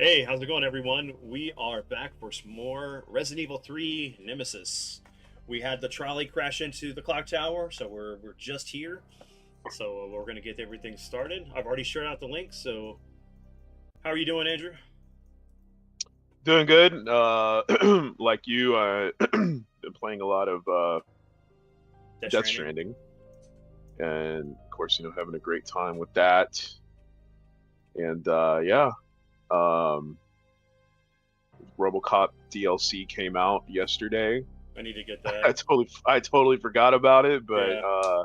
Hey, how's it going, everyone? We are back for some more Resident Evil 3 Nemesis. We had the trolley crash into the clock tower, so we're just here. So we're gonna get everything started. I've already shared out the link. So how are you doing, Andrew? Doing good. Like you, been playing a lot of Death Death Stranding. Stranding, and of course, having a great time with that. And yeah, um, RoboCop DLC came out yesterday. I need to get that. I totally forgot about it, but Yeah.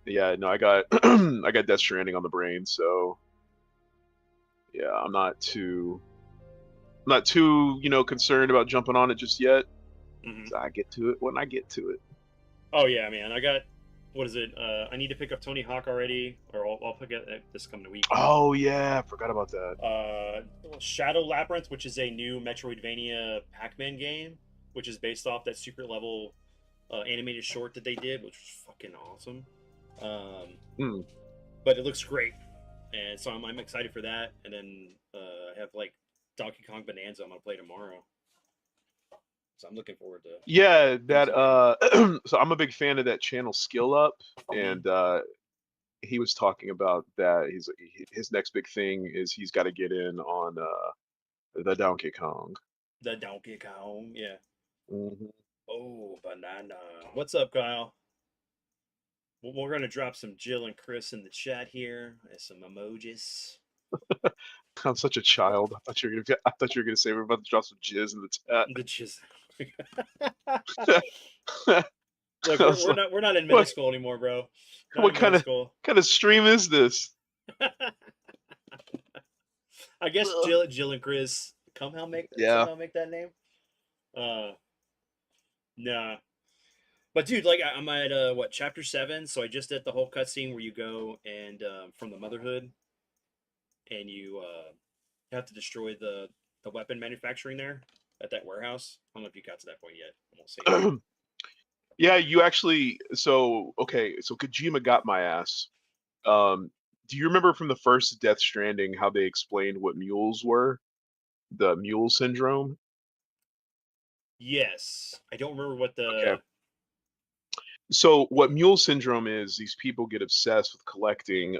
yeah, no, I got I got Death Stranding on the brain, so yeah, I'm not too concerned about jumping on it just yet. hmm So I get to it when I get to it. Oh yeah, man. I got what is it? I need to pick up Tony Hawk already, or I'll pick it this coming week. Oh yeah, I forgot about that. uh, Shadow Labyrinth, which is a new Metroidvania Pac-Man game, which is based off that secret level animated short that they did, which was fucking awesome. Um, Hmm. but it looks great, and so I'm excited for that. And then I have like Donkey Kong Bonanza I'm gonna play tomorrow, so I'm looking forward to Yeah, things that again. so I'm a big fan of that channel Skill Up, Mm-hmm. and he was talking about that his next big thing is he's got to get in on the Donkey Kong. The Donkey Kong, yeah. Hmm. Oh, banana. What's up, Kyle? We're gonna drop some Jill and Chris in the chat here, and some emojis. I'm such a child. I thought you were gonna say we're about to drop some jizz in the The jizz. chat. Look, I we're, was we're like, not we're not in middle what school anymore, bro. Not what in middle school. kind of stream is this? I guess Ugh. Jill and Chris Yeah. somehow make that name. Uh, nah. But dude, like I'm at what chapter 7, so I just did the whole cutscene where you go and from the Motherhood, and you have to destroy the weapon manufacturing there at that warehouse. I don't know if you got to that point yet. I won't say anything. Yeah, you actually. So okay, so Kojima got my ass. Um, do you remember from the first Death Stranding how they explained what mules were? The mule syndrome? Yes, I don't remember what Okay. the. So what mule syndrome is, these people get obsessed with collecting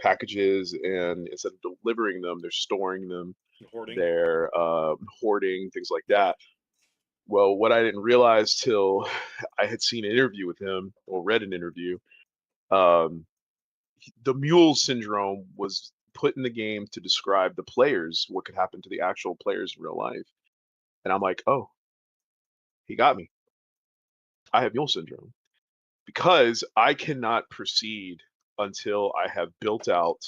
packages, and instead of delivering them, they're storing them, Hoarding. they're hoarding, things like Yeah. that. Well, what I didn't realize till I had seen an interview with him or read an interview, um, the mule syndrome was put in the game to describe the players, what could happen to the actual players in real life. And I'm like, oh, he got me. I have mule syndrome because I cannot proceed until I have built out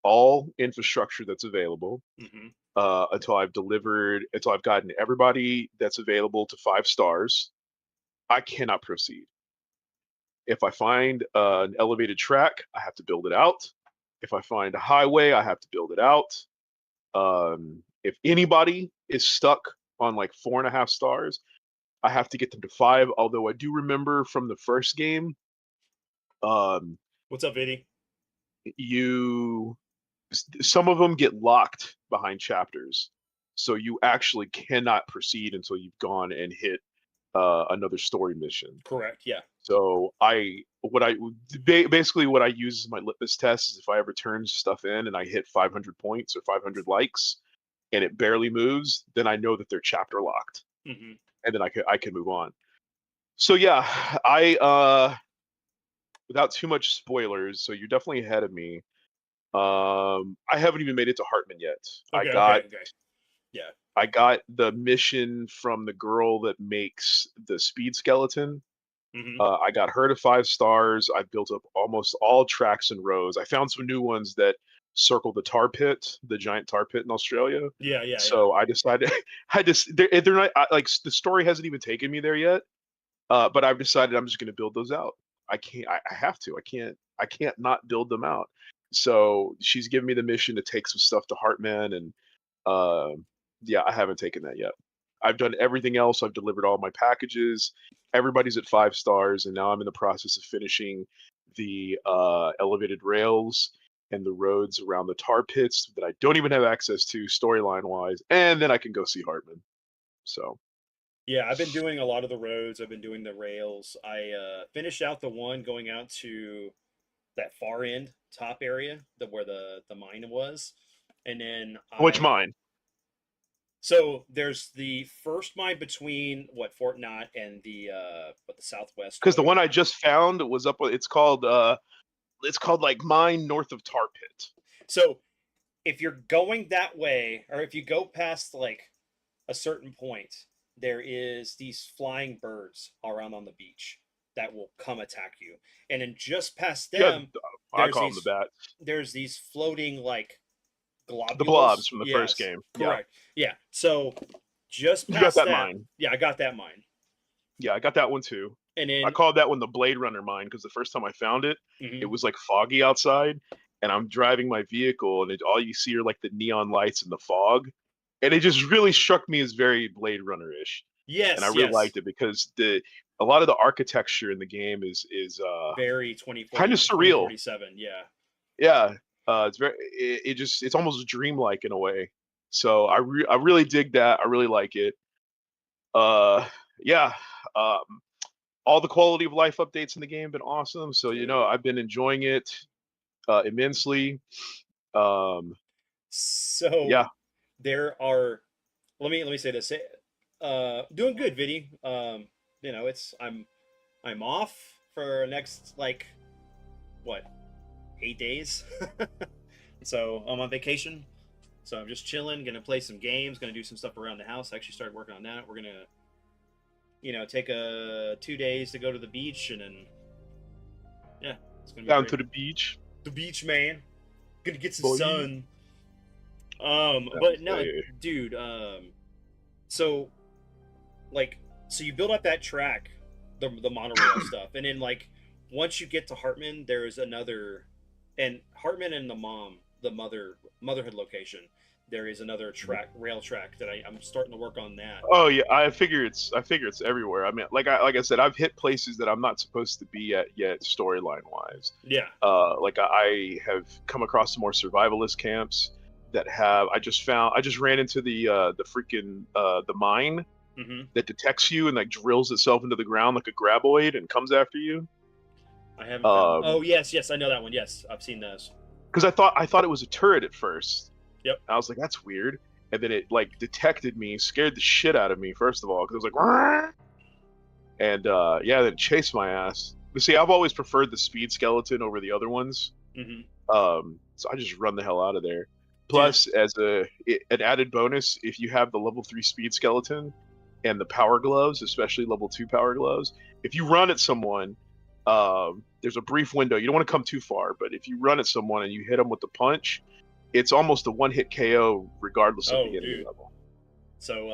all infrastructure that's available, hmm until I've gotten everybody that's available to 5 stars. I cannot proceed. If I find an elevated track, I have to build it out. If I find a highway, I have to build it out. If anybody is stuck on like 4.5 stars, I have to get them to 5. Although I do remember from the first game, um, What's up, Vinny? you some of them get locked behind chapters, so you actually cannot proceed until you've gone and hit another story mission. Correct. Yeah. So basically what I use as my litmus test is if I ever turn stuff in and I hit 500 points or 500 likes and it barely moves, then I know that they're chapter locked, hmm and then I can move on. So yeah, I without too much spoilers, so you're definitely ahead of me. I haven't even made it to Hartman yet. I Okay. got Okay. Okay. Yeah. I got the mission from the girl that makes the speed skeleton. hmm I got her to 5 stars. I built up almost all tracks and rows. I found some new ones that circle the tar pit, the giant tar pit in Australia. Yeah. Yeah. Yeah. So I decided, they're not like the story hasn't even taken me there yet. But I've decided I'm just going to build those out. I can't. I have to. I can't not build them out. So she's given me the mission to take some stuff to Heartman, and uh, yeah, I haven't taken that yet. I've done everything else. I've delivered all my packages. Everybody's at 5 stars, and now I'm in the process of finishing the elevated rails. and the roads around the tar pits that I don't even have access to storyline wise, and then I can go see Hartman. So Yeah, I've been doing a lot of the roads. I've been doing the rails. I finished out the one going out to that far end top area, where the mine was, and then which mine? so there's the first mine between what Fort Knott and the southwest Because the one road. I just found was up. It's called like mine north of Tar Pit. So if you're going that way, or if you go past like a certain point, there is these flying birds around on the beach that will come attack you. And then just past Yeah, them, I there's call them the these bat. there's these floating like The blobs globules. from the first Yes, game. Yeah, correct. Yeah. So just you got past that that, mine. yeah, I got that mine. Yeah, I got that one too. And I then called that one the Blade Runner mine because the first time I found it, it mhm. was like foggy outside, and I'm driving my vehicle, and all you see are like the neon lights in the fog, and it just really struck me as very Blade Runner-ish, and I Yes, really yes. liked it because the a lot of the architecture in the game is Very kind of 2040 surreal. 2047. Yeah. Yeah, it's very it's almost dreamlike in a way. So I really dig that. I really like it. Uh, yeah. Um, all the quality of life updates in the game have been awesome. So Dude. I've been enjoying it immensely. Um, So yeah, there are let me say this. Doing good, Vinny. It's I'm off for next like what 8 days. So I'm on vacation. So I'm just chilling, gonna play some games, gonna do some stuff around the house. I actually started working on that. We're gonna, take 2 days to go to the beach, and then yeah, it's gonna be down great. to the beach, The beach, man. Gonna get some boy. sun. That But was no, dude. So like, so you build up that track, the monorail stuff, and then like once you get to Hartman, there's another, and Hartman and the motherhood location. There is another rail track that I'm starting to work on that. Oh yeah, I figure it's everywhere. I mean, like I said, I've hit places that I'm not supposed to be at yet, storyline wise. Yeah. Like I have come across some more survivalist camps that have. I just ran into the freaking the mine Mm-hmm. that detects you and like drills itself into the ground like a graboid and comes after you. I haven't found. Um, Oh yes, yes, I know that one. Yes, I've seen those. because I thought it was a turret at first. Yep. I was like, that's weird. And then it like detected me, scared the shit out of me. First of all, because it was like, "Rah!" And yeah, then it chased my ass. But see, I've always preferred the speed skeleton over the other ones. Mm-hmm. So I just run the hell out of there. Dude. Plus, as an added bonus, if you have the level 3 speed skeleton and the power gloves, especially level 2 power gloves, if you run at someone, there's a brief window. You don't want to come too far, but if you run at someone and you hit them with the punch, it's almost a one-hit KO regardless of Oh, the enemy dude. level. So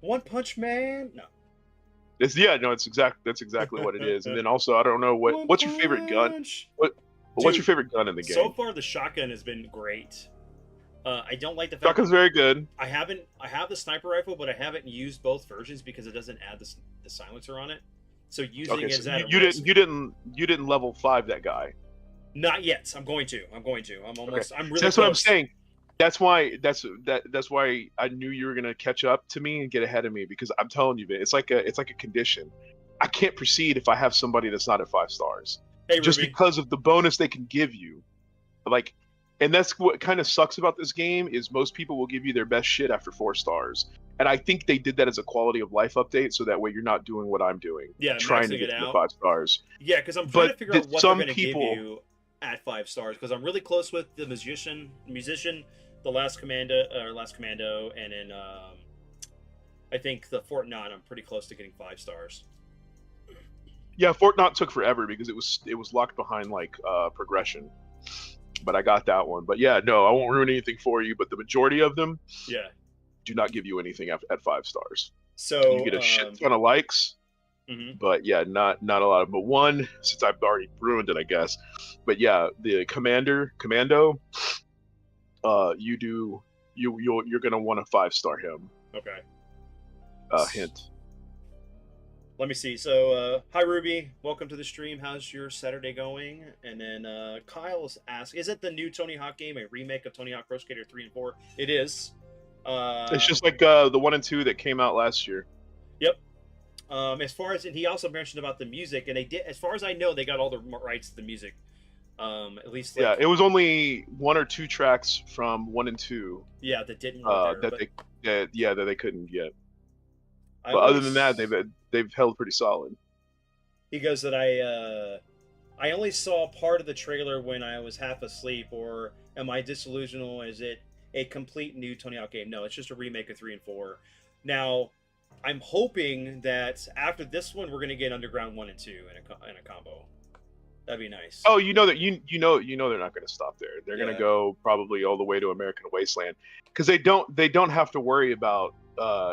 one punch man. No. That's exactly what it is. And then also, I don't know One what's your favorite gun? punch. What what's your Dude, favorite gun in the so game? far the shotgun has been great. I don't like the fact Shotgun's very good. I have the sniper rifle, but I haven't used both versions because it doesn't add the silencer on it. So using Okay, it so is at a you risk. you didn't level 5 that guy. Not yet. I'm going to. I'm going to. Okay, I'm so really that's close. what I'm saying. That's why I knew you were gonna catch up to me and get ahead of me because I'm telling you, man, it's like a condition. I can't proceed if I have somebody that's not at 5 stars, Hey just Ruby. because of the bonus they can give you. Like, and that's what kind of sucks about this game is most people will give you their best shit after 4 stars, and I think they did that as a quality of life update, so that way you're not doing what I'm doing, Yeah, trying to maxing get it to the out. 5 stars. Yeah, because I'm trying to But figure out what they're some going to give people, you at 5 stars. Because I'm really close with the musician, the last commando, and then I think the Fort Knott. I'm pretty close to getting 5 stars. yeah, Fortnite took forever because it was locked behind like progression. But I got that one. But yeah, no, I won't ruin anything for you. But the majority of them Yeah. do not give you anything at 5 stars. You So get a shit ton of likes, mhm. but yeah, not a lot of. But one, since I've already ruined it, I guess. But yeah, the commando, you're gonna want to 5-star him. Okay. Hint. Let me see. So, hi Ruby, welcome to the stream. How's your Saturday going? And then Kyle's asked, "Is it the new Tony Hawk game, a remake of Tony Hawk Pro Skater 3 and 4?" It is. It's Uh, just like the 1 and 2 that came out last year. yep. As far as, and he also mentioned about the music, and they did. As far as I know, they got all the rights to the music. At least Yeah, like, it was only 1 or 2 tracks from 1 and 2 yeah, that didn't work there. that But they couldn't get. I But other than that, always they've held pretty solid. he goes that I only saw part of the trailer when I was half asleep, or am I disillusional? Is it a complete new Tony Hawk game? No, it's just a remake of 3 and 4. Now, I'm hoping that after this one, we're going to get Underground 1 and 2 in a combo. That'd be nice. Oh, you know that you know they're not going to stop there. They're going Yeah. to go probably all the way to American Wasteland because they don't have to worry about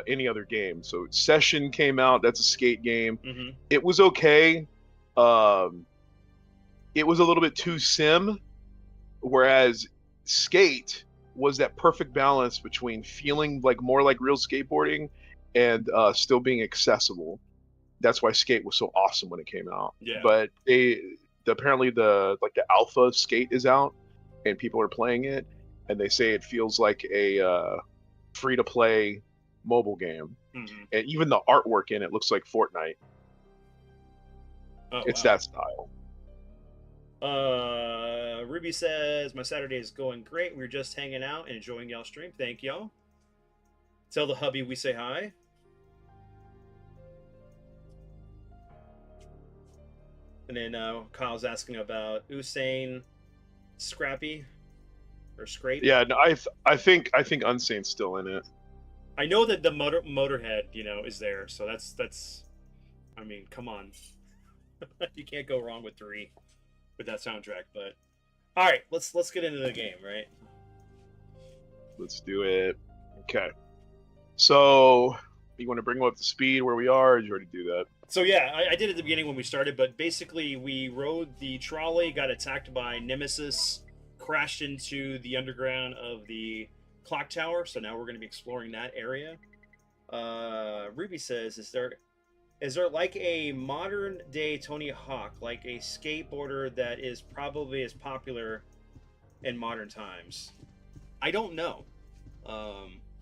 any other game. So Session came out. That's a skate game. Mm-hmm. It was okay. Um, it was a little bit too sim, whereas Skate was that perfect balance between feeling like more like real skateboarding and still being accessible. That's why Skate was so awesome when it came out. Yeah. But apparently the alpha Skate is out and people are playing it, and they say it feels like a free to play mobile game. Mm-hmm. And even the artwork in it looks like Fortnite. Oh, It's wow. that style. Ruby says, my Saturday is going great. We were just hanging out and enjoying y'all stream. Thank y'all. Tell the hubby we say hi. And then Kyle's asking about Usain Scrappy or Scrape. Yeah, no, I think Unsane's still in it. I know that the Motorhead, is there. So that's. I mean, come on. You can't go wrong with 3 with that soundtrack. But all right, let's get into the game, right? Let's do it. Okay. So you want to bring them up to speed where we are, or did you already do that? So yeah, I did at the beginning when we started, but basically we rode the trolley, got attacked by Nemesis, crashed into the underground of the clock tower. So now we're going to be exploring that area. Ruby says, "Is there like a modern day Tony Hawk, like a skateboarder that is probably as popular in modern times?" I don't know.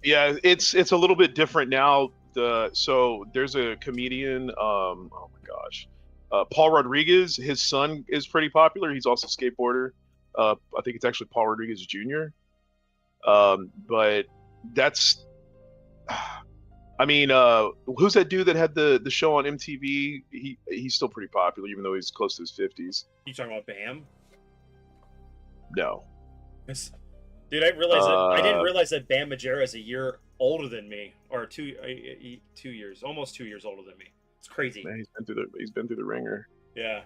Yeah, it's a little bit different now. So there's a comedian. Oh my gosh, Paul Rodriguez. His son is pretty popular. He's also a skateboarder. I think it's actually Paul Rodriguez Jr. But that's. I mean, who's that dude that had the show on MTV? He's still pretty popular, even though he's close to his 50s. You talking about Bam? No. Dude, I didn't realize that Bam Margera is a year older than me, or 2 years, almost 2 years older than me. It's crazy. Man, he's been through the ringer. Yeah.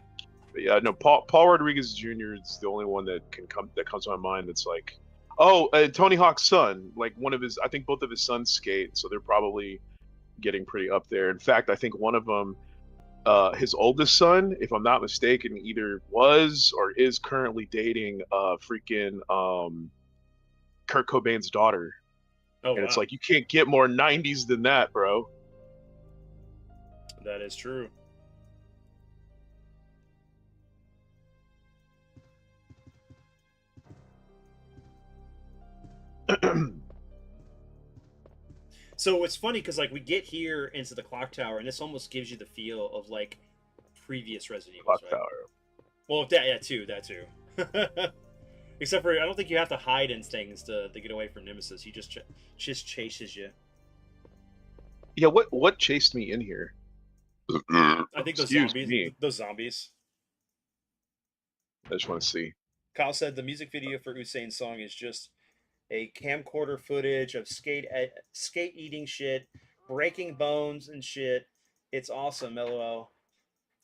But yeah, no, Paul Rodriguez Jr. is the only one that comes to my mind. That's like, oh, Tony Hawk's son, like one of his. I think both of his sons skate, so they're probably getting pretty up there. In fact, I think one of them, his oldest son, if I'm not mistaken, either was or is currently dating freaking Kurt Cobain's daughter. Oh And it's wow, like, you can't get more 90s than that, bro. that is true. So it's funny because like we get here into the clock tower, and this almost gives you the feel of like previous Resident Evils, Clock right? Tower. Well, that too. Except for I don't think you have to hide in things to get away from Nemesis. He just chases you. Yeah, what chased me in here? I think those Excuse zombies. me. Those zombies. I just want to see. Kyle said the music video for Usain's song is just a camcorder footage of skate eating shit, breaking bones and shit. It's awesome, lol.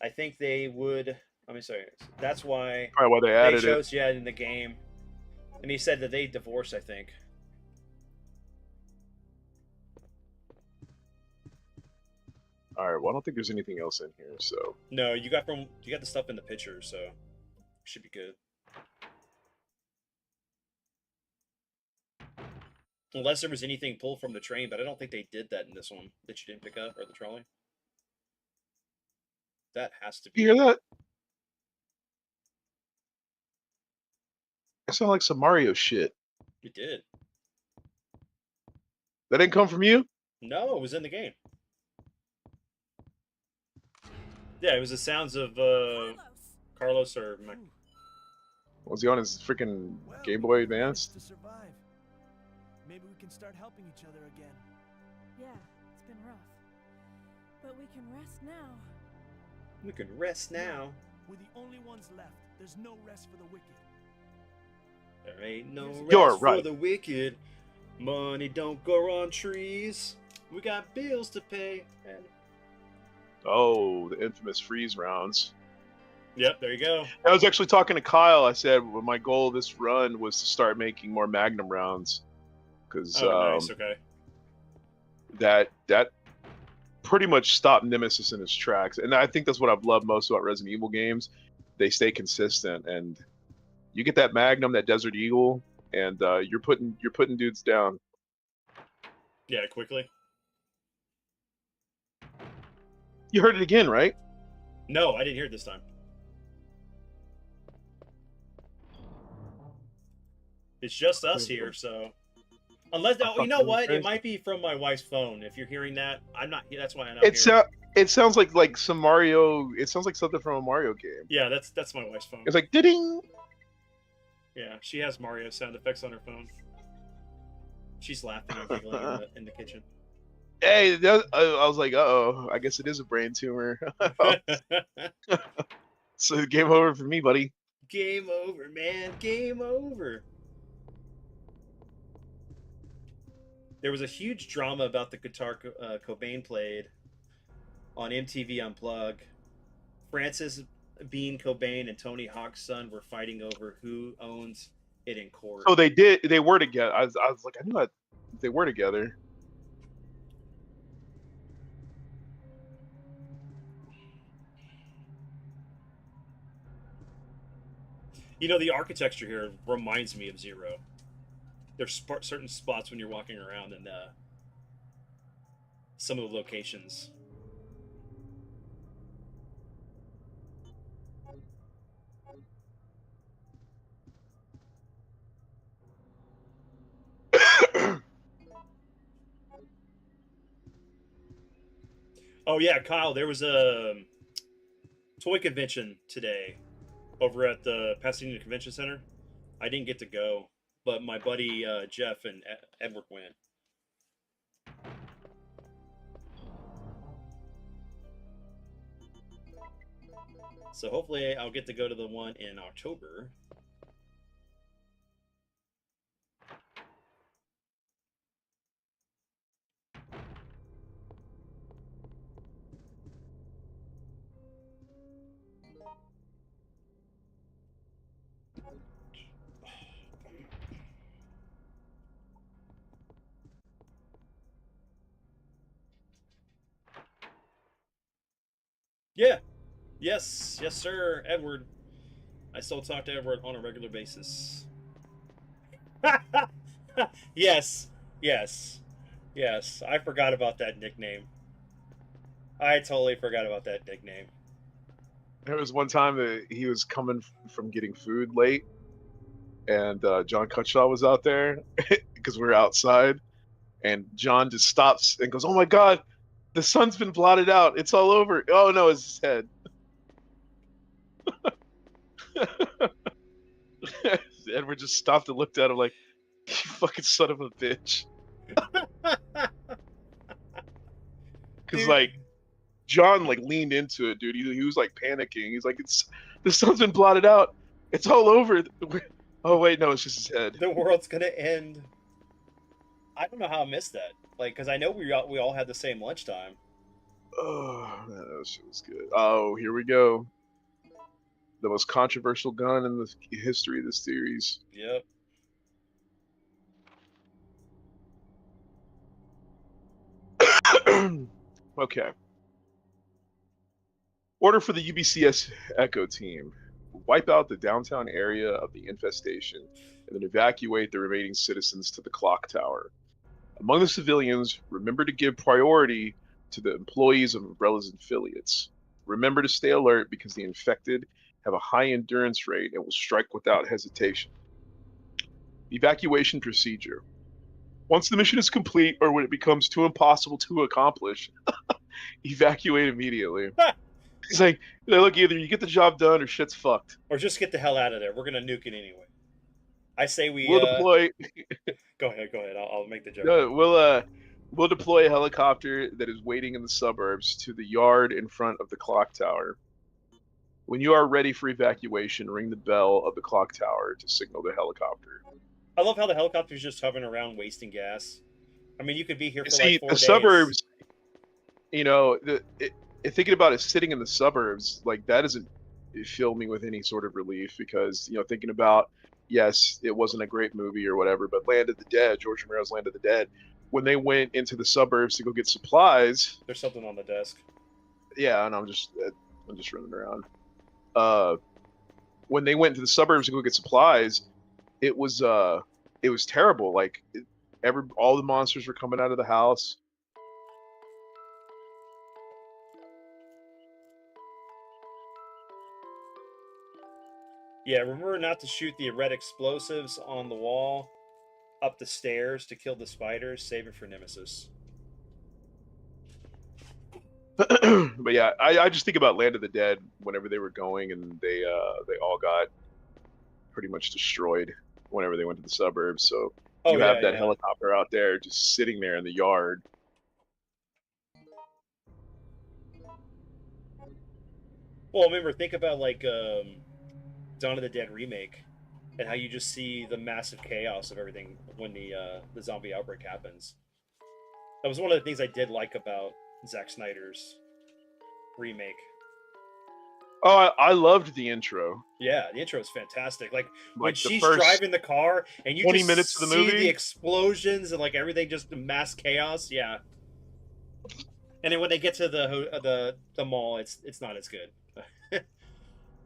I think they would. I mean, sorry. That's why Probably why they they added it. chose in the game. And he said that they divorced. I think. All right. Well, I don't think there's anything else in here. So No, you got the stuff in the picture, so should be good. Unless there was anything pulled from the train, but I don't think they did that in this one that you didn't pick up or the trolley. That has to You be. hear that? That sounds like some Mario shit. It did. That didn't come from you? No, it was in the game. Yeah, it was the sounds of Carlos or Was he on his freaking Well, Game we Boy both managed Advance? to survive. Maybe we can start helping each other again. Yeah, it's been rough. But we can rest now. We can rest now. We're the only ones left. There's no rest for the wicked. There ain't no You're rest for right. the wicked. Money don't grow on trees. We got bills to pay. And... Oh, the infamous freeze rounds. Yep, there you go. I was actually talking to Kyle. I said, well, my goal this run was to start making more Magnum rounds. Because Nice, okay. that pretty much stopped Nemesis in its tracks. And I think that's what I've loved most about Resident Evil games. They stay consistent, and you get that Magnum, that Desert Eagle, and you're putting dudes down. Yeah, quickly. You heard it again, right? No, I didn't hear it this time. It's just us here, so unless you know what, it might be from my wife's phone. If you're hearing that, I'm not. That's why I'm not. It sounds like some Mario. It sounds like something from a Mario game. Yeah, that's my wife's phone. It's like ding. Yeah, she has Mario sound effects on her phone. She's laughing and giggling in the kitchen. Hey, I was like, uh-oh, I guess it is a brain tumor. So game over for me, buddy. Game over, man. Game over. There was a huge drama about the guitar Cobain played on MTV Unplugged. Francis Bean Cobain and Tony Hawk's son were fighting over who owns it in court. Oh, they were together. I was like, I knew they were together. You know, the architecture here reminds me of Zero. There's certain spots when you're walking around and some of the locations. Oh yeah, Kyle, there was a toy convention today over at the Pasadena Convention Center. I didn't get to go, but my buddy Jeff and Edward went. So hopefully I'll get to go to the one in October. Yeah. Yes, sir, Edward. I still talk to Edward on a regular basis. Yes. I forgot about that nickname. I totally forgot about that nickname. There was one time that he was coming from getting food late, and John Cutshaw was out there because we were outside, and John just stops and goes, "Oh my God, the sun's been blotted out. It's all over." Oh no, it's his head. Edward just stopped and looked at him like, "You fucking son of a bitch." Because like John like leaned into it, dude. He was like panicking. He's like, the sun's been blotted out. It's all over. Oh wait, no, it's just his head. The world's gonna end. I don't know how I missed that. Like, because I know we all had the same lunchtime. Oh man, that shit was good. Oh, here we go. The most controversial gun in the history of this series. Yep. Okay. Order for the UBCS Echo team. Wipe out the downtown area of the infestation and then evacuate the remaining citizens to the clock tower. Among the civilians, remember to give priority to the employees of Umbrella's affiliates. Remember to stay alert because the infected have a high endurance rate and will strike without hesitation. Evacuation procedure. Once the mission is complete or when it becomes too impossible to accomplish, evacuate immediately. He's like, look, either you get the job done or shit's fucked. Or just get the hell out of there. We're gonna nuke it anyway. I say we. We'll deploy. Go ahead. I'll make the joke. No, we'll deploy a helicopter that is waiting in the suburbs to the yard in front of the clock tower. When you are ready for evacuation, ring the bell of the clock tower to signal the helicopter. I love how the helicopter's just hovering around, wasting gas. I mean, you could be here for See, like 4 the days. suburbs. You know, thinking about it, sitting in the suburbs, like that doesn't fill me with any sort of relief because thinking about, yes, it wasn't a great movie or whatever, but Land of the Dead, George Romero's Land of the Dead, when they went into the suburbs to go get supplies. There's something on the desk. Yeah, and I'm just running around. When they went to the suburbs to go get supplies, it was terrible. Like all the monsters were coming out of the house. Yeah, remember not to shoot the red explosives on the wall up the stairs to kill the spiders. Save it for Nemesis. But yeah, I just think about Land of the Dead whenever they were going and they all got pretty much destroyed whenever they went to the suburbs. So you have that helicopter out there just sitting there in the yard. Well, remember, think about like Dawn of the Dead remake and how you just see the massive chaos of everything when the zombie outbreak happens. That was one of the things I did like about Zack Snyder's remake. Oh, I loved the intro. Yeah, the intro is fantastic. Like when Like, the she's first driving the car and you 20 just minutes of the see movie? the explosions and like everything just mass chaos. Yeah. And then when they get to the mall, it's not as good.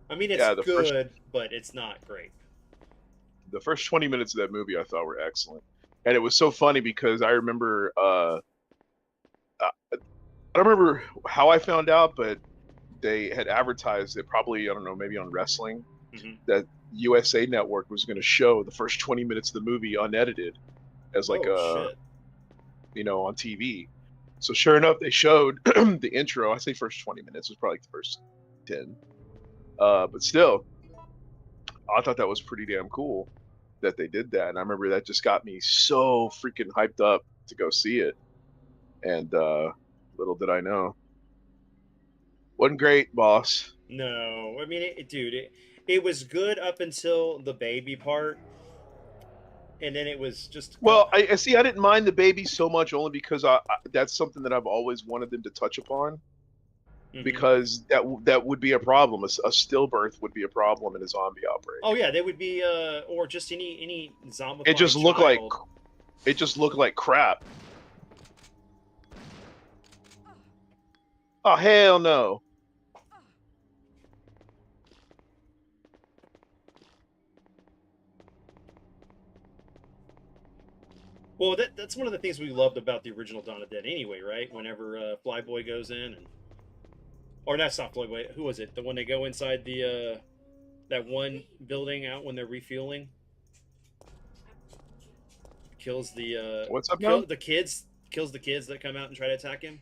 I mean, it's good, but it's not great. The first 20 minutes of that movie I thought were excellent. And it was so funny because I remember I don't remember how I found out, but they had advertised it probably, I don't know, maybe on wrestling, that USA Network was going to show the first 20 minutes of the movie unedited as like on TV. So sure enough, they showed the intro. I say first 20 minutes, it was probably like the first 10. But still, I thought that was pretty damn cool that they did that. And I remember that just got me so freaking hyped up to go see it. And little did I know. Wasn't great, boss. No, I mean, it was good up until the baby part, and then it was just. Well, I see. I didn't mind the baby so much only because that's something that I've always wanted them to touch upon. Because that would be a problem. A stillbirth would be a problem in a zombie outbreak. Oh yeah, they would be, or just any zombie. It just looked like crap. Oh hell no! Well, that's one of the things we loved about the original Dawn of the Dead anyway, right? Whenever Flyboy goes in and. Or that's not Flyboy. Who was it? The one they go inside the that one building out when they're refueling. Kills the what's up now? The kids. Kills the kids that come out and try to attack him.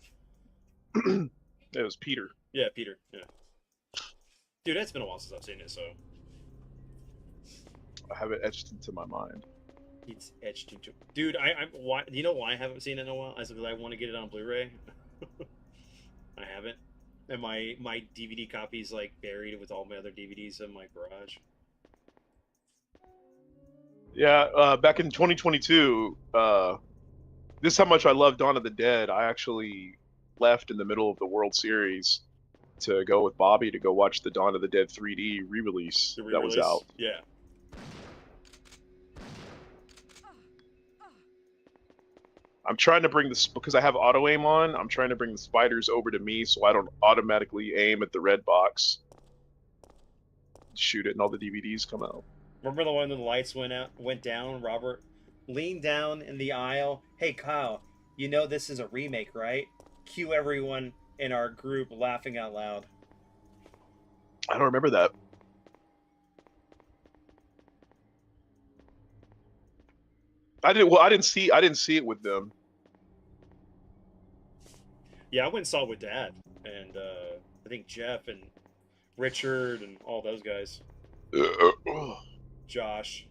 It was Peter. Yeah, Peter. Yeah. Dude, it's been a while since I've seen it, so. I have it etched into my mind. It's etched into. Dude, why? Do you know why I haven't seen it in a while? Because I want to get it on Blu-ray. I haven't. And my DVD copy's like buried with all my other DVDs in my garage. Yeah, back in 2022, this is how much I love Dawn of the Dead. I actually left in the middle of the World Series to go with Bobby to go watch the Dawn of the Dead 3D re-release that was out. Yeah. I'm trying to bring this because I have auto aim on. I'm trying to bring the spiders over to me so I don't automatically aim at the red box. Shoot it, and all the DVDs come out. Remember the one when the lights went down? Robert leaned down in the aisle. Hey Kyle, you know this is a remake, right? Cue everyone in our group laughing out loud. I don't remember that. I didn't see it with them. Yeah, I went and saw it with Dad, and I think Jeff and Richard and all those guys. Josh.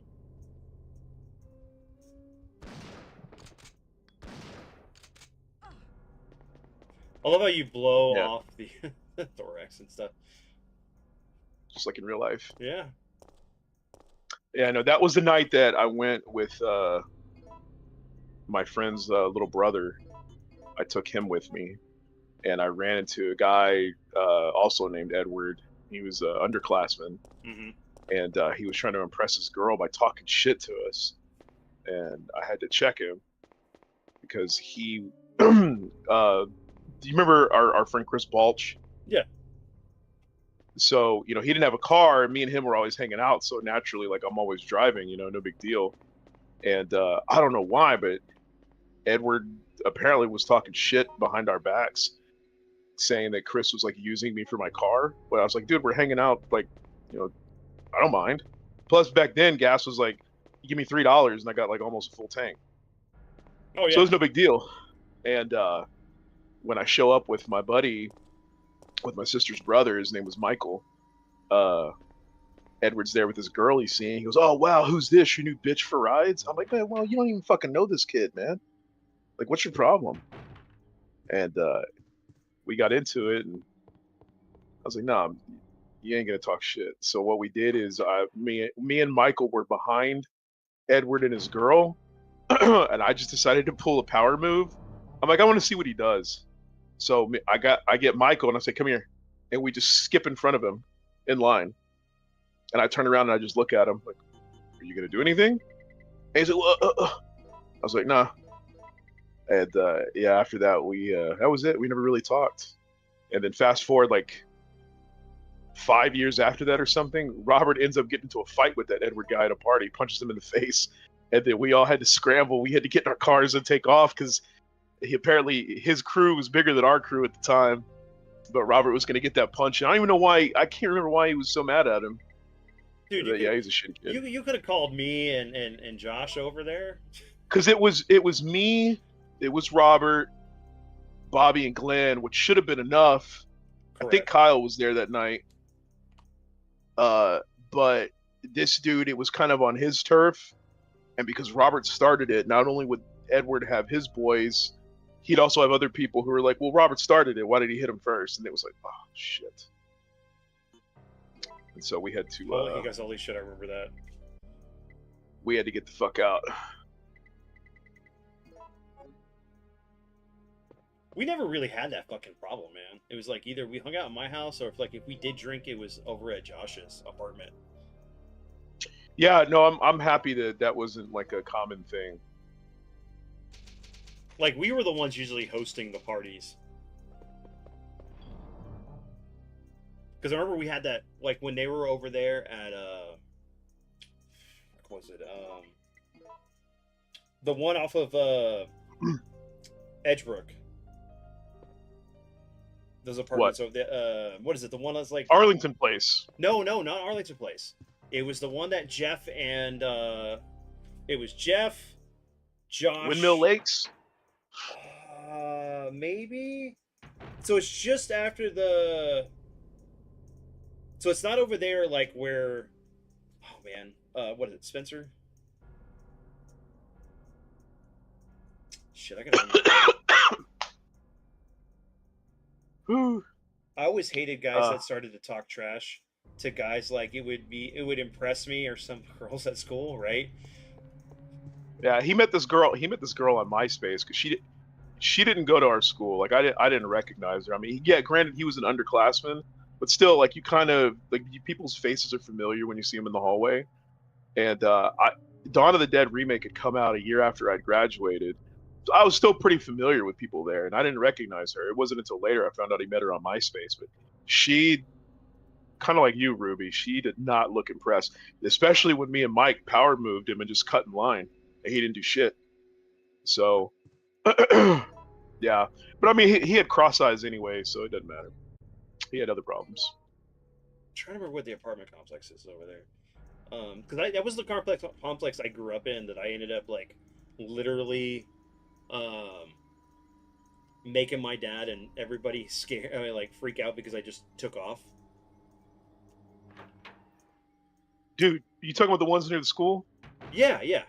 I love how you blow off the thorax and stuff. Just like in real life. Yeah. Yeah, no, that was the night that I went with my friend's little brother. I took him with me, and I ran into a guy also named Edward. He was an underclassman, and he was trying to impress his girl by talking shit to us, and I had to check him because he. Do you remember our friend Chris Balch? Yeah. So, he didn't have a car. Me and him were always hanging out. So naturally, like, I'm always driving, no big deal. And I don't know why, but Edward apparently was talking shit behind our backs, saying that Chris was like using me for my car. But I was like, dude, we're hanging out. Like, I don't mind. Plus, back then, gas was like, you give me $3 and I got like almost a full tank. Oh, yeah. So it was no big deal. And when I show up with my buddy, with my sister's brother, his name was Michael. Edward's there with this girl he's seeing. He goes, "Oh wow, who's this? Your new bitch for rides?" I'm like, "Man, well, you don't even fucking know this kid, man. Like, what's your problem?" And we got into it, and I was like, "Nah, you ain't gonna talk shit." So what we did is, me and Michael were behind Edward and his girl, and I just decided to pull a power move. I'm like, I want to see what he does. So I get Michael and I say, "Come here," and we just skip in front of him in line. And I turn around and I just look at him like, "Are you gonna do anything?" And he's like, I was like, "Nah." And yeah, after that that was it. We never really talked. And then fast forward like 5 years after that or something, Robert ends up getting into a fight with that Edward guy at a party, punches him in the face, and then we all had to scramble. We had to get in our cars and take off because apparently his crew was bigger than our crew at the time. But Robert was going to get that punch. And I don't even know why. I can't remember why he was so mad at him. Dude, yeah, he's a shitty kid. You could have called me and Josh over there. Because it was me, it was Robert, Bobby, and Glenn, which should have been enough. Correct. I think Kyle was there that night. But this dude, it was kind of on his turf. And because Robert started it, not only would Edward have his boys, he'd also have other people who were like, "Well, Robert started it. Why did he hit him first?" And it was like, "Oh, shit." And so we had to. Well, you guys holy shit! I remember that. We had to get the fuck out. We never really had that fucking problem, man. It was like either we hung out at my house, or if we did drink, it was over at Josh's apartment. Yeah, no, I'm happy that wasn't like a common thing. Like, we were the ones usually hosting the parties. Because I remember we had that, like, when they were over there at, what was it? The one off of, Edgebrook. Those apartments over there. What is it? The one that's like... Arlington Place. No, not Arlington Place. It was the one that Jeff and, it was Jeff, Josh... Windmill Lakes? Maybe. So it's just after the. So it's not over there, like where. Oh man, what is it, Spencer? Shit, I gotta remember. I always hated guys that started to talk trash to guys. Like it would impress me or some girls at school, right? Yeah, he met this girl on MySpace because she didn't go to our school. Like I didn't recognize her. I mean, yeah, granted he was an underclassman, but still, like you kind of like people's faces are familiar when you see them in the hallway. And Dawn of the Dead remake had come out a year after I'd graduated. So I was still pretty familiar with people there, and I didn't recognize her. It wasn't until later I found out he met her on MySpace. But she, kind of like you, Ruby, she did not look impressed, especially when me and Mike power moved him and just cut in line, and he didn't do shit. So. Yeah, but I mean, he had cross eyes anyway, so it doesn't matter. He had other problems. trying to remember what the apartment complex is over there. Because that was the complex I grew up in that I ended up like literally um making my dad and everybody like freak out because I just took off. Dude, you talking about the ones near the school? Yeah.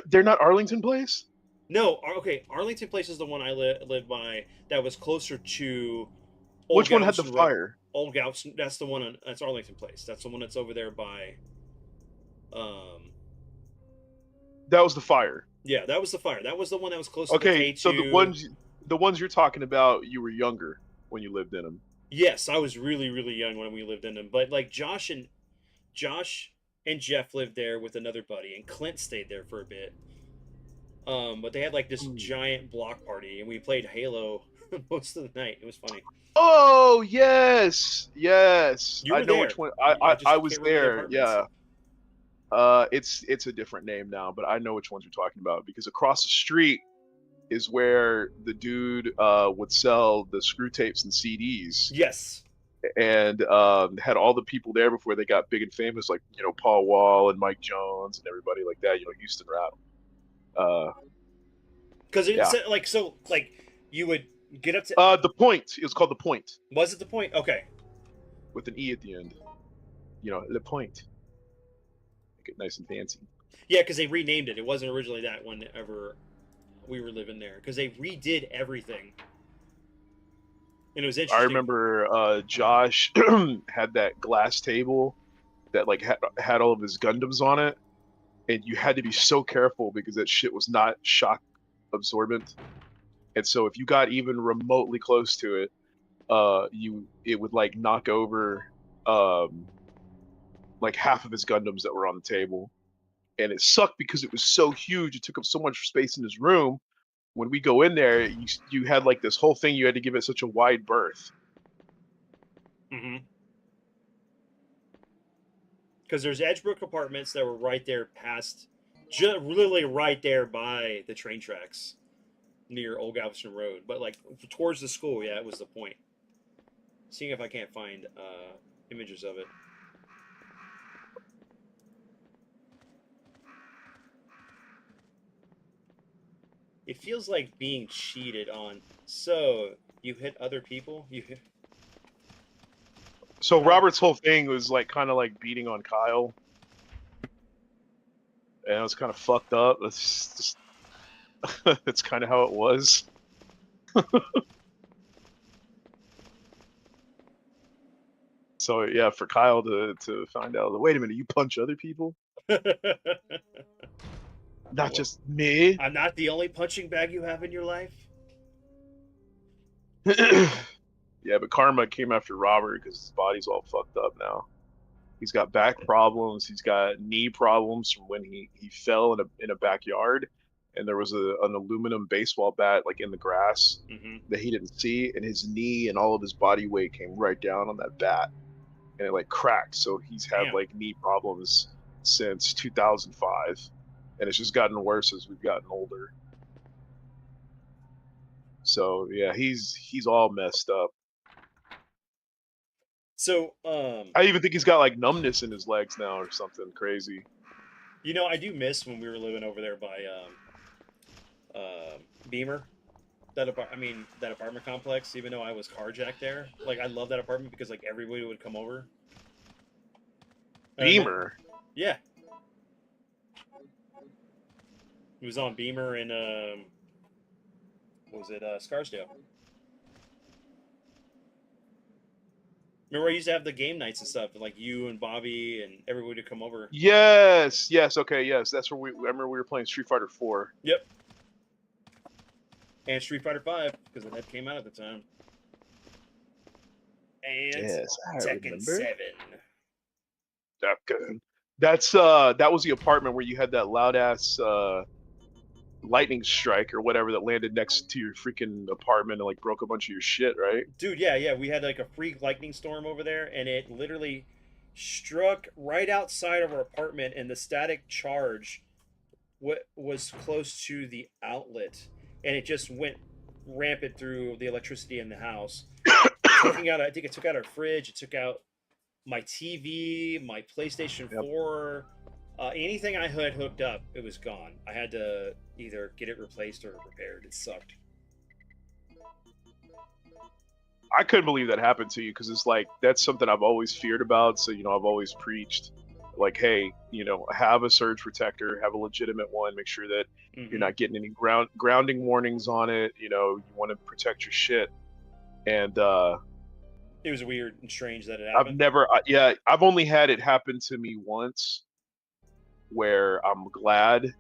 They're not Arlington Place? No, okay. Arlington Place is the one I live by. That was closer to Old Which one had the Galveston Road. fire? Old Galveston. That's the one. That's Arlington Place. That's the one that's over there by. That was the fire. Yeah, that was the fire. That was the one that was close to the Okay, K2. so the ones you're talking about, you were younger when you lived in them. Yes, I was really really young when we lived in them. But like Josh and Jeff lived there with another buddy, and Clint stayed there for a bit. But they had like this giant block party, and we played Halo most of the night. It was funny. Oh yes. You were I know there. which one. just I was can't remember the there. apartments. Yeah. It's a different name now, but I know which ones you're talking about because across the street is where the dude would sell the screw tapes and CDs, Yes. and had all the people there before they got big and famous, like Paul Wall and Mike Jones and everybody like that. Houston Rattle. Because Yeah. like you would get up to. The Point. It was called The Point Was it the point? Okay. with an E at the end. Le Point. Make it nice and fancy. Yeah, because they renamed it. It wasn't originally that whenever we were living there. Because they redid everything. And it was interesting. I remember Josh had that glass table that like had all of his Gundams on it, and you had to be so careful because that shit was not shock absorbent, and so if you got even remotely close to it, it would like knock over like half of his Gundams that were on the table, and it sucked because it was so huge. It took up so much space in his room. When we go in there, you had like this whole thing. You had to give it such a wide berth. Mm-hmm. Because there's Edgebrook apartments that were right there past, literally right there by the train tracks near Old Galveston Road. But like towards the school, yeah, it was the point. Seeing if I can't find images of it. It feels like being cheated on. So you hit other people? You hit. So Robert's whole thing was like kind of like beating on Kyle, and it was kind of fucked up. That's just that's kind of how it was. So yeah, for Kyle to find out, wait a minute, you punch other people, not just me. I'm not the only punching bag you have in your life. Yeah, but Karma came after Robert because his body's all fucked up now. He's got back problems. He's got knee problems from when he fell in a backyard, and there was an aluminum baseball bat like in the grass that he didn't see, and his knee and all of his body weight came right down on that bat, and it like cracked. So he's had like knee problems since 2005, and it's just gotten worse as we've gotten older. So yeah, he's all messed up. So I even think he's got like numbness in his legs now or something crazy. I do miss when we were living over there by Beamer. That apartment complex. Even though I was carjacked there, like I love that apartment because like everybody would come over. Beamer. Yeah. It was on Beamer in what was it, Scarsdale. Remember I used to have the game nights and stuff, and like you and Bobby and everybody would come over. Yes, okay, yes. That's where I remember we were playing Street Fighter 4. Yep. And Street Fighter 5, because that came out at the time. And yes, Tekken 7. Tekken. That was the apartment where you had that loud ass lightning strike or whatever that landed next to your freaking apartment and like broke a bunch of your shit, right? Dude, yeah. We had like a freak lightning storm over there, and it literally struck right outside of our apartment, and the static charge was close to the outlet, and it just went rampant through the electricity in the house. I think it took out our fridge, it took out my TV, my PlayStation Yep. 4, anything I had hooked up, it was gone. I had to either get it replaced or repaired. It sucked. I couldn't believe that happened to you because it's like that's something I've always feared about. So I've always preached, like, hey, have a surge protector, have a legitimate one, make sure that you're not getting any grounding warnings on it. You want to protect your shit. And it was weird and strange that it happened. I've only had it happen to me once, where I'm glad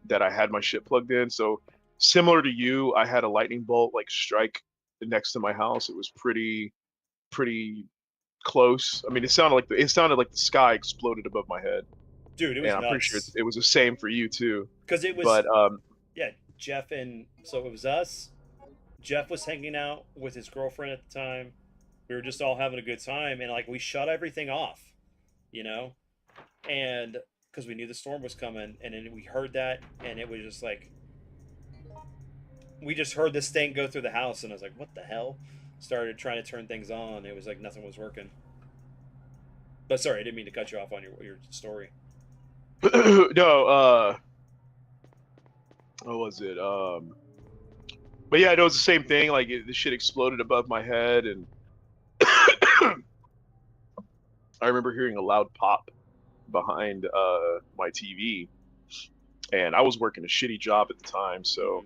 that I had my shit plugged in. So similar to you, I had a lightning bolt like strike next to my house. It was pretty close. I mean, it sounded like the sky exploded above my head. Dude, it was and I'm nuts. pretty sure it was the same for you too. Because it was, but yeah, Jeff, and so it was us. Jeff was hanging out with his girlfriend at the time. We were just all having a good time, and like we shut everything off, and because we knew the storm was coming, and then we heard that, and it was just like we just heard this thing go through the house, and I was like, what the hell? Started trying to turn things on. It was like nothing was working. But sorry, I didn't mean to cut you off on your story. No, what was it? But yeah, it was the same thing. Like the shit exploded above my head, and I remember hearing a loud pop behind my TV, and I was working a shitty job at the time, so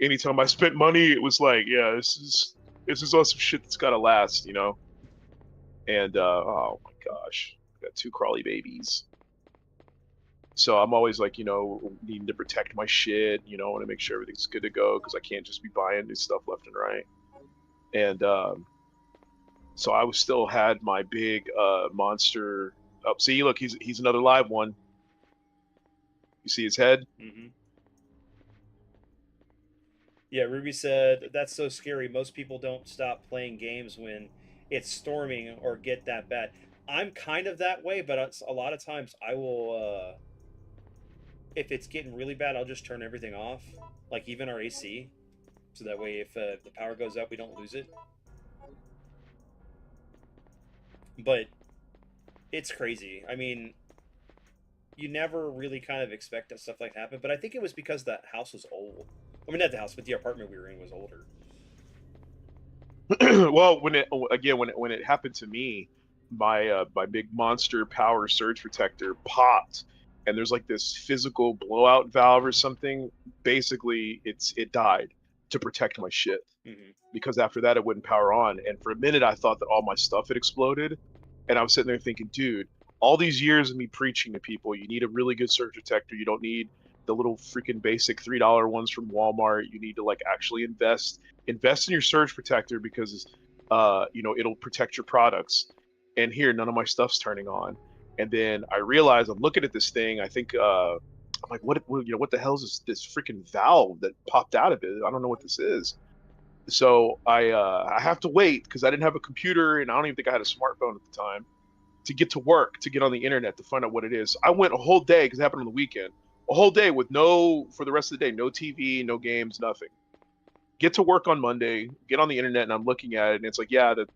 anytime I spent money, it was like, yeah, this is awesome shit that's gotta last, And oh my gosh, I got 2 crawly babies. So I'm always like, needing to protect my shit, I want to make sure everything's good to go because I can't just be buying new stuff left and right. And so I still had my big monster up. See, look, he's another live one. You see his head? Mm-hmm. Yeah, Ruby said, that's so scary. Most people don't stop playing games when it's storming or get that bad. I'm kind of that way, but a lot of times I will, if it's getting really bad, I'll just turn everything off, like even our AC, so that way if the power goes up, we don't lose it. But it's crazy. I mean, you never really kind of expect that stuff like that happen, but I think it was because that house was old. I mean, not the house, but the apartment we were in was older. Well, when it happened to me, my big monster power surge protector popped, and there's like this physical blowout valve or something. Basically, it died to protect my shit, because after that it wouldn't power on. And for a minute, I thought that all my stuff had exploded, and I was sitting there thinking, dude, all these years of me preaching to people, you need a really good surge protector. You don't need the little freaking basic $3 ones from Walmart. You need to like actually invest in your surge protector because it'll protect your products. And here, none of my stuff's turning on. And then I realized, I'm looking at this thing, I think I'm like, what the hell is this freaking valve that popped out of it? I don't know what this is. So I have to wait because I didn't have a computer, and I don't even think I had a smartphone at the time, to get to work, to get on the internet to find out what it is. I went a whole day, because it happened on the weekend, a whole day with for the rest of the day, no TV, no games, nothing. Get to work on Monday, get on the internet, and I'm looking at it, and it's like, yeah, that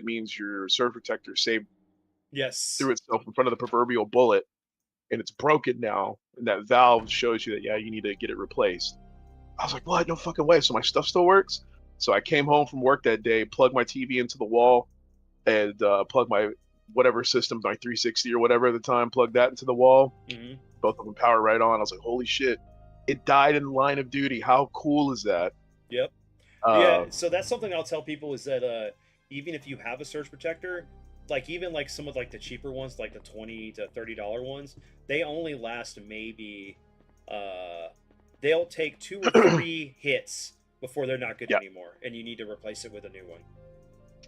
means your surge protector saved through itself in front of the proverbial bullet, and it's broken now, and that valve shows you that, yeah, you need to get it replaced. I was like, what? No fucking way. So my stuff still works? So I came home from work that day, plugged my TV into the wall, and plugged my whatever system, my 360 or whatever at the time, plugged that into the wall. Both of them power right on. I was like, holy shit, it died in the line of duty. How cool is that? Yep. Yeah, so that's something I'll tell people is that even if you have a surge protector, like even like some of like the cheaper ones, like the $20 to $30 ones, they only last maybe they'll take 2 or 3 hits before they're not good anymore, and you need to replace it with a new one.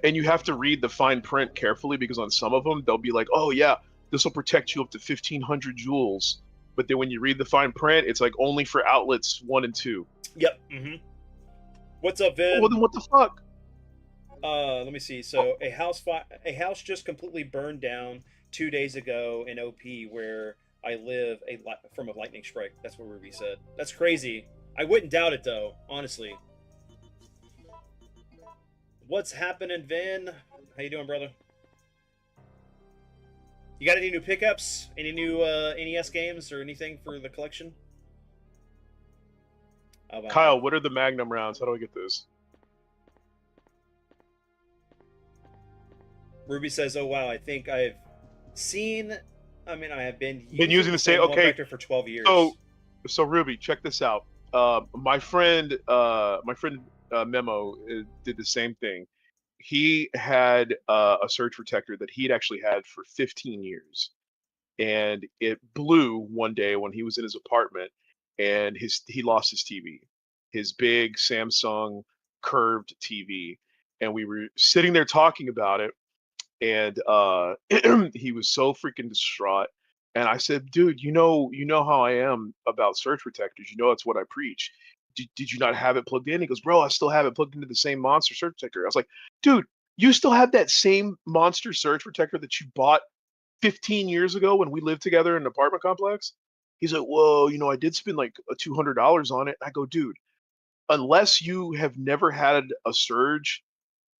And you have to read the fine print carefully, because on some of them they'll be like, oh yeah, this will protect you up to 1500 joules, but then when you read the fine print, it's like only for outlets 1 and 2. Yep. What's up, Vin? Well, then what the fuck? Let me see. So a house just completely burned down 2 days ago in OP where I live from a lightning strike. That's what Ruby said. That's crazy. I wouldn't doubt it though, honestly. What's happening, Vin? How you doing, brother? You got any new pickups? Any new NES games or anything for the collection? Oh, wow. Kyle, what are the Magnum rounds? How do I get this? Ruby says, "Oh wow, I think I've seen. I mean, I have been using the same. one Okay, vector for 12 years." So Ruby, check this out. My friend Memo did the same thing. He had a surge protector that he'd actually had for 15 years, and it blew one day when he was in his apartment, and he lost his TV, his big Samsung curved TV, and we were sitting there talking about it, and he was so freaking distraught. And I said, dude, you know how I am about surge protectors. You know that's what I preach. Did you not have it plugged in? He goes, bro, I still have it plugged into the same monster surge protector. I was like, dude, you still have that same monster surge protector that you bought 15 years ago when we lived together in an apartment complex? He's like, whoa, I did spend like $200 on it. I go, dude, unless you have never had a surge,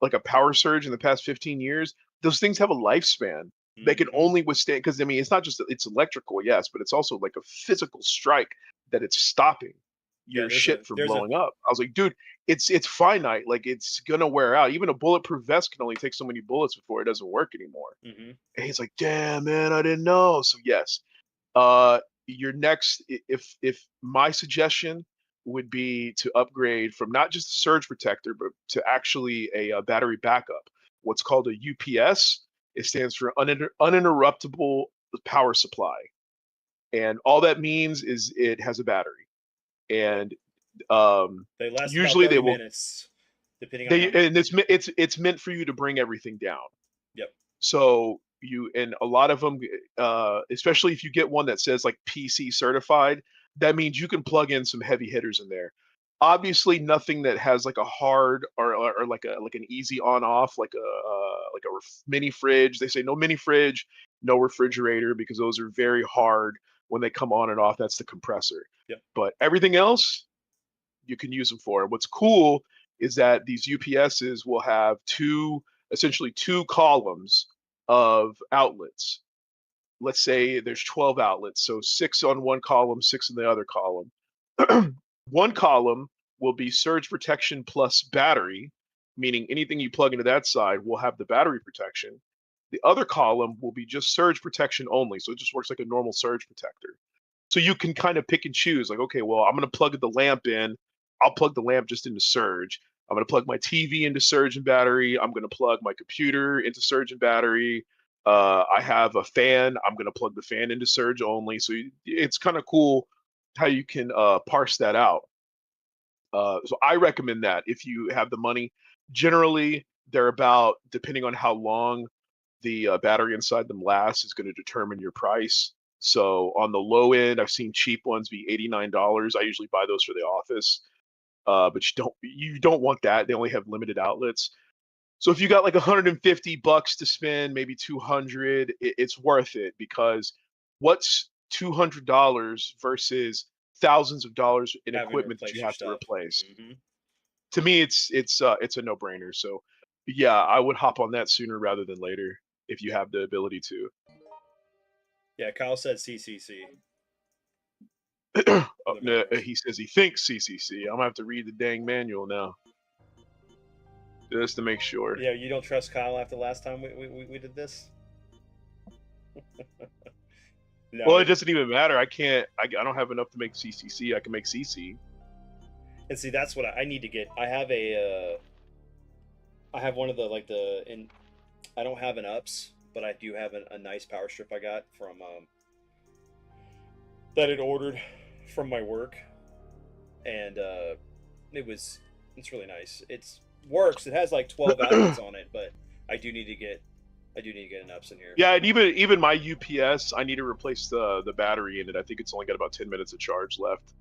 like a power surge in the past 15 years, those things have a lifespan. They can only withstand, because I mean, it's not just it's electrical, yes, but it's also like a physical strike that it's stopping your shit from blowing up. I was like, dude, it's finite. Like, it's gonna wear out. Even a bulletproof vest can only take so many bullets before it doesn't work anymore. And he's like, damn, man, I didn't know. So yes, your next, if my suggestion would be to upgrade from not just a surge protector, but to actually a battery backup, what's called a UPS. It stands for uninterruptible power supply, and all that means is it has a battery, and they last usually about 30 they will. Minutes, depending on And it's meant for you to bring everything down. Yep. So and a lot of them, especially if you get one that says like PC certified, that means you can plug in some heavy hitters in there. Obviously, nothing that has like a hard or like an easy on off, like a mini fridge. They say no mini fridge, no refrigerator, because those are very hard when they come on and off. That's the compressor. Yep. But everything else, you can use them for. What's cool is that these UPSs will have essentially two columns of outlets. Let's say there's 12 outlets, so 6 on one column, 6 in the other column. One column will be surge protection plus battery, meaning anything you plug into that side will have the battery protection. The other column will be just surge protection only, so it just works like a normal surge protector. So you can kind of pick and choose, like, okay, well, I'm going to plug the lamp in. I'll plug the lamp just into surge. I'm going to plug my TV into surge and battery. I'm going to plug my computer into surge and battery. I have a fan. I'm going to plug the fan into surge only. So it's kind of cool how you can parse that out. So I recommend that if you have the money. Generally, they're about, depending on how long the battery inside them lasts, is going to determine your price. So on the low end, I've seen cheap ones be $89. I usually buy those for the office, but you don't want that. They only have limited outlets. So if you got like $150 to spend, maybe 200, it's worth it, because what's $200 versus thousands of dollars in equipment that you have to replace? To me, it's a no-brainer. So yeah, I would hop on that sooner rather than later if you have the ability to. Yeah, Kyle said CCC. He says he thinks CCC. I'm gonna have to read the dang manual now, just to make sure. Yeah, you don't trust Kyle after the last time we did this? No. Well, it doesn't even matter. I don't have enough to make CCC. I can make CC. And see, that's what I need to get. I have one of the I don't have an ups, but I do have a nice power strip I got from that I'd ordered from my work, and it's really nice. It works. It has like 12 outlets on it, but I do need to get an ups in here. Yeah, and even my UPS, I need to replace the battery in it. I think it's only got about 10 minutes of charge left.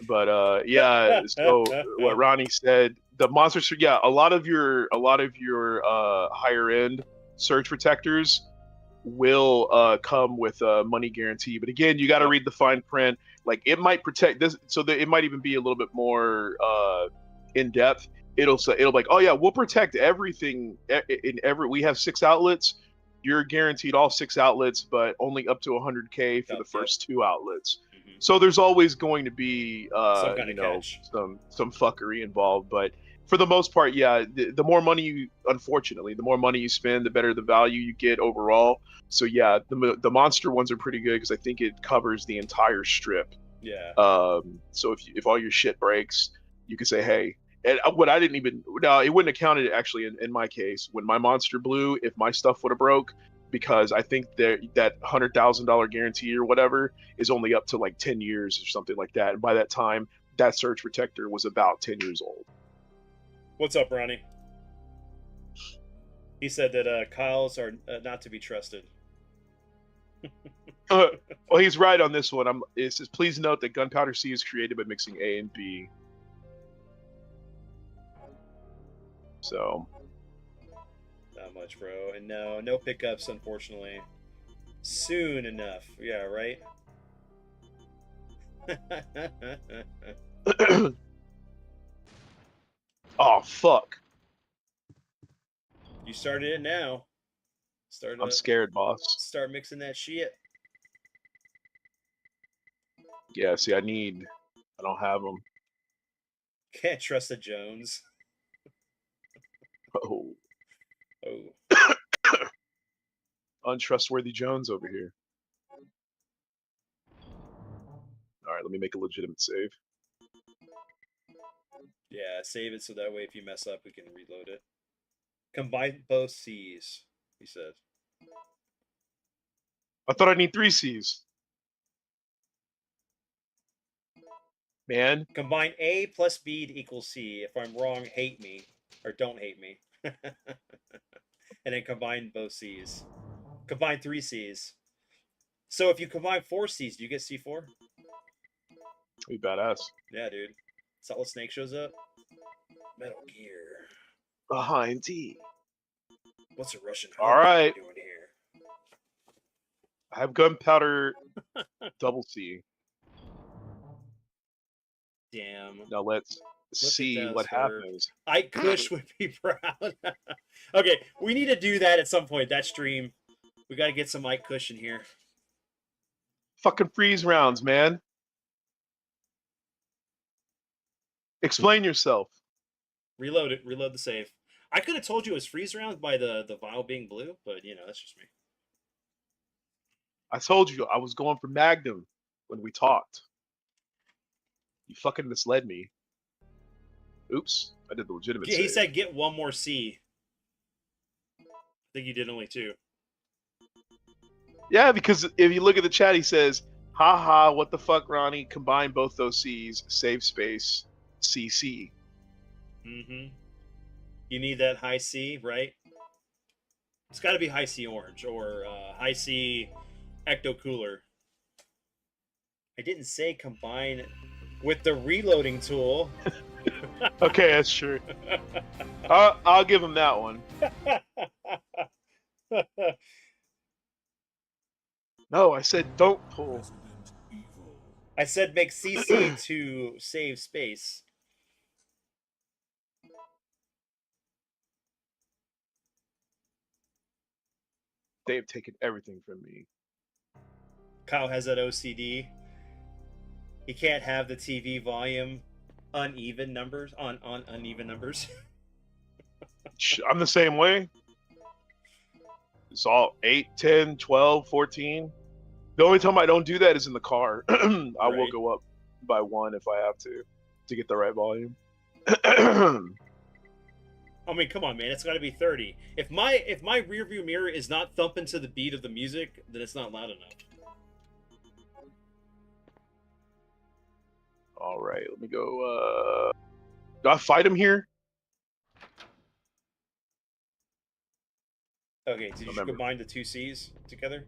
But yeah, so what Ronnie said, the monsters, yeah, a lot of your higher end surge protectors will come with a money guarantee. But again, you got to read the fine print. Like, it might protect this, so that it might even be a little bit more in depth. it'll say, it'll be like, oh yeah, we'll protect everything in every. We have 6 outlets. You're guaranteed all 6 outlets, but only up to 100K for the first 2 outlets. Mhm. So there's always going to be Some kind of catch. some fuckery involved, but for the most part, yeah, the more money you, unfortunately, the more money you spend, the better the value you get overall. So yeah, the monster ones are pretty good because I think it covers the entire strip. Yeah. So if all your shit breaks, you can say, hey. And what I didn't even, no, it wouldn't have counted actually in my case when my monster blew. If my stuff would have broke, because I think that $100,000 guarantee or whatever is only up to like 10 years or something like that. And by that time, that surge protector was about 10 years old. What's up, Ronnie? He said that Kyles are not to be trusted. Well, he's right on this one. It says, please note that gunpowder C is created by mixing A and B. So. Not much, bro. And no pickups, unfortunately. Soon enough. Yeah, right? Oh, fuck. You started it now. I'm scared, boss. Start mixing that shit. Yeah, see, I don't have them. Can't trust the Jones. Oh. Oh. Untrustworthy Jones over here. All right, let me make a legitimate save. Yeah, save it so that way if you mess up, we can reload it. Combine both C's, he said. I thought I need 3 C's. Man. Combine A plus B to equal C. If I'm wrong, hate me. Or don't hate me. And then combine both C's. Combine 3 C's. So if you combine 4 C's, do you get C4? Be badass. Yeah, dude. Solid Snake shows up. Metal Gear. Behind T. What's a Russian All right. doing here? I have gunpowder double C. Damn. Now let's see what happens. Ike Kush would be proud. Okay, we need to do that at some point. That stream. We got to get some Ike Kush in here. Fucking freeze rounds, man. Explain yourself. Reload it. Reload the save. I could have told you it was freeze rounds by the vial being blue, but you know, that's just me. I told you I was going for Magnum when we talked. You fucking misled me. Oops, I did the legitimate He save. said get one more C. I think you did only 2. Yeah, because if you look at the chat, he says, haha, what the fuck, Ronnie? Combine both those C's, save space, CC. Mm-hmm. You need that high C, right? It's got to be high C orange or high C ecto cooler. I didn't say combine with the reloading tool. Okay, that's true. I'll give him that one. No, I said don't pull. I said make CC to save space. They have taken everything from me. Kyle has that OCD. He can't have the TV volume uneven numbers on uneven numbers. I'm the same way. It's all 8, 10, 12, 14. The only time I don't do that is in the car. I will go up by 1 if I have to get the right volume. I mean, come on, man. It's got to be 30. If my rear view mirror is not thumping to the beat of the music, then it's not loud enough. All right, let me go. Do I fight him here? Okay, did you combine the 2 C's together?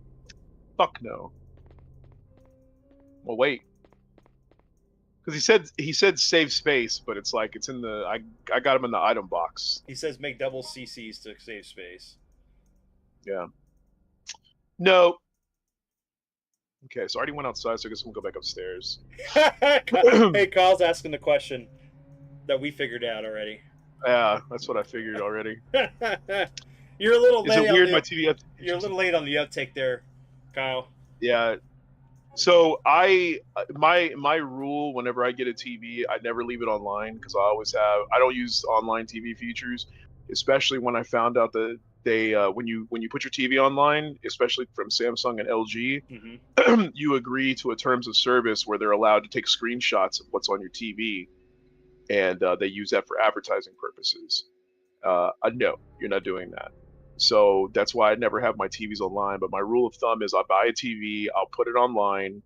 Fuck no. Well, wait. Because he said save space, but it's like it's in the I got him in the item box. He says make double CCs to save space. Yeah. No. Okay, so I already went outside, so I guess I'm gonna go back upstairs. Hey, Kyle's asking the question that we figured out already. Yeah, that's what I figured already. You're a little Is late it on weird the, my TV up? You're a little late on the uptake there, Kyle. Yeah. So my rule whenever I get a TV, I never leave it online because I don't use online TV features, especially when I found out that they when you put your TV online, especially from Samsung and LG, Mm-hmm. you agree to a terms of service where they're allowed to take screenshots of what's on your TV, and they use that for advertising purposes. No, you're not doing that. So that's why I never have my TVs online. But my rule of thumb is I buy a TV, I'll put it online.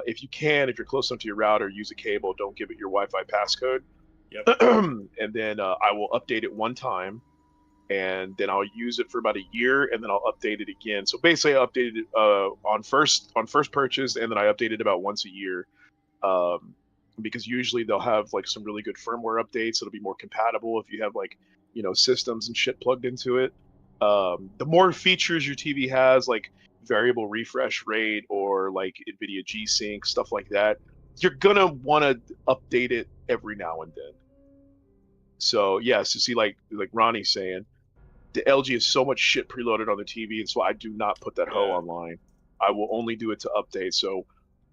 If you can, if you're close enough to your router, use a cable. Don't give it your Wi-Fi passcode. Yep. And then I will update it one time, and then I'll use it for about a year, and then I'll update it again. So basically, I updated it on first purchase, and then I update it about once a year. Because usually they'll have like some really good firmware updates. It'll be more compatible if you have like systems and shit plugged into it. The more features your TV has, like variable refresh rate or like NVIDIA G-Sync, stuff like that, you're gonna want to update it every now and then. So yes, you see, like Ronnie's saying, the LG has so much shit preloaded on the TV, and so I do not put that hoe online. I will only do it to update. So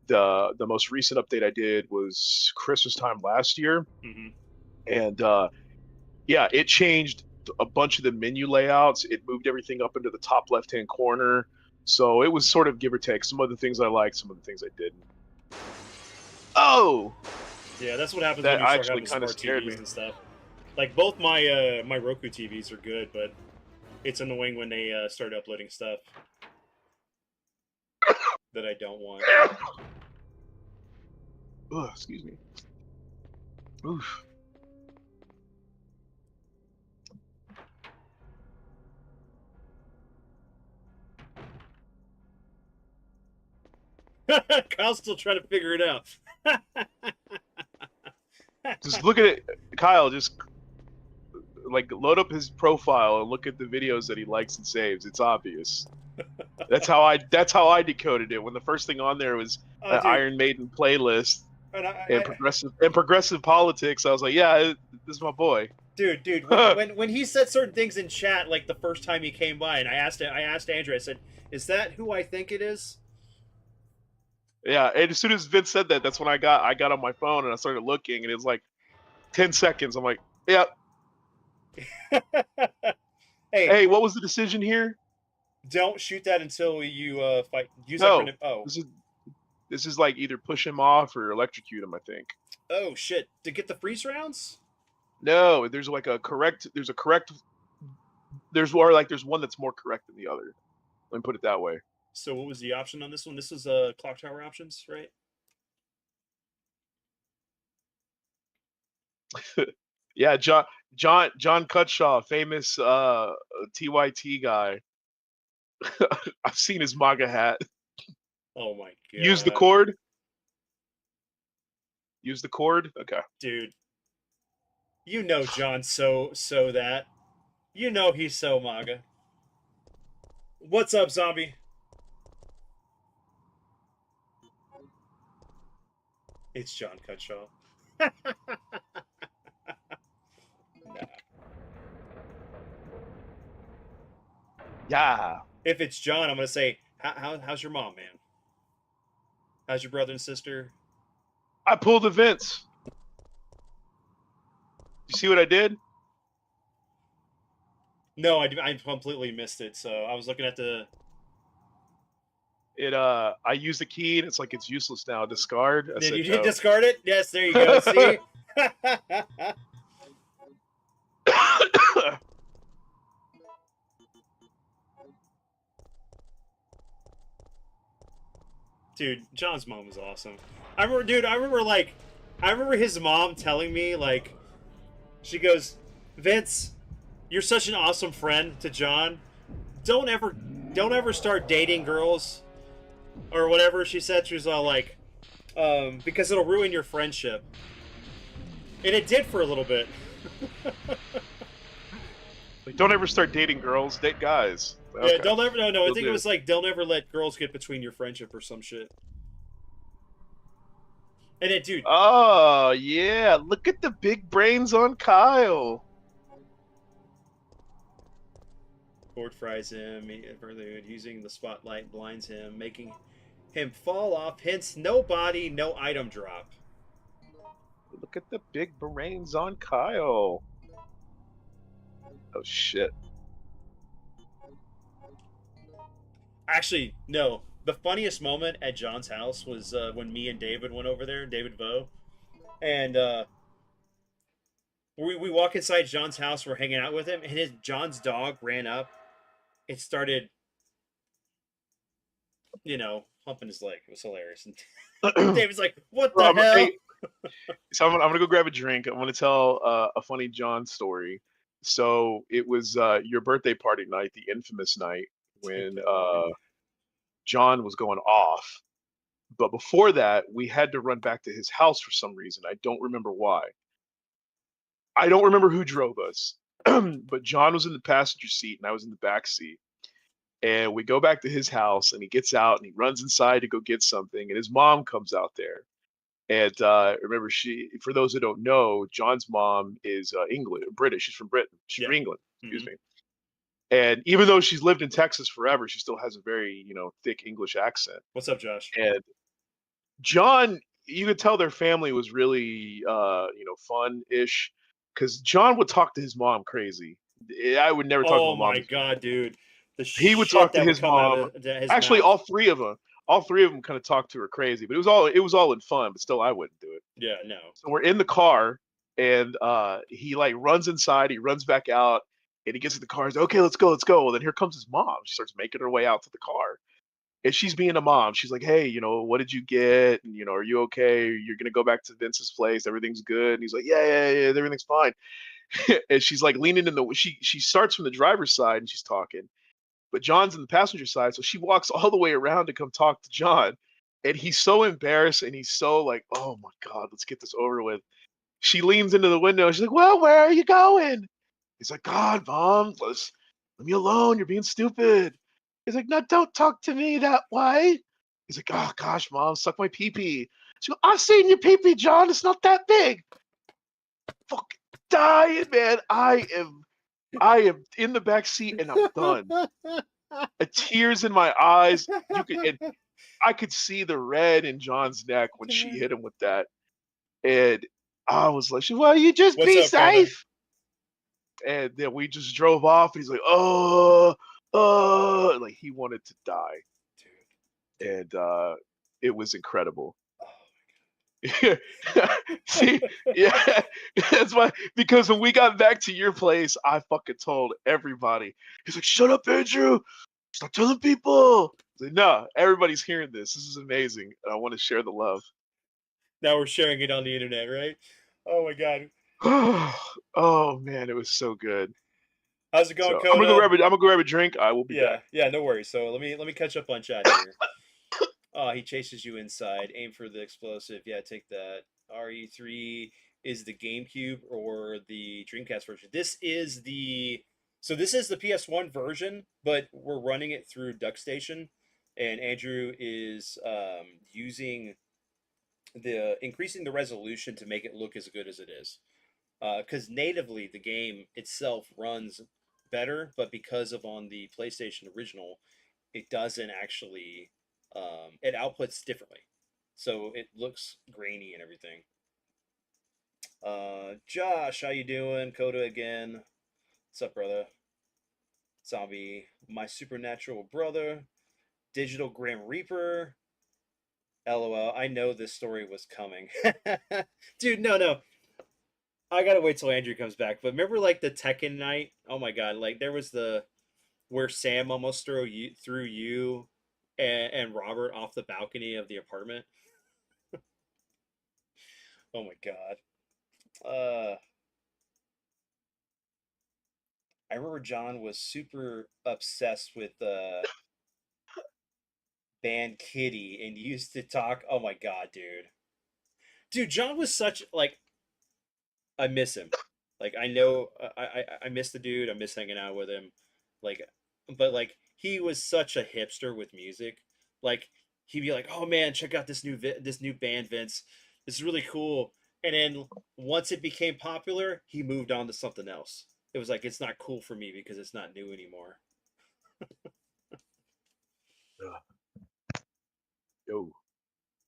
the most recent update I did was Christmas time last year, and yeah, it changed a bunch of the menu layouts. It moved everything up into the top left-hand corner. So it was sort of give or take. Some of the things I liked, some of the things I didn't. Oh! Yeah, that's what happens That when you start actually having kinda smart scared TVs me. and stuff. Like both my my Roku TVs are good, but it's annoying when they start uploading stuff that I don't want. Oh, excuse me. Oof. Kyle's still trying to figure it out. Just look at it, Kyle. Just like load up his profile and look at the videos that he likes and saves. It's obvious. That's how I decoded it. When the first thing on there was an Iron Maiden playlist and progressive politics, I was like, yeah, this is my boy. Dude, when he said certain things in chat, like the first time he came by, and I asked Andrew, I said, "Is that who I think it is?" Yeah, and as soon as Vince said that, that's when I got on my phone and I started looking, and it was like 10 seconds. I'm like, yep. Hey, what was the decision here? Don't shoot that until you fight. Use No, that for this is like either push him off or electrocute him, I think. Oh shit! To get the freeze rounds? No, there's like there's one that's more correct than the other. Let me put it that way. So what was the option on this one? This is clock tower options, right? Yeah, John Cutshaw, famous TYT guy. I've seen his MAGA hat. Oh my god. Use the cord. Use the cord. Okay. Dude. You know John so that. You know he's so MAGA. What's up, zombie? It's John Cutshaw. Nah. Yeah. If it's John, I'm gonna say, how's your mom, man? How's your brother and sister? I pulled the Vince. You see what I did? No, I completely missed it. So I was looking at the. I used the key and it's like it's useless now. Discard. Did you discard it? Yes, there you go. See. Dude, John's mom was awesome. I remember his mom telling me, like, she goes, Vince, you're such an awesome friend to John. Don't ever start dating girls or whatever she said. She was all like, because it'll ruin your friendship. And it did for a little bit. Like, don't ever start dating girls, date guys. Okay. Yeah, don't ever. No. I think it was like, don't ever let girls get between your friendship or some shit. And then, dude. Oh yeah, look at the big brains on Kyle. cord fries him. Using the spotlight blinds him, making him fall off. Hence, no body, no item drop. Look at the big brains on Kyle. Oh shit. Actually, no. The funniest moment at John's house was when me and David went over there, David Vo, and we walk inside John's house. We're hanging out with him, and John's dog ran up. It started, humping his leg. It was hilarious. And David's like, "What the hell?" Hey, so I'm gonna go grab a drink. I'm gonna tell a funny John story. So it was your birthday party night, the infamous night when John was going off. But before that, we had to run back to his house for some reason. I don't remember why. I don't remember who drove us, but John was in the passenger seat and I was in the back seat. And we go back to his house and he gets out and he runs inside to go get something. And his mom comes out there. And remember, for those who don't know, John's mom is British. She's from Britain. She's from England, excuse me. And even though she's lived in Texas forever, she still has a very, thick English accent. What's up, Josh? And John, you could tell their family was really, fun-ish, because John would talk to his mom crazy. I would never talk to my mom. Oh my god, dude! He would talk to his mom. Actually, mouth. all three of them kind of talked to her crazy, but it was all in fun. But still, I wouldn't do it. Yeah, no. So we're in the car, and he like runs inside. He runs back out, and he gets in the car. He's like, okay, let's go, let's go. Well, then here comes his mom. She starts making her way out to the car. And she's being a mom. She's like, hey, what did you get? And, are you okay? You're going to go back to Vince's place. Everything's good. And he's like, yeah, everything's fine. And she's like leaning she starts from the driver's side and she's talking, but John's in the passenger side. So she walks all the way around to come talk to John. And he's so embarrassed and he's so like, oh my God, let's get this over with. She leans into the window. She's like, well, where are you going? He's like, God, Mom, leave me alone. You're being stupid. He's like, no, don't talk to me that way. He's like, oh gosh, Mom, suck my pee-pee. She goes, I've seen your pee-pee, John. It's not that big. Fucking dying, man. I am in the back seat and I'm done. Tears in my eyes. I could see the red in John's neck when she hit him with that. And I was like, well, you just be safe. Brother? And then we just drove off. And he's like, like he wanted to die, dude. And it was incredible. See, yeah, that's why. Because when we got back to your place, I fucking told everybody. He's like, "Shut up, Andrew! Stop telling people." I like, no, everybody's hearing this. This is amazing, and I want to share the love. Now we're sharing it on the internet, right? Oh my god. Oh man, it was so good. How's it going, so, Coda? I'm gonna go grab a drink. I will be back. Yeah, no worries. So let me catch up on chat here. He chases you inside. Aim for the explosive. Yeah, take that. RE3 is the GameCube or the Dreamcast version. This is the PS1 version, but we're running it through DuckStation, and Andrew is using increasing the resolution to make it look as good as it is. Because natively the game itself runs better, but because of on the PlayStation original, it doesn't actually. It outputs differently, so it looks grainy and everything. Josh, how you doing? Coda again. What's up, brother? Zombie, my supernatural brother. Digital Grim Reaper. LOL. I know this story was coming. Dude, no. I gotta wait till Andrew comes back. But remember, like the Tekken night? Oh my god! Like there was where Sam almost threw you and Robert off the balcony of the apartment. Oh my god. I remember John was super obsessed with band Kitty and used to talk. Oh my god, dude, John was such like. I miss him. Like I know I miss the dude. I miss hanging out with him. Like, but like he was such a hipster with music. Like he'd be like, "Oh man, check out this new band, Vince. This is really cool." And then once it became popular, he moved on to something else. It was like it's not cool for me because it's not new anymore. Yo.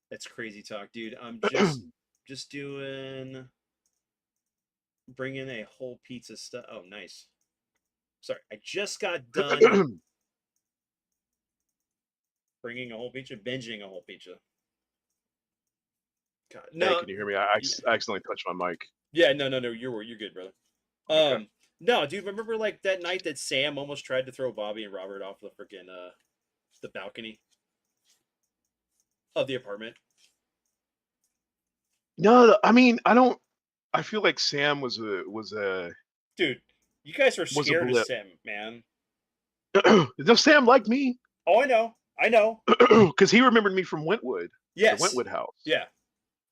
That's crazy talk, dude. I'm just bringing a whole pizza stuff. Oh, nice. Sorry, I just got done bringing a whole pizza, binging a whole pizza. God, Hey, no, can you hear me? I accidentally touched my mic. yeah, no, you're good, brother. Okay. No, dude, remember like that night that Sam almost tried to throw Bobby and Robert off the freaking the balcony of the apartment? No, I mean, I don't. I feel like Sam was a Dude, you guys were was a scared of blip. Sam, man. No, Sam liked me Oh, I know. because he remembered me from Wentwood, the Yes, Wentwood house. yeah.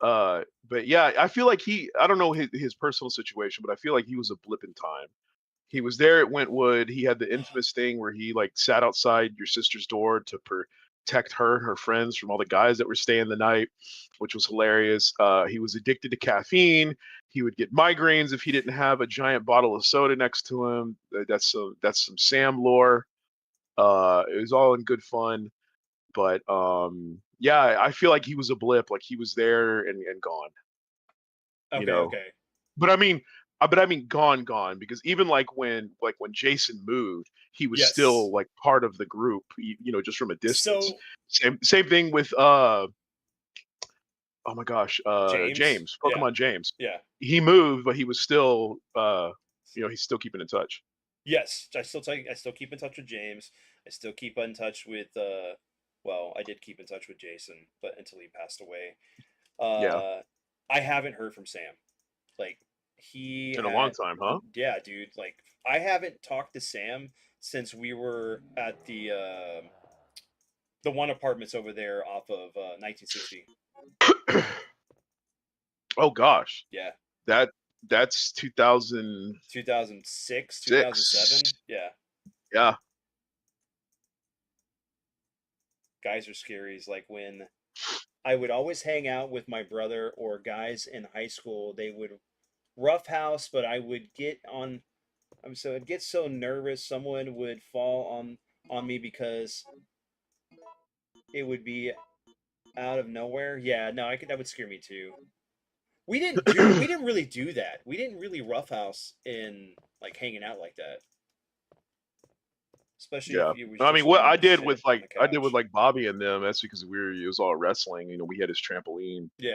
But yeah, I feel like I don't know his personal situation, but I feel like he was a blip in time. He was there at Wentwood. He had the infamous thing where he like sat outside your sister's door to protect her and her friends from all the guys that were staying the night, which was hilarious. He was addicted to caffeine. He would get migraines if he didn't have a giant bottle of soda next to him. That's some Sam lore. It was all in good fun, but yeah, I feel like he was a blip. Like he was there and gone. You Okay, know, okay. but I mean, gone because even like when Jason moved, he was Yes. still like part of the group, just from a distance. So Same thing with oh my gosh, James, James, yeah, Pokemon James. yeah. He moved, but he was still he's still keeping in touch. Yes, I still keep in touch with James. I still keep in touch with well, I did keep in touch with Jason, but until he passed away. Yeah, I haven't heard from Sam. Like he in a long had time, huh? yeah, dude, like I haven't talked to Sam since we were at the one apartments over there off of 1960. Oh gosh, Yeah. that that's 2006. 2006, 2007. Yeah. Yeah. Guys are scary is like when I would always hang out with my brother or guys in high school. They would roughhouse, but I would get on. I'd get so nervous. Someone would fall on me because it would be out of nowhere. Yeah, no, that would scare me too. We didn't really do that. We didn't really roughhouse in like hanging out like that. Especially if Yeah. you was I mean, just what wanting to sit on the I did with couch. like Bobby and them. That's because it was all wrestling. We had his trampoline. Yeah.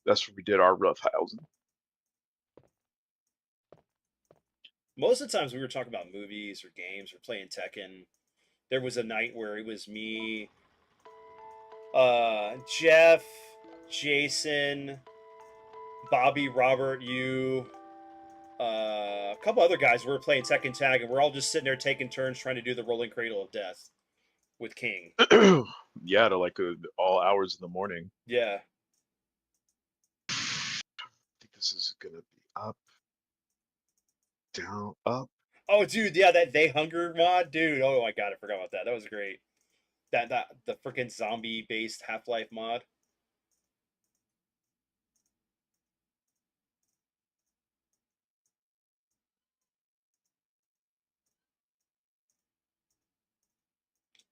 That's where we did our rough housing. Most of the times we were talking about movies or games or playing Tekken. There was a night where it was me, Jeff, Jason, Bobby, Robert, you, a couple other guys. We were playing Tekken Tag, and we're all just sitting there taking turns trying to do the rolling cradle of death with King. Yeah, to like all hours in the morning. Yeah. I think this is gonna be up, down, up. Oh, dude, yeah, that They Hunger mod, dude. Oh my god, I forgot about that. That was great. That the freaking zombie based Half Life mod.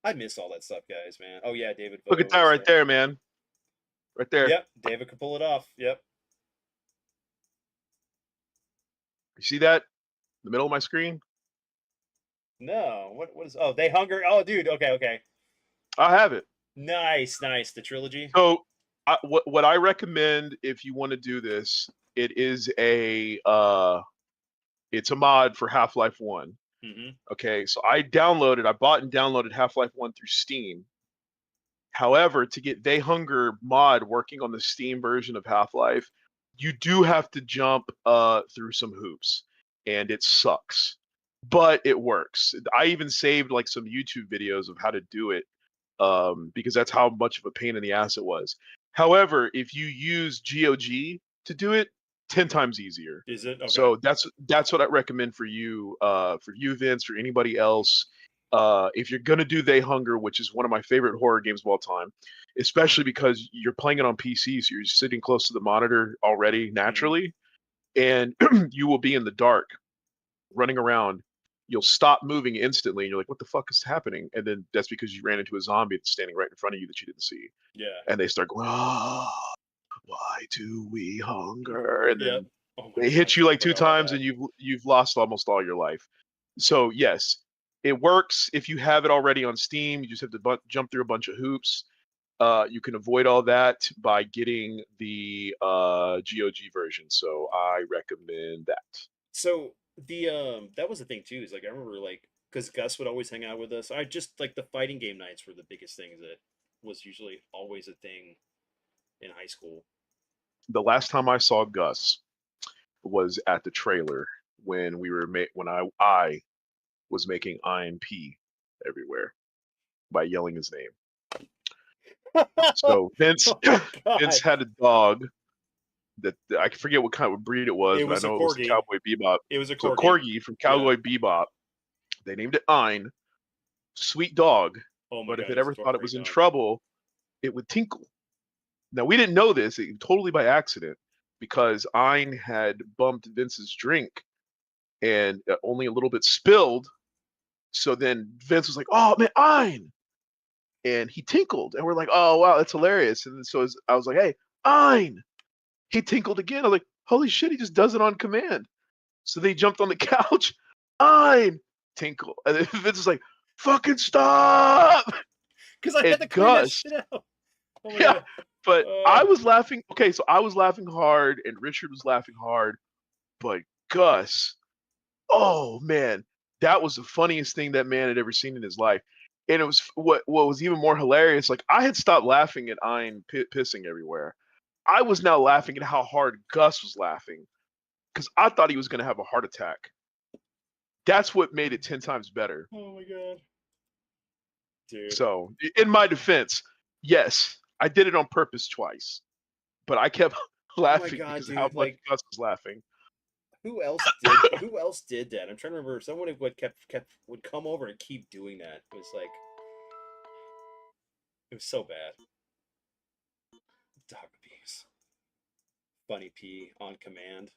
I miss all that stuff, guys, man. Oh yeah, David Look at Vo that was right there. there, man. Right there. Yep, David could pull it off. Yep. You see that? In the middle of my screen? No, what is? Oh, They Hunger. Oh, dude. Okay, okay. I have it. Nice, nice. The trilogy. So, what I recommend if you want to do this, it is it's a mod for Half-Life 1. Mm-hmm. Okay, so I bought and downloaded Half-Life 1 through Steam. However, to get They Hunger mod working on the Steam version of Half-Life, you do have to jump through some hoops, and it sucks. But it works. I even saved like some YouTube videos of how to do it because that's how much of a pain in the ass it was. However, if you use GOG to do it, 10 times easier. Is it okay? So that's what I recommend for you, Vince, for anybody else. If you're gonna do They Hunger, which is one of my favorite horror games of all time, especially because you're playing it on PC, so you're sitting close to the monitor already naturally, and you will be in the dark, running around, you'll stop moving instantly, and you're like, "What the fuck is happening?" And then that's because you ran into a zombie that's standing right in front of you that you didn't see, Yeah. and they start going, "Oh, why do we hunger?" And Yep. then Oh my they God, hit you I like 2 forgot about times, that. and you've lost almost all your life. So yes, it works if you have it already on Steam. You just have to jump through a bunch of hoops. You can avoid all that by getting the GOG version. So I recommend that. So the that was the thing too. Is like I remember like because Gus would always hang out with us. I just like the fighting game nights were the biggest things that was usually always a thing in high school. The last time I saw Gus was at the trailer when when I was making INP everywhere by yelling his name. So Vince Oh my Vince God! had a dog that I forget what kind of breed it was, It but I was a know it was the corgi. Cowboy Bebop. It was a So corgi. Corgi from Yeah. Cowboy Bebop. They named it Ein. Sweet dog. Oh my But if God, it it was ever a thought it great was in dog. trouble, it would tinkle. Now we didn't know this totally by accident because Ein had bumped Vince's drink and only a little bit spilled. So then Vince was like, "Oh man, Ein!" And he tinkled, and we're like, "Oh wow, that's hilarious!" And so I was like, "Hey, Ein!" He tinkled again. I was like, "Holy shit, he just does it on command." So they jumped on the couch. Ein! Tinkle, and then Vince was like, "Fucking stop!" Because I had to And clean that Gus, shit out. Oh my yeah, God. but I was laughing. Okay, so I was laughing hard, and Richard was laughing hard, but Gus, oh man, that was the funniest thing that man had ever seen in his life. And it was what was even more hilarious. Like I had stopped laughing at Ein pissing everywhere. I was now laughing at how hard Gus was laughing because I thought he was going to have a heart attack. That's what made it 10 times better. Oh my God, dude. So, in my defense, yes, I did it on purpose twice, but I kept Oh my laughing God, because of how dude. much Like Gus was laughing. who else did that? I'm trying to remember. Someone would come over and keep doing that. It was like it was so bad. Dog abuse. Funny P on command.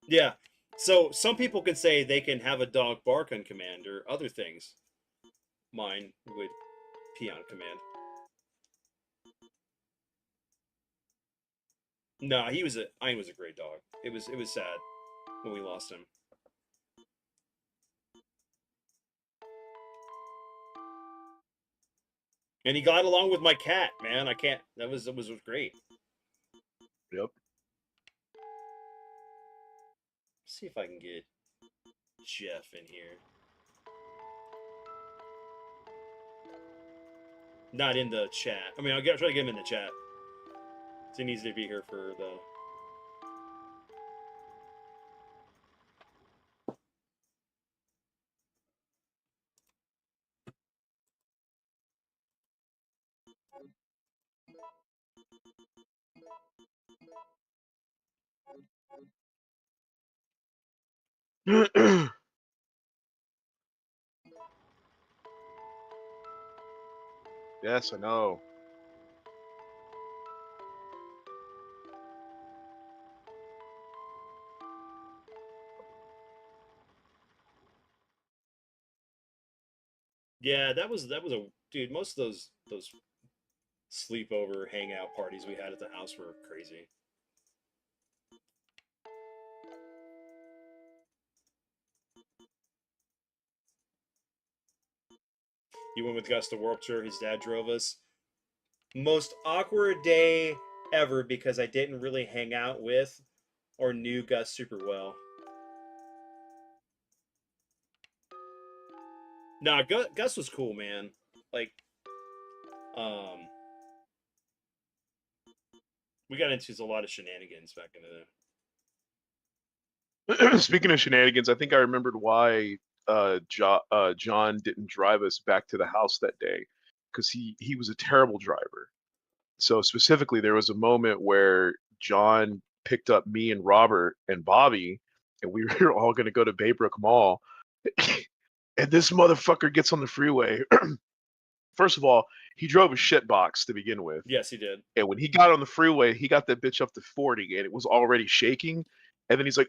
Yeah. So some people can say they can have a dog bark on command or other things. Mine would pee on command. No, Ein was a great dog. It was sad when we lost him. And he got along with my cat, man. I can't. That was great. Yep. Let's see if I can get Jeff in here. Not in the chat. I mean, I'll try to get him in the chat. So he needs to be here for the. Yes, I know. Yeah, that was a dude. Most of those sleepover hangout parties we had at the house were crazy. He went with Gus to Warped Tour. His dad drove us. Most awkward day ever because I didn't really hang out with or knew Gus super well. Nah, Gus was cool, man. Like, um, we got into a lot of shenanigans back in the day. Speaking of shenanigans, I think I remembered why John didn't drive us back to the house that day because he was a terrible driver. So specifically, there was a moment where John picked up me and Robert and Bobby, and we were all going to go to Baybrook Mall, and this motherfucker gets on the freeway. First of all, he drove a shit box to begin with. Yes, he did. And when he got on the freeway, he got that bitch up to 40 and it was already shaking. And then he's like,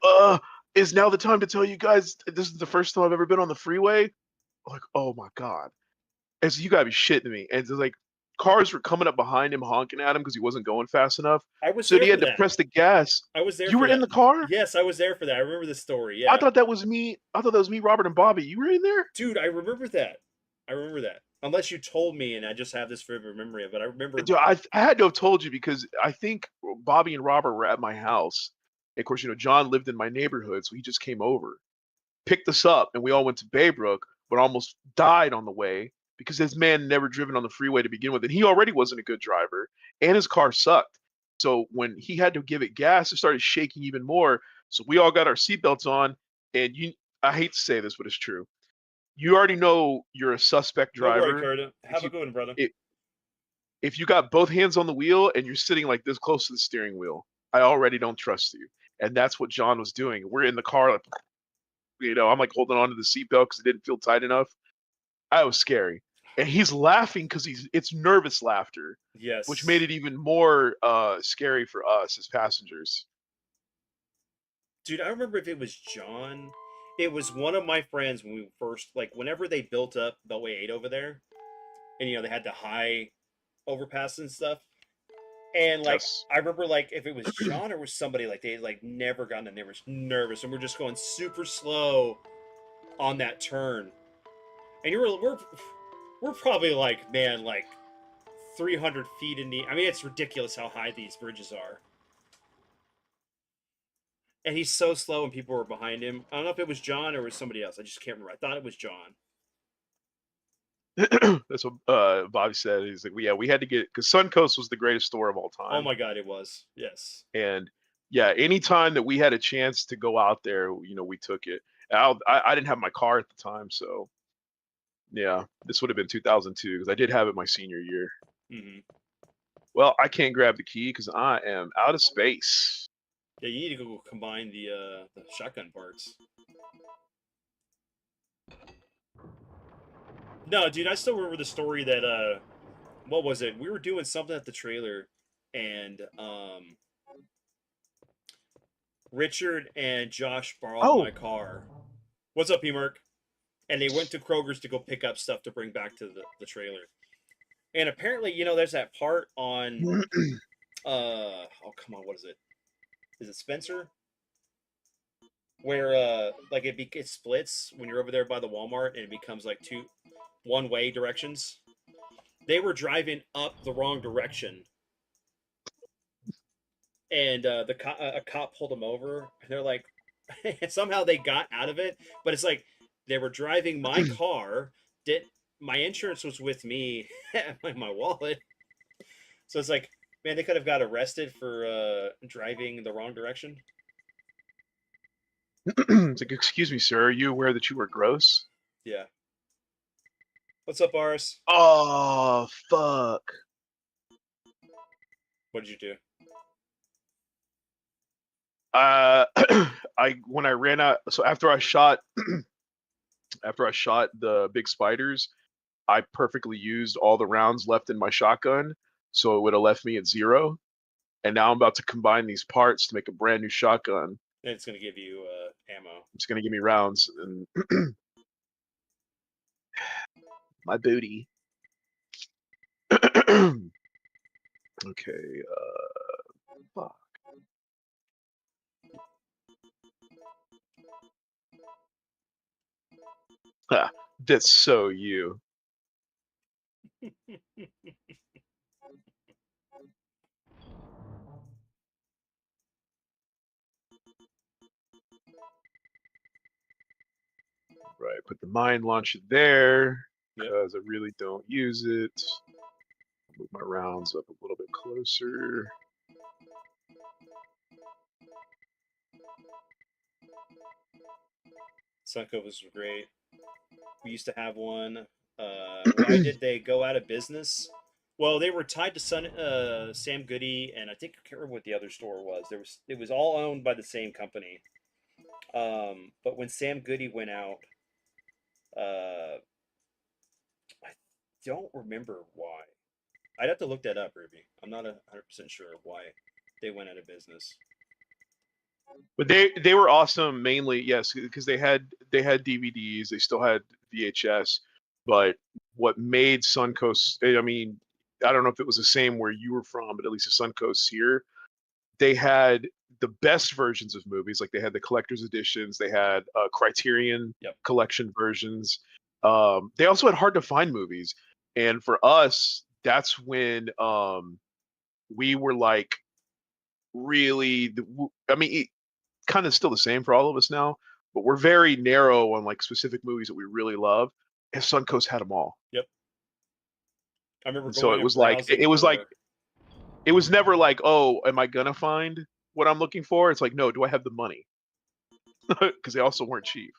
is now the time to tell you guys this is the first time I've ever been on the freeway. I'm like, oh my god. And so you gotta be shitting me. And it's like cars were coming up behind him, honking at him because he wasn't going fast enough. I was So there he for had to that. press the gas. I was there You for were in that. the car? Yes, I was there for that. I remember this story. I Yeah. thought that was me. I thought that was me, Robert, and Bobby. You were in there? Dude, I remember that. I remember that. Unless you told me and I just have this vivid memory of it. I remember. Dude, I had to have told you because I think Bobby and Robert were at my house. And of course, John lived in my neighborhood, so he just came over, picked us up, and we all went to Baybrook, but almost died on the way because this man never driven on the freeway to begin with, and he already wasn't a good driver, and his car sucked. So when he had to give it gas, it started shaking even more. So we all got our seatbelts on, and I hate to say this, but it's true. You already know you're a suspect Don't worry, driver Curtis. if Have a you good one, brother. if you got both hands on the wheel and you're sitting like this close to the steering wheel. I already don't trust you. And that's what John was doing. We're in the car, like, I'm like holding on to the seatbelt because it didn't feel tight enough. I was scary. And he's laughing because it's nervous laughter, Yes. which made it even more scary for us as passengers. Dude, I remember if it was John. It was one of my friends when we first, like, whenever they built up Beltway 8 over there, and they had the high overpass and stuff. And like, Yes. I remember, like, if it was John or was somebody, like, they had, like, never gotten nervous, and we're just going super slow on that turn. And we're probably like, man, like 300 feet in the. I mean, it's ridiculous how high these bridges are. And he's so slow, and people were behind him. I don't know if it was John or it was somebody else. I just can't remember. I thought it was John. That's what Bobby said. He's like, we had to get because Suncoast was the greatest store of all time. Oh my god, it was. Yes. And yeah, anytime that we had a chance to go out there, we took it. I didn't have my car at the time, so yeah, this would have been 2002 because I did have it my senior year. Mm-hmm. Well, I can't grab the key because I am out of space. Yeah, you need to go combine the shotgun parts. No, dude, I still remember the story that what was it? We were doing something at the trailer, and Richard and Josh borrowed my car. What's up, P-Merc? And they went to Kroger's to go pick up stuff to bring back to the trailer. And apparently, there's that part on oh come on, what is it? Is it Spencer? Where like it splits when you're over there by the Walmart and it becomes like two one-way directions. They were driving up the wrong direction, and a cop pulled them over, and they're like, somehow they got out of it, but it's like they were driving my car. My insurance was with me, my wallet, so it's like, man, they could have got arrested for driving the wrong direction. It's like, excuse me, sir, are you aware that you were gross? Yeah. What's up, Aris? Oh, fuck. What did you do? When I ran out, so after I shot the big spiders, I perfectly used all the rounds left in my shotgun, so it would have left me at 0. And now I'm about to combine these parts to make a brand new shotgun. And it's gonna give you ammo. It's gonna give me rounds and my booty. Okay, fuck. Ha, that's so you. Right, put the mine launcher there because I really don't use it. Move my rounds up a little bit closer. Sunco was great. We used to have one. Why did they go out of business? Well, they were tied to Sam Goody, and I think I can't remember what the other store was. It was all owned by the same company. But when Sam Goody went out, I don't remember why. I'd have to look that up, Ruby. I'm not 100% sure why they went out of business. But they were awesome mainly, yes, because they had DVDs, they still had VHS, but what made Suncoast, I mean, I don't know if it was the same where you were from, but at least the Suncoast here, they had the best versions of movies. Like they had the collector's editions, they had Criterion Yep. collection versions. They also had hard to find movies, and for us, that's when we were like really. I mean, kind of still the same for all of us now, but we're very narrow on like specific movies that we really love. And Suncoast had them all. Yep. I remember And so going it and was like browsing it was for. like it was never like, oh, am I gonna find what I'm looking for? It's like, no, do I have the money? Because they also weren't cheap.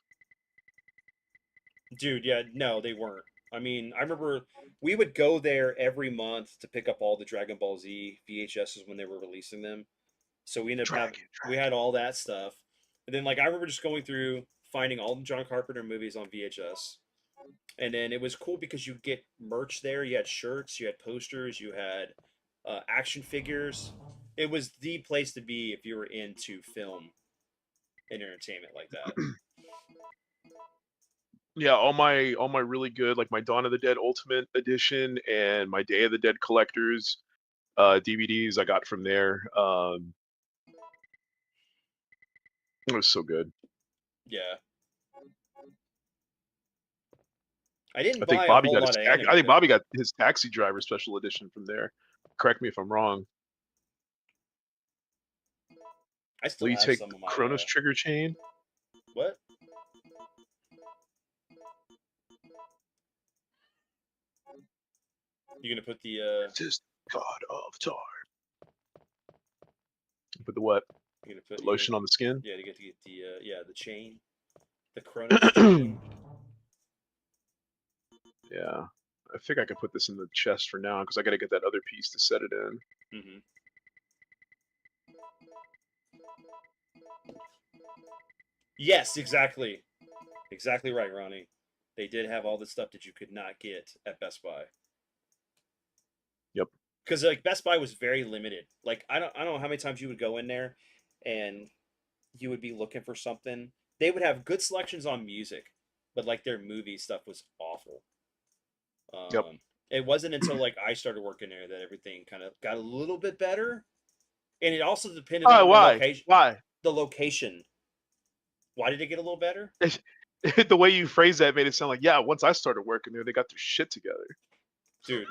Dude, yeah, no, they weren't. I mean, I remember we would go there every month to pick up all the Dragon Ball Z VHSs when they were releasing them. So we ended up having we had all that stuff. And then like I remember just going through finding all the John Carpenter movies on VHS. And then it was cool because you get merch there. You had shirts, you had posters, you had action figures. It was the place to be if you were into film and entertainment like that. Yeah, all my really good, like my Dawn of the Dead Ultimate Edition and my Day of the Dead Collectors DVDs I got from there. It was so good. Yeah. I didn't I think buy a Bobby whole got his lot of I anime. think Though. Bobby got his Taxi Driver special edition from there. Correct me if I'm wrong. I still Will you have take some of my Chronos Trigger Chain? what? You gonna put the This God of Time. Put the what? you gonna put The lotion on the skin? yeah to get the yeah the chain, the Chronos chain. Yeah. I think I can put this in the chest for now because I got to get that other piece to set it in. Mm-hmm. Yes, exactly, exactly right, Ronnie. They did have all the stuff that you could not get at Best Buy. Yep. Because like Best Buy was very limited. Like I don't know how many times you would go in there, and you would be looking for something. They would have good selections on music, but like their movie stuff was awful. Yep. It wasn't until like I started working there that everything kind of got a little bit better, and it also depended on the Why? location. Why? The location. Why did it get a little better? The way you phrase that made it sound like, yeah, once I started working there, they got their shit together. Dude,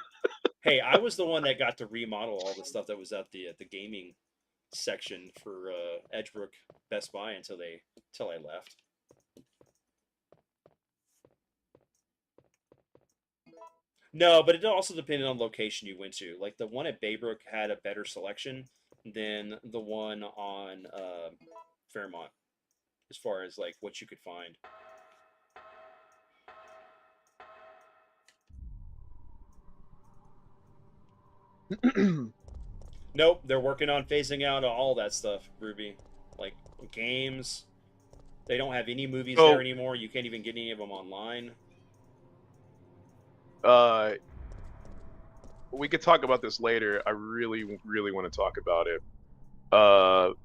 hey, I was the one that got to remodel all the stuff that was at the gaming section for Edgebrook Best Buy until I left. No, but it also depended on location you went to. Like the one at Baybrook had a better selection than the one on Fairmont, as far as like what you could find. Nope, they're working on phasing out all that stuff, Ruby. Like games, they don't have any movies there anymore. You can't even get any of them online. We could talk about this later. I really, really want to talk about it.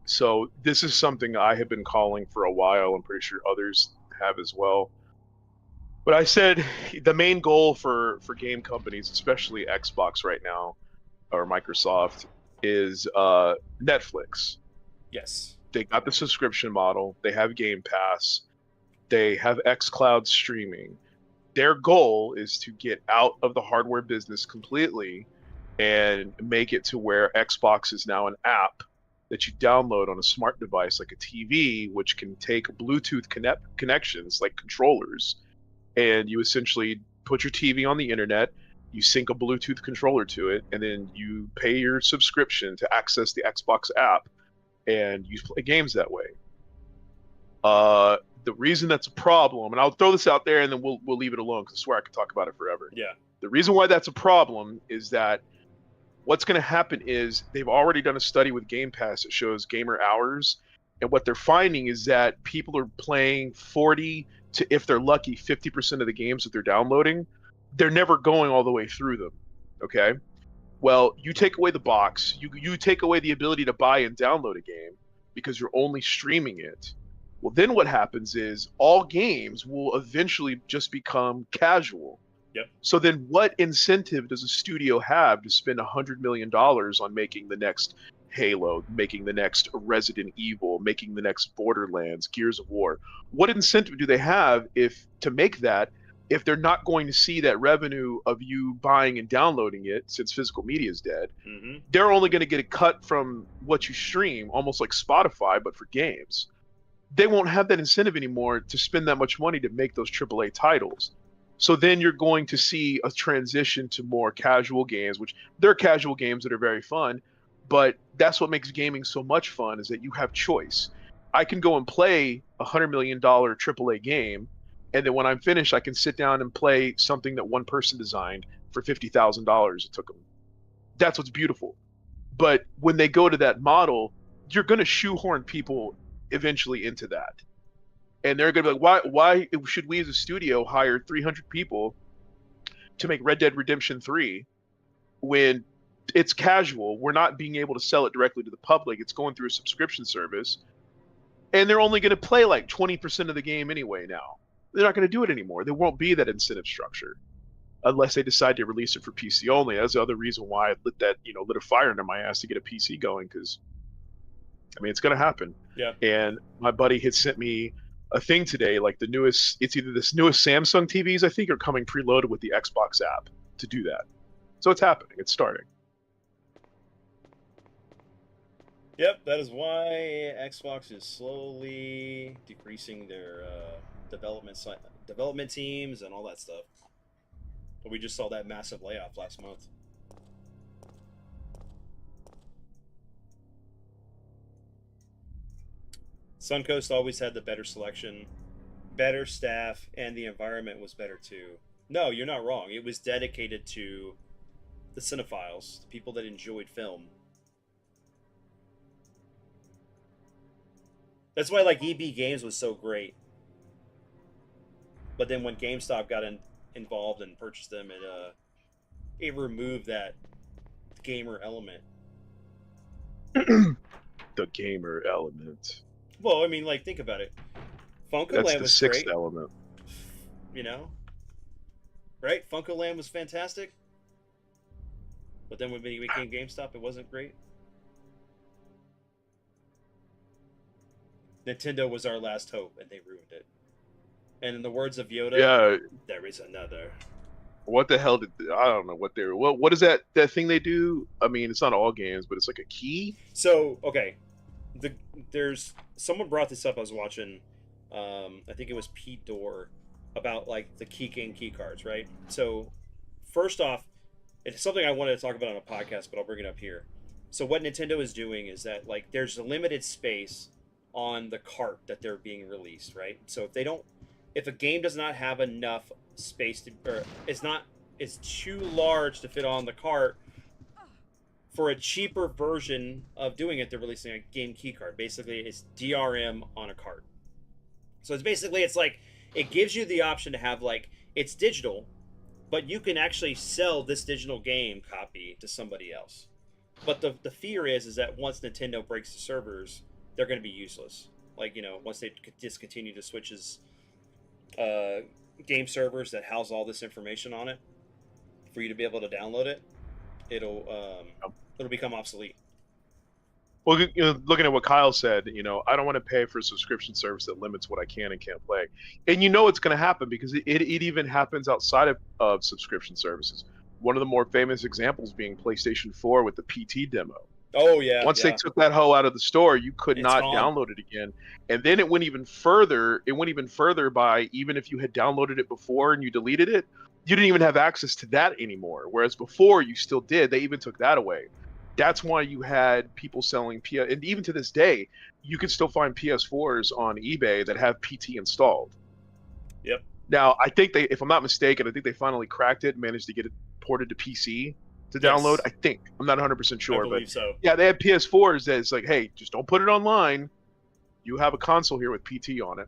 So this is something I have been calling for a while. I'm pretty sure others have as well. But I said the main goal for game companies, especially Xbox right now, or Microsoft, is Netflix. Yes. They got the subscription model. They have Game Pass. They have xCloud streaming. Their goal is to get out of the hardware business completely and make it to where Xbox is now an app that you download on a smart device like a TV, which can take Bluetooth connections like controllers, and you essentially put your TV on the internet, you sync a Bluetooth controller to it, and then you pay your subscription to access the Xbox app, and you play games that way. The reason that's a problem, and I'll throw this out there, and then we'll leave it alone because I swear I could talk about it forever. Yeah. The reason why that's a problem is that what's going to happen is they've already done a study with Game Pass that shows gamer hours, and what they're finding is that people are playing 40 to, if they're lucky, 50% of the games that they're downloading. They're never going all the way through them. Okay. Well, you take away the box, you take away the ability to buy and download a game. because you're only streaming it, well, then what happens is all games will eventually just become casual. Yep. So then what incentive does a studio have to spend $100 million on making the next Halo, making the next Resident Evil, making the next Borderlands, Gears of War? What incentive do they have to make that if they're not going to see that revenue of you buying and downloading it, since physical media is dead? Mm-hmm. They're only going to get a cut from what you stream, almost like Spotify, but for games. They won't have that incentive anymore to spend that much money to make those AAA titles. So then you're going to see a transition to more casual games, which they're casual games that are very fun, but that's what makes gaming so much fun, is that you have choice. I can go and play a $100 million AAA game, and then when I'm finished, I can sit down and play something that one person designed for $50,000 it took them. That's what's beautiful. But when they go to that model, you're going to shoehorn people eventually into that. And they're going to be like, why should we as a studio hire 300 people to make Red Dead Redemption 3 when it's casual? We're not being able to sell it directly to the public. It's going through a subscription service. And they're only going to play like 20% of the game anyway now. They're not going to do it anymore. There won't be that incentive structure unless they decide to release it for PC only. That's the other reason why I lit a fire under my ass to get a PC going, because I mean, it's going to happen. Yeah. And my buddy had sent me a thing today, like the newest, it's either this newest Samsung TVs, I think, are coming preloaded with the Xbox app to do that. So it's happening. It's starting. Yep, that is why Xbox is slowly decreasing their development teams and all that stuff. But we just saw that massive layoff last month. Suncoast always had the better selection, better staff, and the environment was better too. No, you're not wrong. It was dedicated to the cinephiles, the people that enjoyed film. That's why like EB Games was so great. But then when GameStop got involved and purchased them, it removed that gamer element. The gamer element. Well, I mean, like, think about it. Funko That's Land the was sixth great. element. You know? Right? Funko Land was fantastic. But then when it became GameStop, it wasn't great. Nintendo was our last hope, and they ruined it. And in the words of Yoda, Yeah. there is another. What the hell I don't know what they're, what is that thing they do? I mean, it's not all games, but it's like a key. So, okay. There's someone brought this up. I was watching, I think it was Pete Dorr, about like the key cards, right? So, first off, it's something I wanted to talk about on a podcast, but I'll bring it up here. So, what Nintendo is doing is that like there's a limited space on the cart that they're being released, right? So if a game does not have enough space or it's too large to fit on the cart, for a cheaper version of doing it, they're releasing a game key card. Basically, it's DRM on a cart. So it's like it gives you the option to have like it's digital, but you can actually sell this digital game copy to somebody else. But the fear is that once Nintendo breaks the servers, they're going to be useless. Like, you know, once they discontinue the Switch's game servers that house all this information on it, for you to be able to download it, it'll become obsolete. Well, you know, looking at what Kyle said, you know, I don't want to pay for a subscription service that limits what I can and can't play. And you know it's going to happen because it even happens outside of subscription services. One of the more famous examples being PlayStation 4 with the PT demo. Oh, yeah. Once they took that hoe out of the store, you could not download it again. And then it went even further. It went even further by, even if you had downloaded it before and you deleted it, you didn't even have access to that anymore. Whereas before, you still did. They even took that away. That's why you had people selling and even to this day, you can still find PS4s on eBay that have PT installed. Yep. Now, I think if I'm not mistaken, I think they finally cracked it, managed to get it ported to PC to download. I think. I'm not 100% sure, I believe but so. Yeah, they have PS4s that it's like, hey, just don't put it online. You have a console here with PT on it.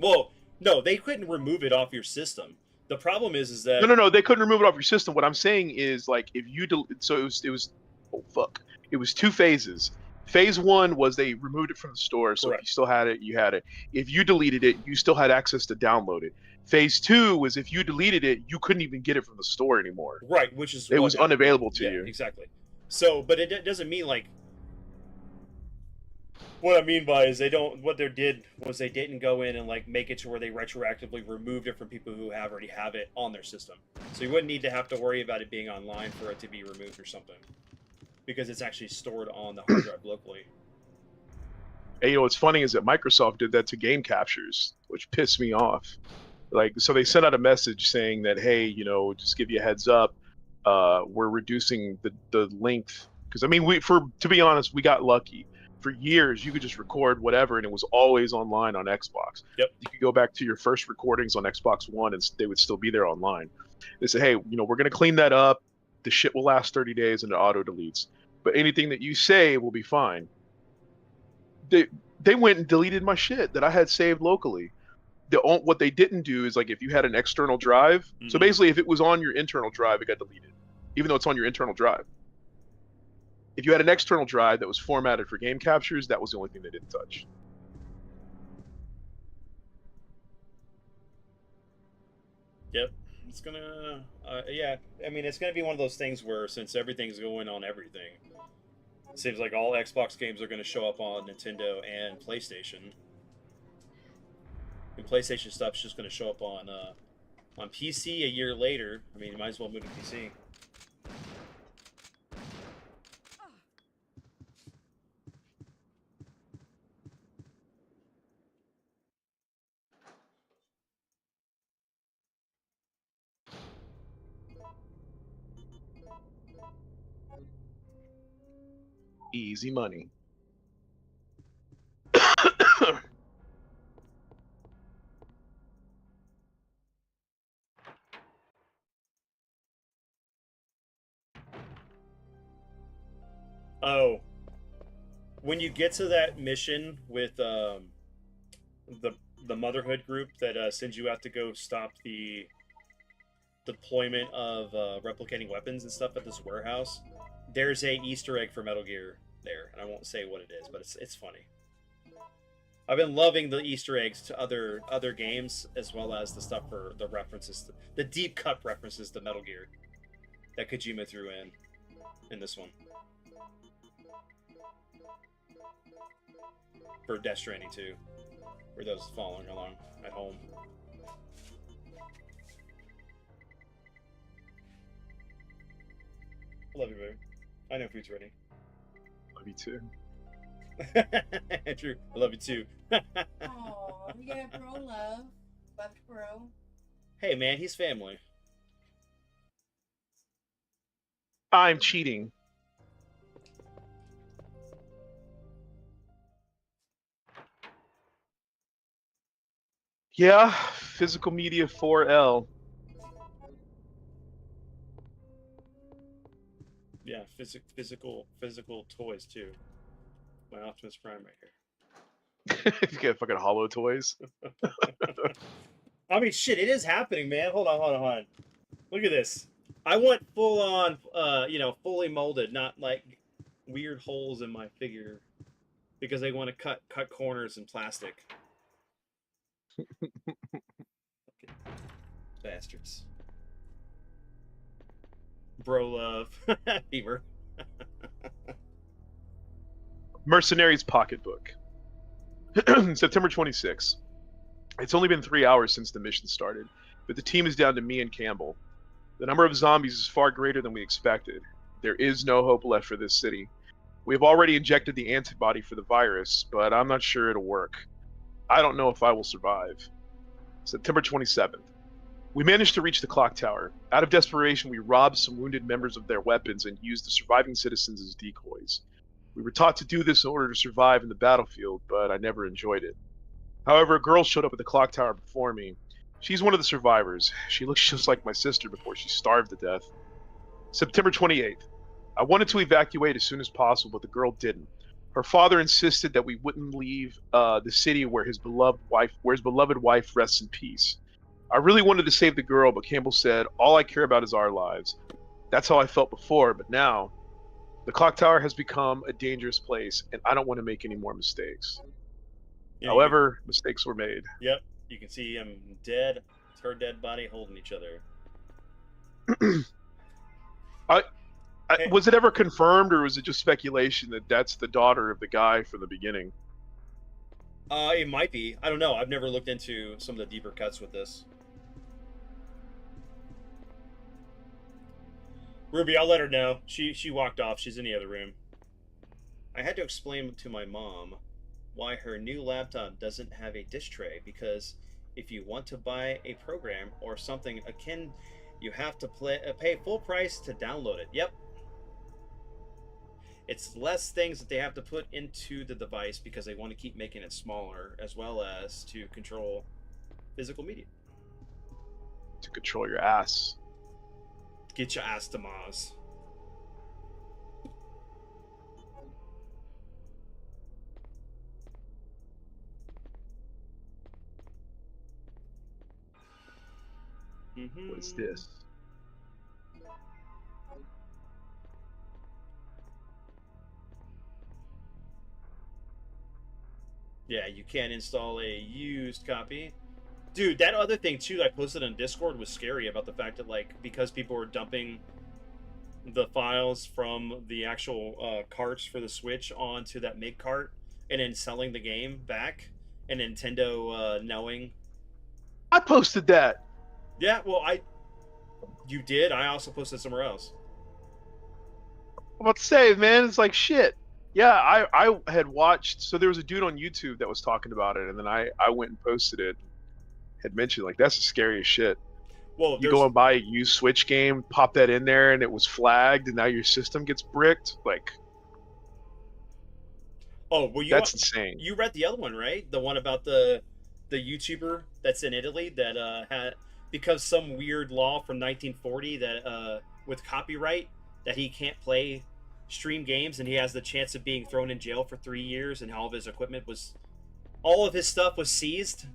Well, no, they couldn't remove it off your system. The problem is that no, they couldn't remove it off your system. What I'm saying is, like, if you so it was oh fuck, it was two phases. Phase 1 was they removed it from the store, so if Correct. you still had it, you had it. If you deleted it, you still had access to download it. Phase 2 was if you deleted it, you couldn't even get it from the store anymore. Right, which is It what was happened. unavailable to Yeah, you. exactly. So, but it doesn't mean like. What I mean by is they don't. What they did was they didn't go in and like make it to where they retroactively removed it from people who already have it on their system. So you wouldn't need to have to worry about it being online for it to be removed or something, because it's actually stored on the hard drive locally. And what's funny is that Microsoft did that to game captures, which pissed me off. Like, so they sent out a message saying that, hey, just give you a heads up, we're reducing the length. Because I mean, to be honest, we got lucky. For years, you could just record whatever, and it was always online on Xbox. Yep. You could go back to your first recordings on Xbox One, and they would still be there online. They said, hey, we're going to clean that up. The shit will last 30 days, and it auto deletes. But anything that you say will be fine. They went and deleted my shit that I had saved locally. What they didn't do is, like, if you had an external drive, so basically if it was on your internal drive, it got deleted, even though it's on your internal drive. If you had an external drive that was formatted for game captures, that was the only thing they didn't touch. Yep. It's gonna, yeah. I mean, it's gonna be one of those things where since everything's going on everything, it seems like all Xbox games are gonna show up on Nintendo and PlayStation. And PlayStation stuff's just gonna show up on PC a year later. I mean, you might as well move to PC. Easy money. Oh, when you get to that mission with the Motherhood group that sends you out to go stop the deployment of replicating weapons and stuff at this warehouse, there's a Easter egg for Metal Gear there, and I won't say what it is, but it's funny. I've been loving the Easter eggs to other games, as well as the stuff for the references, the deep cut references to Metal Gear that Kojima threw in this one. For Death Stranding 2, for those following along at home. I love you, baby. I know food's ready. Love you too. Andrew, I love you too. Aw, you got bro love. Love bro. Hey man, he's family. I'm cheating. Yeah, physical media 4L. Yeah, physical toys too. My Optimus Prime right here. You get fucking hollow toys. I mean, shit, it is happening, man. Hold on. Look at this. I want full on, fully molded, not like weird holes in my figure because they want to cut corners in plastic. Bastards. Bro love. Beaver. Mercenaries Pocketbook. September 26th. It's only been 3 hours since the mission started, but the team is down to me and Campbell. The number of zombies is far greater than we expected. There is no hope left for this city. We have already injected the antibody for the virus, but I'm not sure it'll work. I don't know if I will survive. September 27th. We managed to reach the clock tower. Out of desperation, we robbed some wounded members of their weapons and used the surviving citizens as decoys. We were taught to do this in order to survive in the battlefield, but I never enjoyed it. However, a girl showed up at the clock tower before me. She's one of the survivors. She looks just like my sister before she starved to death. September 28th. I wanted to evacuate as soon as possible, but the girl didn't. Her father insisted that we wouldn't leave the city where his beloved wife rests in peace. I really wanted to save the girl, but Campbell said, all I care about is our lives. That's how I felt before, but now The clock tower has become a dangerous place, and I don't want to make any more mistakes. Yeah, However, mistakes were made. Yep. You can see him dead. It's her dead body holding each other. Hey. Was it ever confirmed, or was it just speculation that that's the daughter of the guy from the beginning? It might be. I don't know. I've never looked into some of the deeper cuts with this. Ruby, I'll let her know. She walked off. She's in the other room. I had to explain to my mom why her new laptop doesn't have a disk tray, because if you want to buy a program or something akin, you have to pay full price to download it. Yep. It's less things that they have to put into the device because they want to keep making it smaller, as well as to control physical media. To control your ass. Get your ass to Mars. What is this? Yeah, you can't install a used copy. Dude, that other thing too I posted on Discord was scary about the fact that, like, because people were dumping the files from the actual carts for the Switch onto that MIG cart and then selling the game back, and Nintendo knowing. I posted that. Yeah, well, you did. I also posted somewhere else. I'm about to say, man, it's like shit. Yeah, I had watched. So there was a dude on YouTube that was talking about it, and then I went and posted it. Had mentioned, like, that's the scariest shit. Well, you go and buy a used Switch game, pop that in there, and it was flagged, and now your system gets bricked. Like, oh, well, that's insane. You read the other one, right? The one about the YouTuber that's in Italy that had, because some weird law from 1940 that with copyright that he can't stream games, and he has the chance of being thrown in jail for 3 years, and all of his equipment all of his stuff was seized.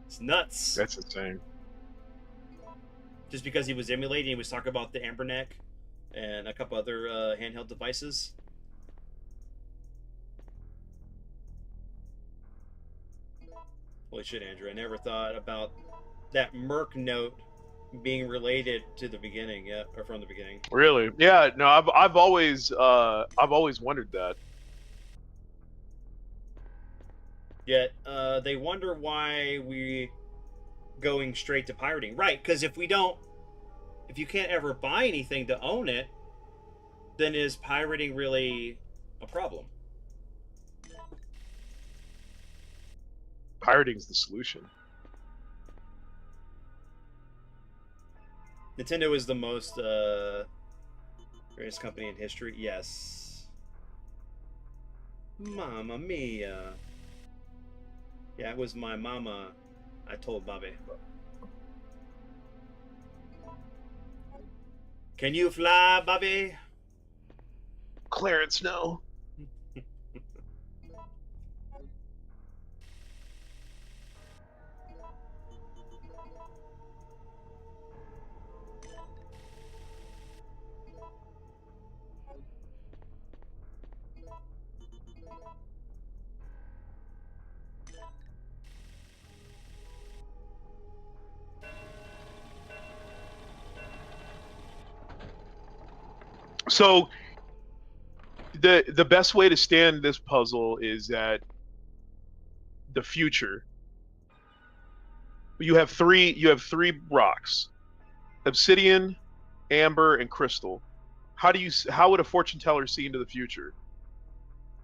It's nuts. That's insane. Just because he was emulating, he was talking about the Amberneck and a couple other handheld devices. Holy shit, Andrew! I never thought about that Merc note being related to the beginning, yeah, or from the beginning. Really? Yeah. No, I've always wondered that. Yet they wonder why we going straight to pirating, right? Because if you can't ever buy anything to own it, then is pirating really a problem? Pirating's the solution. Nintendo is the most greatest company in history. Yes. Mamma mia. Yeah, it was my mama. I told Bobby. Can you fly, Bobby? Clarence, no. So the best way to stand this puzzle is that the future. You have three rocks: obsidian, amber, and crystal. How would a fortune teller see into the future?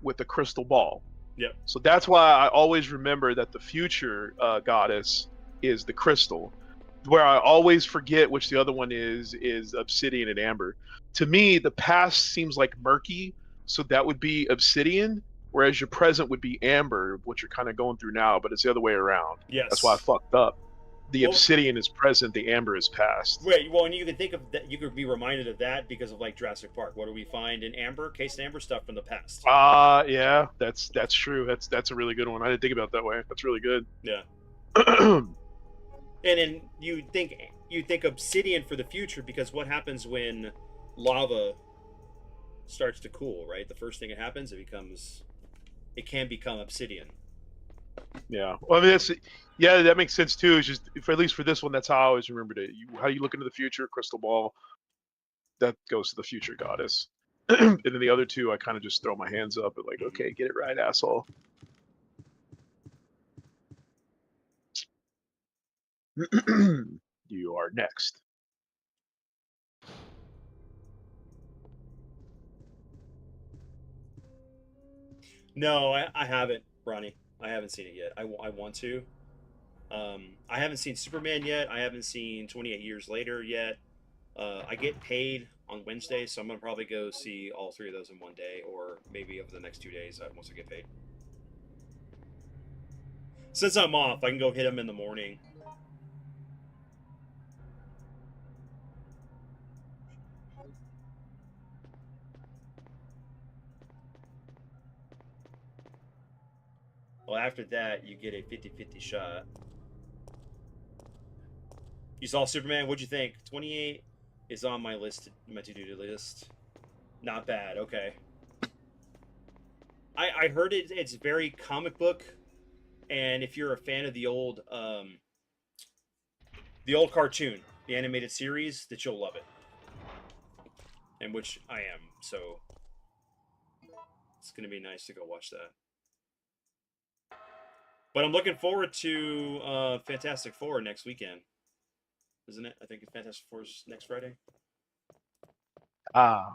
With a crystal ball. Yep. So that's why I always remember that the future goddess is the crystal. Where I always forget which the other one is obsidian and amber. To me, the past seems like murky, so that would be obsidian, whereas your present would be amber, which you're kind of going through now, but it's the other way around. Yes. That's why I fucked up. The obsidian is present, the amber is past. Right. Well, and you can think of that. You could be reminded of that because of, like, Jurassic Park. What do we find in amber? Case amber stuff from the past. Yeah, that's true. That's a really good one. I didn't think about it that way. That's really good. Yeah. And then you think obsidian for the future, because what happens when lava starts to cool, right? The first thing that happens, it can become obsidian. Yeah. Well, I mean, yeah, that makes sense too. It's just, at least for this one, that's how I always remembered it. How you look into the future, crystal ball, that goes to the future goddess. And then the other two, I kind of just throw my hands up and like, okay, get it right, asshole. You are next. No, I haven't, Ronnie. I haven't seen it yet. I want to. I haven't seen Superman yet. I haven't seen 28 Years Later yet. I get paid on Wednesday, so I'm gonna probably go see all three of those in one day, or maybe over the next 2 days once I get paid. Since I'm off, I can go hit them in the morning. Well, after that, you get a 50-50 shot. You saw Superman? What'd you think? 28 is on my list, my to-do list. Not bad. Okay. I heard it's very comic book, and if you're a fan of the old cartoon, the animated series, that you'll love it. And which I am, so it's gonna be nice to go watch that. But I'm looking forward to Fantastic Four next weekend. Isn't it? I think Fantastic Four is next Friday. Ah.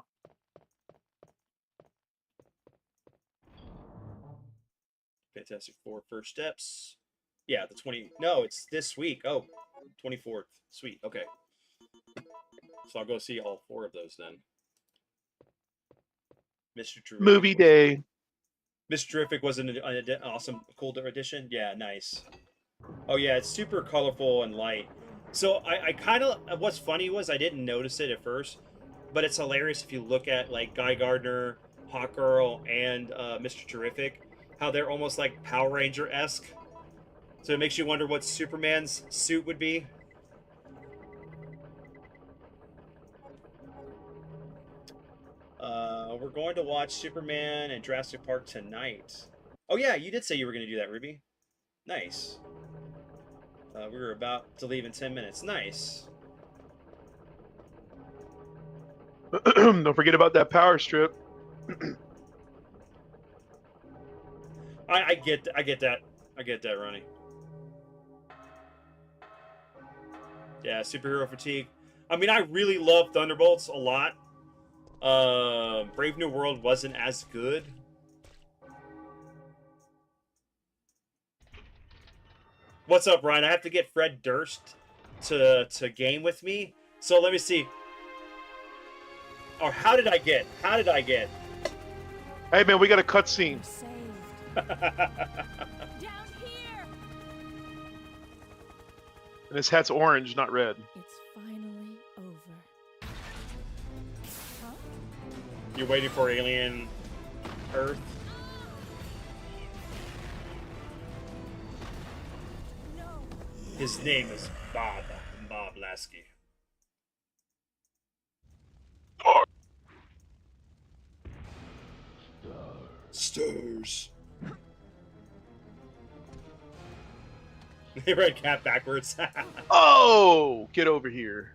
Fantastic Four First Steps. Yeah, the 20. No, it's this week. Oh, 24th. Sweet. Okay. So I'll go see all four of those then. Mr. Terrific. Movie day. Mr. Terrific was an awesome, cool edition. Yeah, nice. Oh yeah, it's super colorful and light. So I kind of, what's funny was I didn't notice it at first, but it's hilarious if you look at like Guy Gardner, Hawkgirl, and Mr. Terrific, how they're almost like Power Ranger-esque. So it makes you wonder what Superman's suit would be. We're going to watch Superman and Jurassic Park tonight. Oh yeah, you did say you were going to do that, Ruby. Nice. We were about to leave in 10 minutes. Nice. Don't forget about that power strip. I get that. I get that, Ronnie. Yeah, superhero fatigue. I mean, I really love Thunderbolts a lot. Brave New World wasn't as good. What's up, Ryan? I have to get Fred Durst to game with me. So let me see. Or how did I get? Hey man, we got a cutscene. You're saved. Down here. And his hat's orange, not red. It's finally over. Huh? You're waiting for Alien Earth? No. His name is Bob Lasky. Stars. They read cat backwards. Oh, get over here.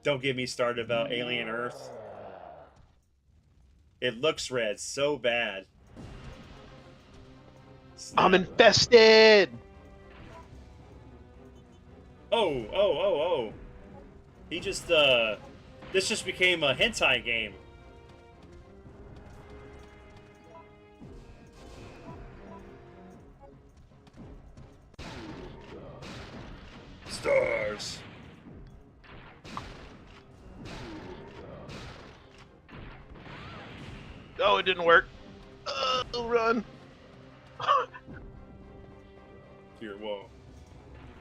Don't get me started about Alien Earth. It looks red so bad. Snap. I'm infested. Oh. He just, this just became a hentai game. Stars. Oh, it didn't work. Run.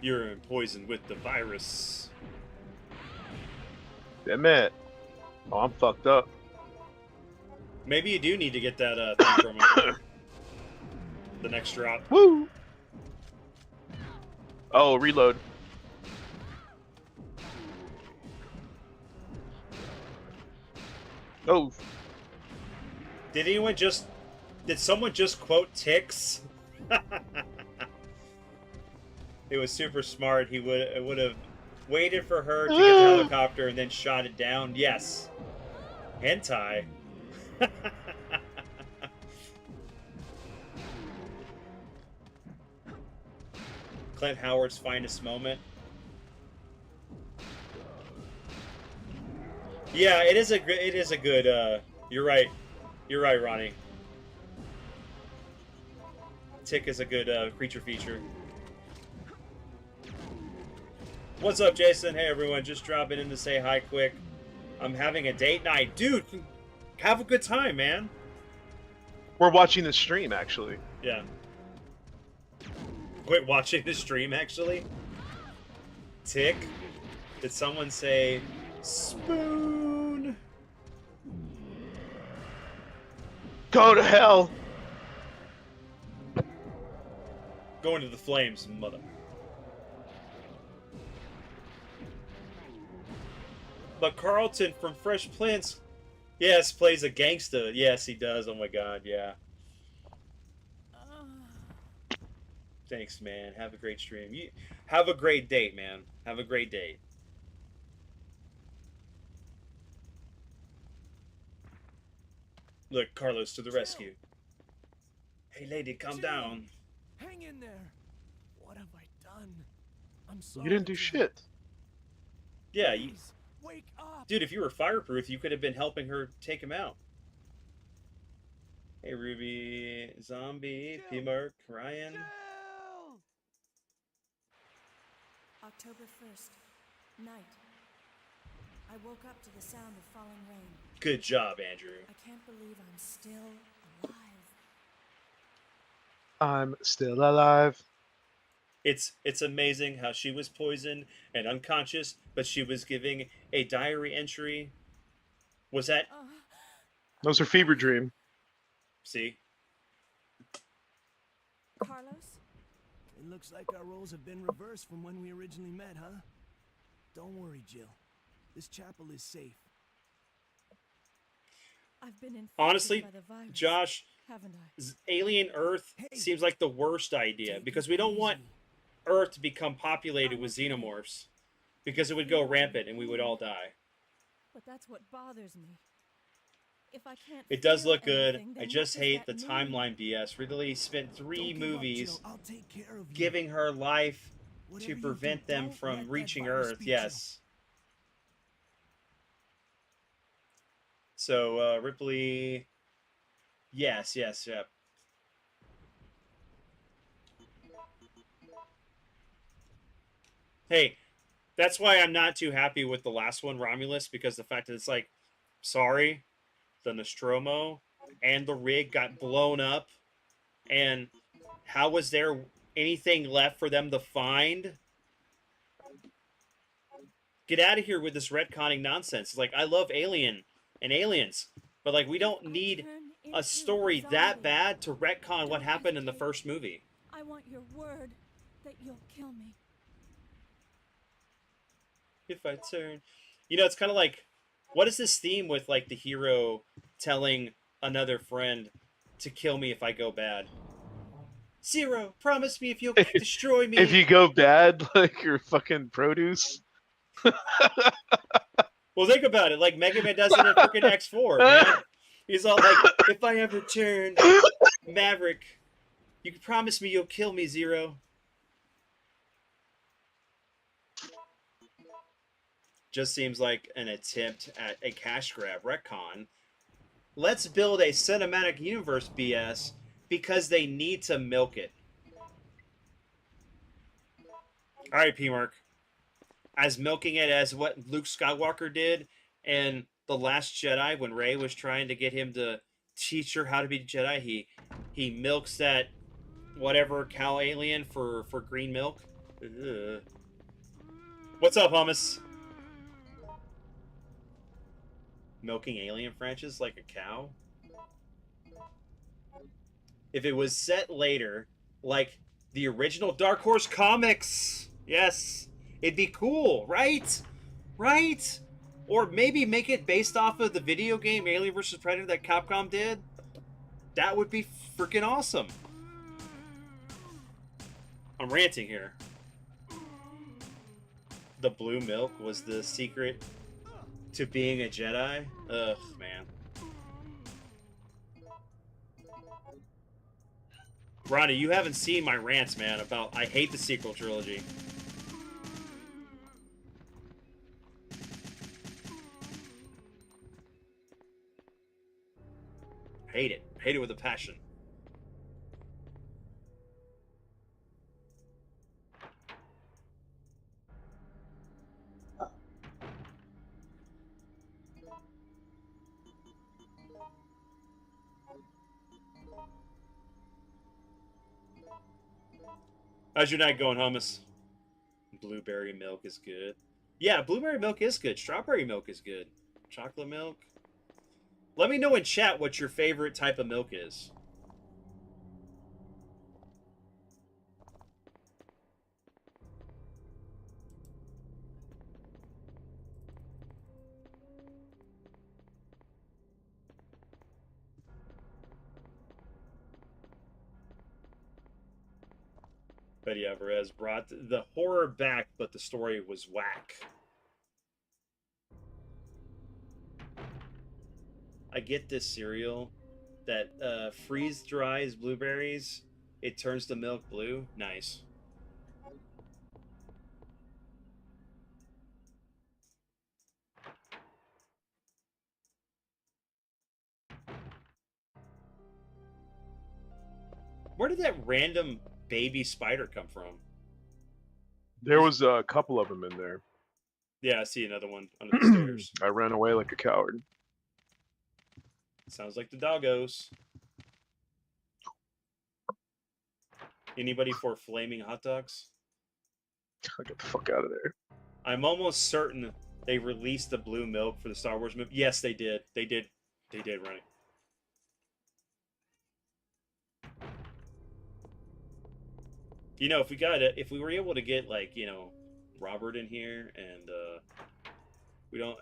You're poisoned with the virus. Damn it. Oh, I'm fucked up. Maybe you do need to get that thing from him. The next drop. Woo! Oh, reload. Oh, Did someone just quote Ticks? It was super smart. He would have waited for her to get the helicopter and then shot it down. Yes. Hentai. Clint Howard's finest moment. Yeah, it is a good. You're right. You're right, Ronnie. Tick is a good creature feature. What's up, Jason? Hey, everyone. Just dropping in to say hi quick. I'm having a date night. Dude, have a good time, man. we're watching the stream, actually. Yeah. Quit watching the stream, actually. Tick. Did someone say spoon? Go to hell! Going to the flames, mother. But Carlton from Fresh Prince, yes, plays a gangster. Yes, he does. Oh my god, yeah. Thanks, man. Have a great stream. You have a great date, man. Have a great date. Look, Carlos to the rescue. Hey, lady, calm down. Hang in there. What have I done? I'm sorry. You didn't do Jill. shit. Yeah, Please, wake up. dude, if you were fireproof, you could have been helping her take him out. Hey, Ruby, Zombie, Jill. P-Mark, Ryan. Jill! October 1st, night. I woke up to the sound of falling rain. Good job, Andrew. I can't believe I'm still alive. I'm still alive. It's amazing how she was poisoned and unconscious, but she was giving a diary entry. Was that... That was her fever dream. See? Carlos? It looks like our roles have been reversed from when we originally met, huh? Don't worry, Jill. This chapel is safe. I've been infected Honestly, by the virus, Josh, haven't I? Alien Earth Hey, seems like the worst idea, take because it we don't want easy. Earth to become populated with xenomorphs, because it would go rampant and we would all die. But that's what bothers me. If I can't It does feel look good. anything, I then just what does hate the that mean? timeline BS. Ridley spent 3 Don't give up, movies Jill. I'll take care of you. giving her life Whatever to you prevent do, them don't from let that reaching virus Earth. beat you. Yes. So, Ripley... Yes, yes, yep. Hey, that's why I'm not too happy with the last one, Romulus, because the fact that it's like, sorry, the Nostromo and the rig got blown up, and how was there anything left for them to find? Get out of here with this retconning nonsense. It's like, I love Alien and aliens, but like, we don't I'll need turn a into story a that zombie. bad to retcon what Don't happened in the hesitate. first movie. I want your word that you'll kill me. If I turn, you know, it's kind of like, what is this theme with like the hero telling another friend to kill me if I go bad? Zero, promise me if you'll destroy me. If you go bad, like your fucking produce. Well, think about it, like Mega Man does it in freaking X4, man. He's all like, if I ever turn Maverick, you can promise me you'll kill me, Zero. Just seems like an attempt at a cash grab retcon. Let's build a cinematic universe BS because they need to milk it. Alright, P-Mark. As milking it as what Luke Skywalker did in The Last Jedi when Rey was trying to get him to teach her how to be Jedi, he milks that whatever cow alien for green milk. Ugh. What's up, hummus? Milking alien franchises like a cow? If it was set later, like the original Dark Horse comics, yes, it'd be cool, right? Right? Or maybe make it based off of the video game Alien vs. Predator that Capcom did. That would be freaking awesome. I'm ranting here. The blue milk was the secret to being a Jedi? Ugh, man. Ronnie, you haven't seen my rants, man, about I hate the sequel trilogy. Hate it. Hate it with a passion. How's your night going, hummus? Blueberry milk is good. Yeah, blueberry milk is good. Strawberry milk is good. Chocolate milk. Let me know in chat what your favorite type of milk is. Betty Alvarez brought the horror back, but the story was whack. I get this cereal that freeze dries blueberries. It turns the milk blue. Nice. Where did that random baby spider come from? There was a couple of them in there. Yeah, I see another one under the stairs. I ran away like a coward. Sounds like the doggos. Anybody for flaming hot dogs? Get the fuck out of there. I'm almost certain they released the blue milk for the Star Wars movie. Yes, they did. They did, Ronnie. You know, if we were able to get, like, you know, Robert in here and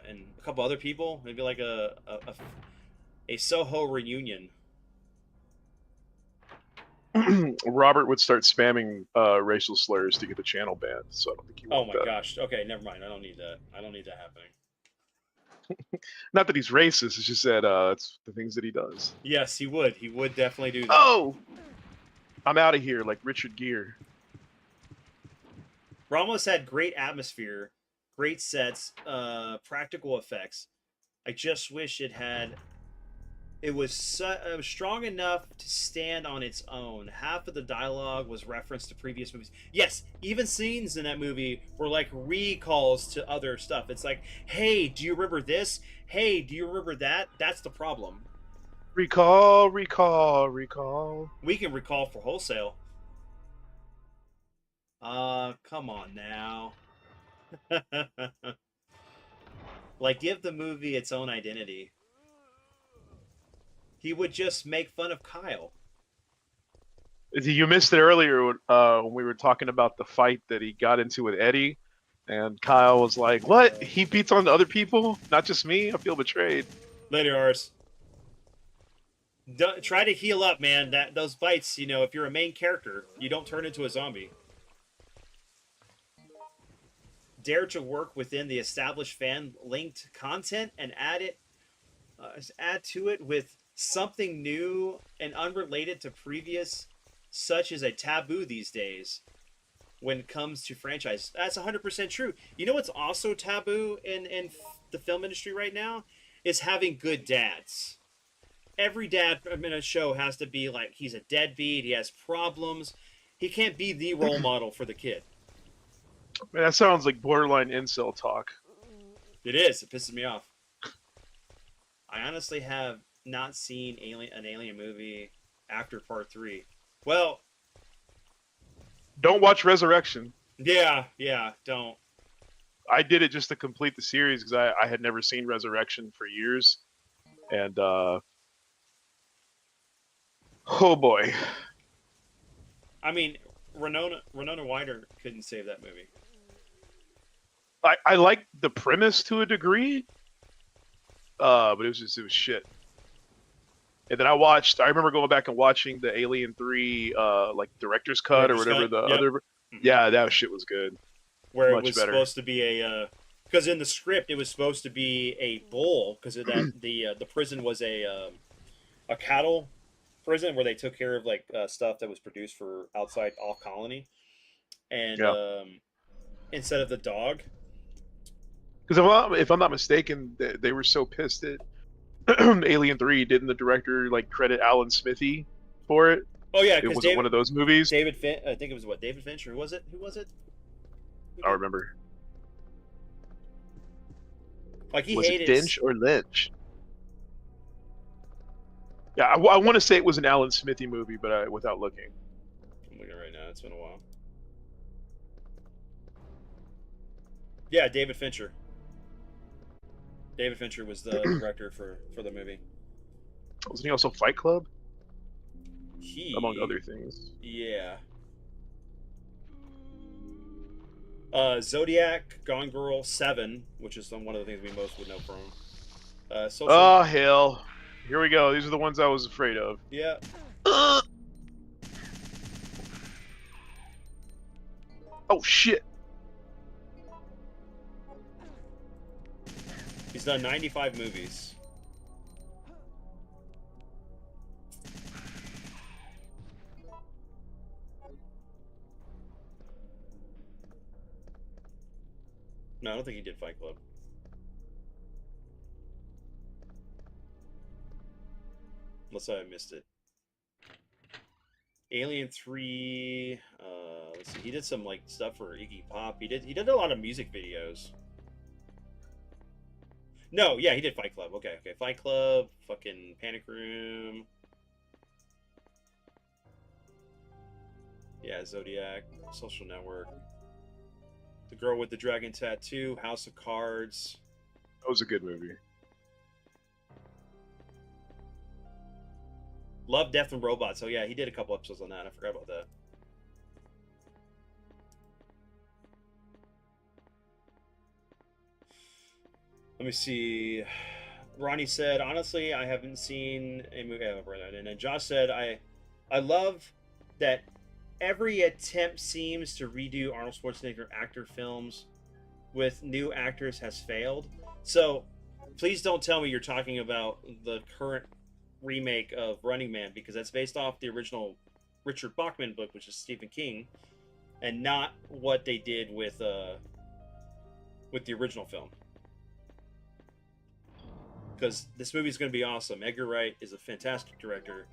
and a couple other people, maybe like a Soho reunion. Robert would start spamming racial slurs to get the channel banned, so I don't think he Oh wants my that. gosh. Okay, never mind. I don't need that. I don't need that happening. Not that he's racist, it's just that it's the things that he does. Yes, he would. He would definitely do that. Oh! I'm out of here, like Richard Gere. Ramos had great atmosphere, great sets, practical effects. I just wish it was strong enough to stand on its own. Half of the dialogue was reference to previous movies. Yes, even scenes in that movie were like recalls to other stuff. It's like, hey, do you remember this? Hey, do you remember that? That's the problem. Recall, recall, recall. We can recall for wholesale. Come on now. Like, give the movie its own identity. He would just make fun of Kyle. You missed it earlier when we were talking about the fight that he got into with Eddie, and Kyle was like, "What? He beats on the other people, not just me? I feel betrayed." Later, Ars. Try to heal up, man. Those fights, you know, if you're a main character, you don't turn into a zombie. Dare to work within the established fan-linked content and add to it with something new and unrelated to previous, such as a taboo these days when it comes to franchise. That's 100% true. You know what's also taboo in the film industry right now is having good dads. Every dad in a show has to be like, he's a deadbeat, he has problems. He can't be the role model for the kid. Man, that sounds like borderline incel talk. It is. It pisses me off. I honestly have not seen an alien movie after part 3. Well, don't watch Resurrection. Yeah, don't. I did it just to complete the series because I had never seen Resurrection for years, and oh boy. I mean, Winona Ryder couldn't save that movie. I like the premise to a degree, but it was shit. And then I remember going back and watching the Alien 3 like director's cut or Director's whatever cut, the yep. other. Mhm. Yeah, that shit was good. Where it Much was better. supposed to be because in the script it was supposed to be a bull because of that the prison was a cattle prison where they took care of like stuff that was produced for outside off colony, and Yeah. instead of the dog. Because if I'm not mistaken, they were so pissed at Alien 3. Didn't the director like credit Alan Smithy for it? Oh yeah, It because wasn't one of those movies. David I think it was what, David Fincher. Who was it? I don't remember. Like he Was hated it Finch or Lynch? Yeah, I want to say it was an Alan Smithy movie, but without looking. I'm looking right now. It's been a while. Yeah, David Fincher. David Fincher was the director for the movie. Wasn't he also Fight Club? Among other things. Yeah. Zodiac, Gone Girl, 7, which is one of the things we most would know from. Oh hell! Here we go. These are the ones I was afraid of. Yeah. Oh shit! He's done 95 movies. No, I don't think he did Fight Club. Unless I missed it. Alien 3. Let's see. He did some like stuff for Iggy Pop. He did a lot of music videos. No, yeah, he did Fight Club. Okay. Fight Club, fucking Panic Room. Yeah, Zodiac, Social Network. The Girl with the Dragon Tattoo, House of Cards. That was a good movie. Love, Death, and Robots. Oh yeah, he did a couple episodes on that. I forgot about that. Let me see. Ronnie said, honestly, I haven't seen a movie. And then Josh said, I love that every attempt seems to redo Arnold Schwarzenegger actor films with new actors has failed. So please don't tell me you're talking about the current remake of Running Man, because that's based off the original Richard Bachman book, which is Stephen King, and not what they did with the original film. Because this movie is going to be awesome. Edgar Wright is a fantastic director,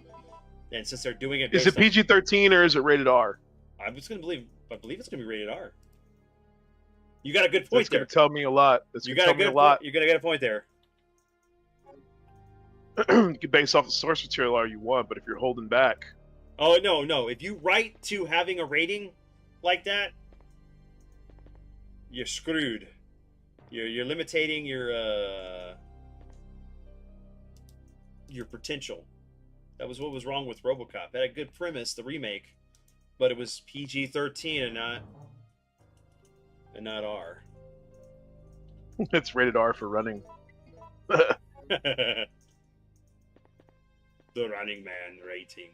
and since they're doing it, Is it PG-13 or is it rated R? I believe it's going to be rated R. You got a good point there. That's going to tell me a lot. You got to get a point there. You can base off the source material all you want, but if you're holding back, oh no! If you write to having a rating like that, you're screwed. You're limiting your potential. That was what was wrong with RoboCop. It had a good premise, the remake, but it was PG-13 and not R. It's rated R for running. The Running Man rating.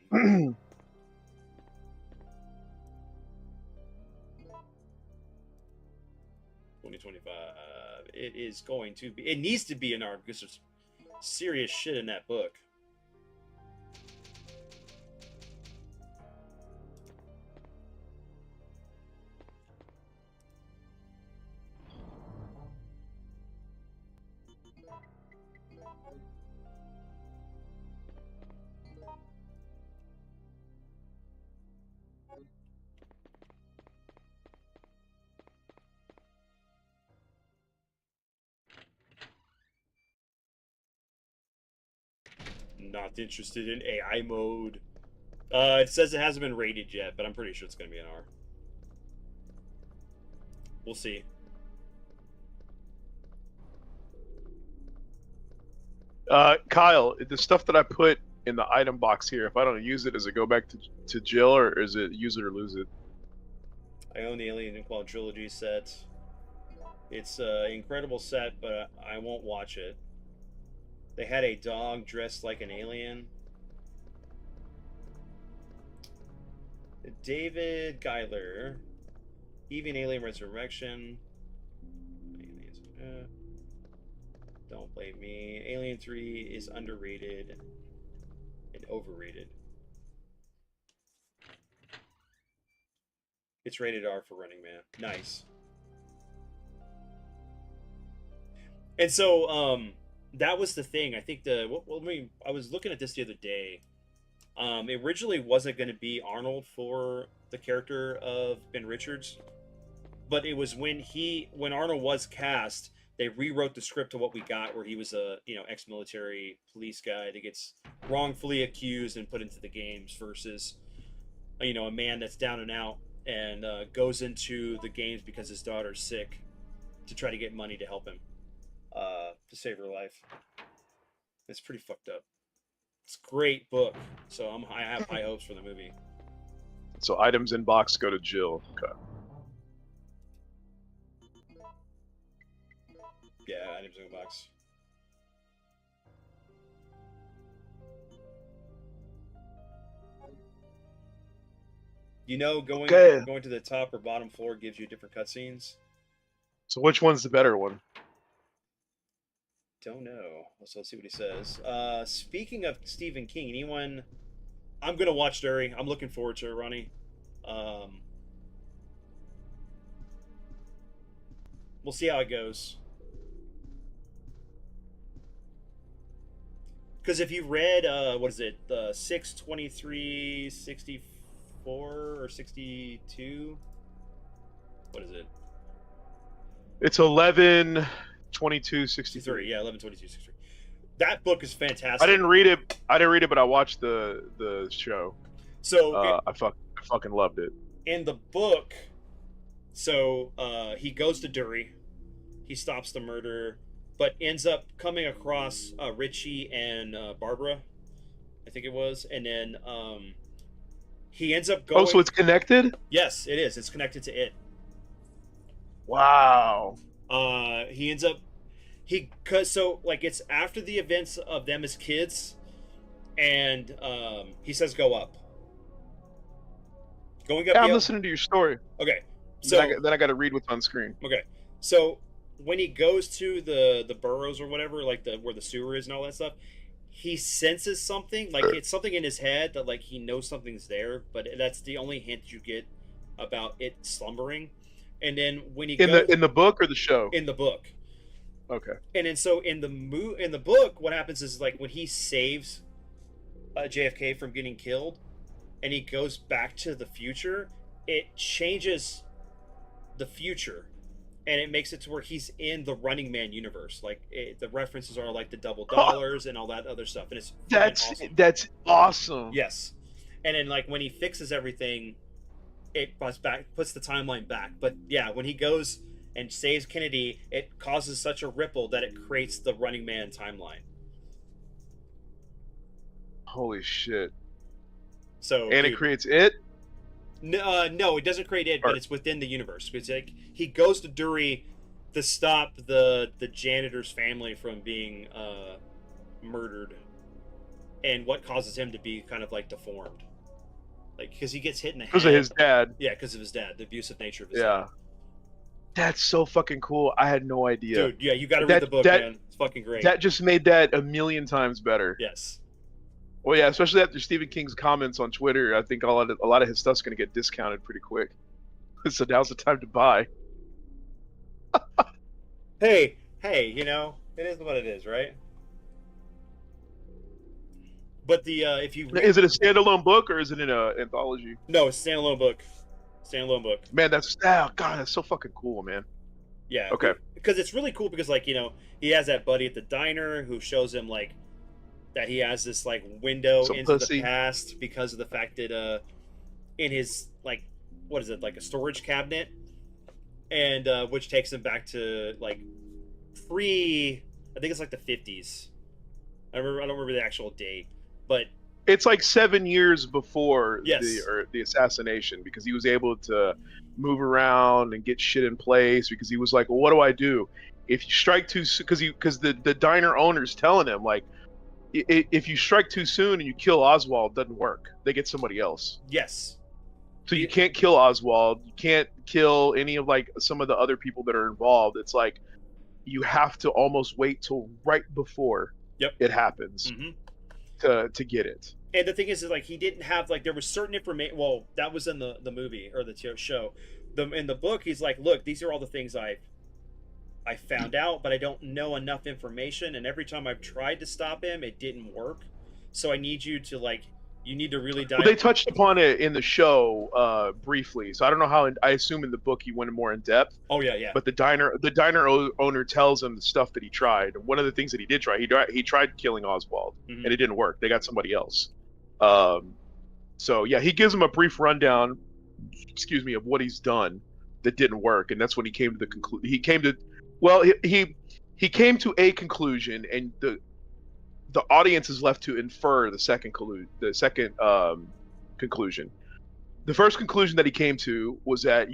2025. It is going to be. It needs to be an R because there's serious shit in that book. Not interested in AI mode. It says it hasn't been rated yet, but I'm pretty sure it's going to be an R. We'll see. Kyle, the stuff that I put in the item box here, if I don't use it, does it go back to Jill, or is it use it or lose it? I own the Alien Quadrilogy set. It's an incredible set, but I won't watch it. They had a dog dressed like an alien. David Geiler. Even Alien Resurrection. Don't blame me. Alien 3 is underrated and overrated. It's rated R for Running Man. Nice. And so, that was the thing. I think I was looking at this the other day. It originally wasn't going to be Arnold for the character of Ben Richards, but it was when Arnold was cast, they rewrote the script to what we got, where he was a ex-military police guy that gets wrongfully accused and put into the games versus a man that's down and out and goes into the games because his daughter's sick to try to get money to help him to save her life. It's pretty fucked up. It's a great book, so I have high hopes for the movie. So items in box go to Jill. Okay. Yeah, items in box. Going to the top or bottom floor gives you different cutscenes. So which one's the better one? Don't know. So let's see what he says. Speaking of Stephen King, anyone? I'm gonna watch Derry. I'm looking forward to it, Ronnie. We'll see how it goes. Because if you read, what is it, 6/23/64 or 62? What is it? It's 11/22/63. Yeah, 11/22/63. That book is fantastic. I didn't read it, but I watched the show. So I fucking loved it. In the book, so he goes to Dury, he stops the murder, but ends up coming across Richie and Barbara, I think it was, and then he ends up going. Oh, so it's connected? Yes, it is. It's connected to it. Wow. He ends up it's after the events of them as kids, and he says go up. Going up. Yeah, I'm listening to your story. Okay. So then I got to read what's on screen. Okay. So when he goes to the burrows or whatever, like where the sewer is and all that stuff, he senses something, like it's something in his head that like he knows something's there, but that's the only hint you get about it slumbering. And then when he goes in the book or the show? In the book. Okay. And then so in the book, what happens is like when he saves JFK from getting killed, and he goes back to the future, it changes the future, and it makes it to where he's in the Running Man universe. Like the references are like the double dollars and all that other stuff, and it's awesome. That's awesome. Yes, and then like when he fixes everything, it puts the timeline back. But yeah, when he goes and saves Kennedy, it causes such a ripple that it creates the Running Man timeline. Holy shit. So and it creates it? No, it doesn't create it, but it's within the universe. It's like he goes to Dury to stop the janitor's family from being murdered, and what causes him to be kind of like deformed, like because he gets hit in the head because of his dad. Yeah, because of his dad, the abusive nature of his dad. Yeah, that's so fucking cool. I had no idea, dude. Yeah, you got to read the book, man. It's fucking great. That just made that a million times better. Yes. Well, yeah, especially after Stephen King's comments on Twitter, I think a lot of his stuff's going to get discounted pretty quick. So now's the time to buy. hey, it is what it is, right? But if you is it a standalone book or is it in an anthology? No, it's a standalone book. Man, that's so fucking cool, man. Yeah. Okay. Because it's really cool because like he has that buddy at the diner who shows him like that he has this like window into the past because of the fact that in his like what is it, like a storage cabinet, and which takes him back to like I think it's like the 50s. I don't remember the actual date, but It's like 7 years before Yes. the assassination, because he was able to move around and get shit in place, because he was like, well, what do I do if you strike too soon? Because the diner owner's telling him, like, if you strike too soon and you kill Oswald, it doesn't work. They get somebody else. Yes. So you can't kill Oswald. You can't kill any of like some of the other people that are involved. It's like you have to almost wait till right before it happens to get it. And the thing is like he didn't have like there was certain information. Well, that was in the movie or the show. In the book, he's like, look, these are all the things I found out, but I don't know enough information. And every time I've tried to stop him, it didn't work. So I need you to like. You need to really dive. Well, they touched upon it in the show briefly, so I don't know how. I assume in the book he went more in depth. Oh yeah. But the diner owner tells him the stuff that he tried. And one of the things that he did try, he tried killing Oswald, and it didn't work. They got somebody else. So yeah, he gives him a brief rundown. Excuse me, of what he's done that didn't work, and that's when he came to the conclusion. He came to a conclusion, and the audience is left to infer the second conclusion. The first conclusion that he came to was that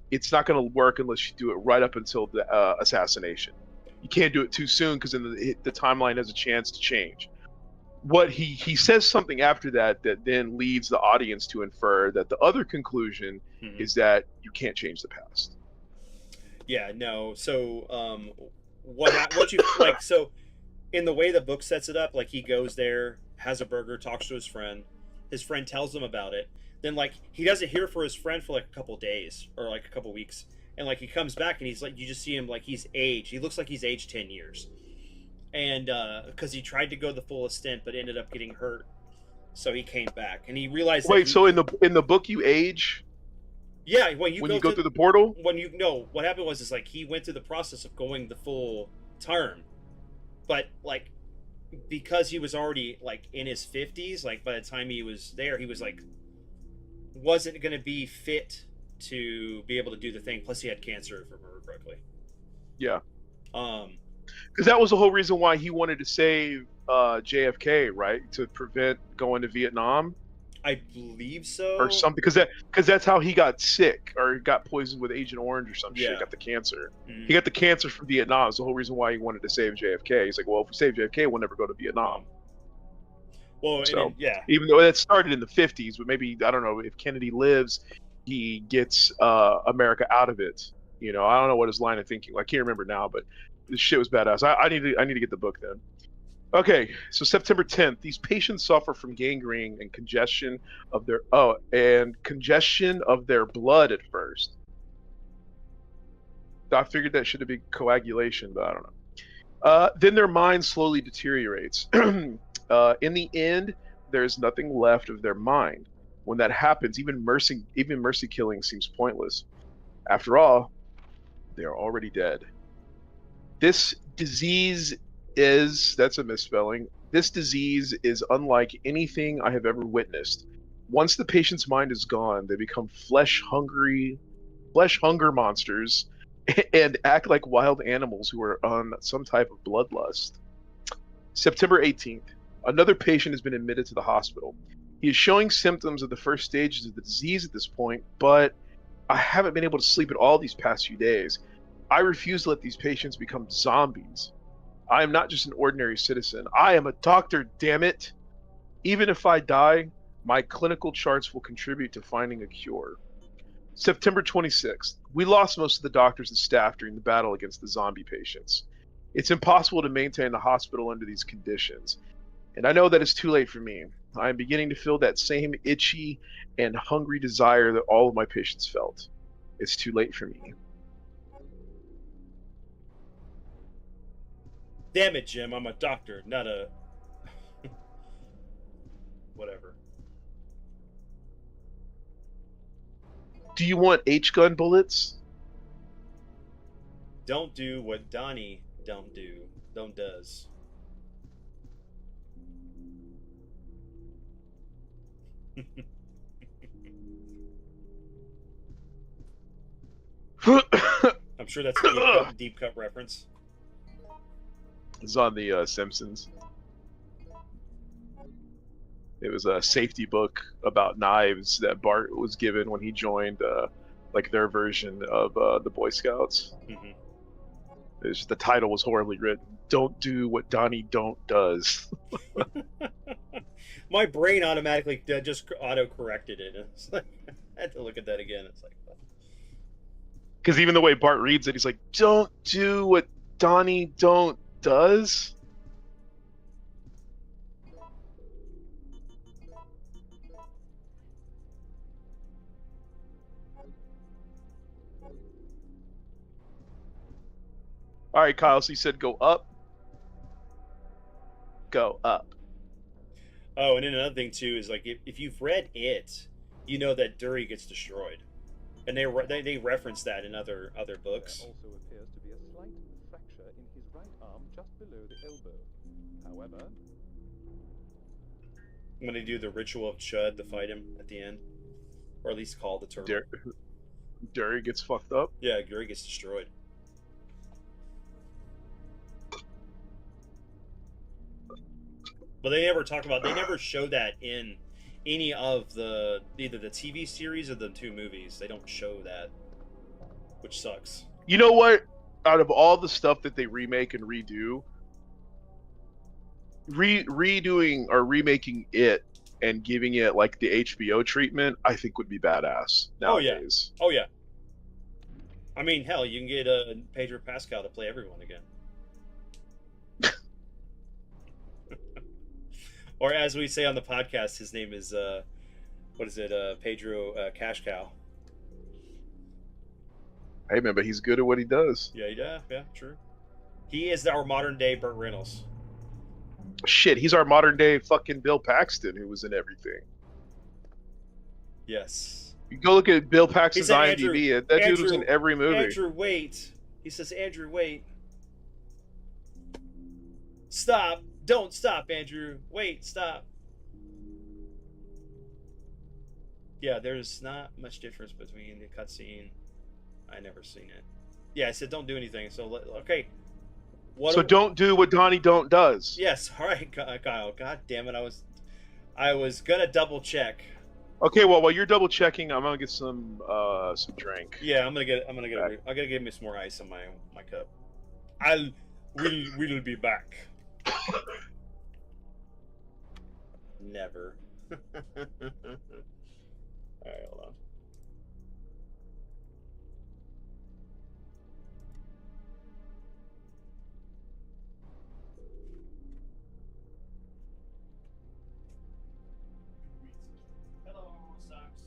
it's not going to work unless you do it right up until the assassination. You can't do it too soon, because then the timeline has a chance to change. What he says something after that then leads the audience to infer that the other conclusion is that you can't change the past. Yeah, no. So what you like? So in the way the book sets it up, like he goes there, has a burger, talks to his friend tells him about it. Then like he doesn't hear from his friend for like a couple days or like a couple weeks, and like he comes back and he's like, you just see him like he's aged. He looks like he's aged 10 years, and because he tried to go the full extent but ended up getting hurt, so he came back and he realized. Wait, so in the book you age? Yeah, when you go through the portal. What happened was like he went through the process of going the full term. But like because he was already like in his 50s, like by the time he was there, he was like wasn't going to be fit to be able to do the thing. Plus he had cancer, if I remember correctly. Yeah. Because that was the whole reason why he wanted to save JFK, right? To prevent going to Vietnam. I believe so. Or something, because that's how he got sick, or got poisoned with Agent Orange or some shit. Got the cancer. He got the cancer from Vietnam. It's the whole reason why he wanted to save JFK. He's like, well, if we save JFK, we'll never go to Vietnam. Well, so yeah. Even though that started in the 50s, but maybe I don't know if Kennedy lives, he gets America out of it. You know, I don't know what his line of thinking. I can't remember now, but this shit was badass. I need to get the book then. Okay, so September 10th, these patients suffer from gangrene and congestion of their blood at first. I figured that should have been coagulation, but I don't know. Then their mind slowly deteriorates. In the end, there's nothing left of their mind. When that happens, even mercy killing seems pointless. After all, they are already dead. This disease that's a misspelling. This disease is unlike anything I have ever witnessed. Once the patient's mind is gone, they become flesh hunger monsters and act like wild animals who are on some type of bloodlust. September 18th, another patient has been admitted to the hospital. He is showing symptoms of the first stages of the disease at this point, but I haven't been able to sleep at all these past few days. I refuse to let these patients become zombies. I am not just an ordinary citizen. I am a doctor, damn it. Even if I die, my clinical charts will contribute to finding a cure. September 26th. We lost most of the doctors and staff during the battle against the zombie patients. It's impossible to maintain the hospital under these conditions. And I know that it's too late for me. I am beginning to feel that same itchy and hungry desire that all of my patients felt. It's too late for me. Damn it, Jim, I'm a doctor, not a... whatever. Do you want H-gun bullets? Don't do what Donnie does. I'm sure that's a deep cut reference. It's on the Simpsons. It was a safety book about knives that Bart was given when he joined, like their version of the Boy Scouts. Hmm. It's just, the title was horribly written. Don't do what Donnie don't does. My brain automatically just auto corrected it. It's like, I had to look at that again. It's like, Because even the way Bart reads it, he's like, "Don't do what Donnie don't does." All right, Kyle. So you said go up, go up. oh, and then another thing too is like if you've read it, you know that Dury gets destroyed, and they reference that in other books. There also appears to be a slight fracture in his right arm just below the elbow. However, When they do the ritual of Chud to fight him at the end, or at least call the turtle. Dury gets fucked up. Yeah, Dury gets destroyed. But they never talk about. They never show that in any of either the TV series or the 2 movies. They don't show that, which sucks. You know what? Out of all the stuff that they remake and redo, redoing or remaking it and giving it like the HBO treatment, I think would be badass nowadays. Oh yeah. I mean, hell, you can get Pedro Pascal to play everyone again. Or as we say on the podcast, his name is what is it? Pedro Cash Cow. Hey man, but he's good at what he does. Yeah, true. He is our modern day Burt Reynolds. Shit, he's our modern day fucking Bill Paxton, who was in everything. Yes. You go look at Bill Paxton's IMDb. Andrew, that dude was in every movie. Andrew, wait. He says, Andrew, wait. Stop. Don't stop, Andrew. Wait, stop. Yeah, there's not much difference between the cutscene. I never seen it. Yeah, I said don't do anything. So, okay. So don't do what Donnie don't does. Yes, all right, Kyle. God damn it, I was gonna double check. Okay, well, while you're double checking, I'm gonna get some drink. Yeah, I gotta give me some more ice in my cup. We'll be back. Never. All right, hold on. Hello, socks.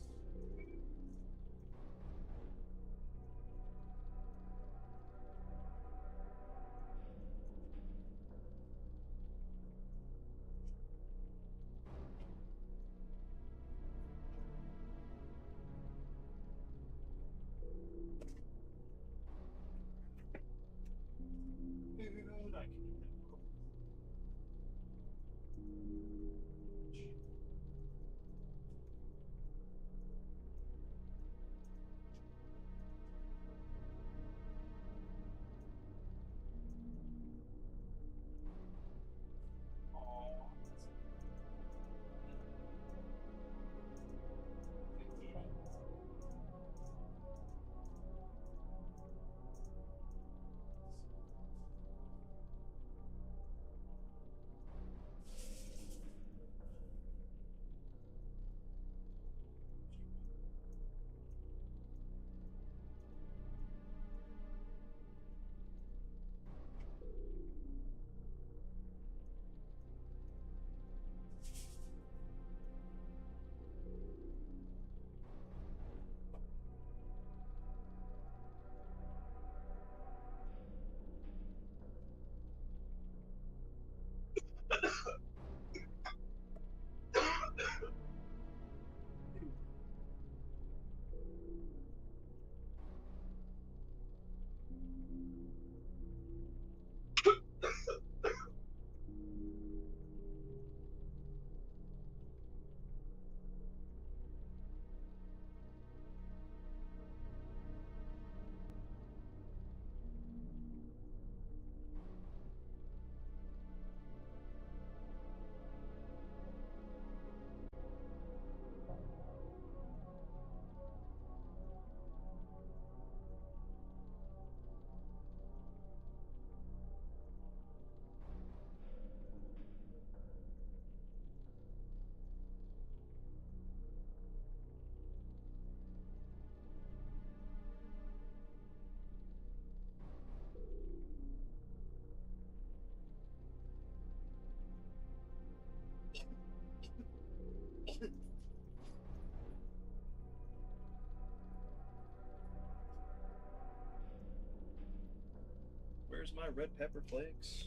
Where's my red pepper flakes?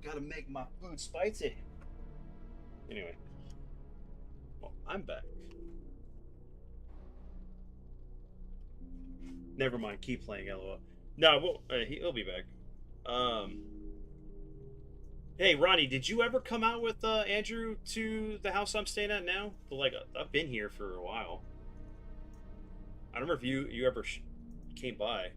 Gotta make my food spicy. Anyway. Well, I'm back. Never mind. Keep playing, LOL. No, he'll be back. Hey, Ronnie, did you ever come out with Andrew to the house I'm staying at now? Like, I've been here for a while. I don't remember if you ever came by.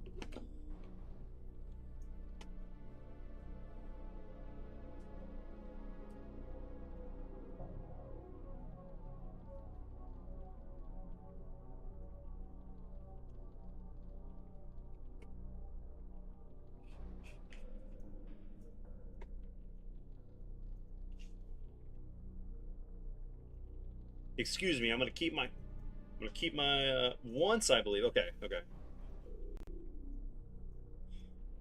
Excuse me, I'm gonna keep my once, I believe. Okay.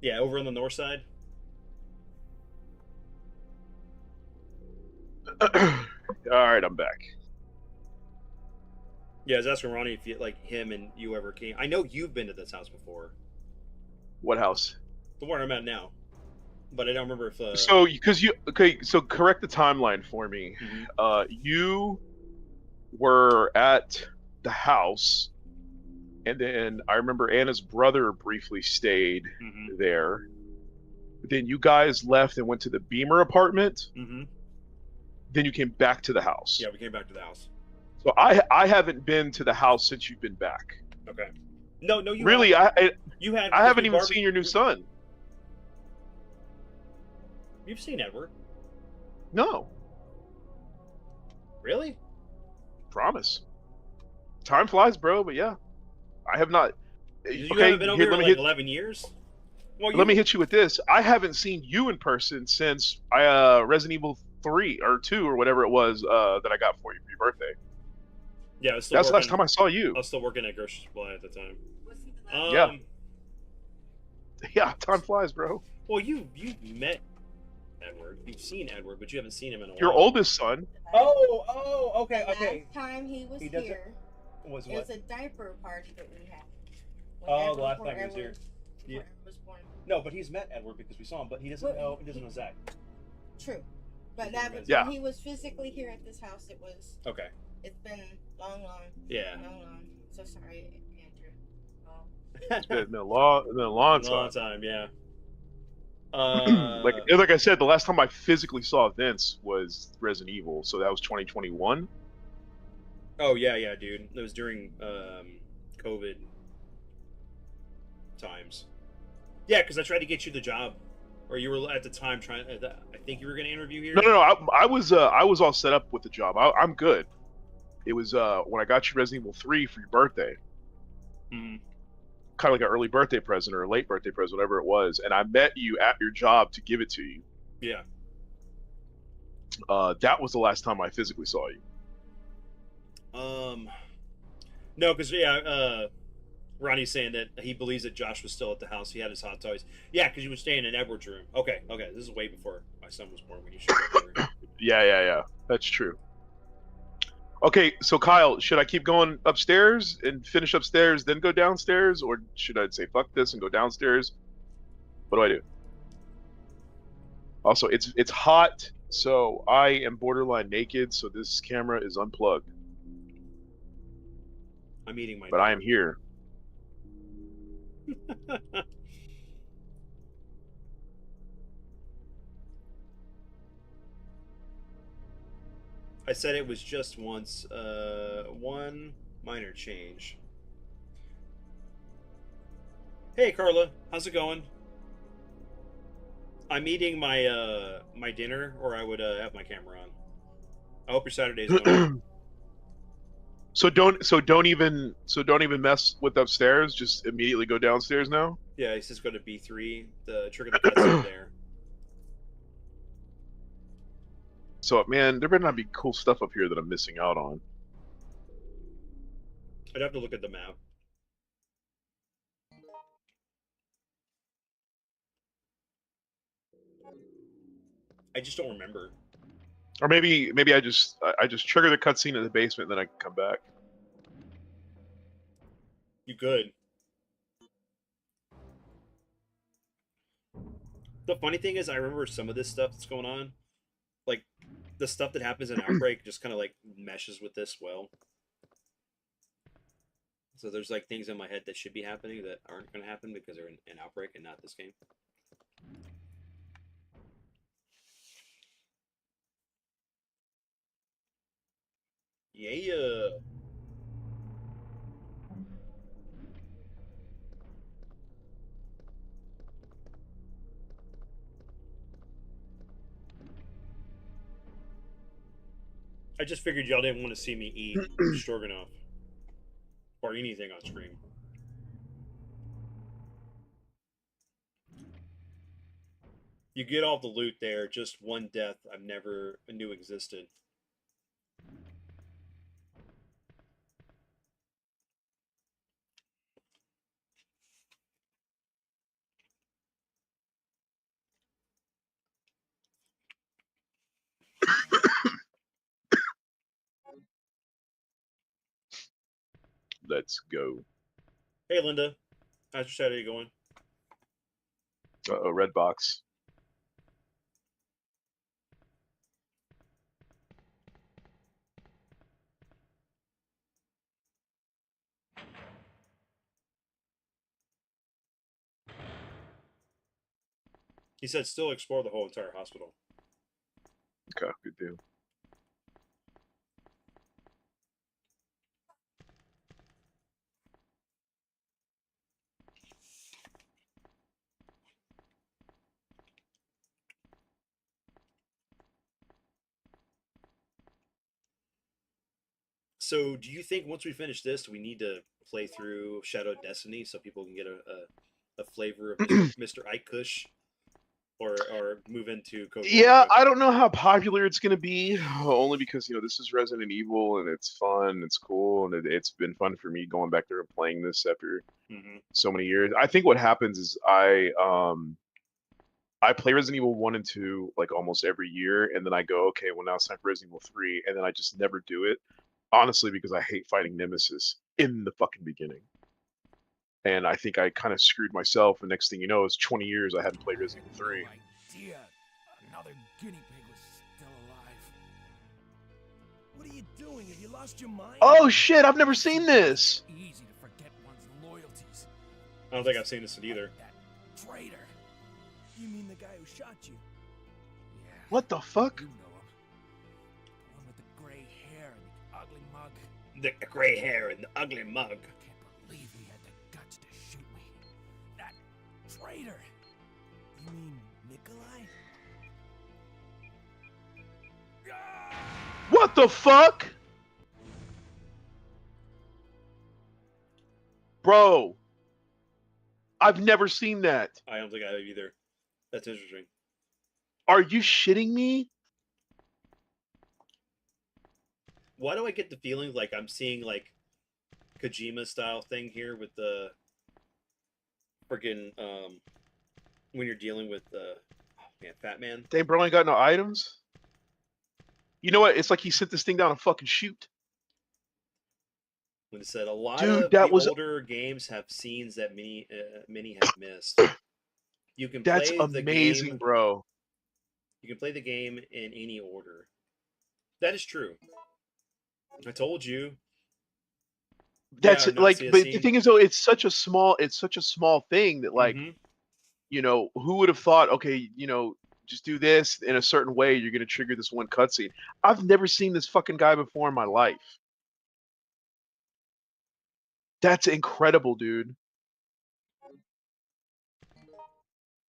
Yeah, over on the north side. All right, I'm back. Yeah, I was asking Ronnie if like him and you ever came. I know you've been to this house before. What house? The one I'm at now. But I don't remember if So correct the timeline for me. Mhm. You were at the house, and then I remember Anna's brother briefly stayed Mhm. there. Then you guys left and went to the Beamer apartment. Mhm. Then you came back to the house. Yeah, we came back to the house. So I haven't been to the house since you've been back. Okay. No, you Really, have. I You had. I haven't even seen your new son. You've seen Edward. No, Really? promise. Time flies, bro. But yeah, I have not. You Okay, haven't been over here, here in like 11 years? Well, let me hit you with this. I haven't seen you in person since Resident Evil 3 or 2 or whatever it was that I got for you for your birthday. Yeah, I was still That's the working. last time I saw you. I was still working at grocery supply at the time. Yeah. Yeah, time flies, bro. Well, you've met Edward. You've seen Edward, but you haven't seen him in a Your while. oldest son. Oh, okay. Last time he was He does it- here, Was it what? was a diaper party that we had. Oh, the last time he was here. Yeah. Edward was born. No, but he's met Edward because we saw him, but he doesn't know. He doesn't know Zach. True. But that was Yeah. when he was physically here at this house. It was. Okay. It's been long. Yeah. Long. So sorry, Andrew. Oh. It's been a long time. Long time. Yeah. Like I said, the last time I physically saw Vince was Resident Evil, so that was 2021. Oh yeah, dude. It was during COVID times. Yeah, because I tried to get you the job, or you were at the time trying. I think you were going to interview here. No. I was all set up with the job. I'm good. It was when I got you Resident Evil 3 for your birthday. Mhm. Kind of like an early birthday present or a late birthday present, whatever it was. And I met you at your job to give it to you. Yeah. That was the last time I physically saw you. No, because Ronnie's saying that he believes that Josh was still at the house. He had his hot toys. Yeah, because he was staying in Edward's room. Okay. This is way before my son was born when you showed up here. Yeah. That's true. Okay, so Kyle, should I keep going upstairs and finish upstairs, then go downstairs, or should I say fuck this and go downstairs? What do I do? Also, it's hot, so I am borderline naked, so this camera is unplugged. I'm eating my. But I am here. I said it was just once. One minor change. Hey Carla, how's it going? I'm eating my my dinner, or I would have my camera on. I hope your Saturday's going. So don't even mess with upstairs. Just immediately go downstairs now. Yeah, he's just go to B3. The trigger the cutscene there. So man, there better not be cool stuff up here that I'm missing out on. I'd have to look at the map. I just don't remember. Or maybe I just trigger the cutscene in the basement, and then I can come back. You good? The funny thing is, I remember some of this stuff that's going on. Like, the stuff that happens in Outbreak just kind of, like, meshes with this well. So there's, like, things in my head that should be happening that aren't going to happen because they're in Outbreak and not this game. Yeah. I just figured y'all didn't want to see me eat stroganoff or anything on screen. You get all the loot there, just one death I've never knew existed. Let's go. Hey, Linda. How's your Saturday going? Red box. He said still explore the whole entire hospital. Okay, good deal. So, do you think once we finish this, we need to play through Shadow Destiny so people can get a flavor of Mr. Ike Kush, or move into Code Yeah, Veronica? I don't know how popular it's gonna be, only because this is Resident Evil and it's fun, it's cool, and it's been fun for me going back there and playing this after Mm-hmm. so many years. I think what happens is I play Resident Evil 1 and 2 like almost every year, and then I go, okay, well now it's time for Resident Evil 3, and then I just never do it. Honestly, because I hate fighting Nemesis in the fucking beginning. And I think I kind of screwed myself, and next thing you know, it's 20 years I hadn't played Resident Evil 3. No idea another guinea pig was still alive. What are you doing? Have you lost your mind? Oh shit, I've never seen this! Easy to forget one's loyalties. I don't think I've seen this either. That traitor. You mean the guy who shot you? Yeah. What the fuck? You know him. The one with the gray hair and the ugly mug. The gray hair and the ugly mug. I can't believe he had the guts to shoot me. That traitor. You mean Nikolai? What the fuck? Bro, I've never seen that. I don't think I have either. That's interesting. Are you shitting me? Why do I get the feeling like I'm seeing like Kojima style thing here with the freaking when you're dealing with Fat Man? Dang, bro ain't got no items? You know what? It's like he sent this thing down a fucking chute. When it said a lot Dude, of that the was- older games have scenes that many have missed. You can That's play the amazing, game, bro. You can play the game in any order. That is true. I told you. That's Yeah, not like, see a but the scene. thing is though, it's such a small thing that like, Mhm. who would have thought, okay, just do this in a certain way, you're gonna trigger this one cutscene. I've never seen this fucking guy before in my life. That's incredible, dude.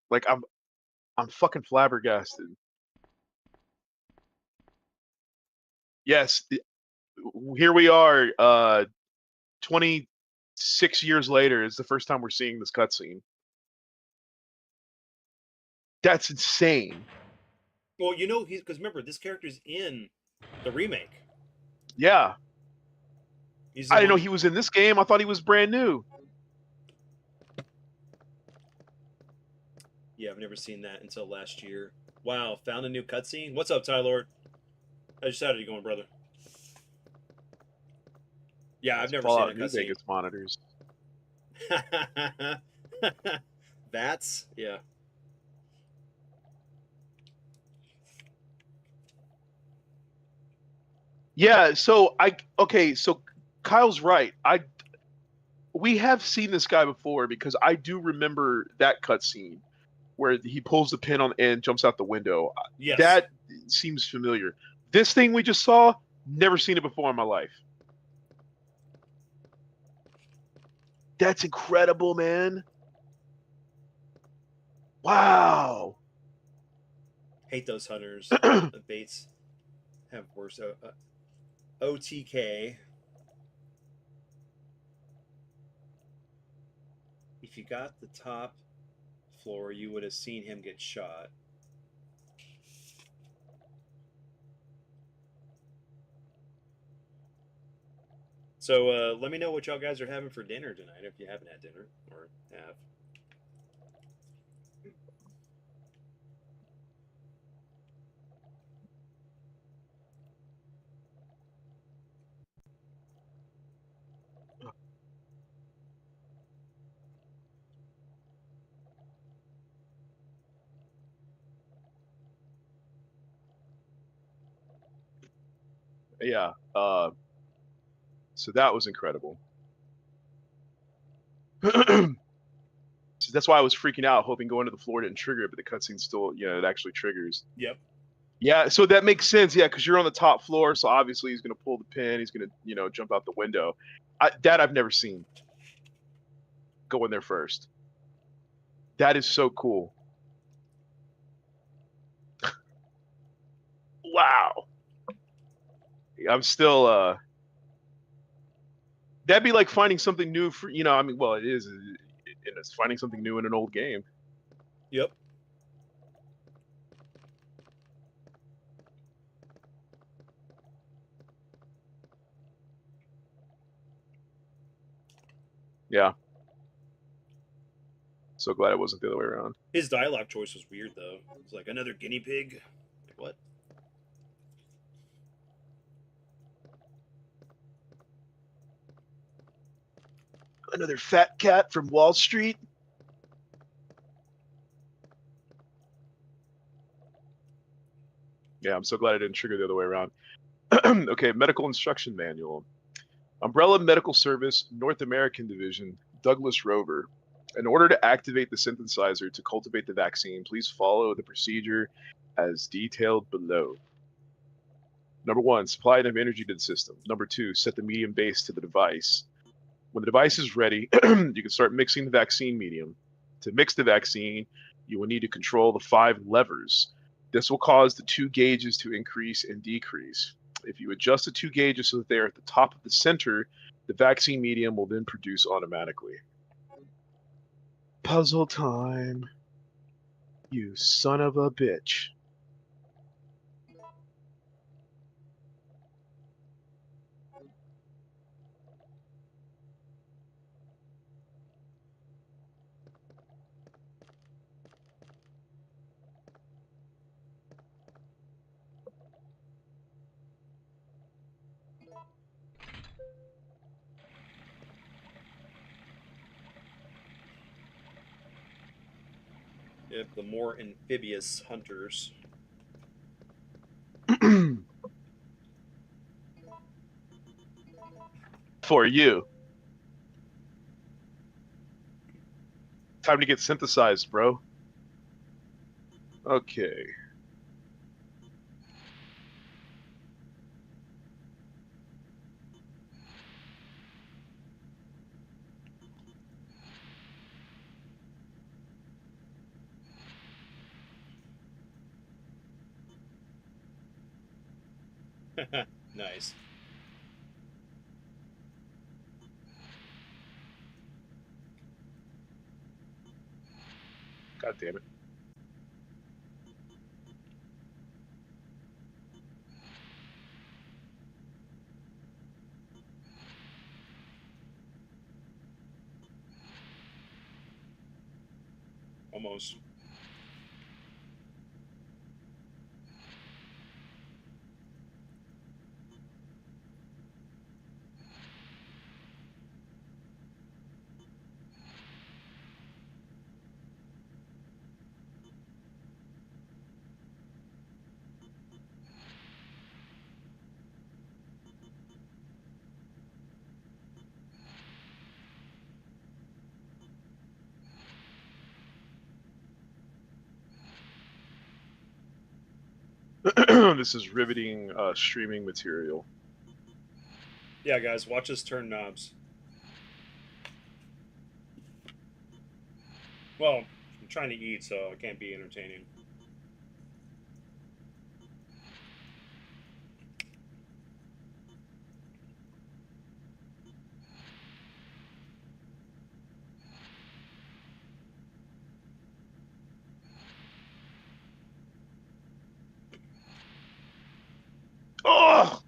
Like I'm fucking flabbergasted. Yes, here we are, 26 years later. It's the first time we're seeing this cutscene. That's insane. Well, he's because remember this character's in the remake. Yeah. He's the I didn't know one- he was in this game. I thought he was brand new. Yeah, I've never seen that until last year. Wow, found a new cutscene. What's up, Tyler? How's your Saturday going, brother? Yeah, I've never Fallout seen New a cutscene. Vegas monitors. That's yeah. Yeah, so so Kyle's right. We have seen this guy before because I do remember that cutscene where he pulls the pin on and jumps out the window. Yes. That seems familiar. This thing we just saw, never seen it before in my life. That's incredible, man. Wow. Hate those hunters. The baits have worse. OTK. If you got the top floor, you would have seen him get shot. So let me know what y'all guys are having for dinner tonight if you haven't had dinner or have. Yeah. So that was incredible. So that's why I was freaking out, hoping going to the floor didn't trigger it, but the cutscene still, it actually triggers. Yep. Yeah, so that makes sense. Yeah, because you're on the top floor, so obviously he's going to pull the pin. He's going to, jump out the window. That I've never seen. Go in there first. That is so cool. Wow. I'm still. That'd be like finding something new for I mean, well, it is. And it's finding something new in an old game. Yep. Yeah. So glad it wasn't the other way around. His dialogue choice was weird though. It's like another guinea pig. Like, what? Another fat cat from Wall Street. Yeah, I'm so glad I didn't trigger the other way around. Okay, medical instruction manual. Umbrella Medical Service, North American Division, Douglas Rover. In order to activate the synthesizer to cultivate the vaccine, please follow the procedure as detailed below. Number 1, supply enough energy to the system. Number 2, set the medium base to the device. When the device is ready, you can start mixing the vaccine medium. To mix the vaccine, you will need to control the 5 levers. This will cause the 2 gauges to increase and decrease. If you adjust the 2 gauges so that they are at the top of the center, the vaccine medium will then produce automatically. Puzzle time. You son of a bitch. Yep, the more amphibious hunters. For you. Time to get synthesized, bro. Okay. Nice. God damn it. Almost. This is riveting streaming material. Yeah, guys, watch us turn knobs. Well, I'm trying to eat, so it can't be entertaining. Oh!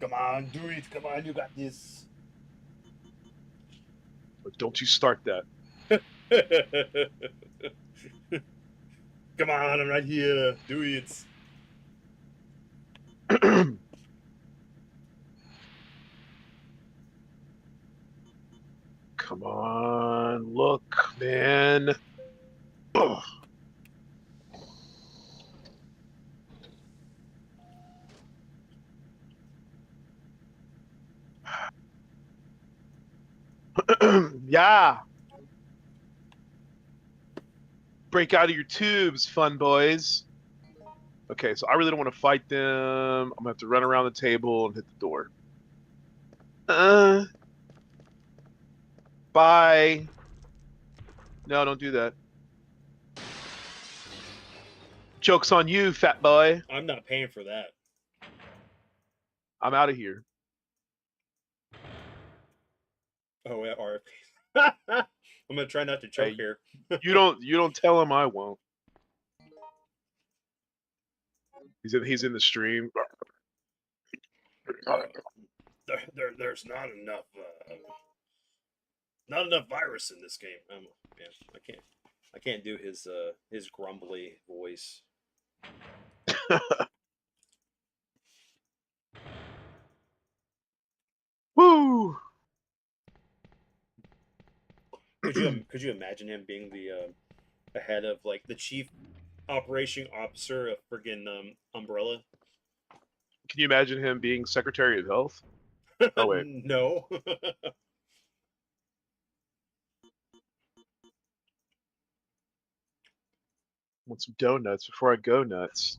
Come on, do it. Come on, you got this. But don't you start that. Come on, I'm right here. Do it. Come on, look, man. Ugh. Yeah. Break out of your tubes, fun boys. Okay, so I really don't want to fight them. I'm gonna have to run around the table and hit the door. Bye. No, don't do that. Joke's on you, fat boy. I'm not paying for that. I'm out of here. Oh, yeah, RFP. I'm gonna try not to choke Hey, here. You don't tell him I won't. He's in the stream. There's not enough virus in this game. Man, I can't do his grumbly voice. Woo! Could you imagine him being the head of like the chief operation officer of friggin' Umbrella? Can you imagine him being Secretary of Health? Oh wait. No. Want some donuts before I go nuts.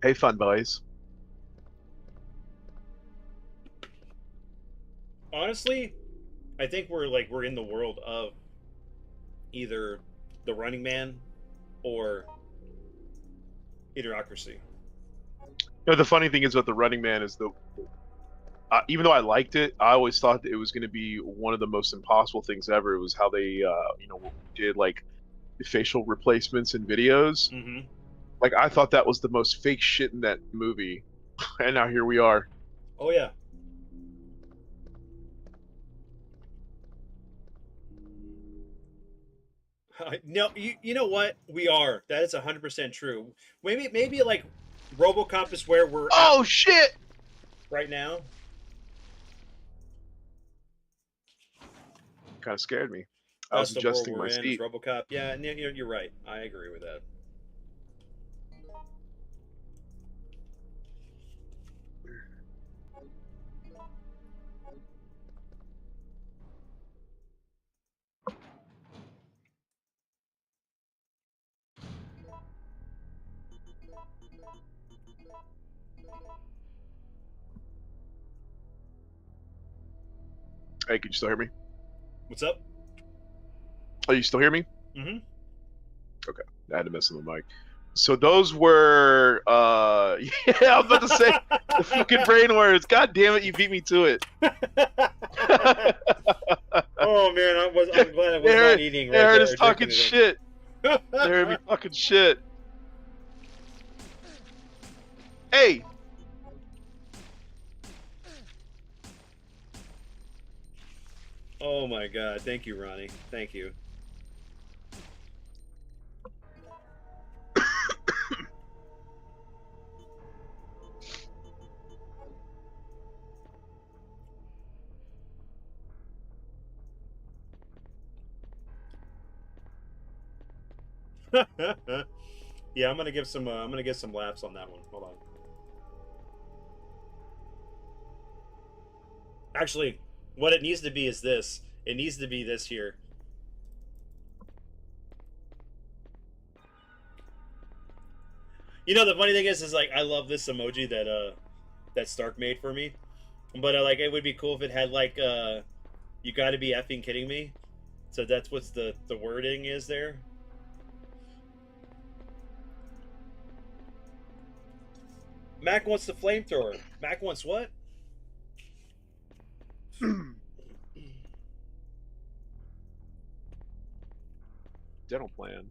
Hey, fun boys. Honestly, I think we're in the world of either the Running Man or Idiocracy. You know, the funny thing is about the Running Man is even though I liked it, I always thought that it was going to be one of the most impossible things ever. It was how they, did like facial replacements in videos. Mm-hmm. Like I thought that was the most fake shit in that movie, and now here we are. Oh yeah. No, you know what? We are. That is 100% true. Maybe like RoboCop is where we're Oh at shit! right now. Kind of scared me. I was That's the world adjusting we're my in. Is seat. RoboCop? Yeah, and you're right. I agree with that. Hey, can you still hear me? What's up? Oh, you still hear me? Mm-hmm. Okay, I had to mess with the mic. So those were, yeah, I was about to say the fucking brain words. God damn it, you beat me to it. Oh man, I'm glad I was not eating They right heard there. us talking shit. They heard me talking shit. Hey. Oh my god, thank you, Ronnie. Thank you. Yeah, I'm gonna give some. I'm gonna get some laps on that one. Hold on. Actually, what it needs to be is this. It needs to be this here. You know, the funny thing is like I love this emoji that Stark made for me, but like it would be cool if it had like you got to be effing kidding me. So that's what's the wording is there. Mac wants the flamethrower. Mac wants what? Dental plan.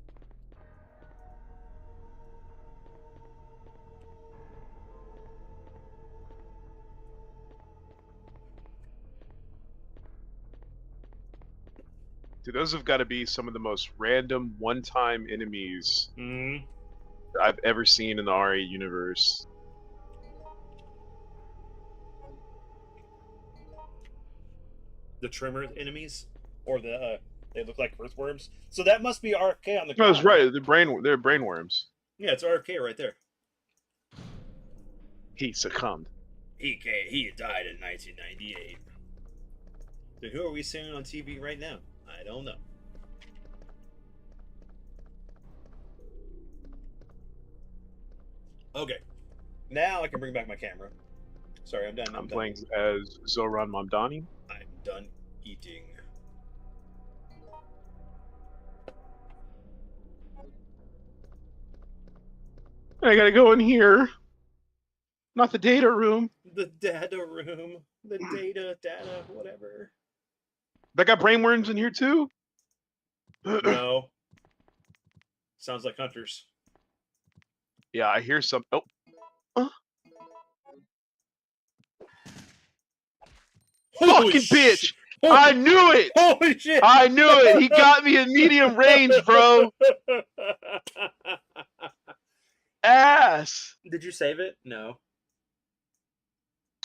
Dude, those have got to be some of the most random one-time enemies I've ever seen in the RE universe. The trimmer enemies, or the they look like earthworms. So that must be RFK on the No, ground. that's right. They're brainworms. Yeah, it's RFK right there. He succumbed. He died in 1998. So who are we seeing on TV right now? I don't know. Okay, now I can bring back my camera. Sorry, I'm done. I'm playing as Zoran Mamdani. I'm done eating. I gotta go in here. Not the data room. The data room. The data, whatever. That got brainworms in here too? No. Sounds like hunters. Yeah, I hear some. Oh. Fucking bitch! I knew it! Holy shit! I knew it! He got me in medium range, bro! Ass! Did you save it? No.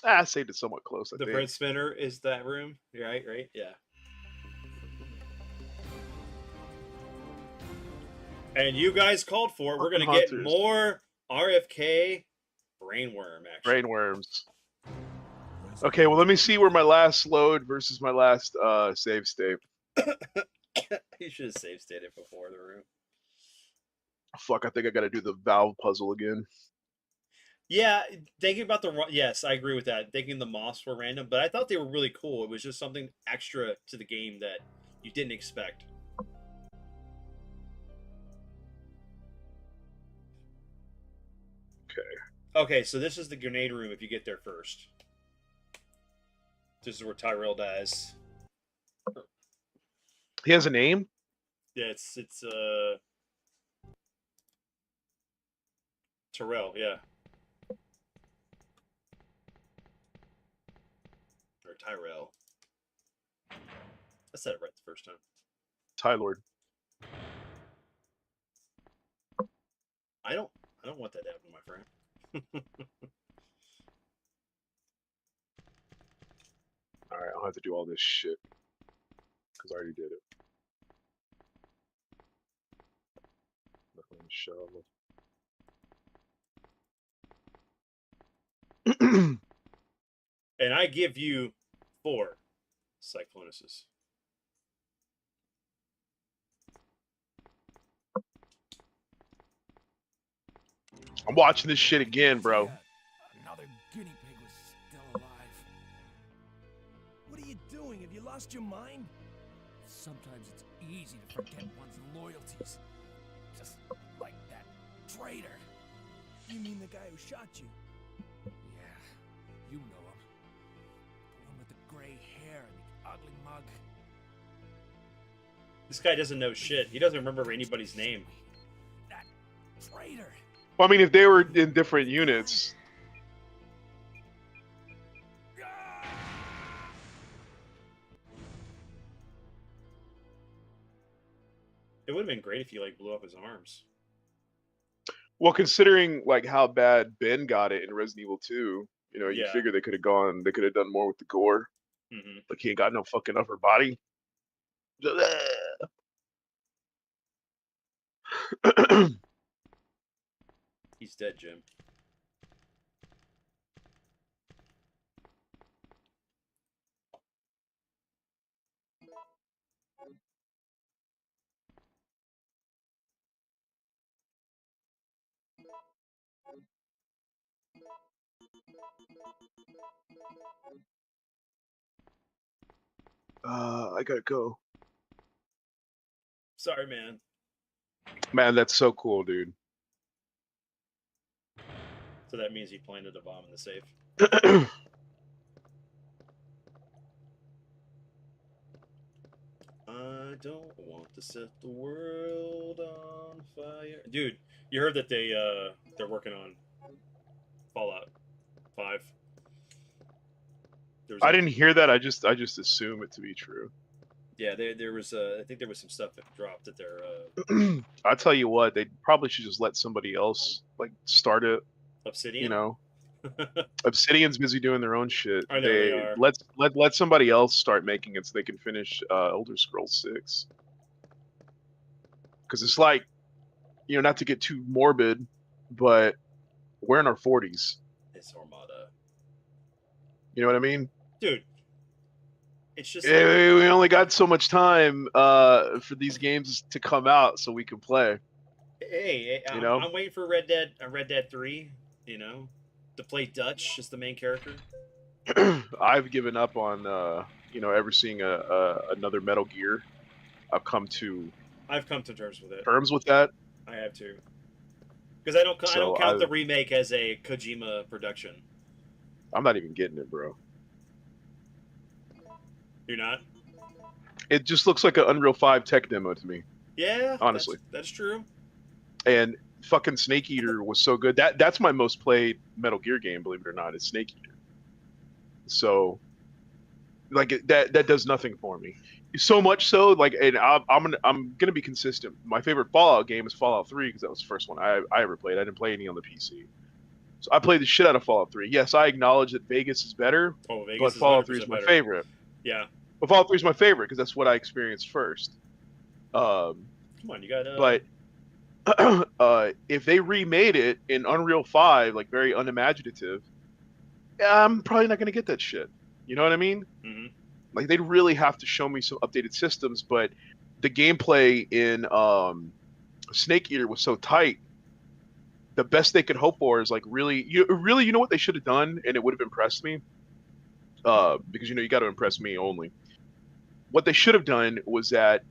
I saved it somewhat close, I The think. bread spinner is that room? Right? Yeah. And you guys called for it. We're going to get more RFK brainworm action. Brainworms. Okay, well, let me see where my last load versus my last save state. You should have save stated before the room. Fuck, I think I got to do the valve puzzle again. Yeah, thinking about yes, I agree with that. Thinking the moths were random, but I thought they were really cool. It was just something extra to the game that you didn't expect. Okay, so this is the grenade room if you get there first. This is where Tyrell dies. He has a name? Yeah, it's Tyrell, yeah. Or Tyrell. I said it right the first time. Tylord. I don't want that to happen, my friend. Alright, I'll have to do all this shit. Because I already did it. Nothing to shovel. And I give you 4 Cyclonuses. I'm watching this shit again, bro. Another guinea pig was still alive. What are you doing? Have you lost your mind? Sometimes it's easy to forget one's loyalties. Just like that traitor. You mean the guy who shot you? Yeah, you know him. The one with the gray hair and the ugly mug. This guy doesn't know shit. He doesn't remember anybody's name. That traitor. Well, I mean, if they were in different units. It would have been great if you like blew up his arms. Well, considering like how bad Ben got it in Resident Evil 2, you know, you Yeah. figure they could have done more with the gore. Mm-hmm. Like he ain't got no fucking upper body. He's dead, Jim. I gotta go. Sorry, man. Man, that's so cool, dude. So that means he planted a bomb in the safe. I don't want to set the world on fire. Dude, you heard that they're working on Fallout 5. There was I didn't hear that. I just assume it to be true. Yeah, there was I think there was some stuff that dropped that they're I'll tell you what, they probably should just let somebody else like start it. Obsidian. You know, Obsidian's busy doing their own shit. I know they are. Let somebody else start making it so they can finish Elder Scrolls 6. Because it's like, you know, not to get too morbid, but we're in our 40s. It's Armada. You know what I mean? Dude, it's just we only got so much time for these games to come out so we can play. Hey, you know? I'm waiting for Red Dead 3, you know, to play Dutch as the main character. I've given up on you know, ever seeing another Metal Gear. I've come to terms with it. Terms with that. I have to. Because I don't count the remake as a Kojima production. I'm not even getting it, bro. You're not? It just looks like an Unreal 5 tech demo to me. Yeah, honestly, that's true. And fucking Snake Eater was so good. That's my most played Metal Gear game, believe it or not. It's Snake Eater. So, like that does nothing for me. So much so, like, and I'm gonna be consistent. My favorite Fallout game is Fallout 3 because that was the first one I ever played. I didn't play any on the PC. So I played the shit out of Fallout 3. Yes, I acknowledge that Vegas is better, but Fallout 3 is my favorite. Yeah. But Fallout 3 is my favorite because that's what I experienced first. Come on, you got. But if they remade it in Unreal 5, like very unimaginative, I'm probably not gonna get that shit. You know what I mean? Mm-hmm. Like they'd really have to show me some updated systems, but the gameplay in Snake Eater was so tight. The best they could hope for is like really, you know what they should have done, and it would have impressed me. Because you know you got to impress me only. What they should have done was that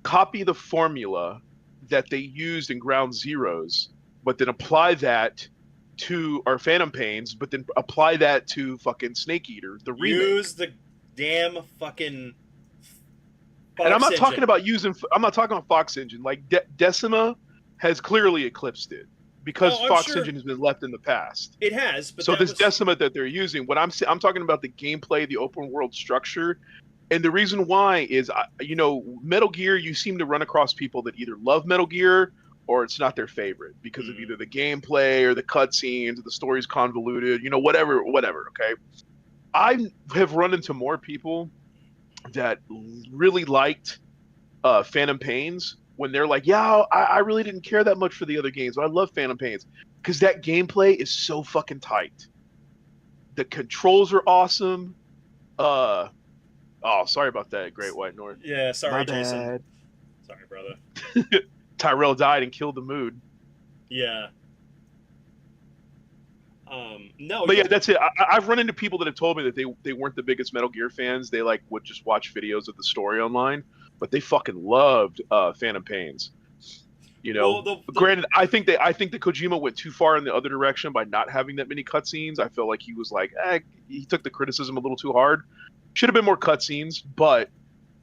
copy the formula that they used in Ground Zeroes, but then apply that to our Phantom Pains, but then apply that to fucking Snake Eater, the remake. Use the damn fucking. And I'm not talking about Fox Engine. Like Decima has clearly eclipsed it because Fox Engine has been left in the past. It has, but so this Decima that they're using, what I'm talking about the gameplay, the open world structure, and the reason why is, you know, Metal Gear. You seem to run across people that either love Metal Gear or it's not their favorite because of either the gameplay or the cutscenes, or the story's convoluted. You know, whatever. Okay, I have run into more people that really liked Phantom Pains when they're like, yeah, I really didn't care that much for the other games, but I love Phantom Pains because that gameplay is so fucking tight. The controls are awesome. Oh, sorry about that, Great White North. Yeah, sorry, Jason. Bad. Sorry, brother. Tyrell died and killed the mood. Yeah. No. But yeah, that's it. I've run into people that have told me that they weren't the biggest Metal Gear fans. They like would just watch videos of the story online, but they fucking loved Phantom Pains. You know, granted, I think that Kojima went too far in the other direction by not having that many cutscenes. I felt like he was like, he took the criticism a little too hard. Should have been more cutscenes, but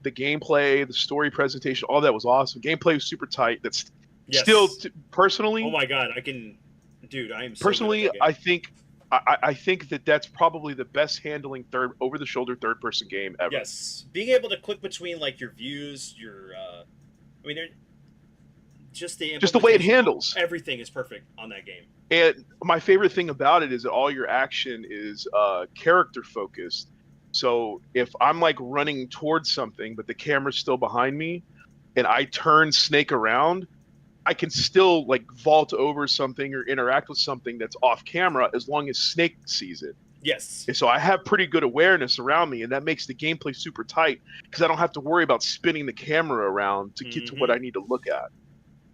the gameplay, the story presentation, all that was awesome. Gameplay was super tight. That's still personally. Oh my god, dude, I am. Personally, I think that's probably the best handling over-the-shoulder third-person game ever. Yes, being able to click between like your views, I mean, just the way it handles everything is perfect on that game. And my favorite thing about it is that all your action is character focused. So if I'm like running towards something, but the camera's still behind me, and I turn Snake around, I can still like vault over something or interact with something that's off camera as long as Snake sees it. Yes. And so I have pretty good awareness around me, and that makes the gameplay super tight because I don't have to worry about spinning the camera around to get to what I need to look at.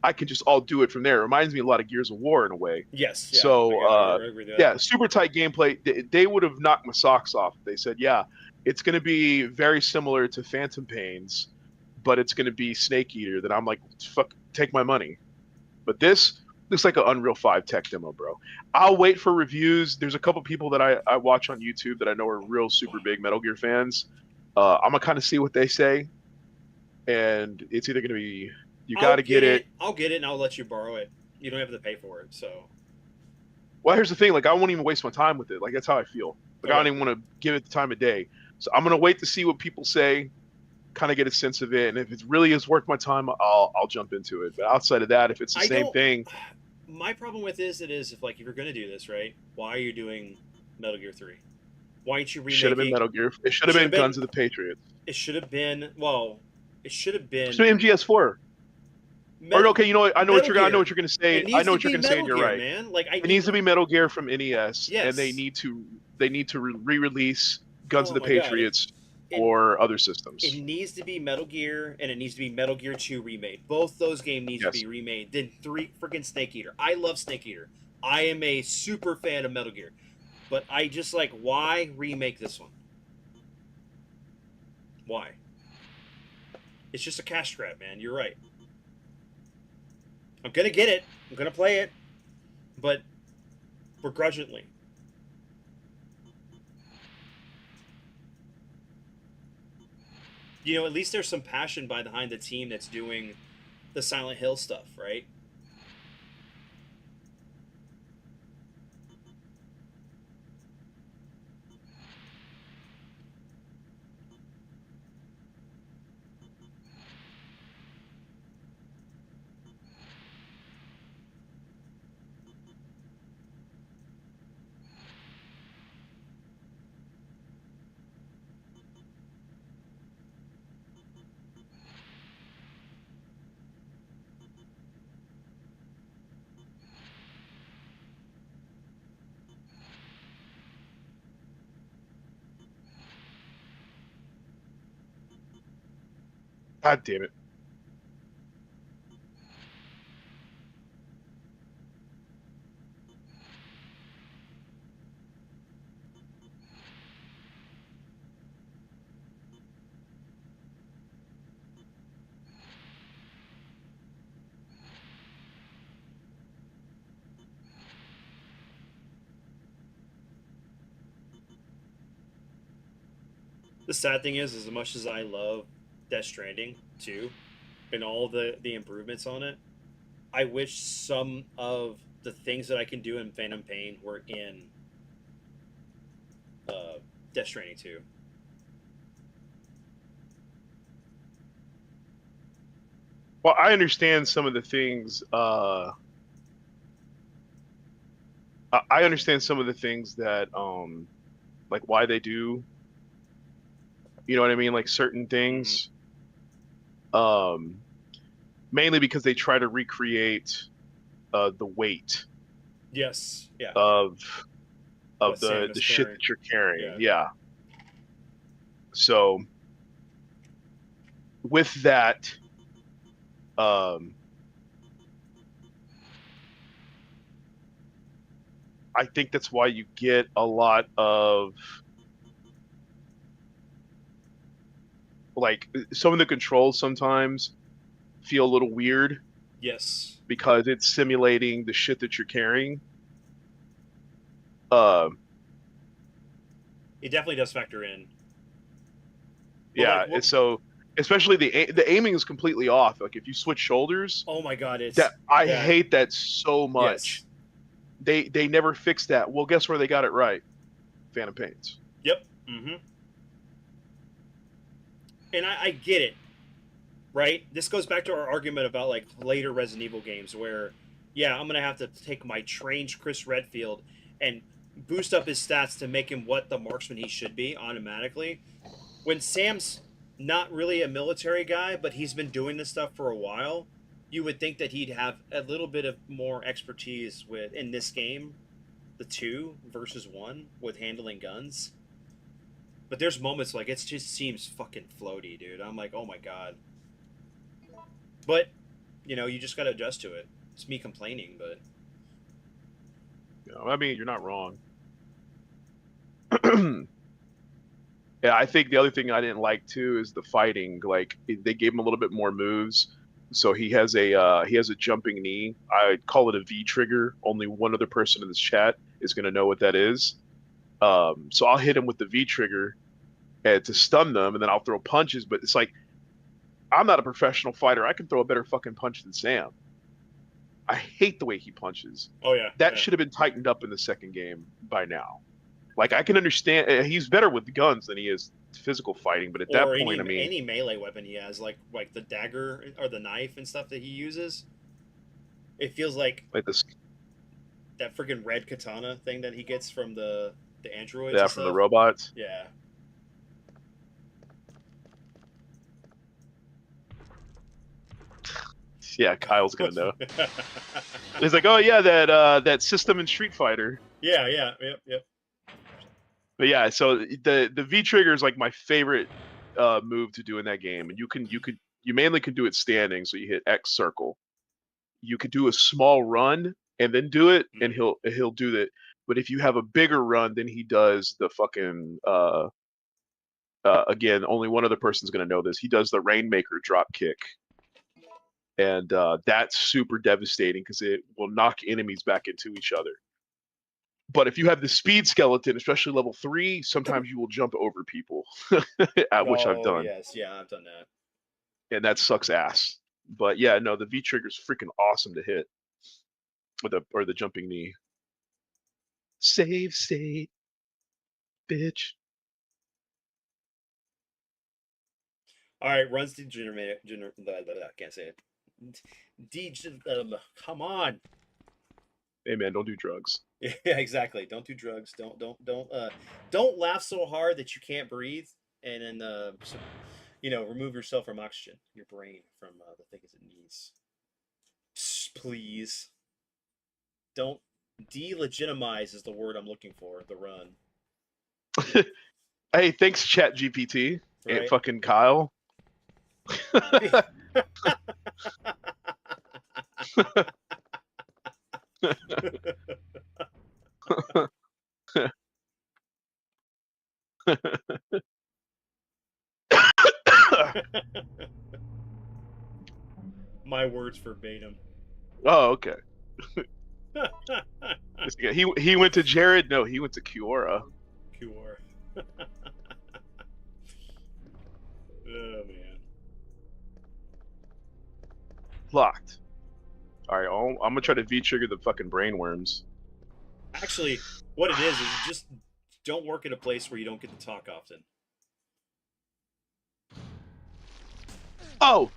I can just all do it from there. It reminds me a lot of Gears of War in a way. Yes. Yeah. So I agree with that. yeah, super tight gameplay. They would have knocked my socks off. They said, yeah, it's going to be very similar to Phantom Pains, but it's going to be Snake Eater. Then I'm like, fuck, take my money. But this looks like an Unreal 5 tech demo, bro. I'll wait for reviews. There's a couple people that I watch on YouTube that I know are real super big Metal Gear fans. I'm gonna kind of see what they say, and it's either gonna be you got to get it. I'll get it, and I'll let you borrow it. You don't have to pay for it. So, well, here's the thing: like, I won't even waste my time with it. Like, that's how I feel. Like, okay. I don't even want to give it the time of day. So I'm gonna wait to see what people say, kind of get a sense of it, and if it really is worth my time, I'll jump into it. But outside of that, if it's the same thing, my problem with this is if you're gonna do this, right? Why are you doing Metal Gear 3? Why aren't you remaking? Should have been Metal Gear. It should have been Guns of the Patriots. It should have been It should have been MGS4. Or okay, you know what? I know what you're gonna say. I know what you're gonna say, and you're right. Man. It needs to be Metal Gear from NES, yes. and they need to re-release Guns of the Patriots or other systems. It needs to be Metal Gear, and it needs to be Metal Gear 2 remade. Both those games need to be remade. Then 3 freaking Snake Eater. I love Snake Eater. I am a super fan of Metal Gear, but I just why remake this one? Why? It's just a cash grab, man. You're right. I'm gonna get it. I'm gonna play it, but begrudgingly. You know, at least there's some passion behind the team that's doing the Silent Hill stuff, right? God damn it. The sad thing is as much as I love Death Stranding 2 and all the improvements on it, I wish some of the things that I can do in Phantom Pain were in Death Stranding 2. Well, I understand some of the things. I understand some of the things that, like why they do. You know what I mean? Like certain things. Mainly because they try to recreate the weight. Yes. Yeah. Of the shit that you're carrying. Yeah. So with that, I think that's why you get a lot of some of the controls sometimes feel a little weird. Yes. Because it's simulating the shit that you're carrying. It definitely does factor in. Yeah, so especially the aiming is completely off. Like if you switch shoulders, oh my god, I hate that so much. Yes. They never fixed that. Well, guess where they got it right? Phantom Pains. Yep. Mm-hmm. And I get it, right? This goes back to our argument about later Resident Evil games where, yeah, I'm gonna have to take my trained Chris Redfield and boost up his stats to make him what the marksman he should be automatically. When Sam's not really a military guy, but he's been doing this stuff for a while, you would think that he'd have a little bit of more expertise with in this game, the 2 versus 1 with handling guns. But there's moments like it just seems fucking floaty, dude. I'm like, oh my god. But you just got to adjust to it. It's me complaining, but I mean, you're not wrong. Yeah, I think the other thing I didn't like too is the fighting. Like they gave him a little bit more moves, so he has a jumping knee. I call it a V trigger. Only one other person in this chat is going to know what that is. So I'll hit him with the V trigger to stun them, and then I'll throw punches. But it's like I'm not a professional fighter. I can throw a better fucking punch than Sam. I hate the way he punches. oh yeah, That yeah. should have been tightened up in the second game by now. Like I can understand he's better with guns than he is physical fighting, but at that Or point, I mean, any melee weapon he has, like the dagger or the knife and stuff that he uses. It feels like like this, that freaking red katana thing that he gets from the androids. yeah, and from the stuff. robots. Yeah. Yeah, Kyle's gonna know. He's like, oh yeah, that system in Street Fighter. yeah, yep. But yeah, so the V trigger is like my favorite move to do in that game, and you mainly can do it standing, so you hit X circle. You could do a small run and then do it, and he'll do that. But if you have a bigger run, then he does the fucking again, only one other person's gonna know this. He does the Rainmaker drop kick, and that's super devastating because it will knock enemies back into each other. But if you have the speed skeleton, especially level 3, sometimes you will jump over people, which I've done, Yes, yeah, I've done that. and that sucks ass. But yeah, no, the V trigger is freaking awesome to hit with the jumping knee. Save state, bitch. All right, runs degenerate. Can't say it. Come on. Hey man, don't do drugs. Yeah, exactly. Don't do drugs. Don't laugh so hard that you can't breathe, and then remove yourself from oxygen, your brain from the things it needs. Please don't delegitimize is the word I'm looking for. The run. Hey, thanks, Chat GPT and Right. fucking Kyle. My words verbatim. Oh, okay. He went to Jared. No, he went to Kiora. Cure. Oh man. Locked. All right, I'm gonna try to V trigger the fucking brain worms. Actually, what it is you just don't work at a place where you don't get to talk often. Oh.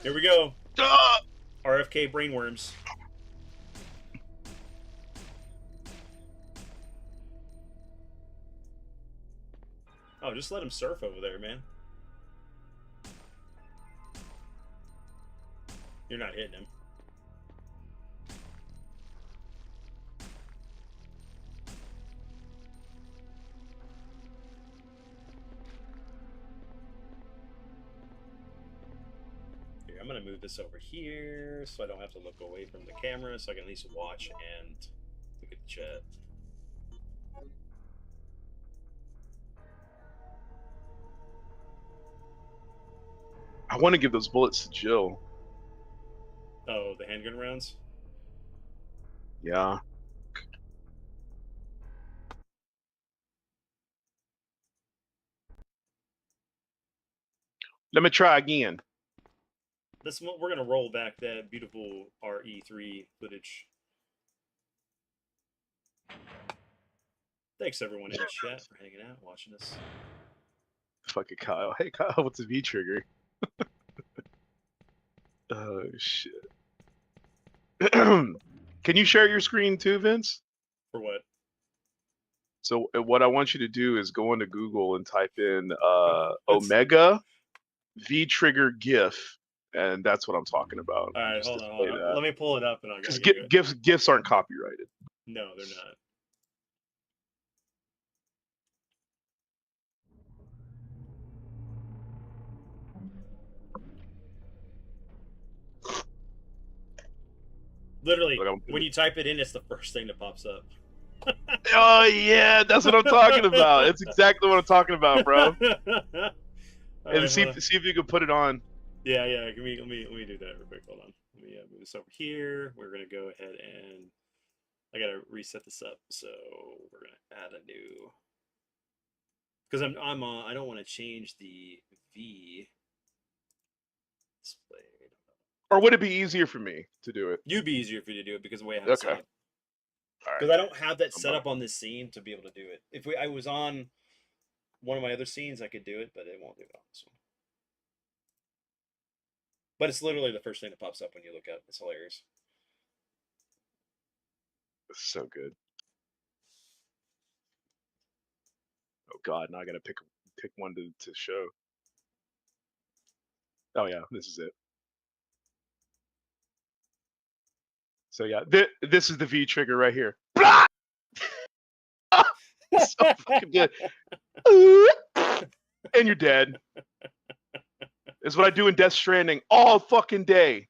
Here we go. Ah! RFK brainworms. Oh, just let him surf over there, man. You're not hitting him. Here, I'm going to move this over here so I don't have to look away from the camera, so I can at least watch and look at the chat. I want to give those bullets to Jill. Oh, the handgun rounds? Yeah. Let me try again. We're going to roll back that beautiful RE3 footage. Thanks everyone in the chat for hanging out, watching us. Fucking Kyle. Hey Kyle, what's a V trigger? Oh shit. Can you share your screen too, Vince? For what? So what I want you to do is go into Google and type in Omega V trigger GIF, and that's what I'm talking about. All right, Just hold on, display hold on. that. Let me pull it up and I'll Because give you it. GIFs aren't copyrighted. No, they're not. Literally, Look, when you type it in, it's the first thing that pops up. Oh yeah, that's what I'm talking about. It's exactly what I'm talking about, bro. All And right, see hold on. if you can put it on. Yeah. Let me do that real quick. Hold on. Let me move this over here. We're gonna go ahead and I gotta reset this up. So we're gonna add a new because I don't want to change the V display. Or would it be easier for me to do it? You'd be easier for you to do it because of the way I have it set Okay. up. All Because right. I don't have that set up on this scene to be able to do it. If I was on one of my other scenes, I could do it, but it won't do it on this one. But it's literally the first thing that pops up when you look up. It's hilarious. It's so good. Oh God, now I gotta pick one to show. Oh yeah, this is it. So yeah, this is the V trigger right here. So fucking good. And you're dead. Is what I do in Death Stranding all fucking day.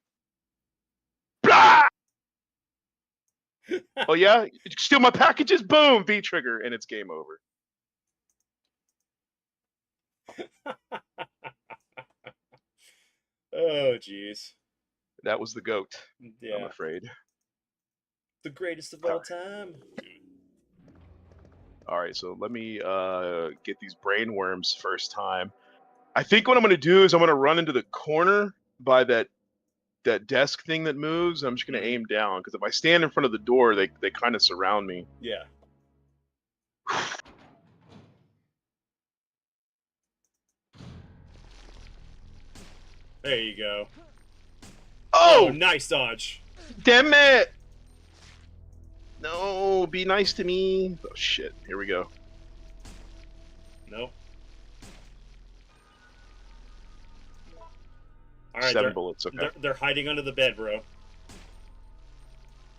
Oh yeah, you steal my packages, boom, V trigger, and it's game over. Oh, jeez. That was the goat. Yeah. I'm afraid. The greatest of all time. All right, so let me get these brain worms first time. I think what I'm gonna do is I'm gonna run into the corner by that desk thing that moves. I'm just gonna aim down because if I stand in front of the door, they kind of surround me. Yeah. There you go. Oh, nice dodge. damn it! No, be nice to me. Oh shit! Here we go. Nope. All right, 7 bullets. Okay. They're hiding under the bed, bro.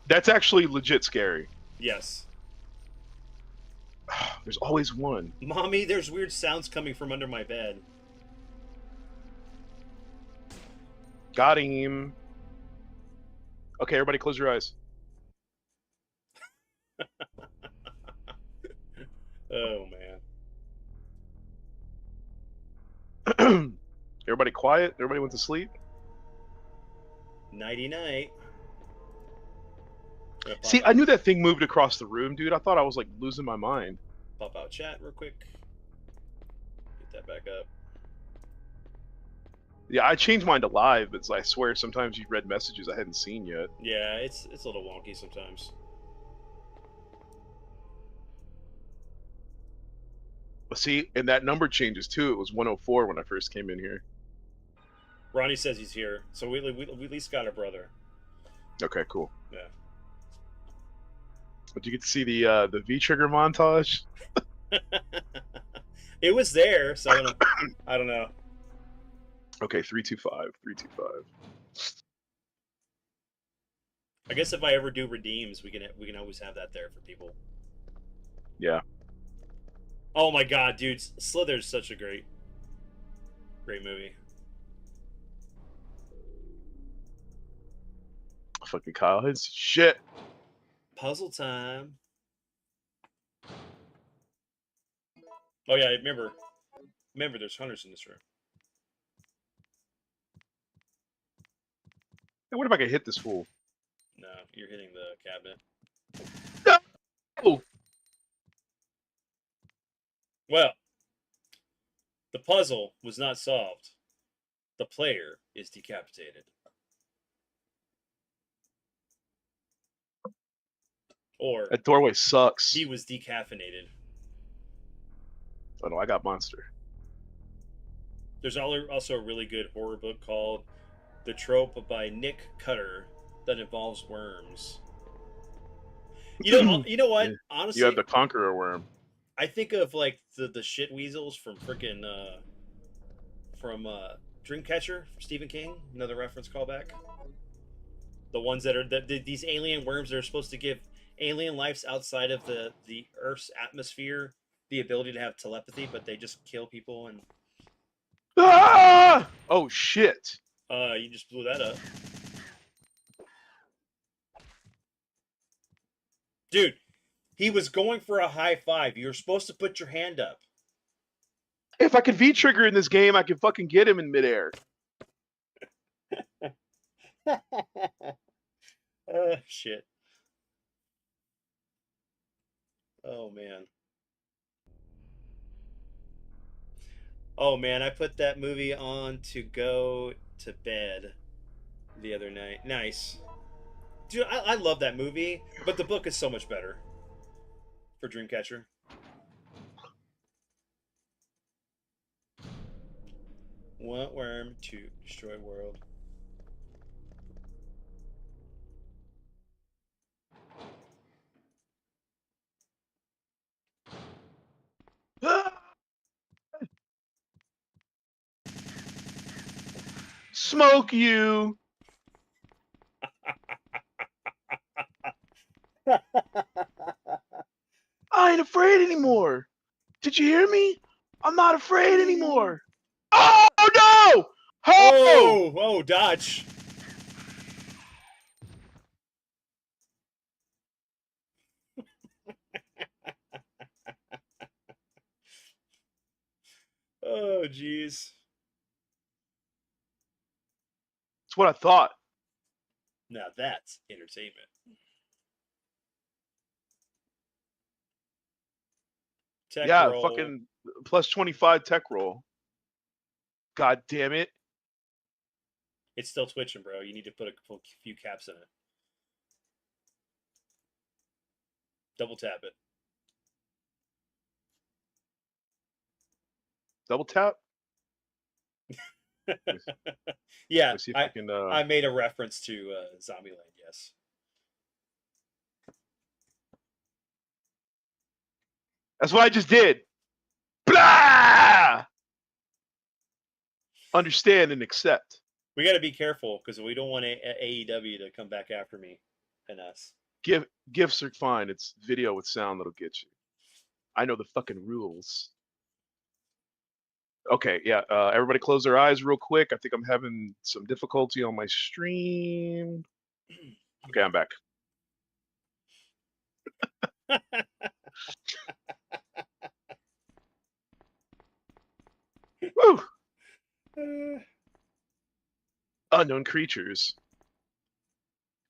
That's actually legit scary. Yes. There's always one. Mommy, there's weird sounds coming from under my bed. Got him. Okay, everybody close your eyes. Oh, man. Everybody quiet? Everybody went to sleep? Nighty-night. See, I knew that thing moved across the room, dude. I thought I was, like, losing my mind. Pop out chat real quick. Get that back up. Yeah, I changed mine to live, but I swear sometimes you read messages I hadn't seen yet. Yeah, it's a little wonky sometimes. But see, and that number changes, too. It was 104 when I first came in here. Ronnie says he's here, so we at least got a brother. Okay, cool. Yeah. Did you get to see the V-trigger montage? It was there, so I don't know. Okay, 325, 325. I guess if I ever do redeems, we can always have that there for people. Yeah. Oh my god, dude, Slither's such a great movie. Fucking Kyle, it's shit. Puzzle time. Oh yeah, remember, there's hunters in this room. Hey, what if I could hit this fool? No, you're hitting the cabinet. Oh. Well, the puzzle was not solved. The player is decapitated. Or That doorway sucks. he was decaffeinated. Oh no, I got monster. There's also a really good horror book called The Trope by Nick Cutter that involves worms. You know what? Yeah. Honestly, You have the Conqueror worm. I think of like the shit weasels from freaking from Dreamcatcher, Stephen King, another reference callback. The ones that are these alien worms that are supposed to give alien lives outside of the Earth's atmosphere the ability to have telepathy, but they just kill people and Ah! Oh shit! you just blew that up. Dude, he was going for a high five. You're supposed to put your hand up. If I could V trigger in this game, I could fucking get him in midair. Shit. Oh man. Oh man, I put that movie on to go to bed the other night. Nice. Dude, I love that movie, but the book is so much better for Dreamcatcher. Want worm to destroy world. Smoke you! I ain't afraid anymore. Did you hear me? I'm not afraid anymore. Oh no! Oh, dodge. Oh, jeez. That's what I thought. Now that's entertainment. Tech Yeah, roll. fucking plus 25 tech roll. God damn it. It's still twitching, bro. You need to put a few caps in it. Double tap it. Double tap? Yeah, Let's see if I can. I made a reference to Zombieland, yes. That's what I just did. Blah! Understand and accept. We got to be careful because we don't want AEW to come back after me and us. Gifts are fine. It's video with sound that'll get you. I know the fucking rules. Okay, yeah. Everybody close their eyes real quick. I think I'm having some difficulty on my stream. Okay, I'm back. Woo! Unknown Creatures.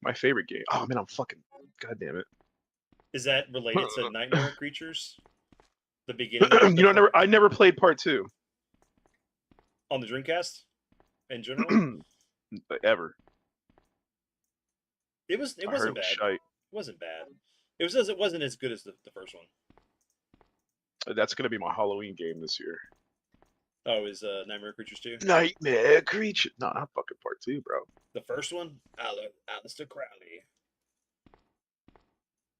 My favorite game. Oh man, I'm fucking. God damn it. Is that related to Nightmare Creatures? The beginning. You know, I never played part 2 on the Dreamcast. In general, ever. It wasn't bad. It wasn't bad. It wasn't as good as the first one. That's gonna be my Halloween game this year. Oh, is Nightmare Creatures 2? Nightmare Creature. No, not fucking part 2, bro. The first one? Aleister Crowley.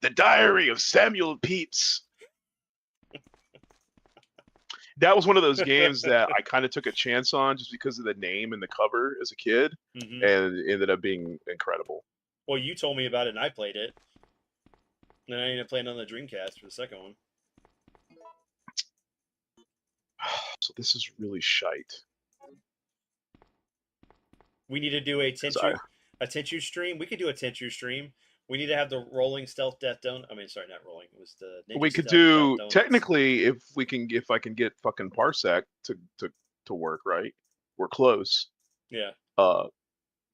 The Diary of Samuel Pepys. That was one of those games that I kind of took a chance on just because of the name and the cover as a kid, and it ended up being incredible. Well, you told me about it and I played it. And I ended up playing on the Dreamcast for the second one. So this is really shite. We need to do a Tenchu stream. We could do a Tenchu stream. We need to have the rolling stealth death donut. I mean, sorry, not rolling. It was the we could do technically if I can get fucking Parsec to work, right? We're close. Yeah.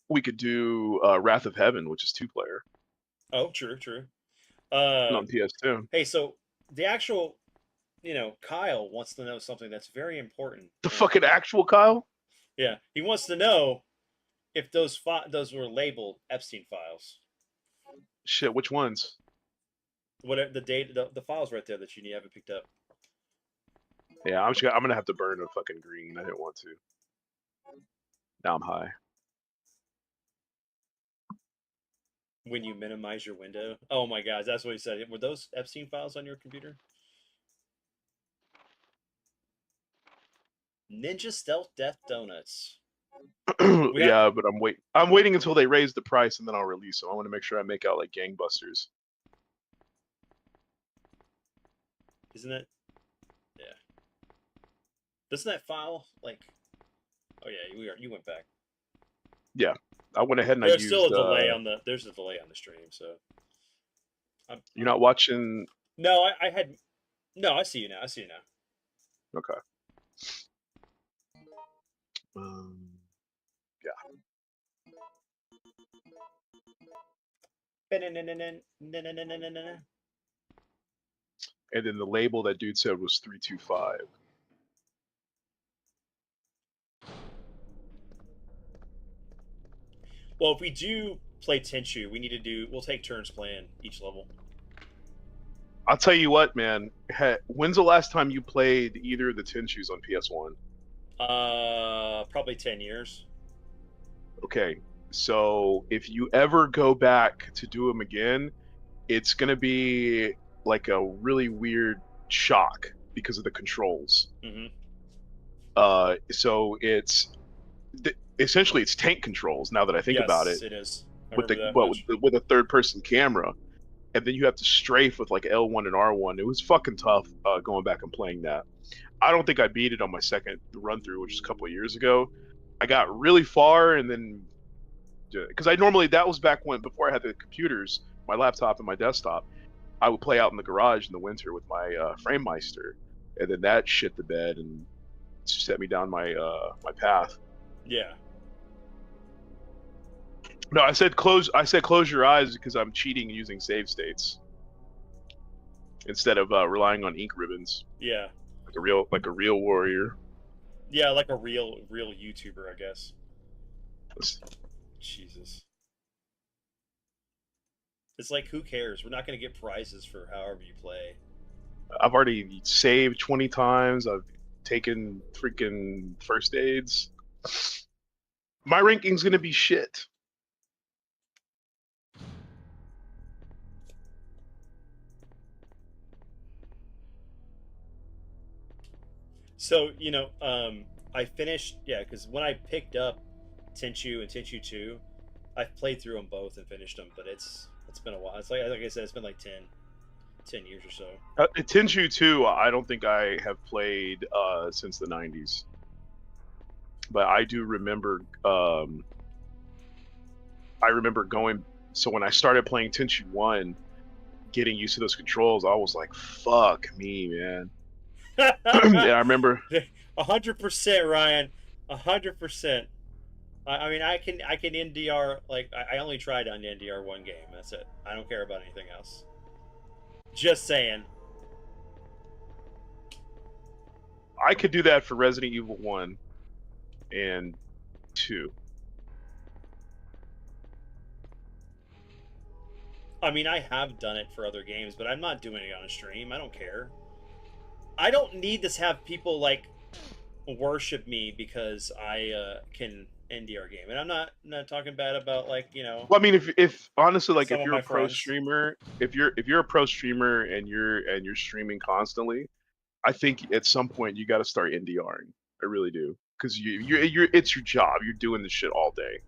We could do Wrath of Heaven, which is 2-player. Oh, true. On PS2. Hey, so the actual, Kyle wants to know something that's very important. The fucking actual Kyle? Yeah, he wants to know if those were labeled Epstein files. Shit, which ones? Whatever the files right there that you haven't picked up. Yeah, I'm gonna have to burn a fucking green. I didn't want to. Now I'm high. When you minimize your window. Oh my God, that's what he said. Were those Epstein files on your computer? Ninja Stealth Death Donuts. We have- Yeah, but I'm waiting until they raise the price and then I'll release them. I want to make sure I make out like gangbusters. Isn't it? Yeah. Doesn't that file like? Oh yeah, you went back. Yeah, I went ahead and There's I used. still a delay on the. There's a delay on the stream, so. You're not watching. No, I had. No, I see you now. I see you now. Okay. Yeah. And then the label that dude said was 325. Well, if we do play Tenchu, we need to do. We'll take turns playing each level. I'll tell you what, man. When's the last time you played either of the Tenchus on PS1? Probably 10 years. Okay, so if you ever go back to do them again, it's gonna be like a really weird shock because of the controls. Mm-hmm. So it's essentially it's tank controls. Now that I think about it, it is. With a third-person camera, and then you have to strafe with like L1 and R1. It was fucking tough going back and playing that. I don't think I beat it on my second run through, which was a couple of years ago. I got really far, and then because that was back when before I had the computers, my laptop and my desktop. I would play out in the garage in the winter with my FrameMeister, and then that shit the bed and set me down my path. Yeah. No, I said close your eyes because I'm cheating using save states instead of relying on ink ribbons. Yeah. Like a real warrior. Yeah, like a real YouTuber, I guess. Jesus. It's like, who cares? We're not going to get prizes for however you play. I've already saved 20 times. I've taken freaking first aids. My ranking's going to be shit. So, I finished, because when I picked up Tenchu and Tenchu 2, I've played through them both and finished them, but it's been a while. It's like I said, it's been like 10 years or so. Tenchu 2, I don't think I have played since the 90s. But I do remember, I remember going, so when I started playing Tenchu 1, getting used to those controls, I was like, fuck me, man. And I remember 100%, Ryan. 100%. I mean, I can NDR, like, I only tried on NDR one game. That's it. I don't care about anything else. Just saying. I could do that for Resident Evil 1 and 2. I mean, I have done it for other games, but I'm not doing it on a stream. I don't care. I don't need to have people, like, worship me because I can NDR game. And I'm not talking bad about, like, Well, I mean, if honestly, like, some if of you're my a pro friends. streamer, if you're a pro streamer and you're streaming constantly, I think at some point you got to start NDRing. I really do, because you're it's your job. You're doing this shit all day.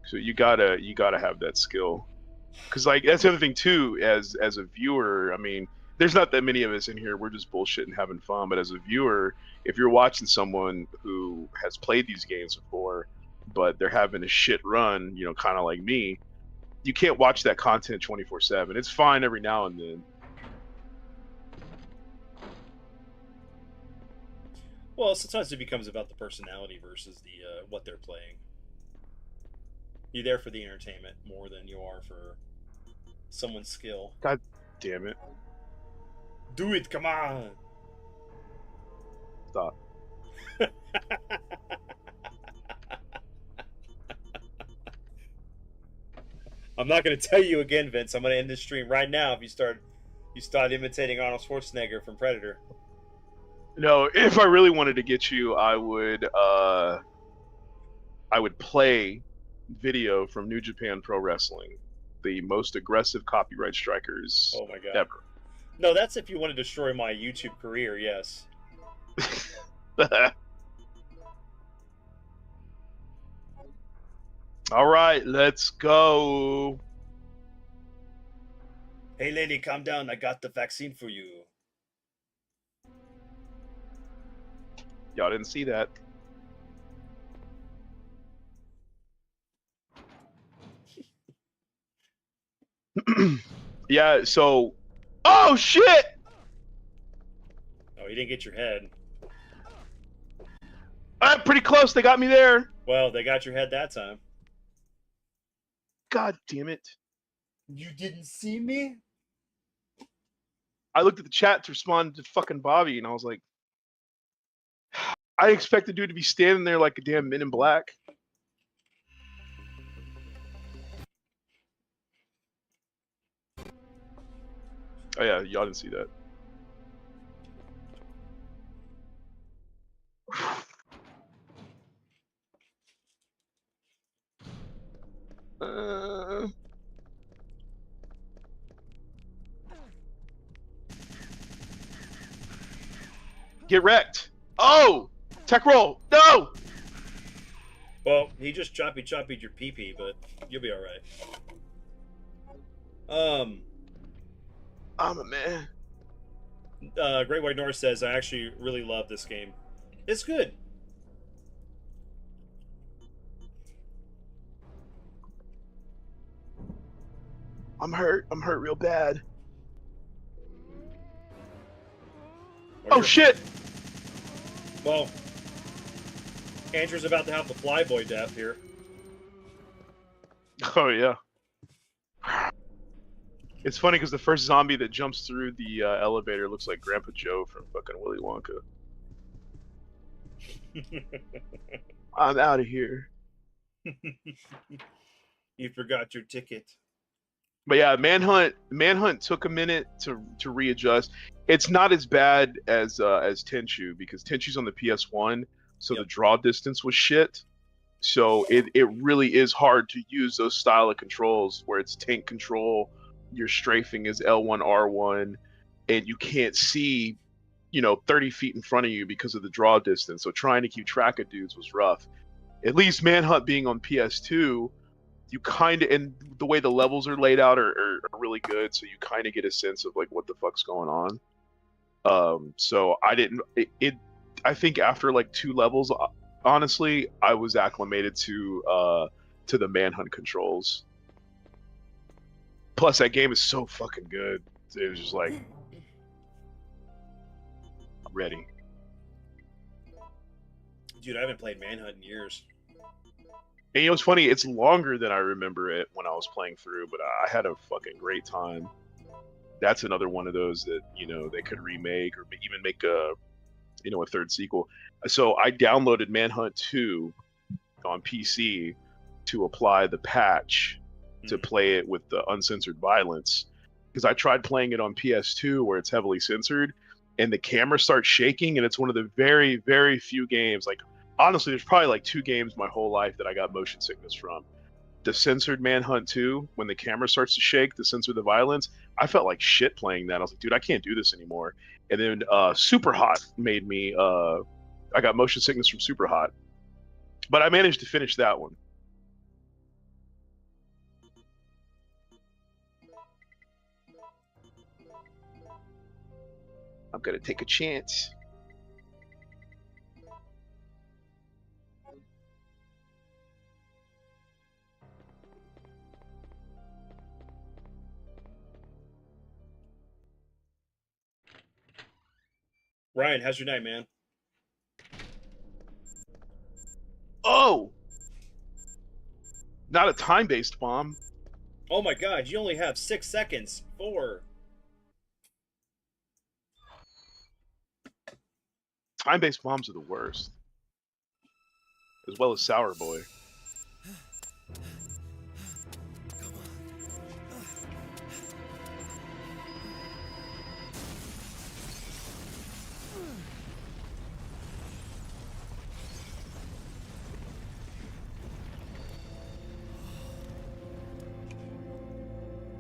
So you gotta have that skill, because like that's the other thing too. As a viewer, I mean, there's not that many of us in here. We're just bullshitting, having fun. But as a viewer, if you're watching someone who has played these games before, but they're having a shit run, kind of like me, you can't watch that content 24/7. It's fine every now and then. Well, sometimes it becomes about the personality versus the what they're playing. You're there for the entertainment more than you are for someone's skill. God damn it. Do it, come on. Stop. I'm not going to tell you again, Vince. I'm going to end this stream right now if you start imitating Arnold Schwarzenegger from Predator. No, if I really wanted to get you, I would play video from New Japan Pro Wrestling, the most aggressive copyright strikers Oh my god. ever. No, that's if you want to destroy my YouTube career, yes. All right, let's go. Hey, lady, calm down. I got the vaccine for you. Y'all didn't see that. Yeah, so... Oh, shit! Oh, you didn't get your head. Pretty close. They got me there. Well, they got your head that time. God damn it. You didn't see me? I looked at the chat to respond to fucking Bobby, and I was like... I expect the dude to be standing there like a damn Men in Black. Oh yeah, y'all didn't see that. Get wrecked. Oh! Tech roll. No! Well, he just choppy your pee-pee, but you'll be alright. I'm a man. Great White North says, I actually really love this game. It's good. I'm hurt. I'm hurt real bad. Oh shit! Well, Andrew's about to have the flyboy death here. Oh yeah. It's funny because the first zombie that jumps through the elevator looks like Grandpa Joe from fucking Willy Wonka. I'm out of here. You forgot your ticket. But yeah, Manhunt took a minute to readjust. It's not as bad as Tenchu because Tenchu's on the PS1, so the draw distance was shit. So it really is hard to use those style of controls where it's tank control, your strafing is L1 R1, and you can't see, 30 feet in front of you because of the draw distance. So trying to keep track of dudes was rough. At least Manhunt being on PS2, you kind of, and the way the levels are laid out are really good, so you kind of get a sense of like what the fuck's going on. So I think after like 2 levels, honestly, I was acclimated to the Manhunt controls. Plus, that game is so fucking good. It was just like, I'm ready. Dude, I haven't played Manhunt in years. And it's funny, it's longer than I remember it when I was playing through, but I had a fucking great time. That's another one of those that, they could remake or even make a 3rd sequel. So I downloaded Manhunt 2 on PC to apply the patch to play it with the uncensored violence. Because I tried playing it on PS2 where it's heavily censored, and the camera starts shaking, and it's one of the very, very few games, like, honestly, there's probably like 2 games my whole life that I got motion sickness from. The censored Manhunt 2, when the camera starts to shake to censor the violence, I felt like shit playing that. I was like, dude, I can't do this anymore. And then Super Hot made me, I got motion sickness from Super Hot. But I managed to finish that one. I'm going to take a chance. Ryan, how's your night, man? Oh! Not a time-based bomb. Oh my god, you only have 6 seconds. 4. Time-based bombs are the worst. As well as Sour Boy.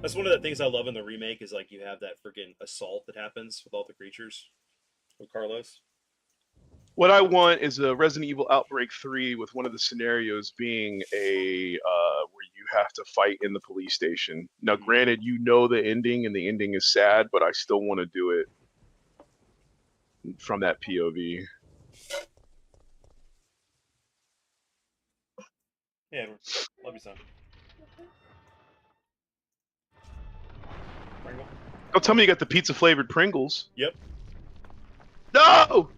That's one of the things I love in the remake is like you have that freaking assault that happens with all the creatures with Carlos. What I want is a Resident Evil Outbreak 3 with one of the scenarios being a where you have to fight in the police station. Now, granted, you know the ending, and the ending is sad, but I still want to do it from that POV. Yeah, love you, son. Pringle. Don't tell me you got the pizza flavored Pringles. Yep. No!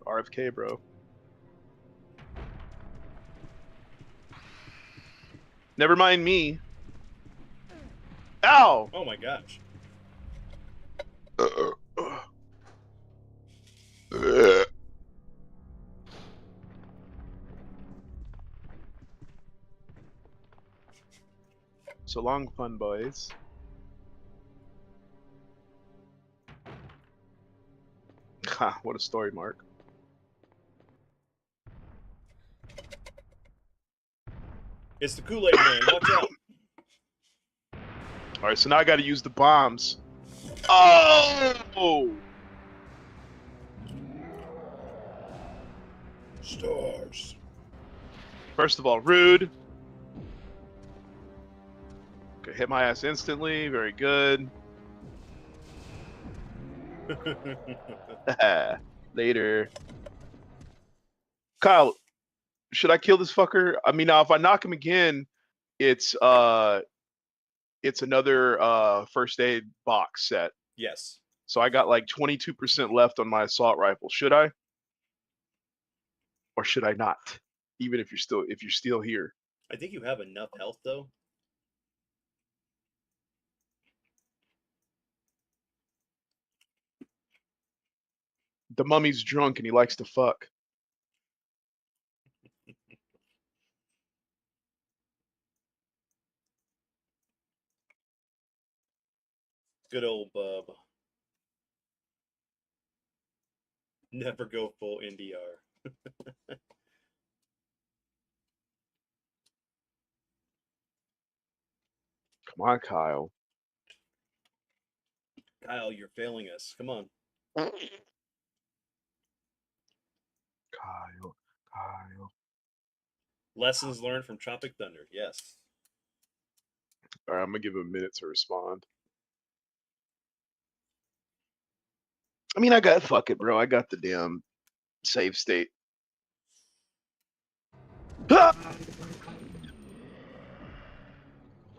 RFK, bro. Never mind me. Ow! Oh my gosh. So long, fun boys. Ha, what a story, Mark. It's the Kool-Aid Man. Watch out. Alright, so now I gotta use the bombs. Oh! Stars. First of all, rude. Okay, hit my ass instantly. Very good. Later. Kyle, should I kill this fucker? I mean, now if I knock him again, it's another first aid box set. Yes. So I got like 22% left on my assault rifle. Should I? Or should I not? Even if you're still here. I think you have enough health though. The mummy's drunk and he likes to fuck. Good old bub. Never go full NDR. Come on, Kyle. Kyle, you're failing us. Come on. Kyle. Lessons learned from Tropic Thunder. Yes. All right, I'm gonna give him a minute to respond. I mean, fuck it, bro. I got the damn save state. Ah!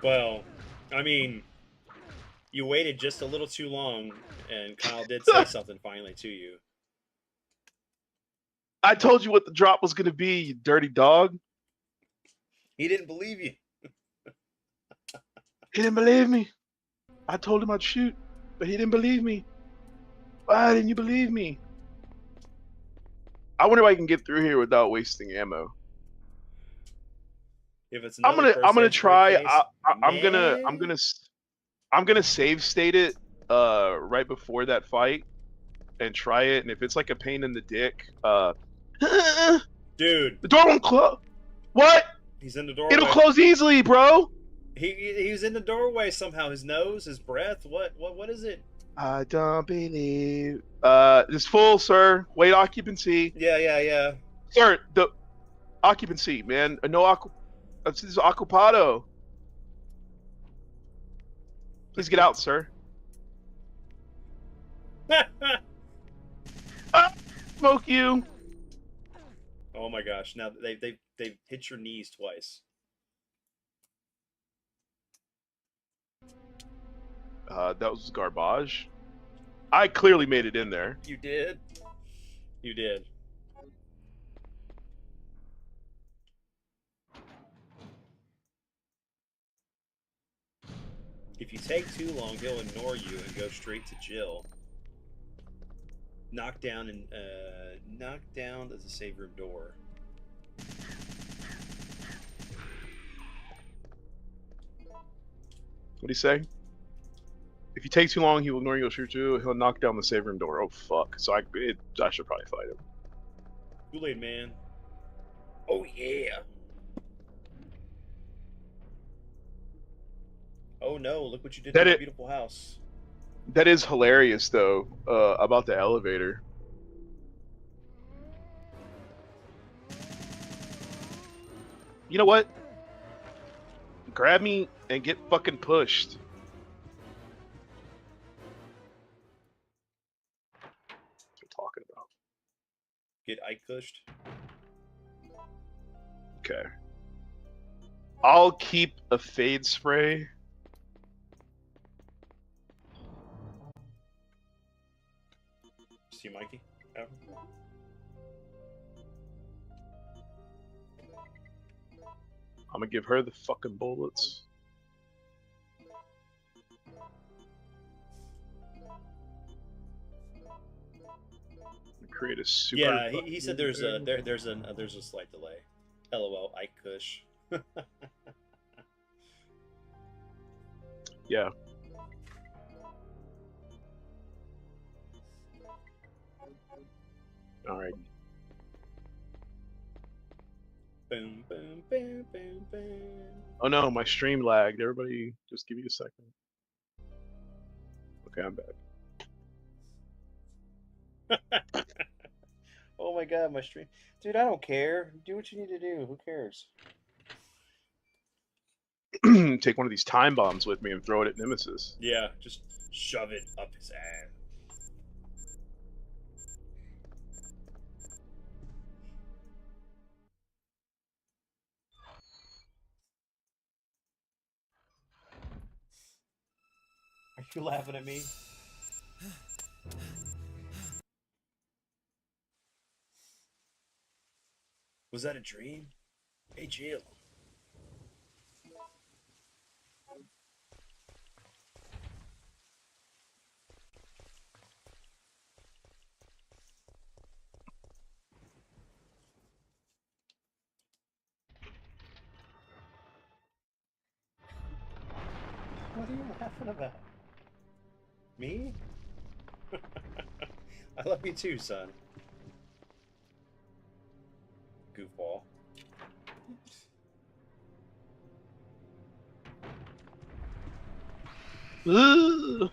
Well, I mean, you waited just a little too long, and Kyle did say something finally to you. I told you what the drop was gonna be, you dirty dog. He didn't believe you. He didn't believe me. I told him I'd shoot, but he didn't believe me. Why didn't you believe me? I wonder if I can get through here without wasting ammo. If it's I'm gonna try. case, I'm gonna save state it right before that fight and try it. And if it's like a pain in the dick, dude, the door won't close. What? He's in the doorway. It'll close easily, bro. He was in the doorway somehow. His nose, his breath. What is it? I don't believe. It's full, sir. Wait, occupancy. Yeah. Sir, the occupancy, man. No this is occupado. Please get out, sir. Smoke you. Oh my gosh! Now they've hit your knees twice. That was garbage. I clearly made it in there. You did. You did. If you take too long, he'll ignore you and go straight to Jill. Knock down as a save room door. What'd he say? If you take too long, he will ignore you. He'll shoot you. He'll knock down the save room door. Oh fuck! So I should probably fight him. Kool-Aid Man. Oh yeah. Oh no! Look what you did to my beautiful house. That is hilarious, though, about the elevator. You know what? Grab me and get fucking pushed. What we're talking about. Get Ike pushed. Okay. I'll keep a fade spray. See Mikey? Ever? I'm gonna give her the fucking bullets. Create a super. Yeah, he said there's a there's a slight delay. LOL, Ike Kush. Yeah. All right. Boom, boom, boom, boom, boom. Oh no, my stream lagged. Everybody, just give me a second. Okay, I'm back. Oh my god, my stream. Dude, I don't care. Do what you need to do. Who cares? Take one of these time bombs with me and throw it at Nemesis. Yeah, just shove it up his ass. Are you laughing at me? Was that a dream? Hey, Jill. What are you laughing about? Me? I love you too, son. Goofball. Ugh.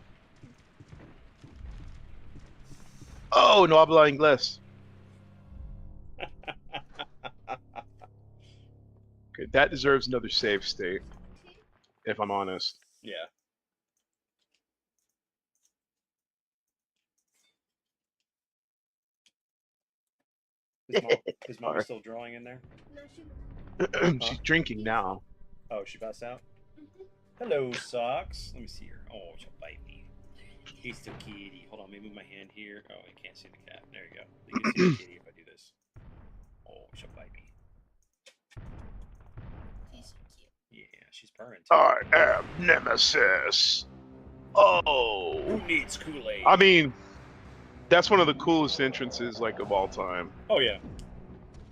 Oh, no habla inglés. Okay, that deserves another save state, if I'm honest. Yeah. Is mom still drawing in there? She's drinking now. Oh, she passed out? Hello, Socks. Let me see her. Oh, she'll bite me. He's the kitty. Hold on, let me move my hand here. Oh, you can't see the cat. There you go. You can see the kitty if I do this. Oh, she'll bite me. She's so cute. Yeah, she's purring too. I am Nemesis. Oh. Who needs Kool-Aid? I mean, that's one of the coolest entrances, like, of all time. Oh, yeah.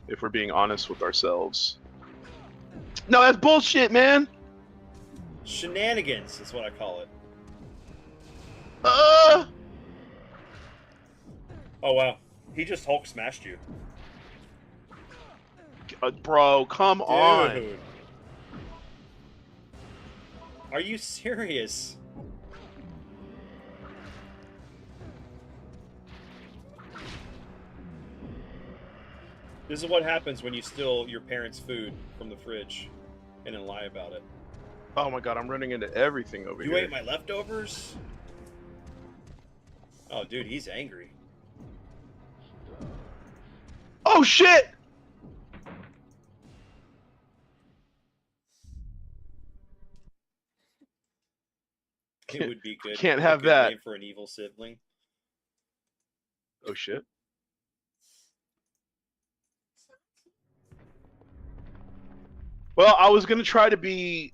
If we're being honest with ourselves. No, that's bullshit, man. Shenanigans is what I call it. Uh. Oh, wow. He just Hulk smashed you. Bro, come on. Dude. Are you serious? This is what happens when you steal your parents' food from the fridge and then lie about it. Oh my god, I'm running into everything over here. You ate my leftovers? Oh, dude, he's angry. Oh shit! It would be good. Can't a have good that. name for an evil sibling. Oh shit. Well, I was gonna try to be,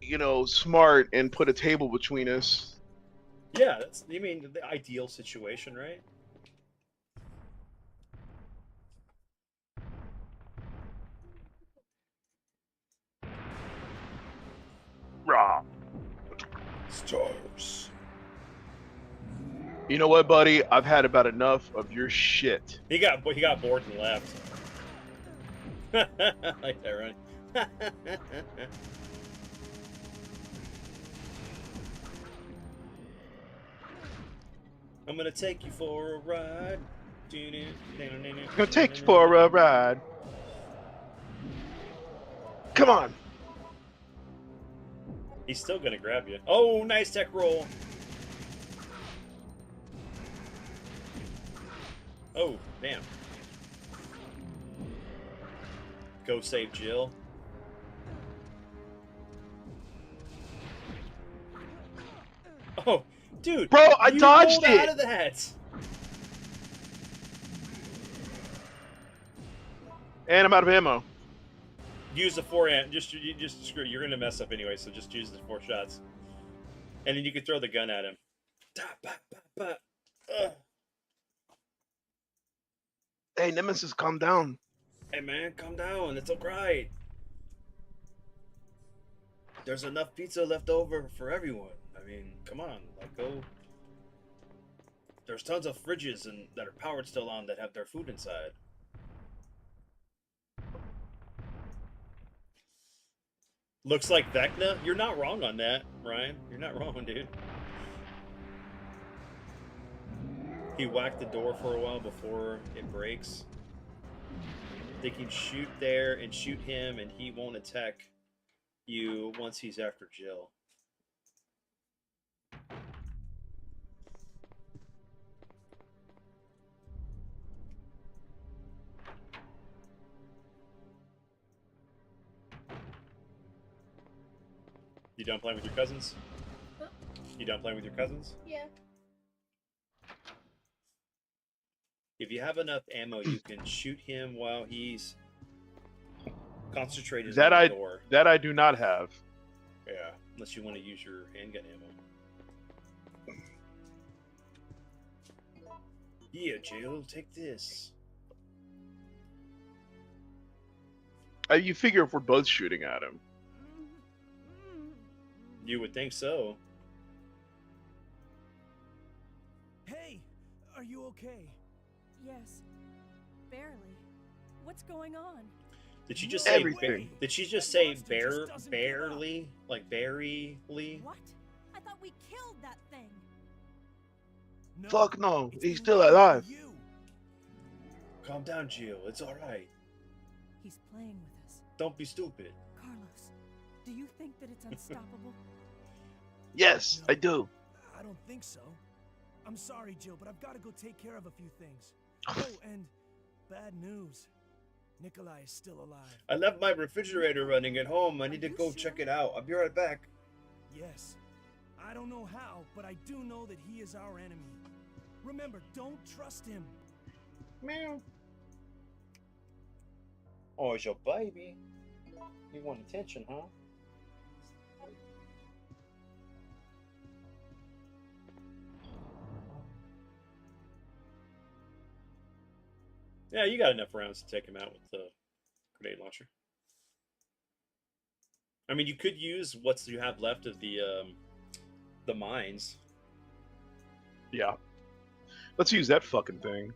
you know, smart and put a table between us. Yeah, that's, you mean the ideal situation, right? Rah. Stars. You know what, buddy? I've had about enough of your shit. He got bored and left. I like that, right? I'm gonna take you for a ride. I'm gonna take you for a ride. Come on. He's still gonna grab you. Oh, nice tech roll. Oh, damn. Go save Jill. Oh, dude. Bro, I you dodged rolled it. out of that. And I'm out of ammo. Use the 4 amp. Just screw it. You're gonna mess up anyway, so just use the 4 shots. And then you can throw the gun at him. Hey, Nemesis, calm down. Hey man, calm down. It's alright. There's enough pizza left over for everyone. I mean, come on, like go. There's tons of fridges and that are powered still on that have their food inside. Looks like Vecna. You're not wrong on that, Ryan. You're not wrong, dude. He whacked the door for a while before it breaks. They can shoot there and shoot him, and he won't attack you once he's after Jill. You done playing with your cousins? Huh? You done playing with your cousins? Yeah. If you have enough ammo, you can shoot him while he's concentrated That on the door. That I do not have. Yeah, unless you want to use your handgun ammo. Yeah, Jill, take this. You figure if we're both shooting at him. You would think so. Hey, are you okay? Yes. Barely. What's going on? Did she just No say Everything. Did she just That say monster just doesn't give up. barely? Like barely? What? I thought we killed that thing. No, Fuck no, it's he's been still waiting for alive. you. Calm down, Jill. It's alright. He's playing with us. Don't be stupid. Carlos, do you think that it's unstoppable? Yes, I do. I don't think so. I'm sorry, Jill, but I've got to go take care of a few things. Oh, and bad news. Nikolai is still alive. I left my refrigerator running at home. I need to Are you go sure? check it out. I'll be right back. Yes. I don't know how, but I do know that he is our enemy. Remember, don't trust him. Meow. Oh, it's your baby. You want attention, huh? Yeah, you got enough rounds to take him out with the grenade launcher. I mean, you could use what you have left of the mines. Yeah. Let's use that fucking thing.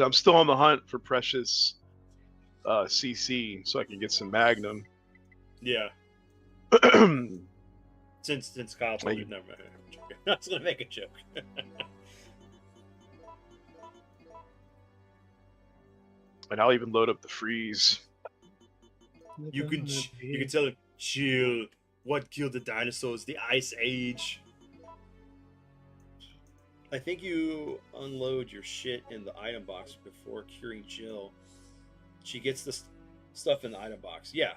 I'm still on the hunt for precious CC so I can get some Magnum. Yeah, since Kyle told me, never mind. I'm joking. I was gonna make a joke. And I'll even load up the freeze. You can tell him, chill. What killed the dinosaurs? The Ice Age. I think you unload your shit in the item box before curing Jill. She gets the stuff in the item box. Yeah.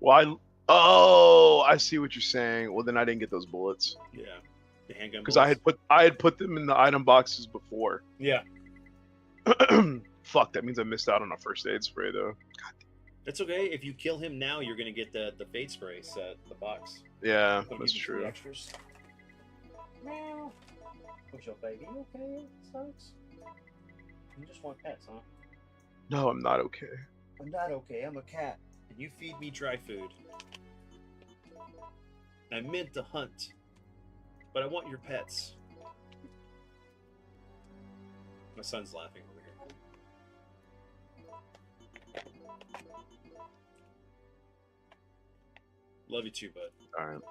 Well, I see what you're saying. Well, then I didn't get those bullets Yeah. The handgun. because I had put them in the item boxes before. Yeah. Fuck, that means I missed out on a first aid spray though. It's okay. If you kill him now, you're gonna get the fade spray set, the box. Yeah, Don't that's give you the true. extras. Meow. What's your baby? You okay, Stokes? You just want pets, huh? No, I'm not okay. I'm not okay. I'm a cat. And you feed me dry food. I meant to hunt, but I want your pets. My son's laughing over here. Love you too, bud. All right.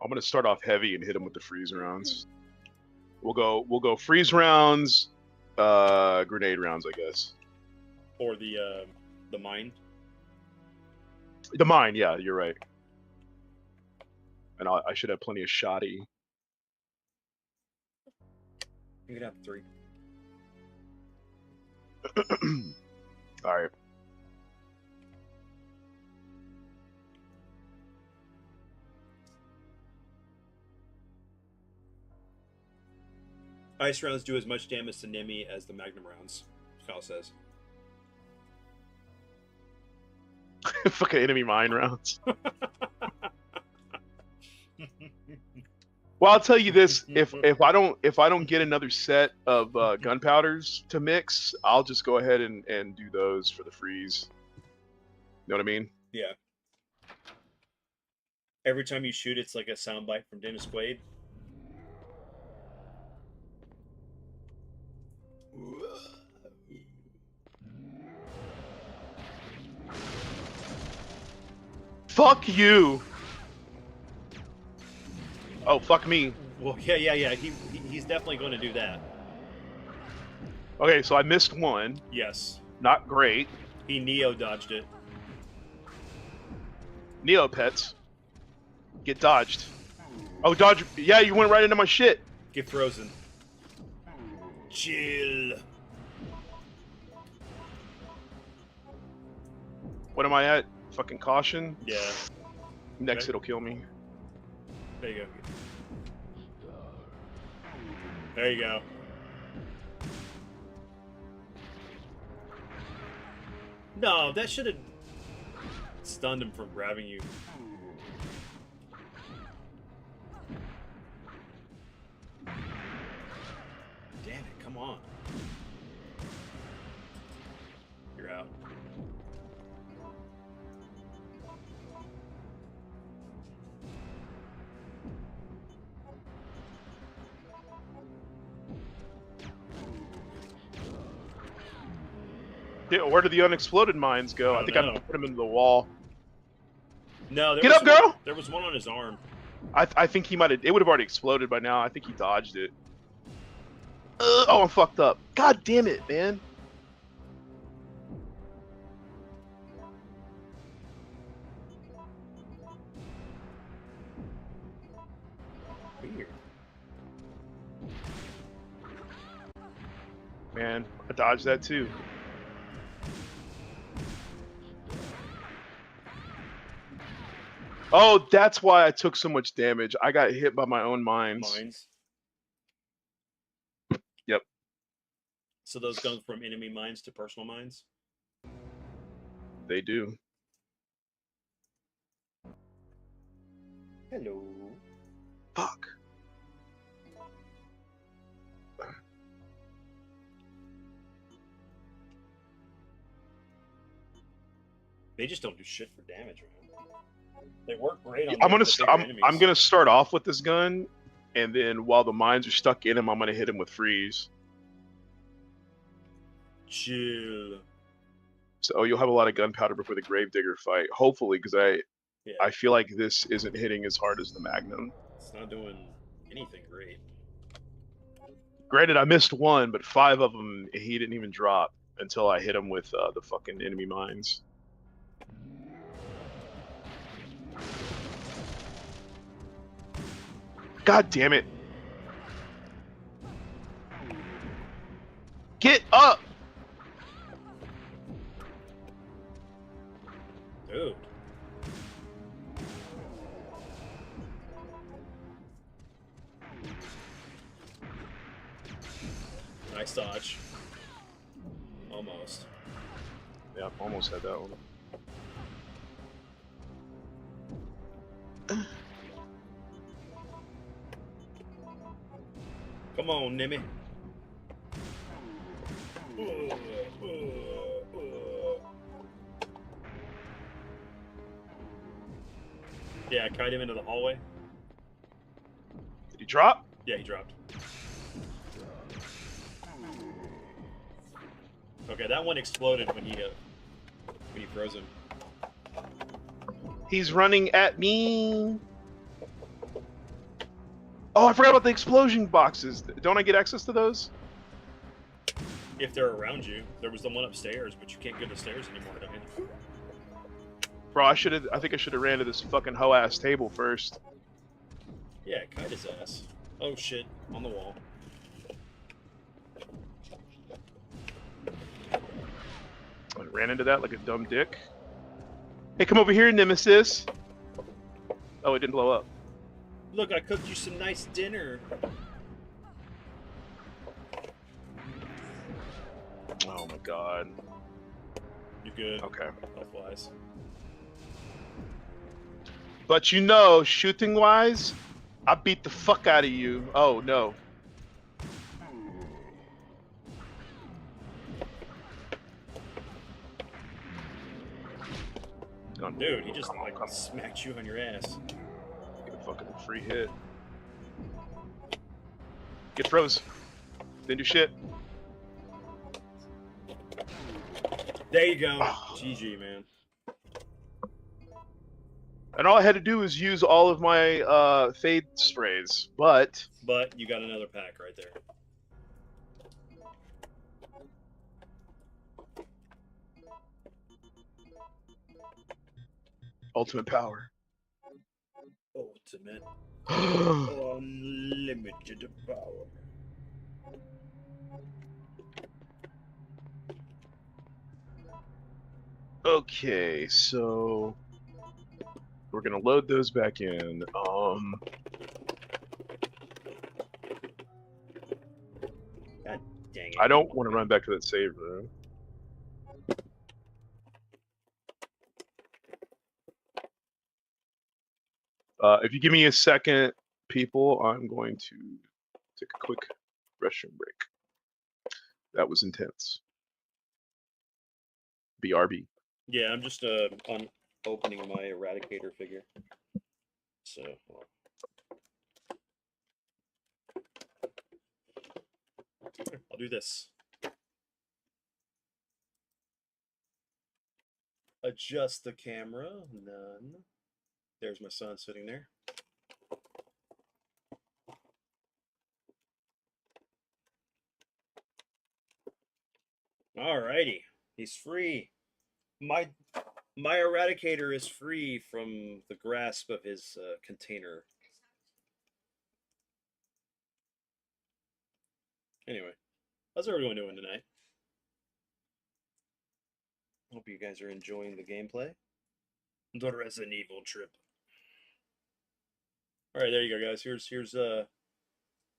I'm gonna start off heavy and hit him with the freeze rounds. We'll go freeze rounds, grenade rounds, I guess. Or the mine. The mine, yeah, you're right. And I should have plenty of shoddy. You can have 3. All right. Ice rounds do as much damage to Nemi as the Magnum rounds, Kyle says. Fucking enemy mine rounds. Well, I'll tell you this: if I don't get another set of gunpowders to mix, I'll just go ahead and do those for the freeze. You know what I mean? Yeah. Every time you shoot, it's like a soundbite from Dennis Quaid. Fuck you. Oh, fuck me. Well, yeah. He's definitely going to do that. Okay, so I missed one. Yes. Not great. He Neo dodged it. Neopets. Get dodged. Oh, dodge. Yeah, you went right into my shit. Get frozen. Chill. What am I at? Fucking caution? Yeah. Next, Okay. it'll kill me. There you go. There you go. No, that should have stunned him from grabbing you. Damn it, come on. You're out. Yeah, where did the unexploded mines go? I think I put them into the wall. No, there Get was up, girl! There was one on his arm. I think he might have. It would have already exploded by now. I think he dodged it. Oh, I'm fucked up. God damn it, man. Weird. Man, I dodged that too. Oh, that's why I took so much damage. I got hit by my own mines. Mines. Yep. So those go from enemy mines to personal mines? They do. Hello. Fuck. They just don't do shit for damage, man. They work great on I'm the bigger enemies. I'm gonna start off with this gun, and then while the mines are stuck in him, I'm gonna hit him with freeze. Chill. So you'll have a lot of gunpowder before the Gravedigger fight, hopefully, because I feel like this isn't hitting as hard as the Magnum. It's not doing anything great. Granted, I missed one, but 5 of them he didn't even drop until I hit him with the fucking enemy mines. God damn it. Get up! Dude. Nice dodge. Almost. Yeah, almost had that one. Come on, Nemi. Yeah, I kite him into the hallway. Did he drop? Yeah, he dropped. Okay, that one exploded when he froze him. He's running at me. Oh, I forgot about the explosion boxes. Don't I get access to those? If they're around you, there was the one upstairs, but you can't go to the stairs anymore, don't you? Bro, I think I should have ran to this fucking hoe ass table first. Yeah, kite his ass. Oh shit, on the wall. I ran into that like a dumb dick. Hey, come over here, Nemesis. Oh, it didn't blow up. Look, I cooked you some nice dinner. Oh my god. You good? Okay. Health-wise. But you know, shooting wise, I beat the fuck out of you. Oh no. Oh, Dude, he just come on, like come on. smacked you on your ass. Get a fucking free hit. Get froze. Didn't do shit. There you go. GG, man. And all I had to do was use all of my fade sprays, but But you got another pack right there. ultimate power. Ultimate. Unlimited power. Okay, so we're gonna load those back in. God dang it. I don't want to run back to that save room. If you give me a second, people, I'm going to take a quick restroom break. That was intense. BRB. Yeah, I'm just opening my Eradicator figure. So, hold on. I'll do this. Adjust the camera. None. There's my son sitting there. Alrighty. He's free. My Eradicator is free from the grasp of his container. Anyway, how's everyone doing tonight? Hope you guys are enjoying the gameplay. The Resident Evil trip. All right, there you go, guys. Here's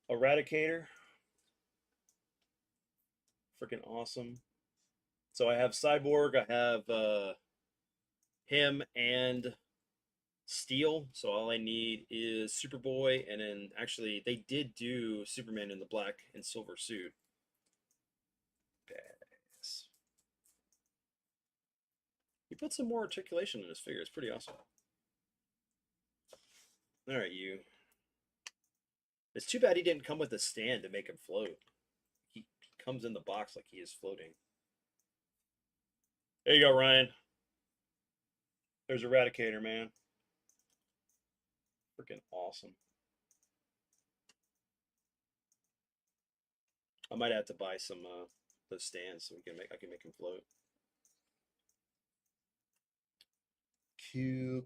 Eradicator. Freaking awesome. So I have Cyborg. I have him and Steel. So all I need is Superboy, and then actually they did do Superman in the black and silver suit. Badass. He put some more articulation in his figure. It's pretty awesome. All right, you. It's too bad he didn't come with a stand to make him float. He comes in the box like he is floating. There you go, Ryan. There's Eradicator, man. Freaking awesome. I might have to buy some those stands so I can make him float. Cool.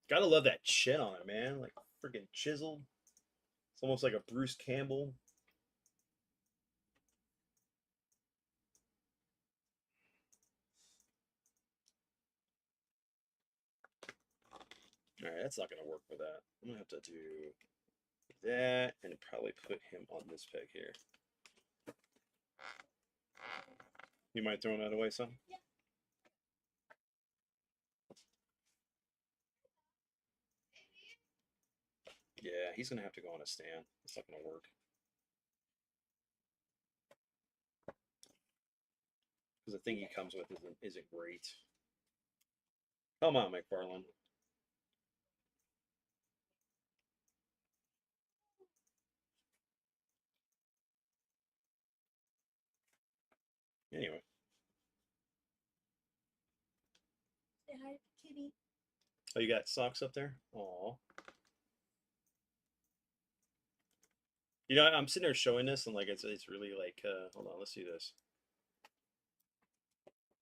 Gotta love that chin on it, man. Like freaking chiseled. It's almost like a Bruce Campbell. All right, that's not gonna work with that. I'm gonna have to do that and probably put him on this peg here. You mind throwing that away, son? Yeah. Yeah, he's gonna have to go on a stand. It's not gonna work. Because because the thing he comes with isn't great. Come on, McFarlane. Anyway. Say hi, kitty. Oh, you got socks up there? Aw. You know, I'm sitting there showing this, and like it's really like hold on, let's do this.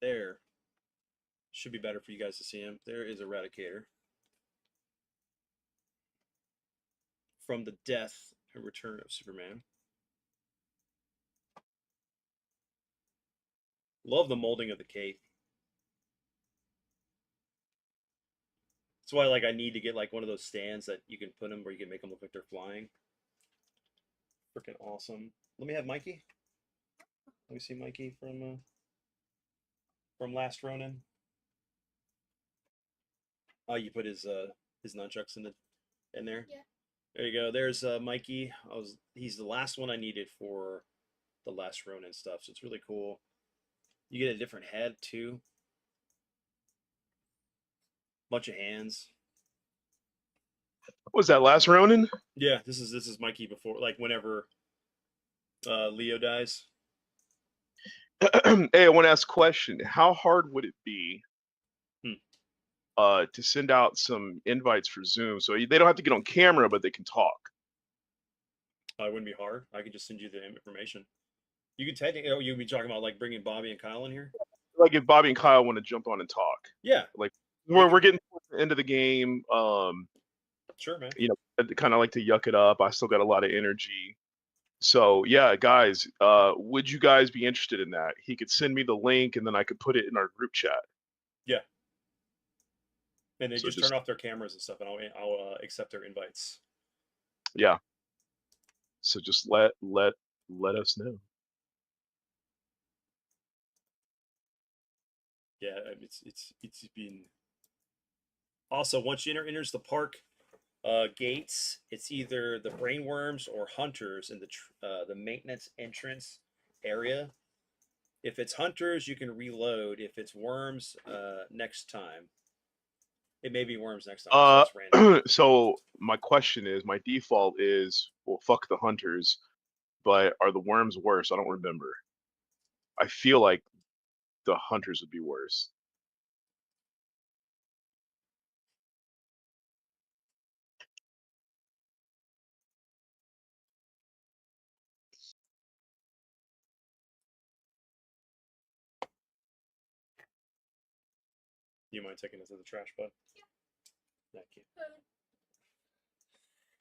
There. Should be better for you guys to see him. There is Eradicator. From the Death and Return of Superman. Love the molding of the cape. That's why like I need to get like one of those stands that you can put them where you can make them look like they're flying. Freaking awesome. Let me have Mikey. Let me see Mikey from Last Ronin. Oh, you put his nunchucks in there. Yeah. There you go. There's Mikey. He's the last one I needed for the Last Ronin stuff, so it's really cool. You get a different head too. Bunch of hands. What was that, Last Ronin? Yeah, this is Mikey before, like whenever Leo dies. Hey, I want to ask a question. How hard would it be to send out some invites for Zoom so they don't have to get on camera, but they can talk? It wouldn't be hard. I could just send you the information. You could technically, you'd be talking about like bringing Bobby and Kyle in here. Like if Bobby and Kyle want to jump on and talk. Yeah. Like we're getting towards the end of the game. Sure, man. You know, I kind of like to yuck it up. I still got a lot of energy. So yeah, guys, would you guys be interested in that? He could send me the link and then I could put it in our group chat. Yeah. And they So just turn off their cameras and stuff, and I'll accept their invites. Yeah. So just let us know. Yeah, it's been. Also, once you enters the park gates, it's either the brainworms or hunters in the maintenance entrance area. If it's hunters, you can reload. If it's worms, next time. It may be worms next time. So it's random. So my question is, my default is, well, fuck the hunters, but are the worms worse? I don't remember. I feel like the hunters would be worse. You mind taking this to the trash, bud? Yeah. Thank you.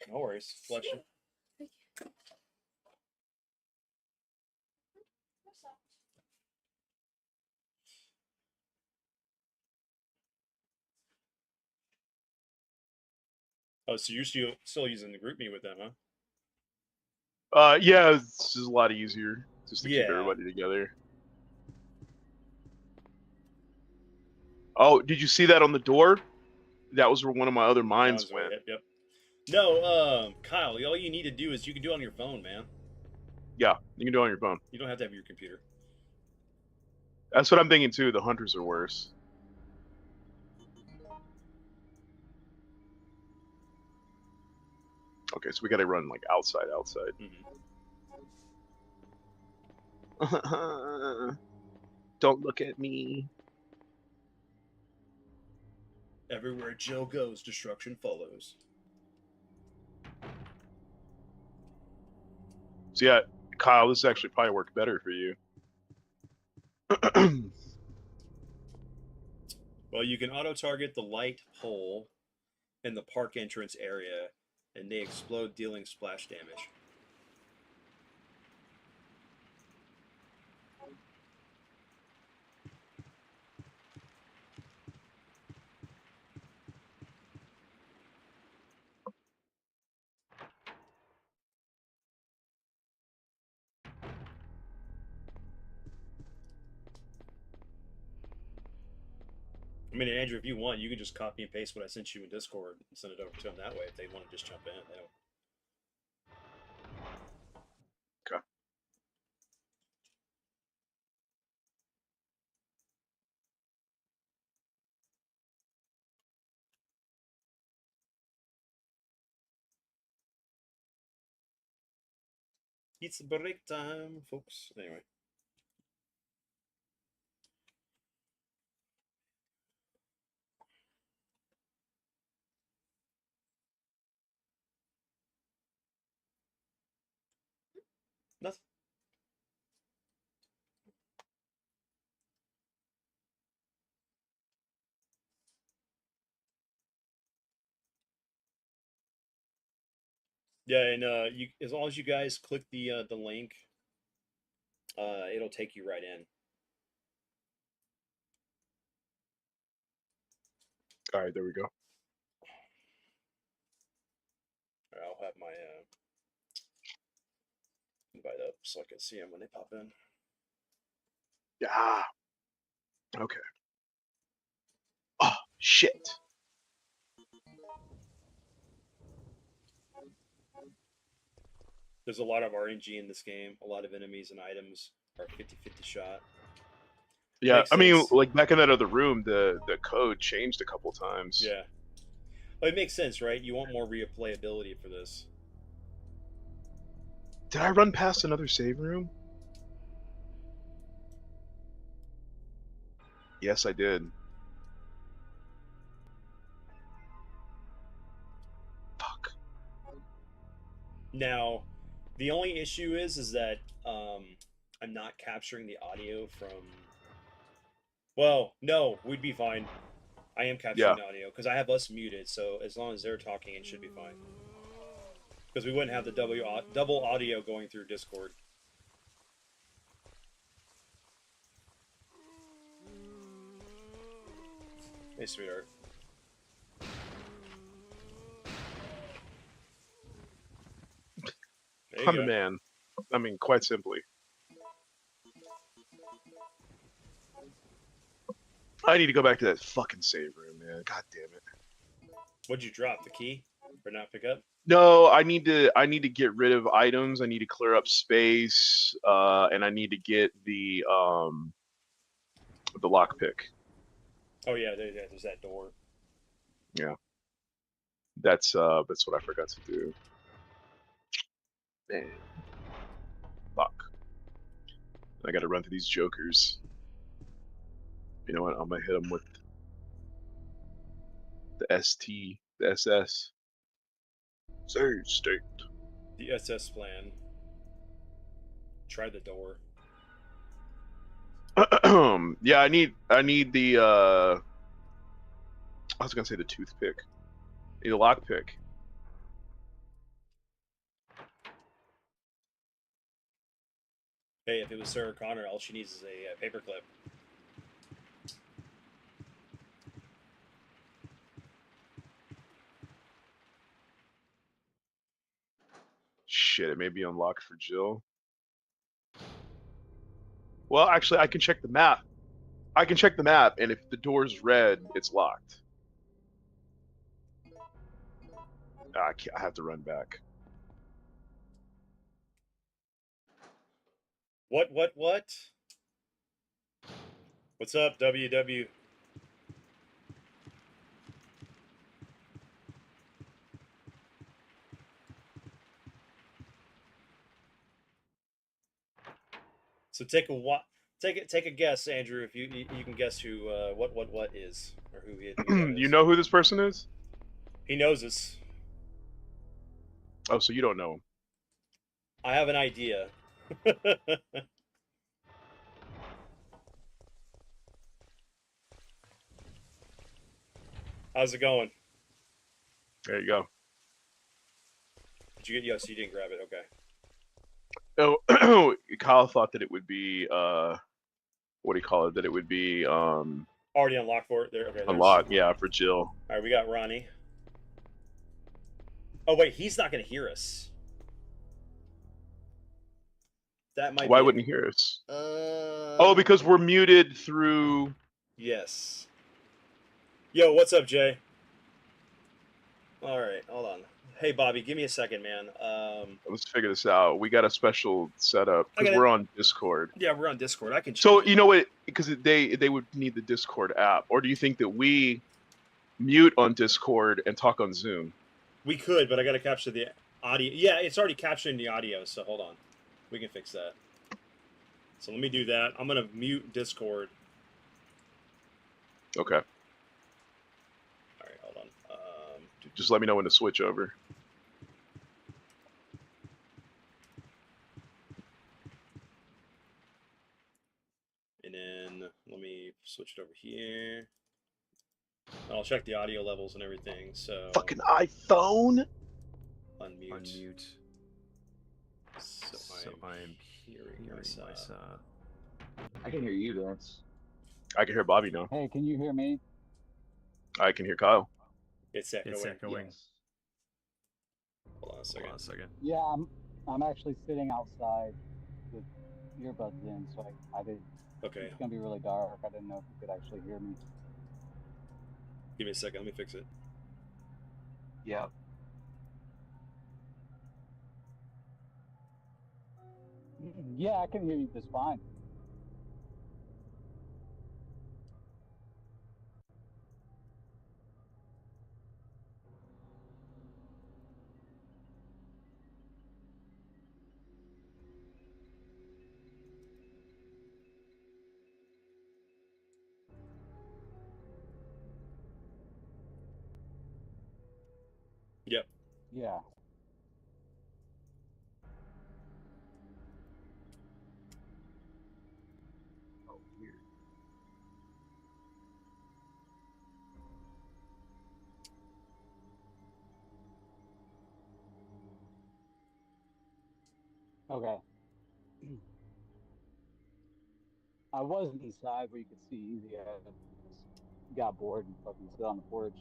No worries. Bless you. Thank you. Oh, so you're still using the group me with them, huh? Yeah, it's just a lot easier just to keep Yeah. everybody together. Oh, did you see that on the door? That was where one of my other mines John's way went. ahead, yep. No, Kyle, all you need to do is you can do it on your phone, man. Yeah, you can do it on your phone. You don't have to have your computer. That's what I'm thinking too. The hunters are worse. Okay, so we gotta run like outside. Mm-hmm. Don't look at me. Everywhere Joe goes, destruction follows. So yeah, Kyle, this actually probably worked better for you. Well, you can auto-target the light pole in the park entrance area, and they explode, dealing splash damage. I mean, Andrew, if you want, you can just copy and paste what I sent you in Discord and send it over to them that way if they want to just jump in. They don't. Okay. It's break time, folks. Anyway. Nothing. Yeah, and you as long as you guys click the link, it'll take you right in. All right, there we go. I'll have my invite up so I can see them when they pop in. Yeah. Okay. Oh shit. There's a lot of RNG in this game. A lot of enemies and items are 50-50 shot. Yeah, Makes I mean, sense. like back in that other room, the code changed a couple times. Yeah. Well, it makes sense, right? You want more replayability for this. Did I run past another save room? Yes, I did. Fuck. Now, the only issue is that I'm not capturing the audio from. Well, no, we'd be fine. I am capturing the audio because I have us muted, so as long as they're talking, it should be fine. Because we wouldn't have the double audio going through Discord. Hey, sweetheart. There you I'm go. the man. I mean, quite simply. I need to go back to that fucking save room, man. God damn it. What'd you drop? The key? Or not pick up? No, I need to get rid of items. I need to clear up space, and I need to get the lockpick. Oh yeah, there's that door. Yeah. That's what I forgot to do. Man. Fuck. I gotta run through these jokers. You know what? I'm gonna hit them with the ST, the SS. Save state. The SS plan. Try the door. Yeah, I need the I was gonna say the toothpick. I need a lockpick. Hey, if it was Sarah Connor, all she needs is a paperclip. Shit, it may be unlocked for Jill. Well, actually, I can check the map. I can check the map, and if the door's red, it's locked. I have to run back. What? What's up, WW? So take a guess, Andrew. If you can guess who what is or who that is. You know who this person is? He knows us. Oh, so you don't know him. I have an idea. How's it going? There you go. Did you get? Yes, you didn't grab it. Okay. Oh, Kyle thought that it would be what do you call it? That it would be Already unlocked for it. There. Okay. unlocked. Yeah, for Jill. All right, we got Ronnie. Oh wait, he's not going to hear us. That might. Why be wouldn't he hear us? Oh, because we're muted through. Yes. Yo, what's up, Jay? All right, hold on. Hey, Bobby, give me a second, man. Let's figure this out. We got a special setup because we're on Discord. Yeah, we're on Discord. I can. So you know what? Because they would need the Discord app, or do you think that we mute on Discord and talk on Zoom? We could, but I got to capture the audio. Yeah, it's already capturing the audio. So hold on. We can fix that. So let me do that. I'm gonna mute Discord. Okay. All right, hold on. Just let me know when to switch over. And then let me switch it over here. I'll check the audio levels and everything. So Fucking iPhone. unmute. So I'm hearing myself. I can hear you, Vince. I can hear Bobby now. Hey, can you hear me? I can hear Kyle. It's echoing. Yes. Hold on a second. Yeah, I'm actually sitting outside with earbuds in, so I did. Okay, It's gonna be really dark. I didn't know if you could actually hear me. give me a second. Let me fix it. Yeah. Yeah, I can hear you just fine. Yep. Yeah. Oh, weird. Okay. I was inside where you could see easy. I just got bored and fucking sit on the porch.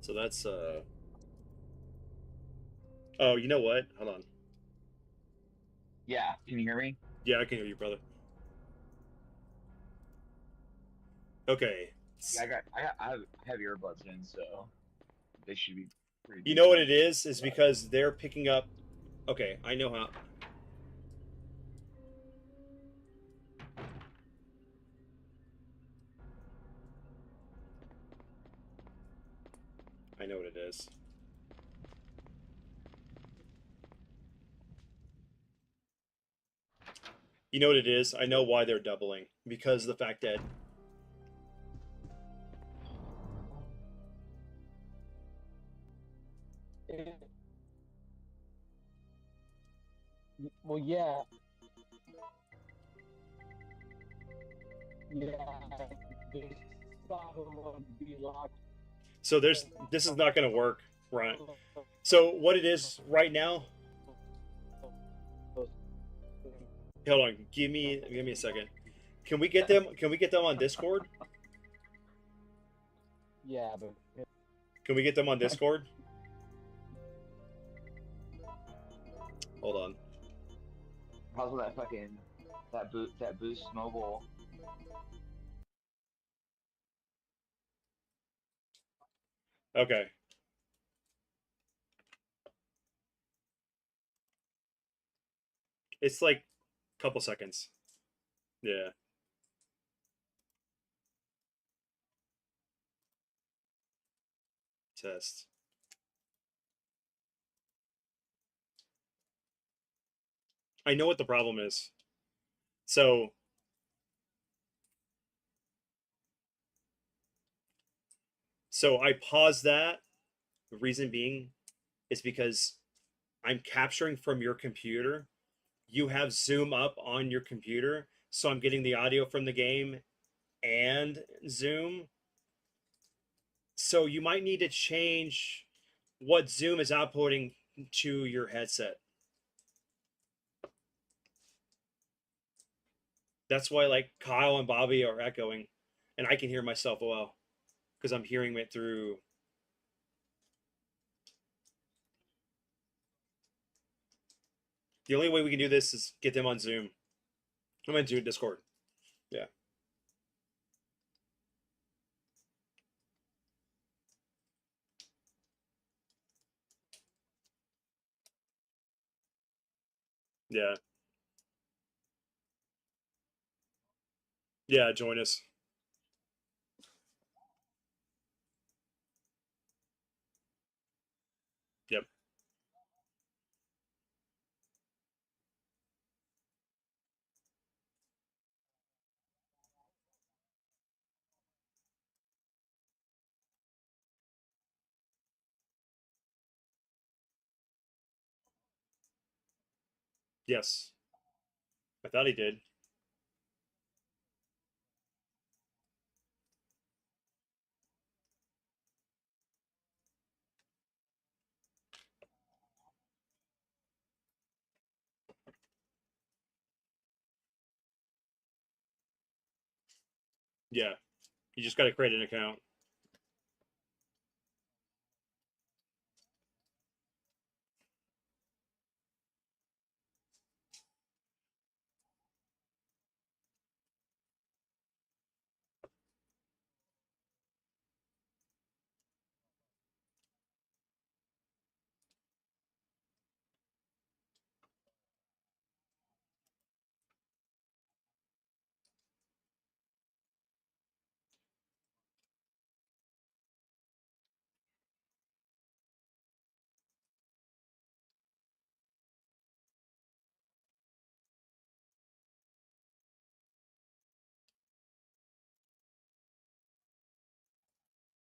So that's Oh, you know what? Hold on. Yeah. Can you hear me? Yeah, I can hear you, brother. Okay. Yeah, I have earbuds in, so they should be pretty. You know what decent. it is? Is because they're picking up. Okay, I know how. I know what it is. You know what it is? I know why they're doubling. Because the fact that Well, yeah. Yeah. This software would be locked. so this is not going to work, right? So what it is right now? Hold on, give me a second. Can we get them? Can we get them on Discord? Yeah, but Can we get them on Discord? Hold on. How's that fucking that boost mobile? Okay. It's like a couple seconds. Yeah. Test. I know what the problem is. So I paused that. The reason being is because I'm capturing from your computer. You have Zoom up on your computer, so I'm getting the audio from the game and Zoom. So you might need to change what Zoom is outputting to your headset. That's why like Kyle and Bobby are echoing, and I can hear myself well because I'm hearing it through. The only way we can do this is get them on Zoom. I'm gonna do Discord. Yeah. Yeah. Yeah, join us. Yes. I thought he did. Yeah. You just got to create an account.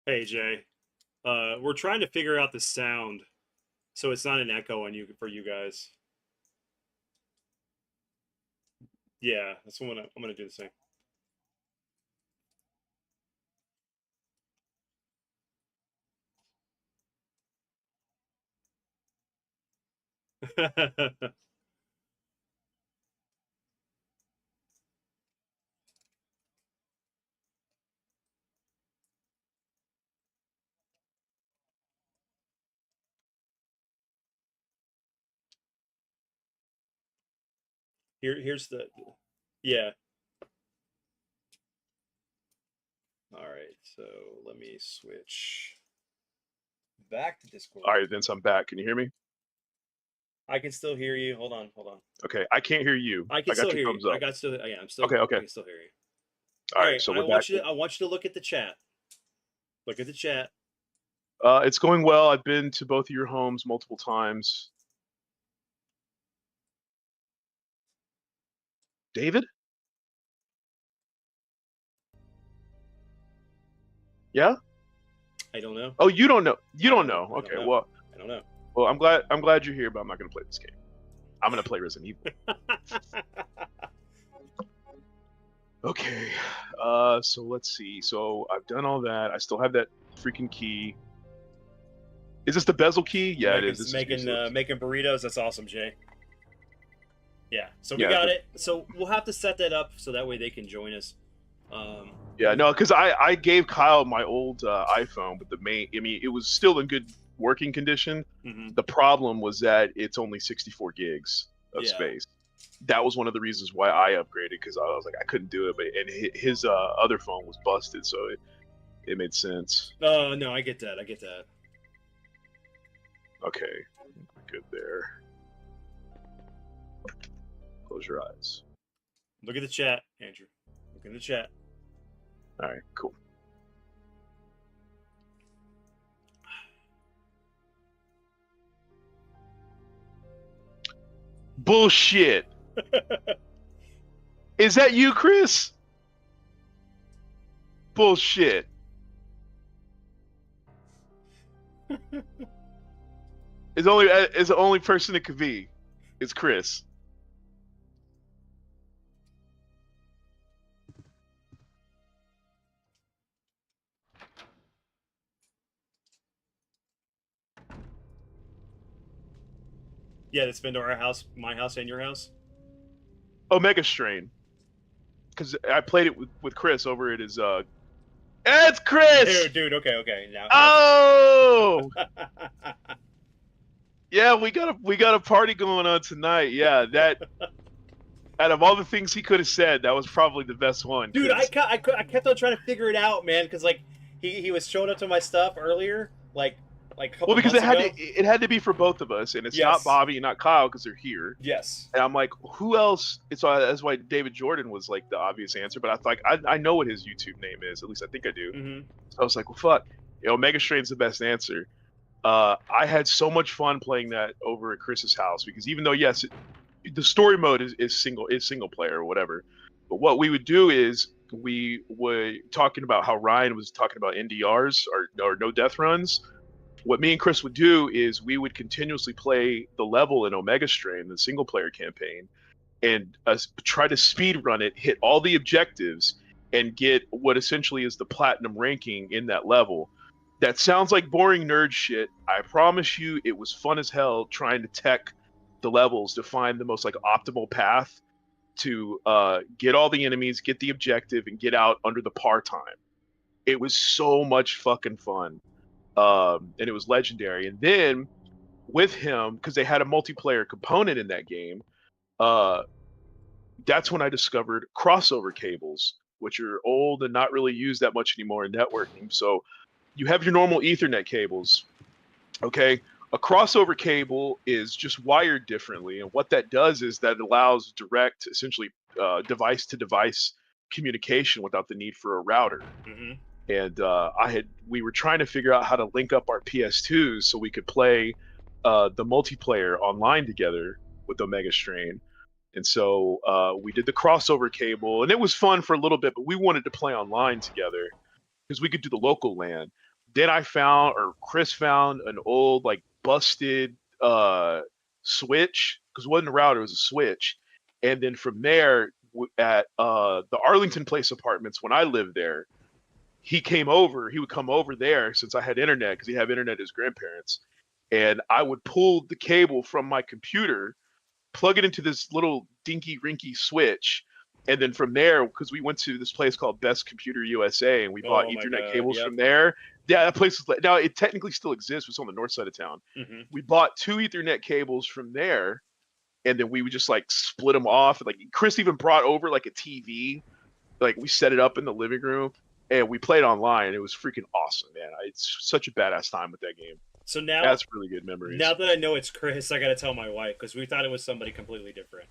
Hey, Jay. We're trying to figure out the sound so it's not an echo on you for you guys. Yeah, that's what I'm gonna do the same. Here's the yeah. All right, so let me switch back to Discord. All right, Vince, I'm back. Can you hear me? I can still hear you. Hold on. Okay, I can't hear you. I can got still your hear thumbs you. up. Yeah, I'm still Okay. I can still hear you. All right, so we're back. I want you to look at the chat. Look at the chat. It's going well. I've been to both of your homes multiple times. David? Yeah? I don't know. Oh, you don't know. You I don't don't know. Okay, know. well, I don't know. well, I'm glad you're here, but I'm not going to play this game. I'm going to play Resident Evil. Okay. So let's see. So I've done all that. I still have that freaking key. Is this the bezel key? Yeah, it is. This making is making burritos. That's awesome, Jay. Yeah. So we Yeah, got it. So we'll have to set that up so that way they can join us. Yeah, no, because I gave Kyle my old iPhone, but I mean, it was still in good working condition. Mhm. The problem was that it's only 64 gigs of Yeah. space. That was one of the reasons why I upgraded, because I was like, I couldn't do it. But and his other phone was busted, so it made sense. Oh no, I get that. Okay, good there. Close your eyes. Look at the chat, Andrew. Look in the chat. All right, cool. Bullshit. Is that you, Chris? Bullshit. Is the only person it could be. It's Chris. Yeah, it's been to our house, my house, and your house. Omega Strain. Because I played it with Chris over at his It's Chris! Dude, okay. Now. Oh! Yeah, we got a party going on tonight. Yeah, that. Out of all the things he could have said, that was probably the best one. Dude, I kept on trying to figure it out, man, because like he was showing up to my stuff earlier, like a couple because months ago. it had to be for both of us, and it's not Bobby and not Kyle because they're here. Yes. And I'm like, who else? That's why David Jordan was like the obvious answer. But I thought I know what his YouTube name is. At least I think I do. Mm-hmm. So I was like, well, fuck. Omega Strain's the best answer. I had so much fun playing that over at Chris's house because even though yes, the story mode is single player or whatever, but what we would do is we were talking about how Ryan was talking about NDRs or no death runs. what me and Chris would do is we would continuously play the level in Omega Strain, the single player campaign, and try to speed run it, hit all the objectives, and get what essentially is the platinum ranking in that level. That sounds like boring nerd shit. I promise you, it was fun as hell trying to tech the levels to find the most like optimal path to get all the enemies, get the objective, and get out under the par time. It was so much fucking fun, and it was legendary. And then with him, because they had a multiplayer component in that game, that's when I discovered crossover cables, which are old and not really used that much anymore in networking. So you have your normal Ethernet cables, okay? A crossover cable is just wired differently, and what that does is that it allows direct, essentially, device-to-device communication without the need for a router. Mm-hmm. And we were trying to figure out how to link up our PS2s so we could play the multiplayer online together with Omega Strain. And so we did the crossover cable, and it was fun for a little bit, but we wanted to play online together because we could do the local LAN. Then Chris found an old, like, busted switch, because it wasn't a router, it was a switch. And then from there, at the Arlington Place apartments, when I lived there, he would come over there since I had internet, because he had internet at his grandparents. And I would pull the cable from my computer, plug it into this little dinky rinky switch, and then from there, because we went to this place called Best Computer USA, and we bought Ethernet cables from there. Yeah, that place was now it technically still exists. It's on the north side of town. Mm-hmm. We bought 2 Ethernet cables from there, and then we would just like split them off. Like Chris even brought over like a TV, like we set it up in the living room, and we played online. It was freaking awesome, man. It's such a badass time with that game. So now that's really good memories. Now that I know it's Chris, I gotta tell my wife, because we thought it was somebody completely different.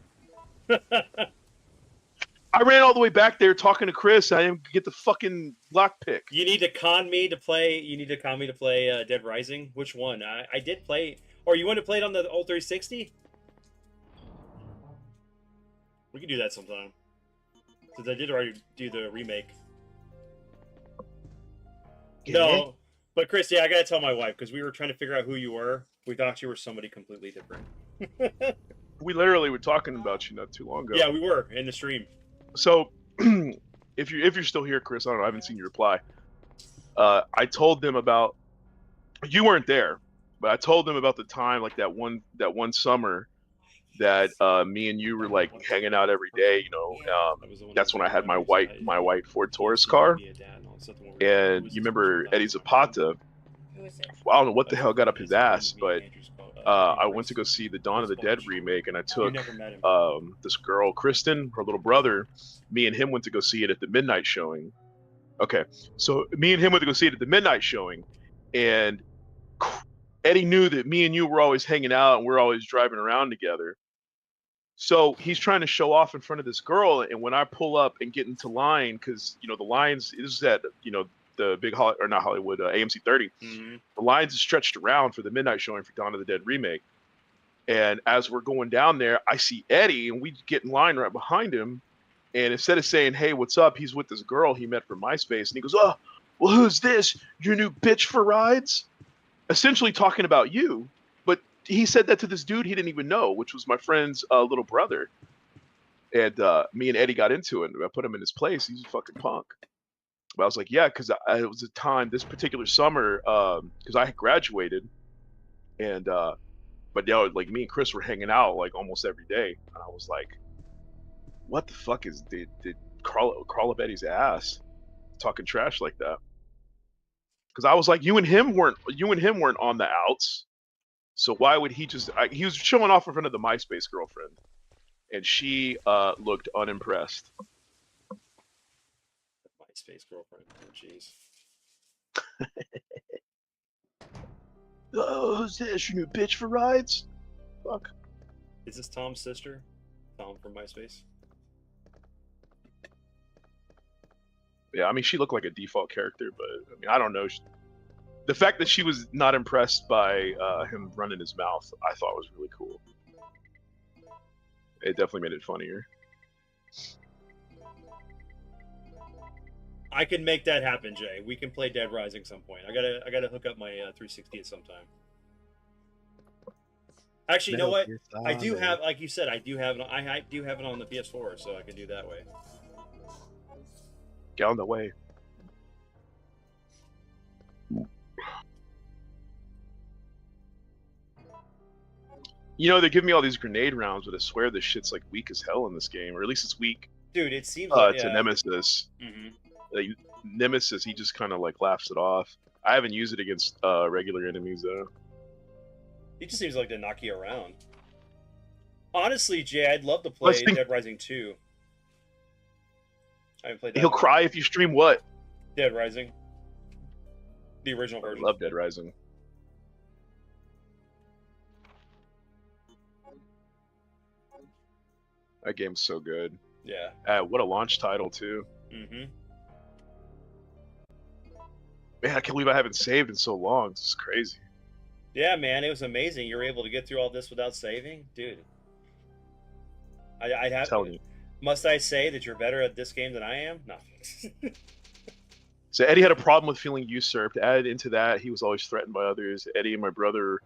I ran all the way back there talking to Chris. I didn't get the fucking lockpick. You need to con me to play. Dead Rising. Which one? I did play. Or you want to play it on the old 360? We can do that sometime. Since I did already do the remake. No, but Chris, yeah, I gotta tell my wife, because we were trying to figure out who you were. We thought you were somebody completely different. We literally were talking about you not too long ago. Yeah, we were in the stream. So, if you're still here, Chris, I don't know. I haven't seen your reply. I told them about. You weren't there, but I told them about the time, like that one summer, that me and you were like hanging out every day. You know, that's when I had my white Ford Taurus car. And you remember Eddie Zapata? Well, I don't know what the hell got up his ass, but I went to go see the Dawn of the Dead remake, and I took this girl, Kristen, her little brother. Me and him went to go see it at the midnight showing. Okay, so me and him went to go see it at the midnight showing, and Eddie knew that me and you were always hanging out, and we're always driving around together. So he's trying to show off in front of this girl, and when I pull up and get into line, because you know the lines is at the big AMC 30. Mm-hmm. The lines is stretched around for the midnight showing for Dawn of the Dead remake. And as we're going down there, I see Eddie, and we get in line right behind him. And instead of saying, "Hey, what's up?" he's with this girl he met from MySpace, and he goes, "Oh, well, who's this? Your new bitch for rides?" Essentially talking about you. But he said that to this dude he didn't even know, which was my friend's little brother. And me and Eddie got into it. And I put him in his place. He's a fucking punk. But I was like, yeah, because it was a time this particular summer, because I had graduated, and but like me and Chris were hanging out like almost every day, and I was like, what the fuck did crawl up Eddie's ass, talking trash like that? Because I was like, you and him weren't on the outs, so why would he just? He was showing off in front of the MySpace girlfriend, and she looked unimpressed. MySpace girlfriend. Oh, jeez. Oh, who's this? Your new bitch for rides? Fuck. Is this Tom's sister? Tom from MySpace? Yeah, I mean, she looked like a default character, but I mean, I don't know. The fact that she was not impressed by him running his mouth, I thought was really cool. It definitely made it funnier. I can make that happen, Jay. We can play Dead Rising some point. I gotta hook up my 360 at some time. Actually, you know what? I do have, like you said, I do have it on the PS4, so I can do that way. Get on the way. You know, they give me all these grenade rounds, but I swear this shit's like weak as hell in this game, or at least it's weak. Dude, it seems like to Nemesis. Mm-hmm. Like, Nemesis, he just kind of like laughs it off. I haven't used it against regular enemies though. He just seems like to knock you around. Honestly, Jay, I'd love to play Dead Rising 2. I haven't played that. He'll cry if you stream what? Dead Rising. The original version. I love Dead Rising. That game's so good. Yeah. What a launch title too. Mm-hmm. Man, I can't believe I haven't saved in so long. This is crazy. Yeah, man, it was amazing. You were able to get through all this without saving, dude. I'd have. Telling you. Must I say that you're better at this game than I am? No. So Eddie had a problem with feeling usurped. Added into that, he was always threatened by others. Eddie and my brother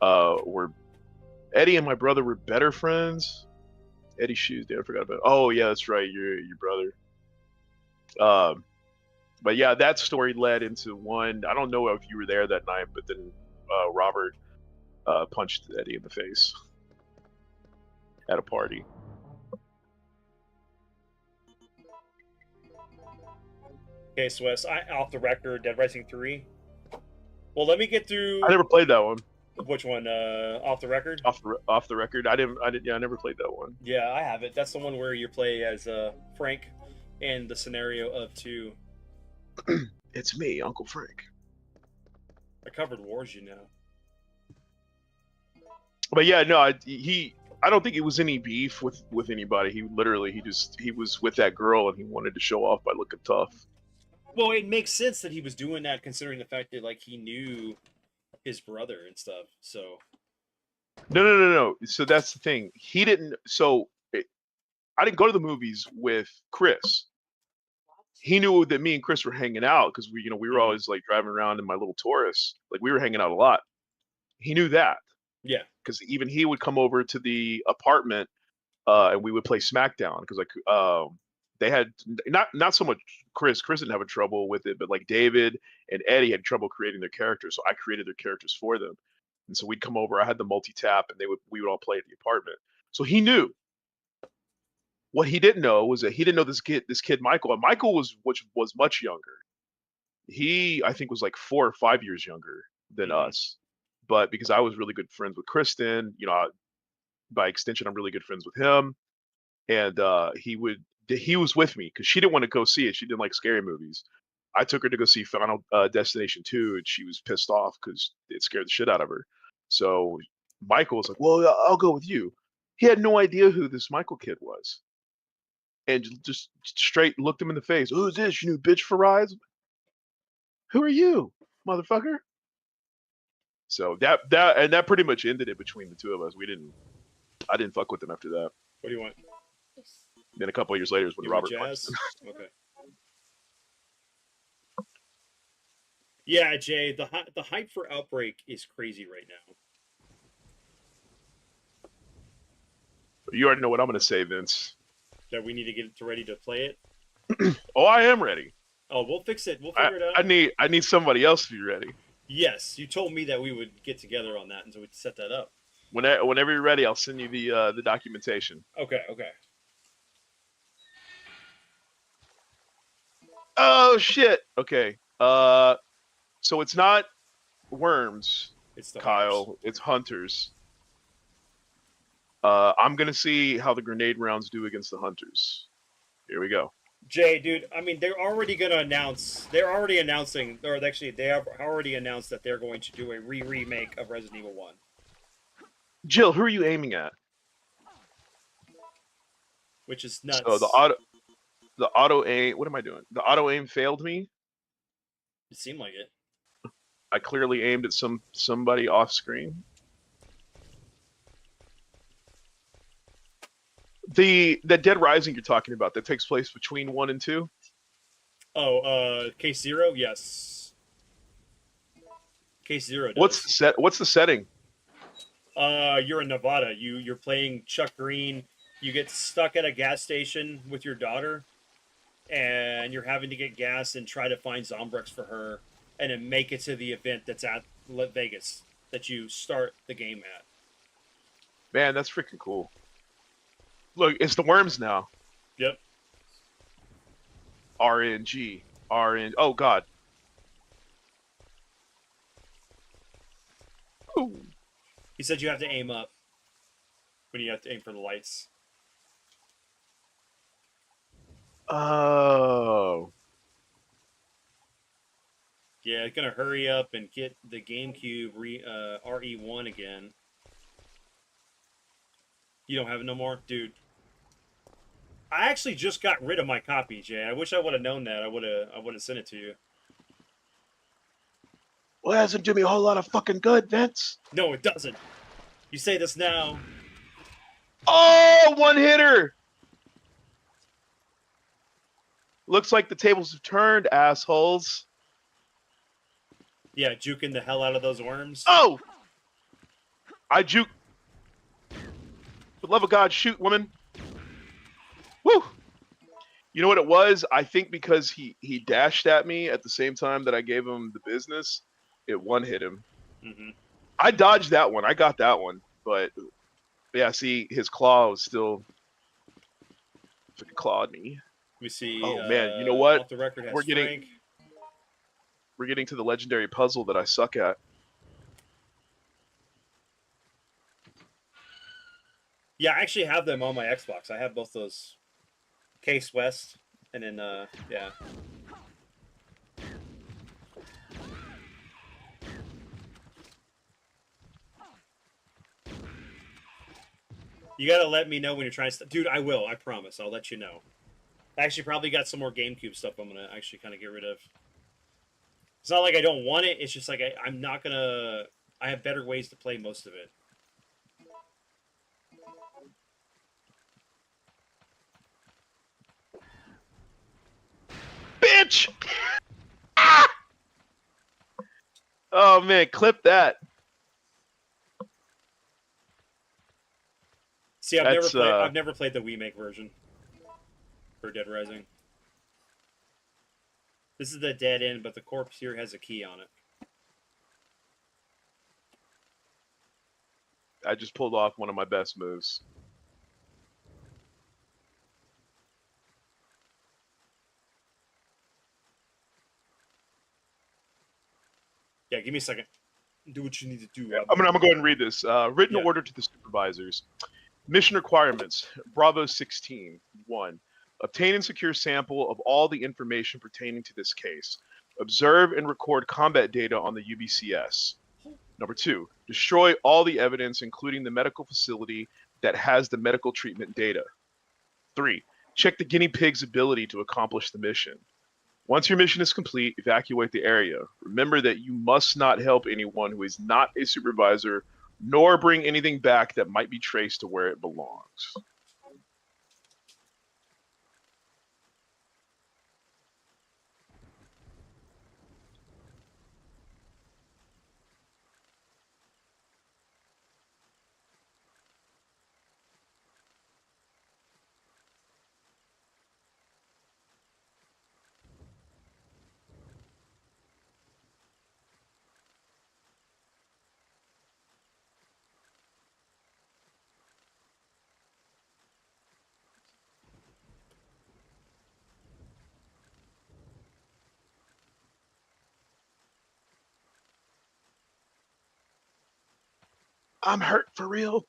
were better friends. Eddie Shoes, damn, I forgot about it. Oh yeah, that's right, your brother. But yeah, that story led into one. I don't know if you were there that night, but then Robert punched Eddie in the face at a party. Okay, so Wes, off the record, Dead Rising 3. Well, let me get through. I never played that one. Which one? Off the record? Off the record. I didn't. Yeah, I never played that one. Yeah, I have it. That's the one where you play as Frank, and the scenario of 2. It's me, Uncle Frank. I covered Wars, you know. But yeah, no, I don't think it was any beef with anybody. He was with that girl and he wanted to show off by looking tough. Well, it makes sense that he was doing that considering the fact that like he knew his brother and stuff. So No. So that's the thing. He didn't. I didn't go to the movies with Chris. He knew that me and Chris were hanging out because we were always like driving around in my little Taurus. Like we were hanging out a lot. He knew that. Yeah. Because even he would come over to the apartment and we would play SmackDown because they had not so much Chris didn't have a trouble with it, but like David and Eddie had trouble creating their characters, so I created their characters for them. And so we'd come over, I had the multi-tap, and we would all play at the apartment. So he knew. What he didn't know was that he didn't know this kid Michael, and Michael was much younger. He I think was like 4 or 5 years younger than us. But because I was really good friends with Kristen, by extension, I'm really good friends with him. And he was with me because she didn't want to go see it. She didn't like scary movies. I took her to go see Final Destination 2, and she was pissed off because it scared the shit out of her. So Michael was like, well, I'll go with you. He had no idea who this Michael kid was. And just straight looked him in the face. Who's this, you new bitch for rides? Who are you, motherfucker? So that pretty much ended it between the two of us. I didn't fuck with him after that. What do you want? Then a couple of years later is when Robert punched him. Okay. Yeah, Jay, the hype for Outbreak is crazy right now. You already know what I'm going to say, Vince. That we need to get ready to play it? Oh, I am ready. Oh, we'll fix it. We'll figure it out. I need somebody else to be ready. Yes, you told me that we would get together on that, and so we'd set that up. Whenever you're ready, I'll send you the documentation. Okay. Oh shit. Okay. So it's not worms. It's the Kyle. hunters. It's hunters. I'm gonna see how the grenade rounds do against the hunters. Here we go. Jay, dude, I mean, they're already going to announce. They're already announcing, or actually, they have already announced that they're going to do a remake of Resident Evil 1. Jill, who are you aiming at? Which is nuts. So the auto aim. What am I doing? The auto aim failed me. It seemed like it. I clearly aimed at somebody off screen. The Dead Rising you're talking about that takes place between 1 and 2. Oh, case 0, yes. Case 0 What's does. What's the setting? You're in Nevada. You're playing Chuck Green. You get stuck at a gas station with your daughter, and you're having to get gas and try to find Zombrex for her, and then make it to the event that's at Vegas that you start the game at. Man, that's freaking cool. Look, it's the worms now. Yep. RNG. RN. Oh God. Ooh. He said you have to aim up when you have to aim for the lights. Oh. Yeah, it's gonna hurry up and get the GameCube RE1 again. You don't have it no more, dude. I actually just got rid of my copy, Jay. I wish I would have known that. I would have sent it to you. Well, that doesn't do me a whole lot of fucking good, Vince. No, it doesn't. You say this now. Oh, one hitter. Looks like the tables have turned, assholes. Yeah, juking the hell out of those worms. Oh! I juke. For the love of God, shoot, woman. Woo! You know what it was? I think because he dashed at me at the same time that I gave him the business, it one hit him. Mm-hmm. I dodged that one. I got that one. But, yeah, see, his claw was still... Freaking clawed me. Let me see. Oh, man, you know what? Off the record has We're getting to the legendary puzzle that I suck at. Yeah, I actually have them on my Xbox. I have both those. Case West, and then, yeah. You gotta let me know when you're trying to... Dude, I will. I promise. I'll let you know. I actually probably got some more GameCube stuff I'm gonna actually kind of get rid of. It's not like I don't want it. It's just like I'm not gonna... I have better ways to play most of it. Bitch! Ah! Oh, man, clip that. See, I've never played the remake version for Dead Rising. This is the dead end, but the corpse here has a key on it. I just pulled off one of my best moves. Yeah, give me a second. Do what you need to do. I'm gonna go ahead and read this. Written Yeah. order to the supervisors. Mission requirements. Bravo 16. 1. Obtain and secure sample of all the information pertaining to this case. Observe and record combat data on the UBCS. Number 2. Destroy all the evidence, including the medical facility that has the medical treatment data. 3. Check the guinea pig's ability to accomplish the mission. Once your mission is complete, evacuate the area. Remember that you must not help anyone who is not a supervisor, nor bring anything back that might be traced to where it belongs. I'm hurt for real.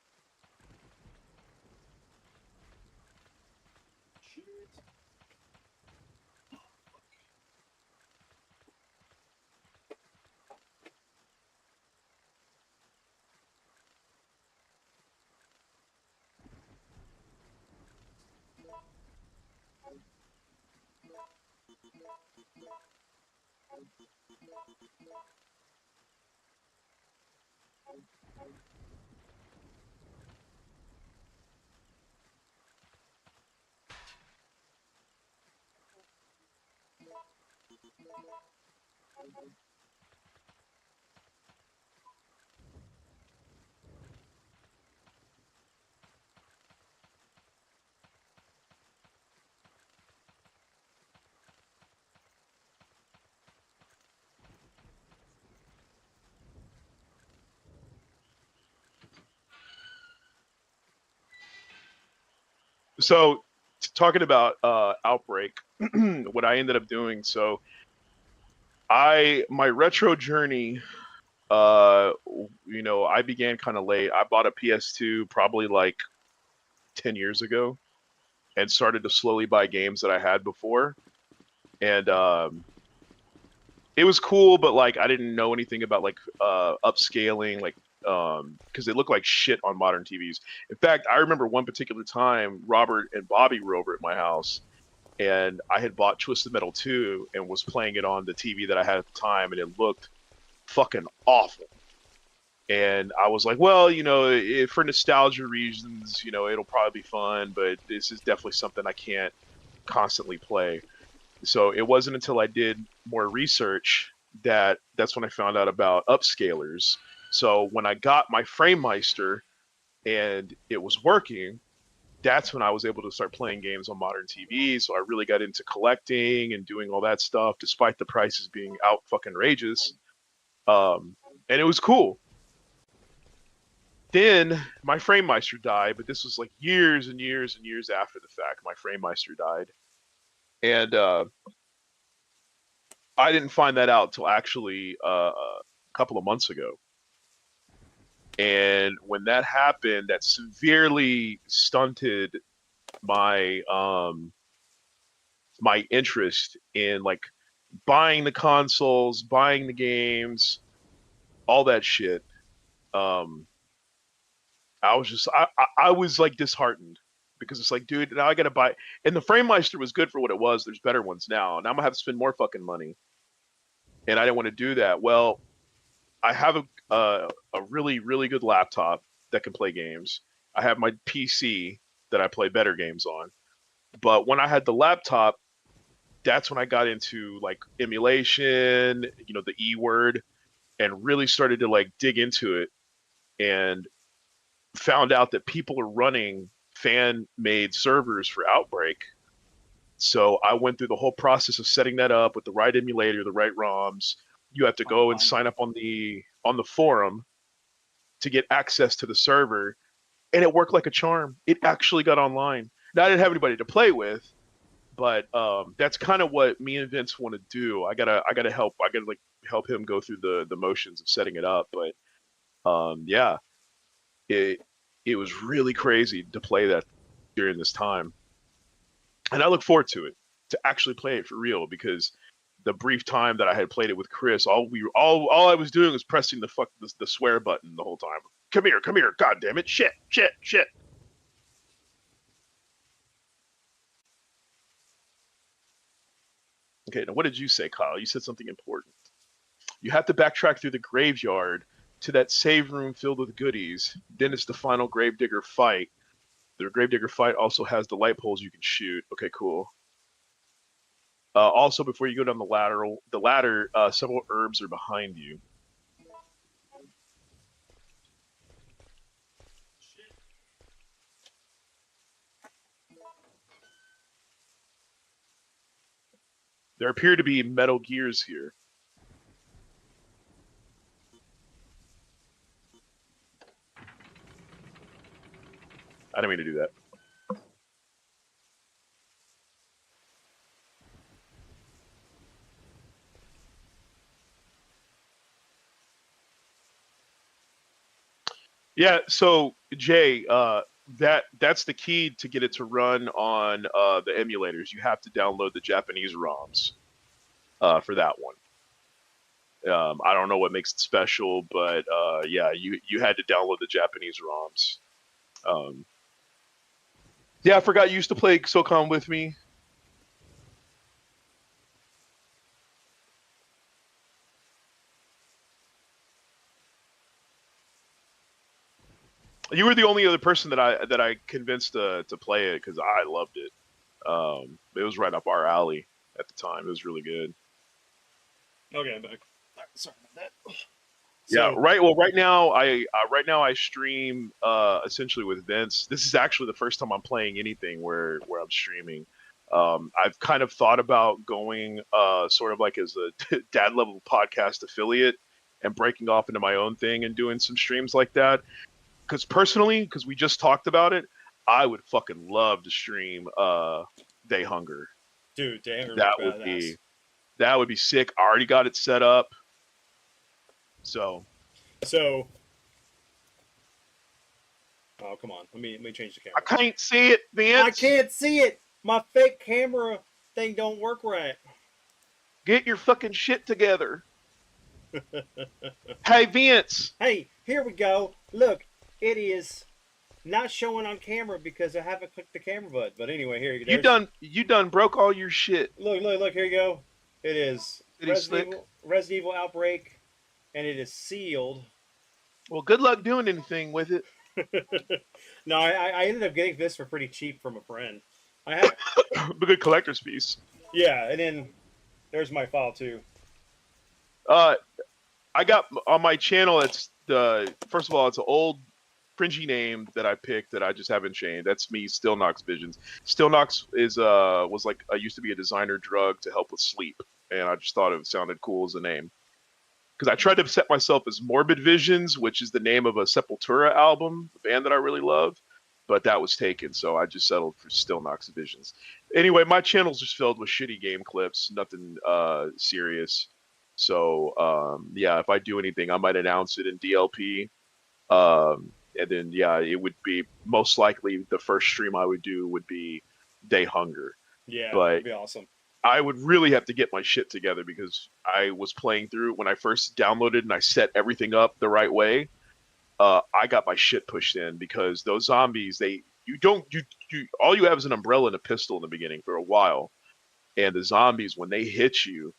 So, talking about Outbreak, what I ended up doing. So, my retro journey, I began kind of late. I bought a PS2 probably like 10 years ago, and started to slowly buy games that I had before. And it was cool, but like I didn't know anything about like upscaling, like because it looked like shit on modern TVs. In fact, I remember one particular time Robert and Bobby were over at my house, and I had bought Twisted Metal 2 and was playing it on the TV that I had at the time, and it looked fucking awful. And I was like, well, for nostalgia reasons, it'll probably be fun, but this is definitely something I can't constantly play. So it wasn't until I did more research that's when I found out about upscalers. So when I got my FrameMeister and it was working, that's when I was able to start playing games on modern TV. So I really got into collecting and doing all that stuff, despite the prices being out fucking rageous. And it was cool. Then my FrameMeister died, but this was like years and years and years after the fact. My FrameMeister died, and I didn't find that out till actually a couple of months ago. And when that happened, that severely stunted my my interest in like buying the consoles, buying the games, all that shit. I was just I was like disheartened because it's like, dude, now I gotta buy. And the FrameMeister was good for what it was. There's better ones now, and I'm gonna have to spend more fucking money. And I didn't want to do that. Well, I have a really really good laptop that can play games. I have my PC that I play better games on. But when I had the laptop, that's when I got into like emulation, the E word, and really started to like dig into it and found out that people are running fan made servers for Outbreak. So I went through the whole process of setting that up with the right emulator, the right ROMs. You have to go and sign up on the forum to get access to the server, and it worked like a charm. It actually got online. Now I didn't have anybody to play with, but that's kind of what me and Vince want to do. I gotta help. I gotta like help him go through the motions of setting it up. But yeah, it was really crazy to play that during this time, and I look forward to it, to actually play it for real, because the brief time that I had played it with Chris, all I was doing was pressing the swear button the whole time. Come here, god damn it, shit. Okay, now what did you say, Kyle? You said something important. You have to backtrack through the graveyard to that save room filled with goodies. Then it's the final Gravedigger fight. The Gravedigger fight also has the light poles you can shoot. Okay, cool. Also, before you go down the ladder, several herbs are behind you. There appear to be Metal Gears here. I didn't mean to do that. Yeah, so Jay, that's the key to get it to run on the emulators. You have to download the Japanese ROMs for that one. I don't know what makes it special, but yeah, you had to download the Japanese ROMs. Yeah, I forgot you used to play SOCOM with me. You were the only other person that I convinced to play it because I loved it. It was right up our alley at the time. It was really good. Okay, I'm back. All right, sorry about that. Yeah, So, right. Well, right now I stream essentially with Vince. This is actually the first time I'm playing anything where I'm streaming. I've kind of thought about going sort of like as a dad level podcast affiliate and breaking off into my own thing and doing some streams like that. Because personally, because we just talked about it, I would fucking love to stream Day Hunger. dude, damn, That would badass. be that would be sick. I already got it set up. So So, oh come on, let me change the I camera. can't see it, Vince. I can't see it. My fake camera thing don't work right. Get your fucking shit together. Hey, Vince. Hey, here we go. Look, it is not showing on camera because I haven't clicked the camera button. But anyway, here you go. You done broke all your shit. Look, here you go. It is City Slick. Resident Evil Outbreak, and it is sealed. Well, good luck doing anything with it. No, I ended up getting this for pretty cheap from a friend. I have, A good collector's piece. yeah, and then there's my file too. I got on my channel. It's first of all, it's an old cringy name that I picked that I just haven't changed. That's me, Still Knox Visions. Still Knox was like I used to be a designer drug to help with sleep, and I just thought it sounded cool as a name. Because I tried to set myself as Morbid Visions, which is the name of a Sepultura album, a band that I really love, but that was taken, so I just settled for Still Knox Visions. Anyway, my channel's just filled with shitty game clips, nothing serious. So yeah, if I do anything, I might announce it in DLP, and then yeah, it would be most likely the first stream I would do would be Day Hunger. Yeah, But that'd be awesome. I would really have to get my shit together because I was playing through when I first downloaded and I set everything up the right way. I got my shit pushed in because those zombies, you all you have is an umbrella and a pistol in the beginning for a while, and the zombies when they hit you,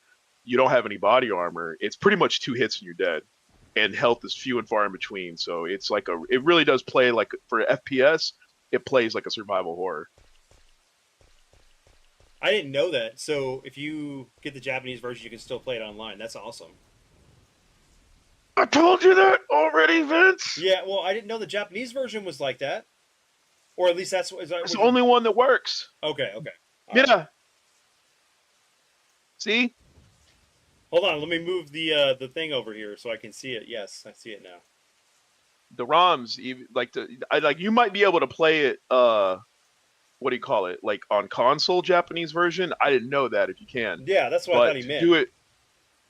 you don't have any body armor. It's pretty much 2 hits and you're dead, and health is few and far in between. So it's like it really does play like for FPS. It plays like a survival horror. I didn't know that. So if you get the Japanese version, you can still play it online. That's awesome. I told you that already, Vince. Yeah, well, I didn't know the Japanese version was like that, or at least that's It's the only one that works. Okay. All Yeah. right. See? Hold on, let me move the thing over here so I can see it. Yes, I see it now. The ROMs, even you might be able to play it. What do you call it? Like on console Japanese version. I didn't know that if you can. Yeah, that's what I thought he meant. Do it.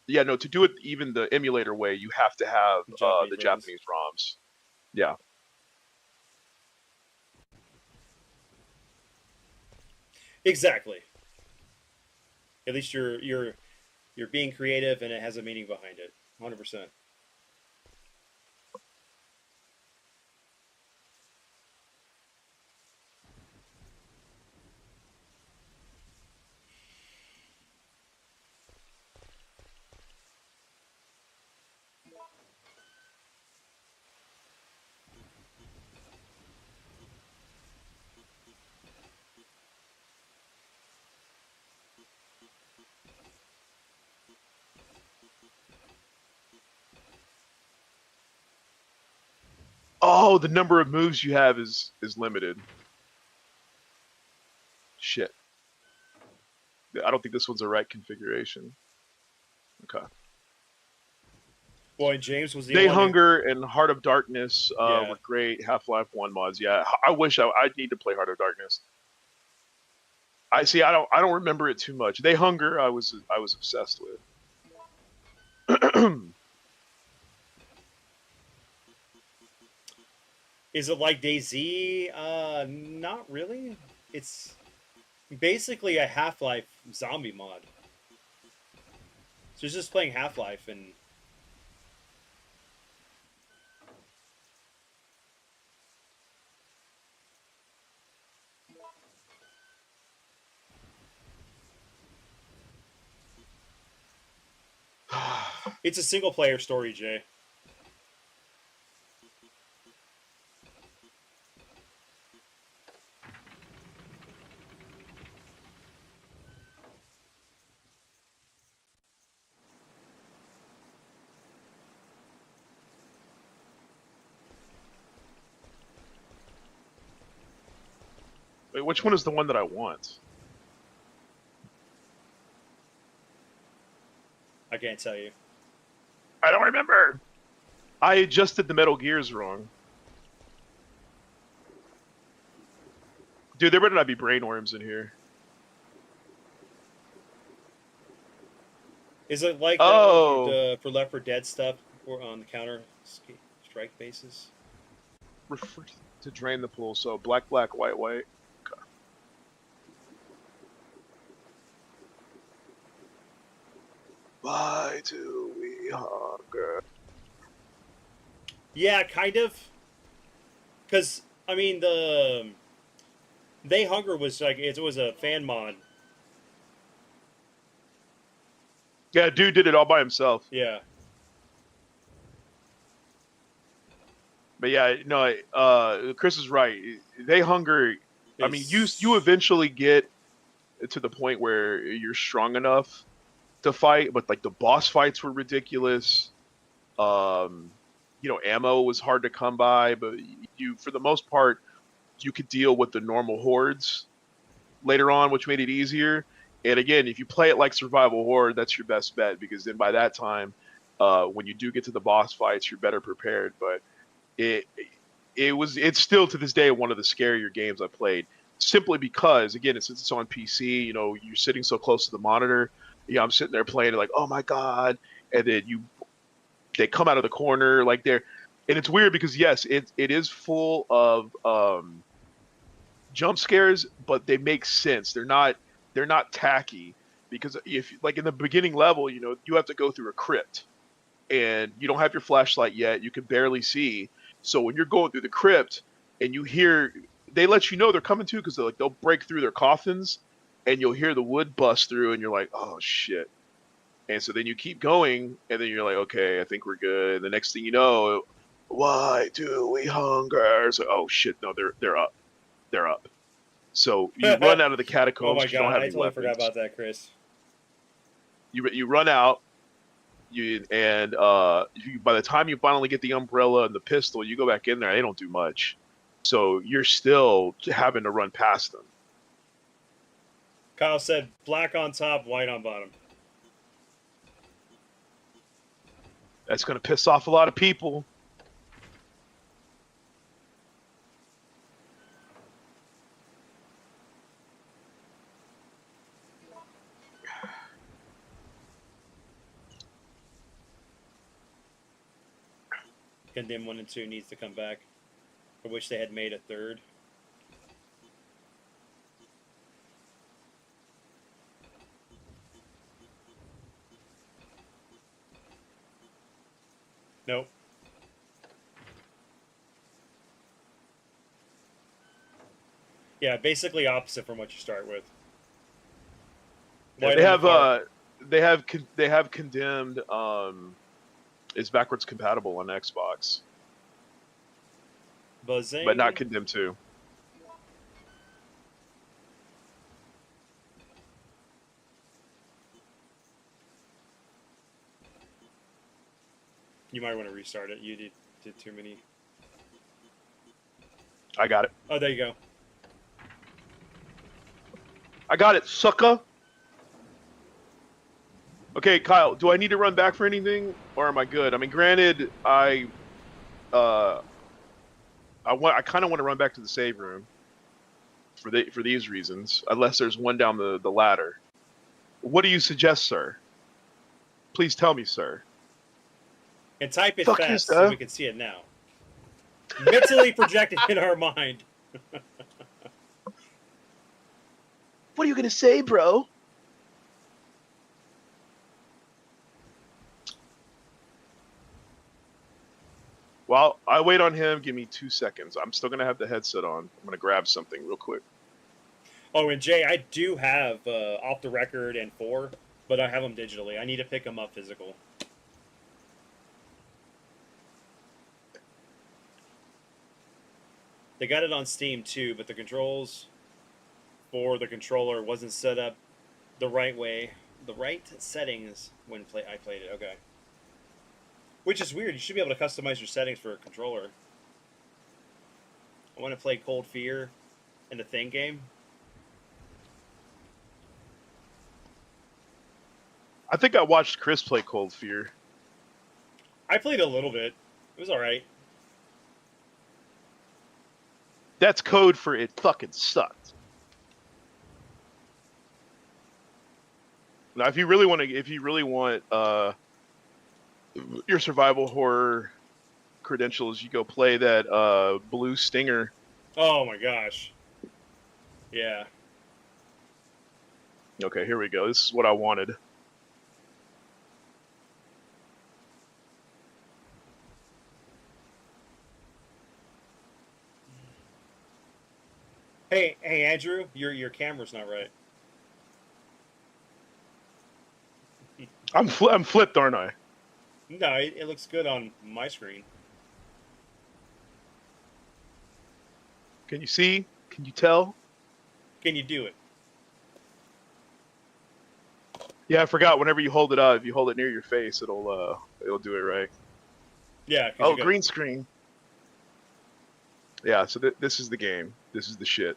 Yeah, no. To do it even the emulator way, you have to have the Japanese ROMs. Yeah. Exactly. At least you're being creative and it has a meaning behind it. 100%. Oh, the number of moves you have is limited. Shit. I don't think this one's the right configuration. Okay. Boy, James was the Day one Hunger and Heart of Darkness were great. Half-Life 1 mods. Yeah, I wish I'd need to play Heart of Darkness. I see. I don't remember it too much. Day Hunger, I was obsessed with. Is it like DayZ? Not really. It's basically a Half-Life zombie mod. So it's just playing Half-Life and it's a single player story, Jay. Wait, which one is the one that I want? I can't tell you. I don't remember. I adjusted the Metal Gears wrong. Dude, there better not be brain worms in here. Is it like Oh. that for Left 4 Dead stuff or on the counter strike bases? Refer to drain the pool. So black, black, white, white. Okay. Why do we hunger? Yeah, kind of. Because I mean They Hunger was like it was a fan mod. Yeah, dude did it all by himself. Yeah. But yeah, no, Chris is right. They Hunger. I mean, you eventually get to the point where you're strong enough to fight, but like the boss fights were ridiculous. Ammo was hard to come by, but you, for the most part, you could deal with the normal hordes later on, which made it easier. And again, if you play it like survival horde, that's your best bet, because then by that time, when you do get to the boss fights, you're better prepared. But it's still to this day one of the scarier games I played, simply because again, since it's on PC, you're sitting so close to the monitor. I'm sitting there playing it like, oh my god, and then they come out of the corner like they're, and it's weird because yes, it is full of jump scares, but they make sense. They're not tacky, because if like in the beginning level, you have to go through a crypt, and you don't have your flashlight yet. You can barely see. So when you're going through the crypt and you hear, they let you know they're coming to, because they'll break through their coffins, and you'll hear the wood bust through, and you're like, oh shit. And so then you keep going, and then you're like, okay, I think we're good. And the next thing you know, why do we hunger? So, oh shit, no, they're up. They're up. So you run out of the catacombs. Oh my 'cause you don't god, have I any totally weapons. forgot about that, Chris. You run out. By the time you finally get the umbrella and the pistol, you go back in there. They don't do much, so you're still having to run past them. Kyle said black on top, white on bottom. That's gonna piss off a lot of people. Condemn 1 and 2 needs to come back. I wish they had made a third. Nope. Yeah, basically opposite from what you start with. Yeah, they have Condemned is backwards compatible on Xbox. Buzzing. But not Condemned 2. You might want to restart it. You did too many. I got it. Oh, there you go. I got it, sucker. Okay, Kyle, do I need to run back for anything, or am I good? I mean, granted, I kind of want to run back to the save room for these reasons, unless there's one down the ladder. What do you suggest, sir? Please tell me, sir. And type it Fuck fast you, so sir. we can see it now. Mentally projected in our mind. What are you gonna say, bro? While I wait on him, give me 2 seconds. I'm still gonna have the headset on. I'm gonna grab something real quick. Oh, and Jay, I do have Off the Record and 4, but I have them digitally. I need to pick them up physical. They got it on Steam too, but the controls for the controller wasn't set up the right way, the right settings when I played it. Okay. Which is weird. You should be able to customize your settings for a controller. I want to play Cold Fear. in the Thing game? I think I watched Chris play Cold Fear. I played a little bit. It was all right. That's code for it fucking sucked. Now, if you really want your survival horror credentials, you go play that Blue Stinger. Oh my gosh. Yeah. Okay, here we go. This is what I wanted. Hey, Andrew, your camera's not right. I'm flipped, aren't I? No, it looks good on my screen. Can you see? Can you tell? Can you do it? Yeah, I forgot. Whenever you hold it up, if you hold it near your face, it'll do it right. Yeah. 'Cause Oh, you got- green screen. Yeah, so this is the game. This is the shit.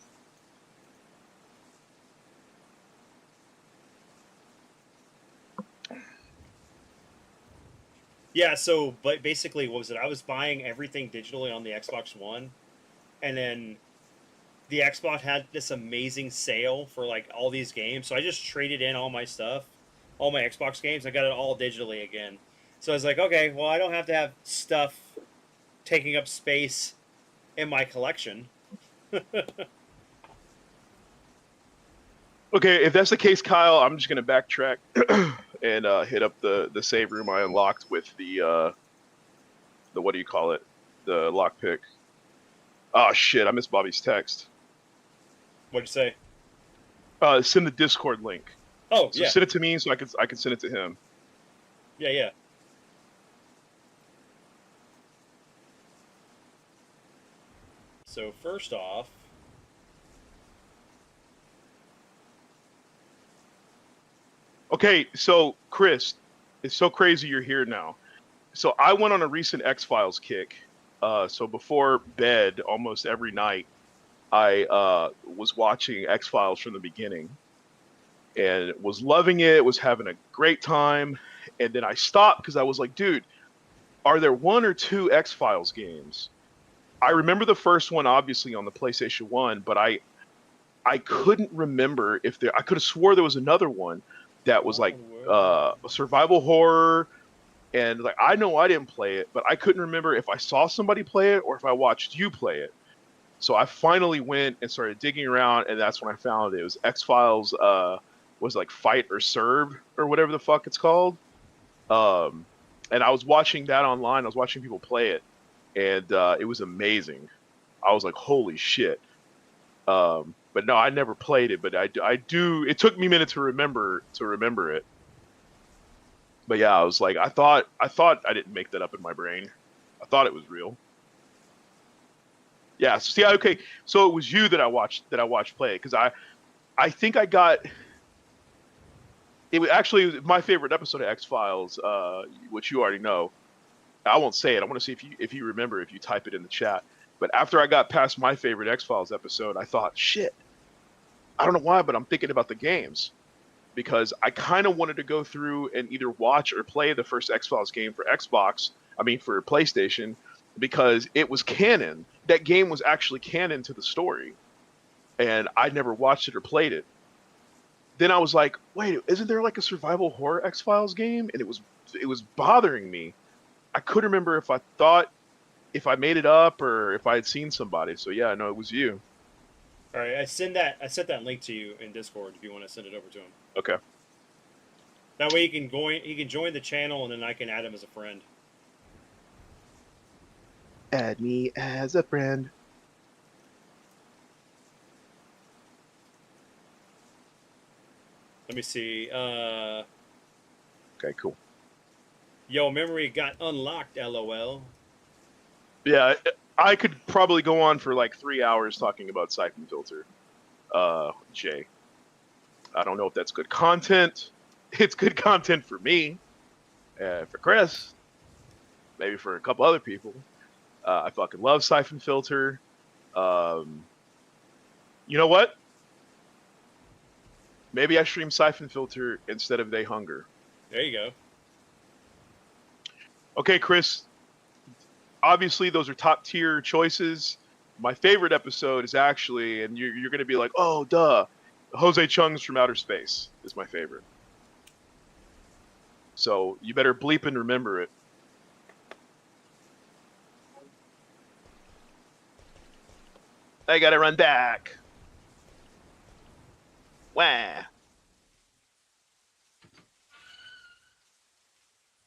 Yeah. So, but basically, what was it? I was buying everything digitally on the Xbox One, and then the Xbox had this amazing sale for like all these games. So I just traded in all my stuff, all my Xbox games. I got it all digitally again. So I was like, okay, well, I don't have to have stuff taking up space in my collection. Okay, if that's the case, Kyle, I'm just gonna backtrack and hit up the save room I unlocked with the what do you call it? The lockpick. Oh shit, I missed Bobby's text. What'd you say? Send the Discord link. Oh, So yeah. send it to me so I can send it to him. Yeah. So first off, Okay, so Chris, it's so crazy you're here now. So I went on a recent X-Files kick. So before bed, almost every night, I was watching X-Files from the beginning and was loving it, was having a great time. And then I stopped because I was like, dude, are there one or two X-Files games? I remember the first one, obviously, on the PlayStation 1, but I couldn't remember if there. I could have swore there was another one that was like a survival horror, and like I know I didn't play it, but I couldn't remember if I saw somebody play it or if I watched you play it. So I finally went and started digging around, and that's when I found it. It was X-Files. Was like Fight or Serve or whatever the fuck it's called. And I was watching that online. I was watching people play it, and it was amazing. I was like, holy shit. But no, I never played it, but I do. It took me a minute to remember it. But yeah, I was like, I thought I didn't make that up in my brain. I thought it was real. Yeah. So see, okay. So it was you that I watched play it because I think I got. It was actually my favorite episode of X-Files, which you already know. I won't say it. I want to see if you remember if you type it in the chat. But after I got past my favorite X-Files episode, I thought, shit. I don't know why, but I'm thinking about the games because I kind of wanted to go through and either watch or play the first X-Files game for for PlayStation, because it was canon. That game was actually canon to the story, and I never watched it or played it. Then I was like, wait, isn't there like a survival horror X-Files game? And it was bothering me. I couldn't remember if I made it up or if I had seen somebody. So yeah, no, it was you. all right. I sent that link to you in Discord if you want to send it over to him. Okay. That way he can join the channel, and then I can add him as a friend. Add me as a friend. Let me see. Okay, cool. Yo, memory got unlocked. LOL. Yeah, I could probably go on for like 3 hours talking about Siphon Filter. Jay. I don't know if that's good content. It's good content for me, for Chris, maybe for a couple other people. I fucking love Siphon Filter. You know what? Maybe I stream Siphon Filter instead of They Hunger. There you go. Okay, Chris. Obviously, those are top tier choices. My favorite episode is actually, and you're going to be like, oh, duh. Jose Chung's From Outer Space is my favorite. So you better bleep and remember it. I gotta run back. Wah.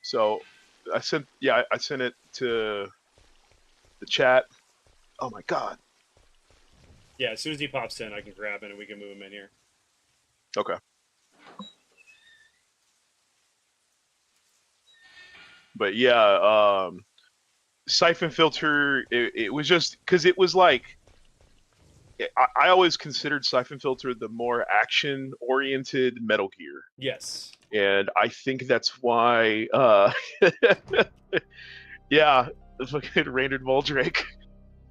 So I sent it to the chat. Oh my god. Yeah, as soon as he pops in, I can grab him and we can move him in here. Okay. But yeah, Siphon Filter, it was just because it was like, I always considered Siphon Filter the more action-oriented Metal Gear. Yes. And I think that's why, yeah, the fucking Raynard Moldrake.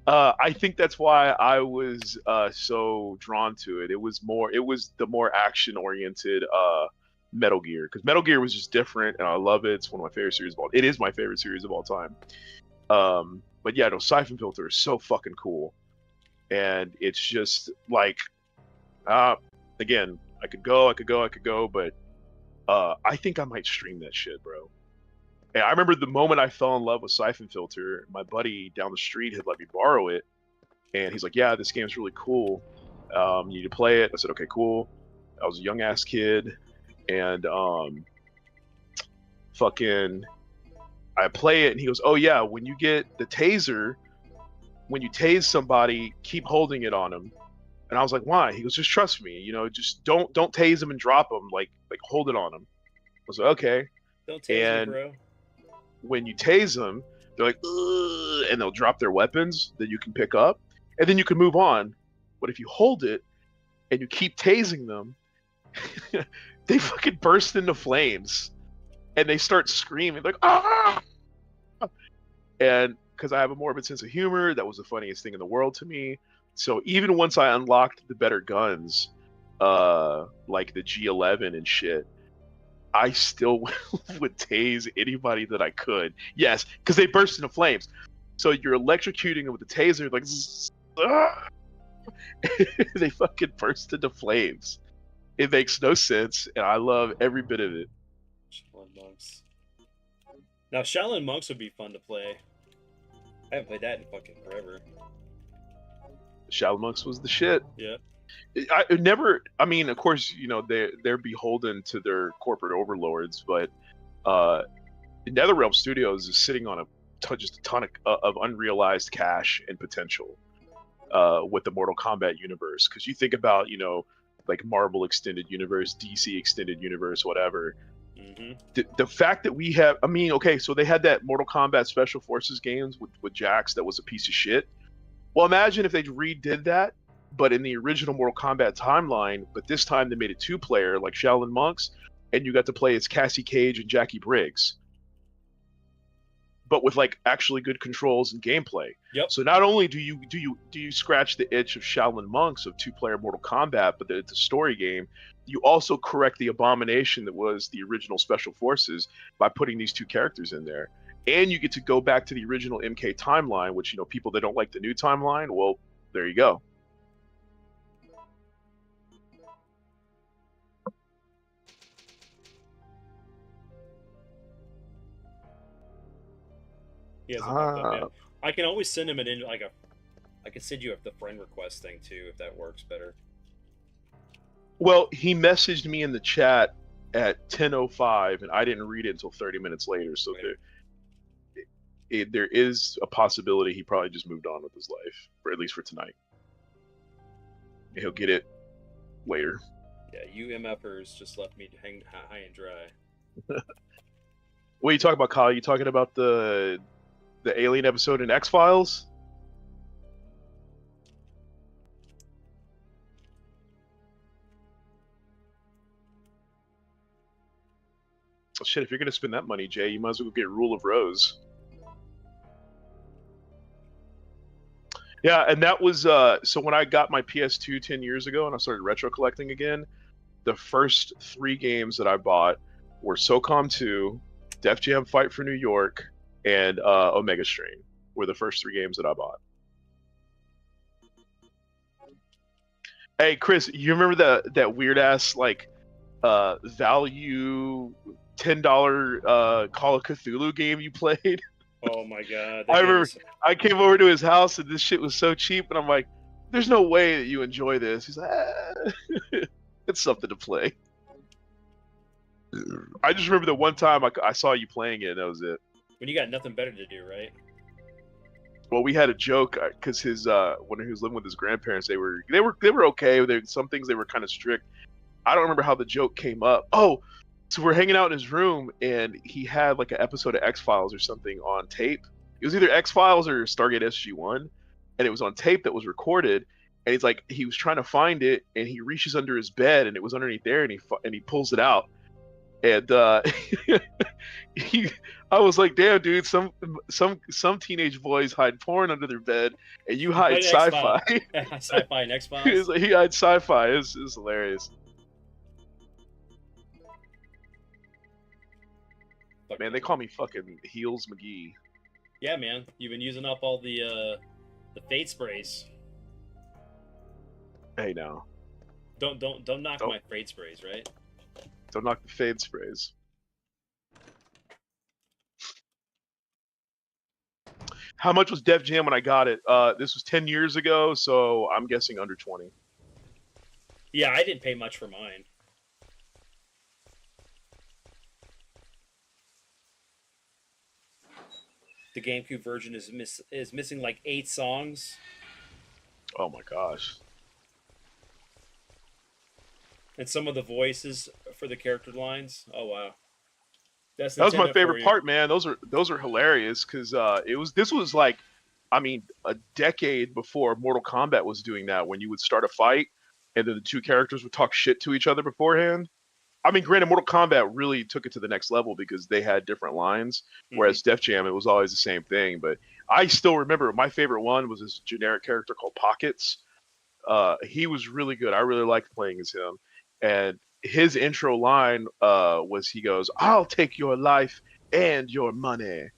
I think that's why I was so drawn to it. It was the more action-oriented Metal Gear, because Metal Gear was just different, and I love it. It's one of my favorite series of all. It is my favorite series of all time. But yeah, no, Siphon Filter is so fucking cool, and it's just like, again, I could go, but I think I might stream that shit, bro. And I remember the moment I fell in love with Siphon Filter, my buddy down the street had let me borrow it, and he's like, "Yeah, this game's really cool. You need to play it." I said, "Okay, cool." I was a young ass kid, and fucking, I play it, and he goes, "Oh yeah, when you get the taser, when you tase somebody, keep holding it on them." And I was like, "Why?" He goes, "Just trust me. You know, just don't tase them and drop them. Like hold it on them." I was like, "Okay." Don't tase me, And bro. when you tase them, they're like, "Ugh," and they'll drop their weapons that you can pick up, and then you can move on. But if you hold it and you keep tasing them, they fucking burst into flames, and they start screaming like, "Ah!" And because I have a morbid sense of humor, that was the funniest thing in the world to me. So even once I unlocked the better guns, like the G11 and shit, I still would tase anybody that I could. Yes, because they burst into flames. So you're electrocuting them with the taser, like, zzz, ah! They fucking burst into flames. It makes no sense, and I love every bit of it. Shaolin Monks. Now, Shaolin Monks would be fun to play. I haven't played that in fucking forever. Shaolin Monks was the shit. Yeah. I mean, of course, you know, they're beholden to their corporate overlords, but NetherRealm Studios is sitting on just a ton of unrealized cash and potential with the Mortal Kombat universe. Because you think about, you know, like Marvel Extended Universe, DC Extended Universe, whatever. Mm-hmm. The fact that we have, I mean, okay, so they had that Mortal Kombat Special Forces games with Jax that was a piece of shit. Well, imagine if they redid that, but in the original Mortal Kombat timeline, but this time they made it 2-player like Shaolin Monks, and you got to play as Cassie Cage and Jackie Briggs, but with like actually good controls and gameplay. Yep. So not only do you scratch the itch of Shaolin Monks of 2-player Mortal Kombat, but it's a story game, you also correct the abomination that was the original Special Forces by putting these two characters in there. And you get to go back to the original MK timeline, which, you know, people that don't like the new timeline, well, there you go. He hasn't popped up yet. I can always send him I can send you the friend request thing too, if that works better. Well, he messaged me in the chat at 10:05, and I didn't read it until 30 minutes later. So there is a possibility he probably just moved on with his life, or at least for tonight. He'll get it later. Yeah, you MFers just left me to hang high and dry. What are you talking about, Kyle? You talking about the alien episode in X-Files? Oh, shit, if you're going to spend that money, Jay, you might as well get Rule of Rose. Yeah, and that was so when I got my PS2 10 years ago and I started retro collecting again, the first 3 games that I bought were SOCOM 2, Def Jam Fight for New York, and Omega Strain were the first 3 games that I bought. Hey Chris, you remember that weird ass like value $10 Call of Cthulhu game you played? Oh my god, that I game remember is. I came over to his house and this shit was so cheap, and I'm like, "There's no way that you enjoy this." He's like, "It's something to play." I just remember the one time I saw you playing it, and that was it. When you got nothing better to do, right? Well, we had a joke because his when he was living with his grandparents, they were okay. Some things they were kind of strict. I don't remember how the joke came up. Oh, so we're hanging out in his room, and he had like an episode of X-Files or something on tape. It was either X-Files or Stargate SG-1, and it was on tape that was recorded. And he's like, he was trying to find it, and he reaches under his bed, and it was underneath there, and he pulls it out. And I was like, damn, dude, some teenage boys hide porn under their bed, and you hide sci-fi. Sci-fi and X-Files. He hides sci-fi. It's hilarious. Man, they call me fucking Heels McGee. Yeah, man, you've been using up all the fade sprays. Hey, now. Don't knock my fade sprays, right? Don't knock the fade sprays. How much was Def Jam when I got it? This was 10 years ago, so I'm guessing under 20. Yeah, I didn't pay much for mine. The GameCube version is missing like 8 songs. Oh my gosh. And some of the voices for the character lines. Oh wow. That was my favorite part, man. Those are hilarious because this was like, I mean, a decade before Mortal Kombat was doing that, when you would start a fight and then the 2 characters would talk shit to each other beforehand. I mean, granted, Mortal Kombat really took it to the next level because they had different lines, whereas Def Jam, it was always the same thing. But I still remember my favorite one was this generic character called Pockets. He was really good. I really liked playing as him. And his intro line was, he goes, "I'll take your life and your money."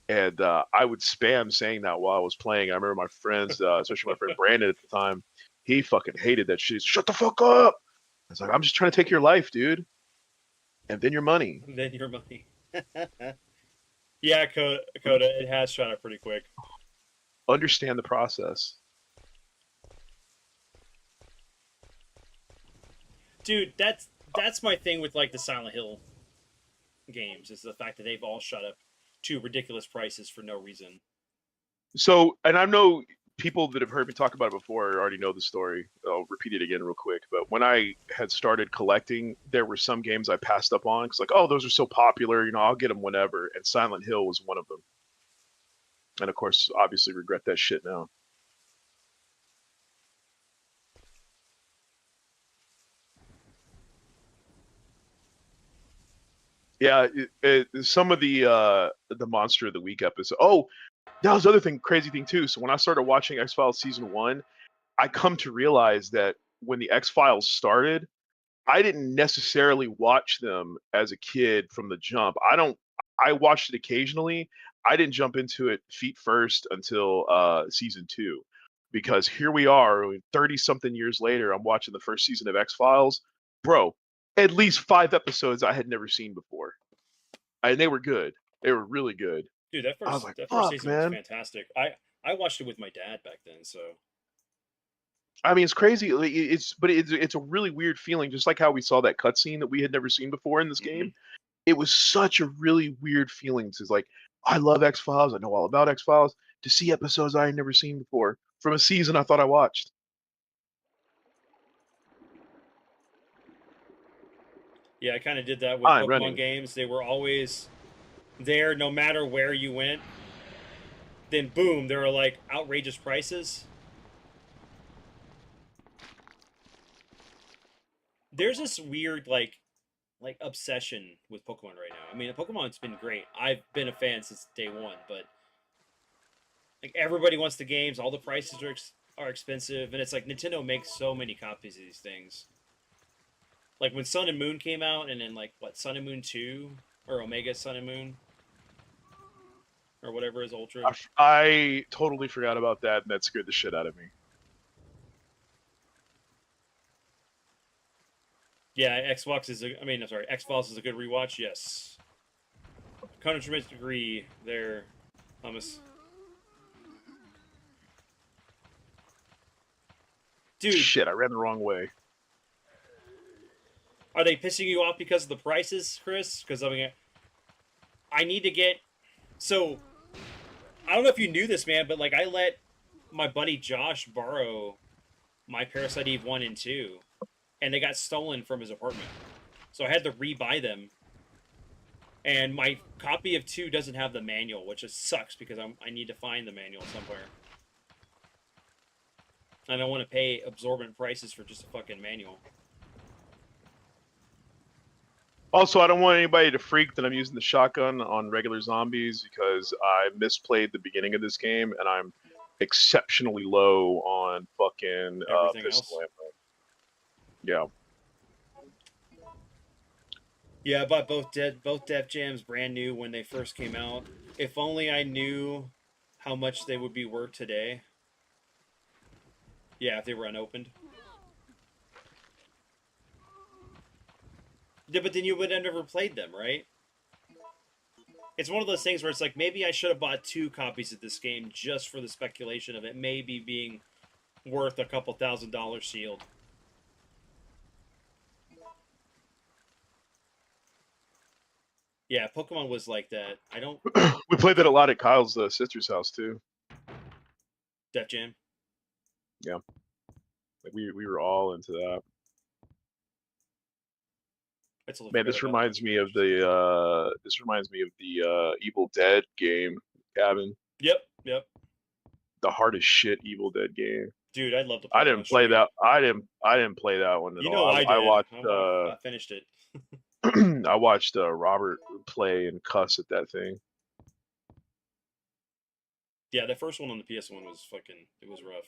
And I would spam saying that while I was playing. I remember my friends, especially my friend Brandon at the time, he fucking hated that shit. Shut the fuck up. I was like, I'm just trying to take your life, dude. And then your money. Then your money. Yeah, Coda, it has shot up pretty quick. Understand the process. Dude, that's my thing with like the Silent Hill games, is the fact that they've all shot up to ridiculous prices for no reason. So, and I know people that have heard me talk about it before already know the story. I'll repeat it again real quick. But when I had started collecting, there were some games I passed up on because, like, oh, those are so popular, I'll get them whenever. And Silent Hill was one of them. And of course, obviously regret that shit now. Yeah, some of the Monster of the Week episode. Oh, that was the other crazy thing too. So when I started watching X-Files season 1, I come to realize that when the X-Files started, I didn't necessarily watch them as a kid from the jump. I watched it occasionally. I didn't jump into it feet first until season 2, because here we are 30 something years later. I'm watching the first season of X-Files. Bro, at least 5 episodes I had never seen before. And they were good. They were really good. Dude, that first season was fantastic. I watched it with my dad back then, so. I mean, it's crazy. It's a really weird feeling, just like how we saw that cutscene that we had never seen before in this game. It was such a really weird feeling. It's like, I love X-Files. I know all about X-Files. To see episodes I had never seen before from a season I thought I watched. Yeah, I kind of did that with Pokemon games. They were always there no matter where you went. Then boom, there are like outrageous prices. There's this weird like obsession with Pokemon right now. I mean, Pokemon's been great. I've been a fan since day one, but Like everybody wants the games. All the prices are expensive, and it's like Nintendo makes so many copies of these things. Like when Sun and Moon came out, and then like what Sun and Moon 2 or Omega Sun and Moon or whatever is Ultra. I totally forgot about that, and that scared the shit out of me. Yeah, Xbox is. I'm sorry, X-Files is a good rewatch. Yes. Conan Tremendous agree there, Thomas. Dude, Shit, I ran the wrong way. are they pissing you off because of the prices, Chris? Because I need to get. So, I don't know if you knew this, man, but like I let my buddy Josh borrow my Parasite Eve 1 and 2, and they got stolen from his apartment. So I had to rebuy them. And my copy of 2 doesn't have the manual, which just sucks because I need to find the manual somewhere. I don't want to pay absorbent prices for just a fucking manual. Also, I don't want anybody to freak that I'm using the shotgun on regular zombies because I misplayed the beginning of this game and I'm exceptionally low on fucking Everything pistol else? ammo. Yeah. Yeah, I bought both Def Jams brand new when they first came out. If only I knew how much they would be worth today. Yeah, if they were unopened. Yeah, but then you would have never played them, right? It's one of those things where it's like, maybe I should have bought 2 copies of this game just for the speculation of it maybe being worth a couple $1,000 sealed. Yeah, Pokemon was like that. I don't... We played that a lot at Kyle's sister's house, too. Def Jam? Yeah. Like we were all into that. Man, this reminds me of the Evil Dead game, Cabin. Yep. The hardest shit Evil Dead game. Dude, I'd love to play I didn't play that. I didn't play that one at all. You know I did. I watched. I finished it. I watched Robert play and cuss at that thing. Yeah, the first one on the PS1 was fucking. It was rough.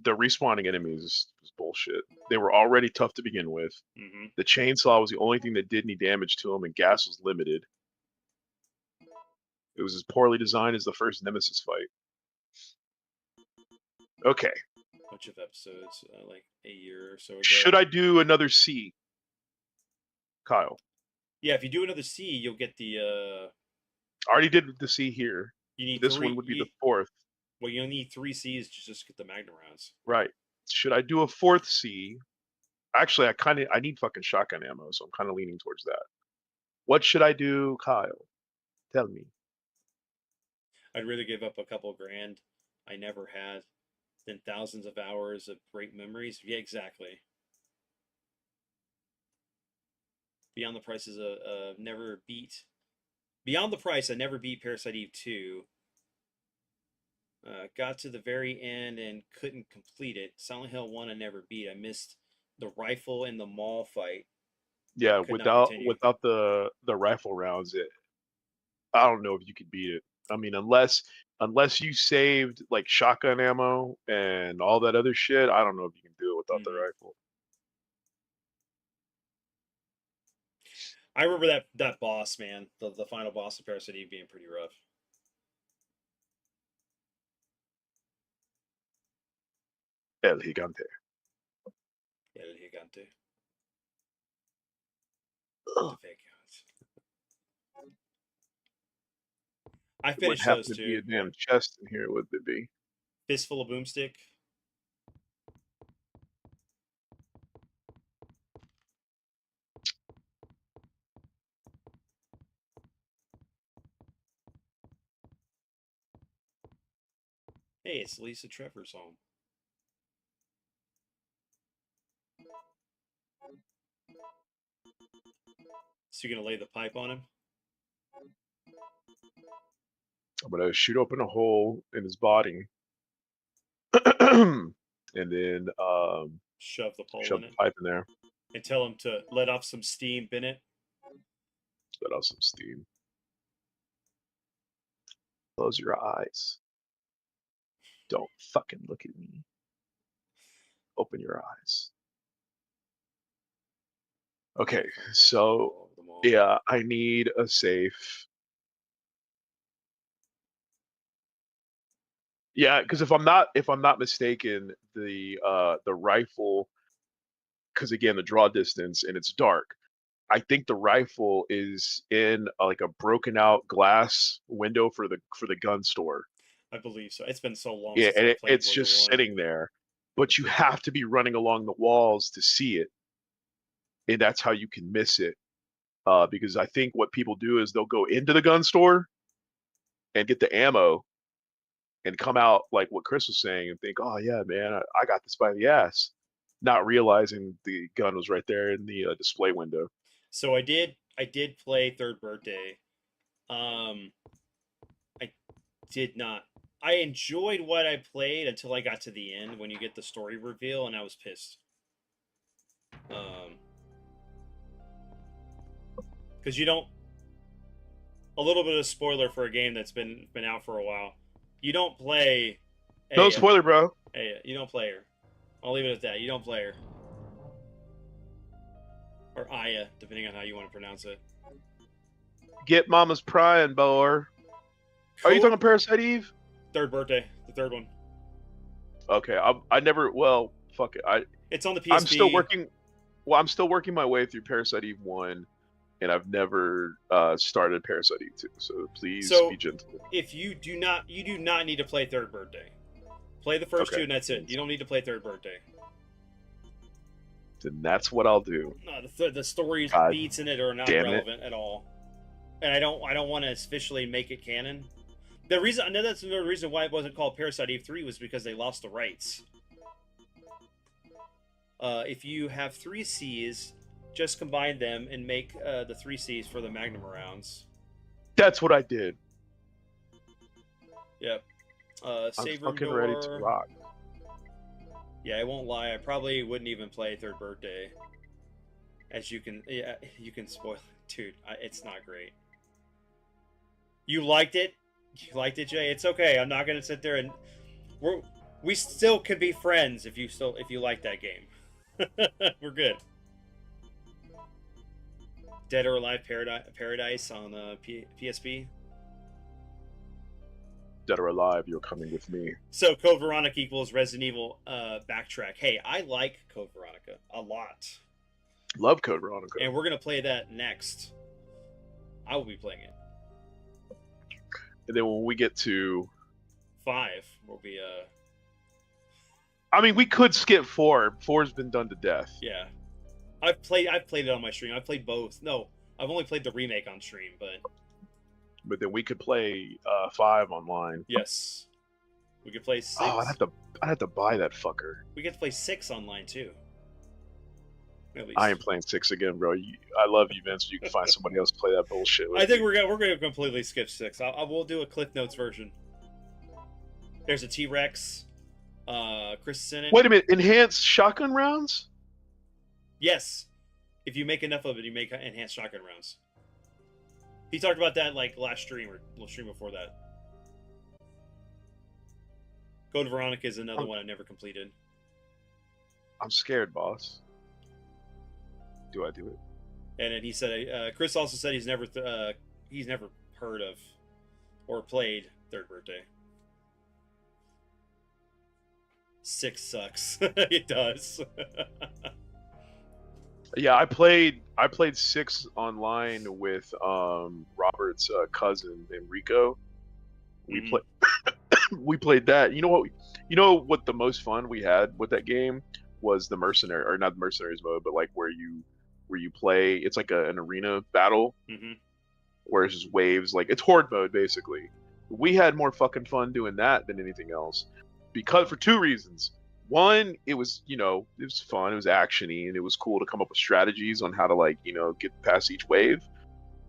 The respawning enemies was bullshit. They were already tough to begin with. Mm-hmm. The chainsaw was the only thing that did any damage to them, and gas was limited. It was as poorly designed as the first Nemesis fight. Okay. Bunch of episodes, like a year or so ago. Should I do another C, Kyle? Yeah, if you do another C, you'll get the. I already did the C here. You need this one would be the 4th. Well, you'll need 3 Cs to just get the Magnum rounds. Right. Should I do a 4th C? Actually, I need fucking shotgun ammo, so I'm kind of leaning towards that. What should I do, Kyle? Tell me. I'd rather give up a couple grand I never had than thousands of hours of great memories. Yeah, exactly. Beyond the Price is never beat. Beyond the Price, I never beat Parasite Eve 2. Got to the very end and couldn't complete it. Silent Hill 1 I never beat. I missed the rifle in the mall fight. Yeah, without the rifle rounds, I don't know if you could beat it. I mean, unless you saved like shotgun ammo and all that other shit, I don't know if you can do it without the rifle. I remember that boss, man, the final boss of Parasite Eve being pretty rough. El Gigante. El Gigante. I finished those two. Be a damn chest in here, would it be? Fistful of Boomstick. Hey, it's Lisa Trevor's home. So you're gonna lay the pipe on him? I'm gonna shoot open a hole in his body, and then shove the pole shove in the it. pipe in there, and tell him to let off some steam, Bennett. Let off some steam. Close your eyes. Don't fucking look at me. Open your eyes. Okay, so yeah, I need a safe. Yeah, because if I'm not mistaken, the rifle, because again the draw distance and it's dark. I think the rifle is in like a broken out glass window for the gun store. I believe so. It's been so long Yeah, since and I played it's World War just One. sitting there, but you have to be running along the walls to see it, and that's how you can miss it. Because I think what people do is they'll go into the gun store and get the ammo and come out like what Chris was saying and think, oh yeah, man, I got this by the ass, not realizing the gun was right there in the display window. So I did play Third Birthday. I did not. I enjoyed what I played until I got to the end when you get the story reveal, and I was pissed. Because you don't. A little bit of spoiler for a game that's been out for a while. You don't play. No spoiler, bro. Hey, you don't play her. I'll leave it at that. You don't play her. Or Aya, depending on how you want to pronounce it. Get mama's prying, boar. Are you talking Parasite Eve? Third Birthday, the third one. Okay, I never. Well, fuck it. It's on the PSP. I'm still working. Well, I'm still working my way through Parasite Eve 1, and I've never started Parasite Eve 2. So please be gentle. If you do not need to play Third Birthday. Play the first two, and that's it. You don't need to play Third Birthday. Then that's what I'll do. No, the stories beats in it are not relevant at all, and I don't want to officially make it canon. The reason I know that's another reason why it wasn't called Parasite Eve 3 was because they lost the rights. If you have 3 Cs, just combine them and make the 3 Cs for the Magnum rounds. That's what I did. Yep. I'm Save Room fucking Door. ready to rock. Yeah, I won't lie. I probably wouldn't even play Third Birthday. As you can, you can spoil it. Dude, it's not great. You liked it? You liked it, Jay? It's okay. I'm not gonna sit there and we still could be friends if you like that game. We're good. Dead or Alive Paradise on PSP. Dead or Alive, you're coming with me. So Code Veronica equals Resident Evil backtrack. Hey, I like Code Veronica a lot. Love Code Veronica. And we're gonna play that next. I will be playing it. And then when we get to 5, will be I mean, we could skip 4. 4's been done to death. Yeah, I've played it on my stream. I've played both. No, I've only played the remake on stream, But then we could play 5 online. Yes, we could play 6. Oh, I'd have to buy that fucker. We get to play 6 online too. At least. I ain't playing 6 again, bro. I love you, Vince. You can find somebody else to play that bullshit with. I think we're gonna completely skip 6. I will do a Cliff Notes version. There's a T-Rex. Chris is in it. Wait a minute, enhanced shotgun rounds? Yes, if you make enough of it, you make enhanced shotgun rounds. He talked about that like last stream or the stream before that. Code Veronica is another one I've never completed. I'm scared, boss. Do I do it? And then he said, Chris also said he's never heard of or played Third Birthday. 6 sucks. It does. Yeah, I played 6 online with Robert's cousin Enrico. We played that. You know what the most fun we had with that game was the mercenary, or not the mercenaries mode, but like where you play. It's like an arena battle, where it's just waves. Like it's horde mode basically. We had more fucking fun doing that than anything else, because for 2 reasons. One, it was fun, it was actiony, and it was cool to come up with strategies on how to get past each wave.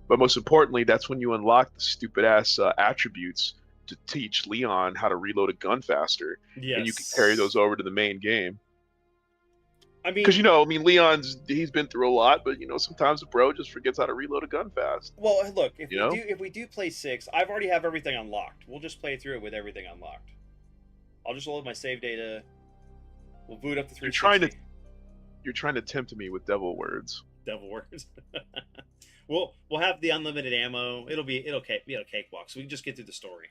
But most importantly, that's when you unlock the stupid ass attributes to teach Leon how to reload a gun faster. Yes. And you can carry those over to the main game. I mean, because he's been through a lot, but sometimes the bro just forgets how to reload a gun fast. Well, look, if we do play 6, I've already have everything unlocked. We'll just play through it with everything unlocked. I'll just load my save data. We'll boot up the 360. You're trying to tempt me with devil words. Devil words. we'll have the unlimited ammo. It'll be a cakewalk. So we can just get through the story.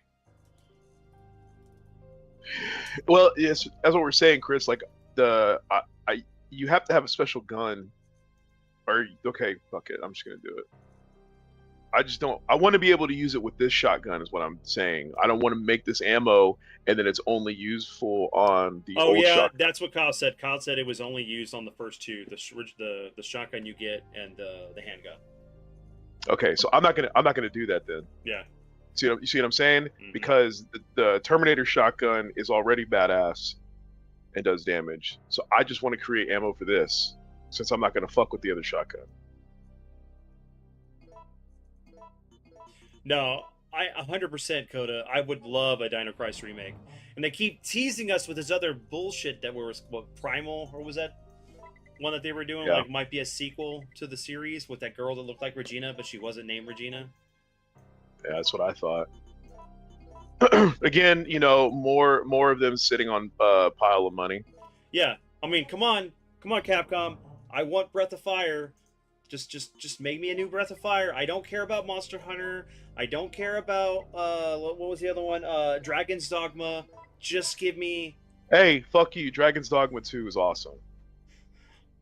Well, yes, that's what we're saying, Chris. Like you have to have a special gun. Or okay, fuck it. I'm just gonna do it. I just don't. I want to be able to use it with this shotgun. Is what I'm saying. I don't want to make this ammo and then it's only useful on the old shotgun. That's what Kyle said. Kyle said it was only used on the first two, the shotgun you get and the handgun. Okay, so I'm not gonna do that then. Yeah. You see what I'm saying? Mm-hmm. Because the Terminator shotgun is already badass and does damage. So I just want to create ammo for this, since I'm not gonna fuck with the other shotgun. No, I 100% Coda. I would love a Dino Crisis remake, and they keep teasing us with this other bullshit that was Primal, or was that one that they were doing? Yeah. Like might be a sequel to the series with that girl that looked like Regina, but she wasn't named Regina. Yeah, that's what I thought. Again, more of them sitting on a pile of money. Yeah, I mean, come on, Capcom. I want Breath of Fire. Just make me a new Breath of Fire. I don't care about Monster Hunter. I don't care about what was the other one? Dragon's Dogma. Just give me. Hey, fuck you! Dragon's Dogma 2 is awesome.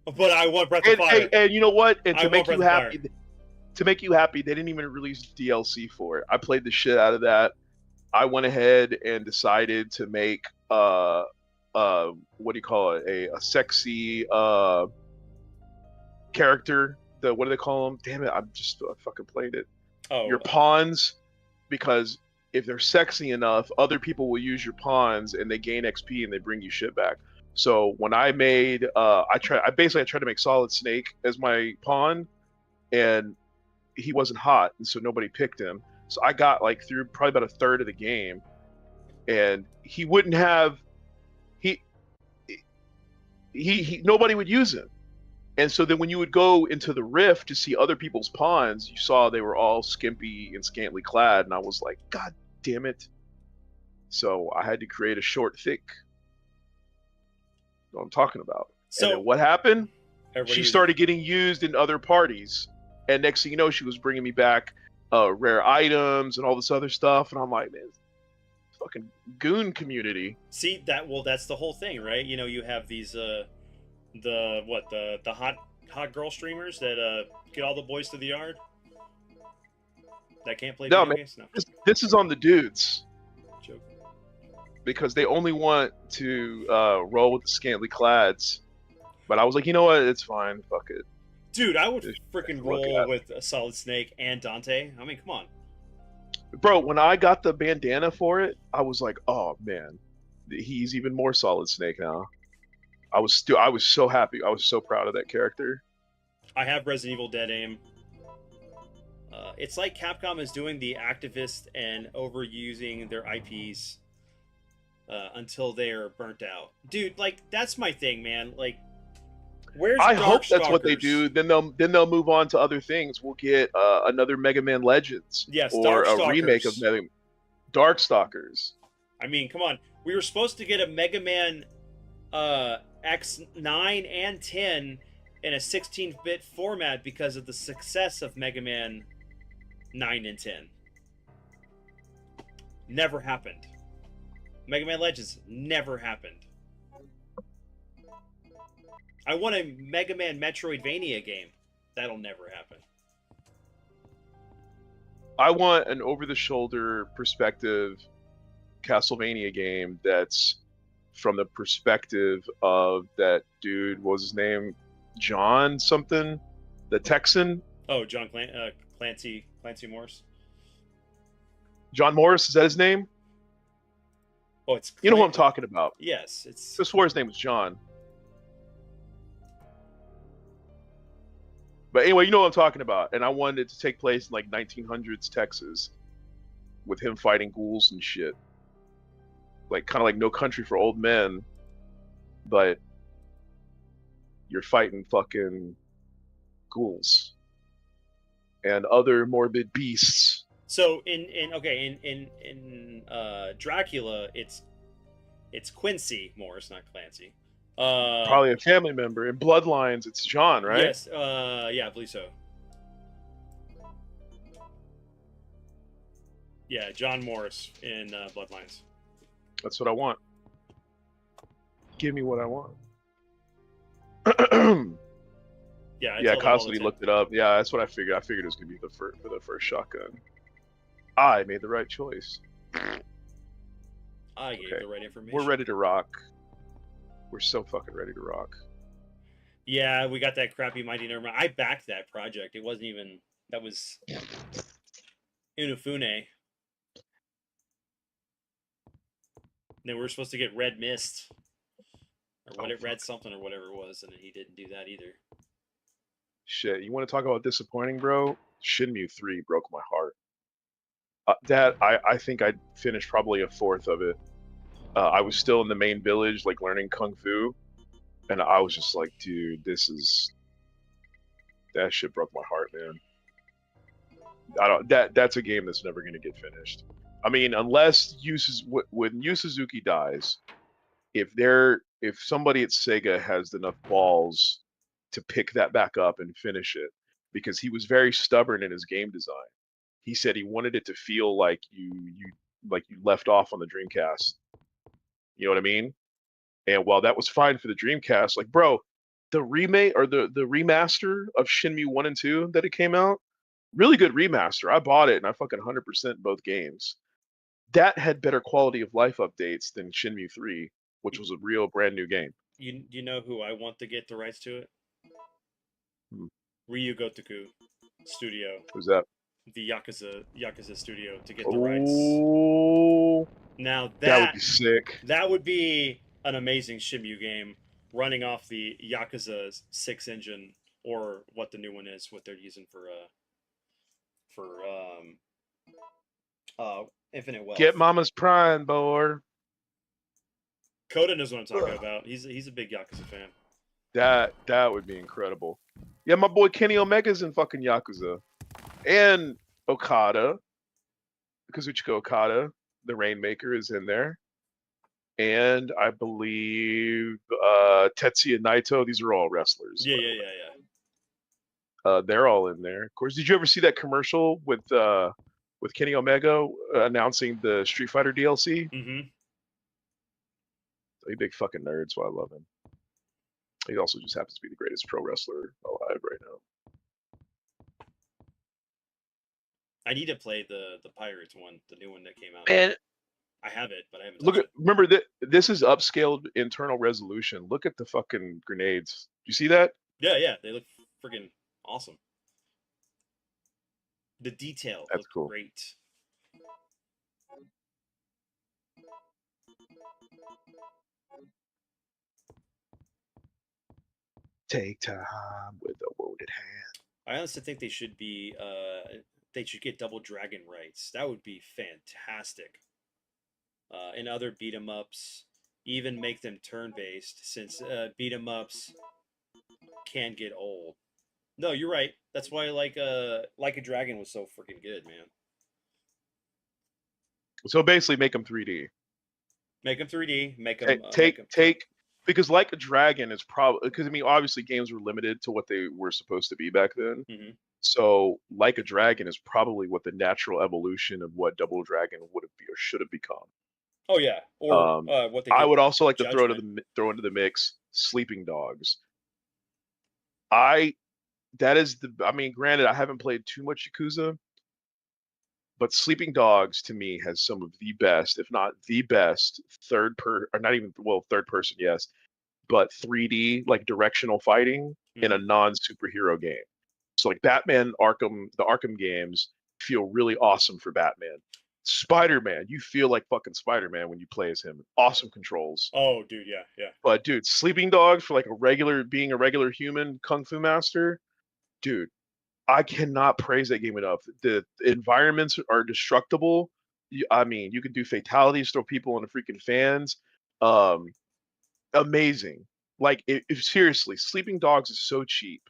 But I want Breath of Fire. And you know what? And to make you happy, they didn't even release DLC for it. I played the shit out of that. I went ahead and decided to make what do you call it? A sexy character. What do they call them? Damn it! I fucking played it. Oh, your pawns, because if they're sexy enough, other people will use your pawns and they gain XP and they bring you shit back. So when I made, I tried to make Solid Snake as my pawn, and he wasn't hot, and so nobody picked him. So I got like through probably about a third of the game, and he wouldn't have, he nobody would use him. And so then when you would go into the rift to see other people's pawns, you saw they were all skimpy and scantily clad, and I was like, God damn it. So I had to create a short, thick. What I'm talking about. So and then what happened? She started getting used in other parties, and next thing you know, she was bringing me back rare items and all this other stuff, and I'm like, man, fucking goon community. See that? Well, that's the whole thing, right? You have these the hot girl streamers that get all the boys to the yard that can't play video games. No, this is on the dudes. Joke. Because they only want to roll with the scantily clads. But I was like, you know what? It's fine. Fuck it. Dude, I would freaking roll with a Solid Snake and Dante. I mean, come on. Bro, when I got the bandana for it, I was like, oh, man. He's even more Solid Snake now. I was so happy. I was so proud of that character. I have Resident Evil Dead Aim. It's like Capcom is doing the activist and overusing their IPs until they're burnt out. Dude, like, that's my thing, man. Like, where's I Dark hope that's what they Stalkers? do. Then they'll move on to other things. We'll get another Mega Man Legends. Yes, or Dark a remake of Darkstalkers. I mean, come on. We were supposed to get a Mega Man X9 and 10 in a 16-bit format because of the success of Mega Man 9 and 10. Never happened. Mega Man Legends never happened. I want a Mega Man Metroidvania game. That'll never happen. I want an over-the-shoulder perspective Castlevania game that's from the perspective of that dude. What was his name? John something? The Texan? Oh, John Clancy Morris. John Morris, is that his name? Oh, it's You know who I'm talking about. Yes, it's. I swore his name was John. But anyway, you know what I'm talking about. And I wanted it to take place in like 1900s Texas with him fighting ghouls and shit. Like kind of like No Country for Old Men, but you're fighting fucking ghouls and other morbid beasts. So in Dracula, it's It's Quincy Morris, not Clancy. Probably a family member. In Bloodlines, it's John, right? Yes. Yeah, I believe so. Yeah, John Morris in Bloodlines. That's what I want. Give me what I want. Yeah, I Yeah, tell them all the constantly time. looked it up. Yeah, that's what I figured. I figured it was gonna be for the first shotgun. I made the right choice. I gave the right information. We're ready to rock. We're so fucking ready to rock. Yeah, we got that crappy Mighty Number. I backed that project. It wasn't even. That was Inufune. Then we were supposed to get Red Mist, or what? Red something or whatever it was, and he didn't do that either. Shit, you want to talk about disappointing, bro? Shenmue 3 broke my heart. I think I finished probably a fourth of it. I was still in the main village, like learning kung fu, and I was just like, dude, that shit broke my heart, man. That's a game that's never gonna get finished. I mean, unless when Yu Suzuki dies, if somebody at Sega has enough balls to pick that back up and finish it, because he was very stubborn in his game design. He said he wanted it to feel like you left off on the Dreamcast. You know what I mean? And while that was fine for the Dreamcast, like, bro, the remake or the remaster of Shenmue 1 and 2 that it came out, really good remaster. I bought it and I fucking 100% both games. That had better quality of life updates than Shenmue 3, which was a real brand new game. You know who I want to get the rights to it? Hmm. Ryu Gotoku Studio. Who's that? The Yakuza studio to get the Oh, rights. Now that would be sick. That would be an amazing Shenmue game running off the Yakuza 6 engine, or what the new one is, what they're using for Infinite Wealth. Get Mama's Prime, boy. Coda knows what I'm talking about. He's a big Yakuza fan. That would be incredible. Yeah, my boy Kenny Omega's in fucking Yakuza. And Okada, Kazuchika Okada, the Rainmaker, is in there. And I believe Tetsuya Naito. These are all wrestlers. Yeah. They're all in there. Of course, did you ever see that commercial with Kenny Omega announcing the Street Fighter DLC? Mm-hmm. He's a big fucking nerd, so I love him. He also just happens to be the greatest pro wrestler alive right now. I need to play the Pirates one, the new one that came out. And I have it, but I haven't. Remember that this is upscaled internal resolution. Look at the fucking grenades. You see that? Yeah, they look freaking awesome. The detail looks cool. Great. Take time with a wounded hand. I honestly think they should be. They should get Double Dragon rights. That would be fantastic. In other beat 'em ups, even make them turn based, since beat 'em ups can get old. No, you're right. That's why Like a Dragon was so freaking good, man. So basically, make them 3D. Make them 3D. Make them take because Like a Dragon is probably because obviously games were limited to what they were supposed to be back then. Mm-hmm. So Like a Dragon is probably what the natural evolution of what Double Dragon would have or should have become. Oh yeah, or what they. I would also like to throw into the mix Sleeping Dogs. Granted, I haven't played too much Yakuza, but Sleeping Dogs to me has some of the best, if not the best, third person, yes, but 3D like directional fighting in a non-superhero game. So like Batman Arkham, the Arkham games feel really awesome for Batman. Spider-Man, you feel like fucking Spider-Man when you play as him. Awesome controls. Oh, dude, yeah. But dude, Sleeping Dogs for like being a regular human kung fu master, dude, I cannot praise that game enough. The environments are destructible. You can do fatalities, throw people into freaking fans. Amazing. Like, if seriously, Sleeping Dogs is so cheap.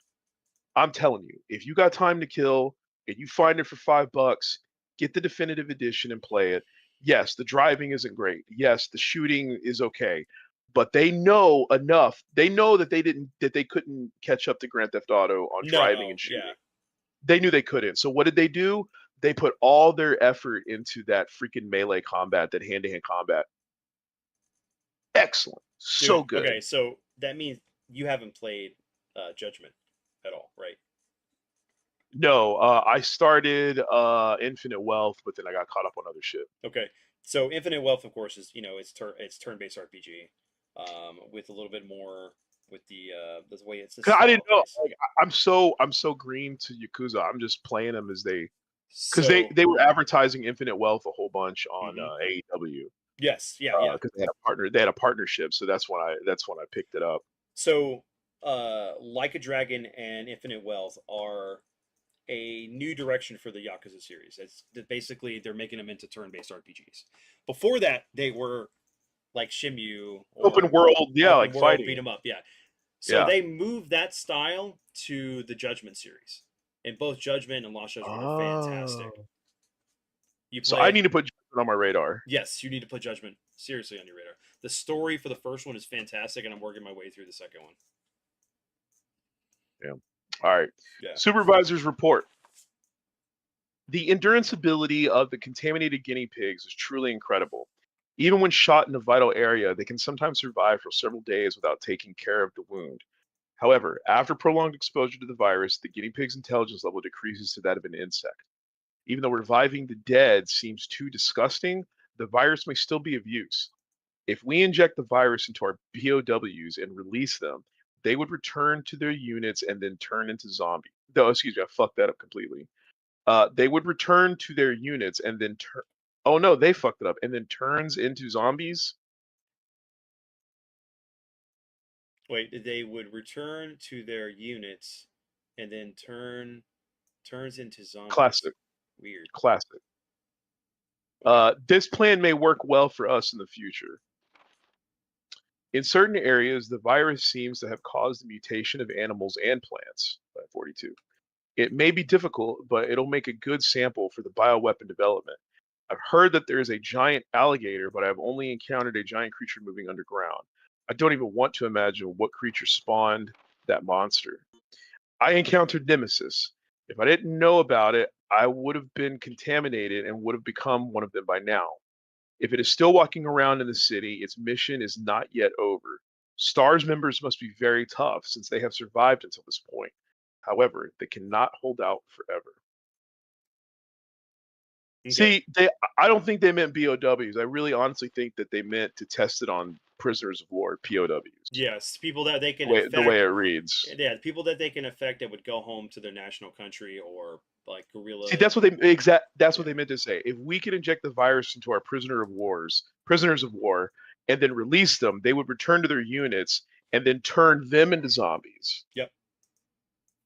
I'm telling you, if you got time to kill and you find it for $5, get the definitive edition and play it. Yes, the driving isn't great. Yes, the shooting is okay. But they know enough. They know that they couldn't catch up to Grand Theft Auto on driving No, and shooting. yeah. They knew they couldn't. So what did they do? They put all their effort into that freaking melee combat, that hand-to-hand combat. Excellent. So Dude, good. okay, so that means you haven't played Judgment at all, right? No, I started Infinite Wealth, but then I got caught up on other shit. Okay, so Infinite Wealth, of course, is it's turn-based RPG, with a little bit more with the way it's a 'Cause I didn't style know. based. Like, I'm so green to Yakuza. I'm just playing them as because So they were advertising Infinite Wealth a whole bunch on mhm. AEW Yes, yeah. because they had a partner. They had a partnership, so that's when I picked it up. So Like a Dragon and Infinite Wealth are a new direction for the Yakuza series. It's basically they're making them into turn-based RPGs. Before that, they were like Shimu Open or world, yeah, open like world fighting. beat 'em up. Yeah. So Yeah. they moved that style to the Judgment series, and both Judgment and Lost Judgment are fantastic. Oh. You So I play, need to put Judgment on my radar. yes, you need to put Judgment seriously on your radar. The story for the first one is fantastic, and I'm working my way through the second one. Yeah. All right. Yeah. Supervisor's report. The endurance ability of the contaminated guinea pigs is truly incredible. Even when shot in a vital area, they can sometimes survive for several days without taking care of the wound. However, after prolonged exposure to the virus, the guinea pig's intelligence level decreases to that of an insect. Even though reviving the dead seems too disgusting, the virus may still be of use. If we inject the virus into our POWs and release them, they would return to their units and then turn into zombies. No, excuse me, I fucked that up completely. They would return to their units and then turn. Oh no, they fucked it up and then turns into zombies. Wait, they would return to their units, and then turns into zombies. Classic, Weird. classic. Okay. This plan may work well for us in the future. In certain areas, the virus seems to have caused the mutation of animals and plants. 42. It may be difficult, but it'll make a good sample for the bioweapon development. I've heard that there is a giant alligator, but I've only encountered a giant creature moving underground. I don't even want to imagine what creature spawned that monster. I encountered Nemesis. If I didn't know about it, I would have been contaminated and would have become one of them by now. If it is still walking around in the city, its mission is not yet over. STARS members must be very tough since they have survived until this point. However, they cannot hold out forever. Okay. See, I don't think they meant BOWs. I really honestly think that they meant to test it on prisoners of war, POWs. Yes, people that they can The way it reads. Yeah, people that they can affect that would go home to their national country or like guerrilla. See, that's what they meant to say. If we could inject the virus into our prisoners of war, and then release them, they would return to their units and then turn them into zombies. Yep.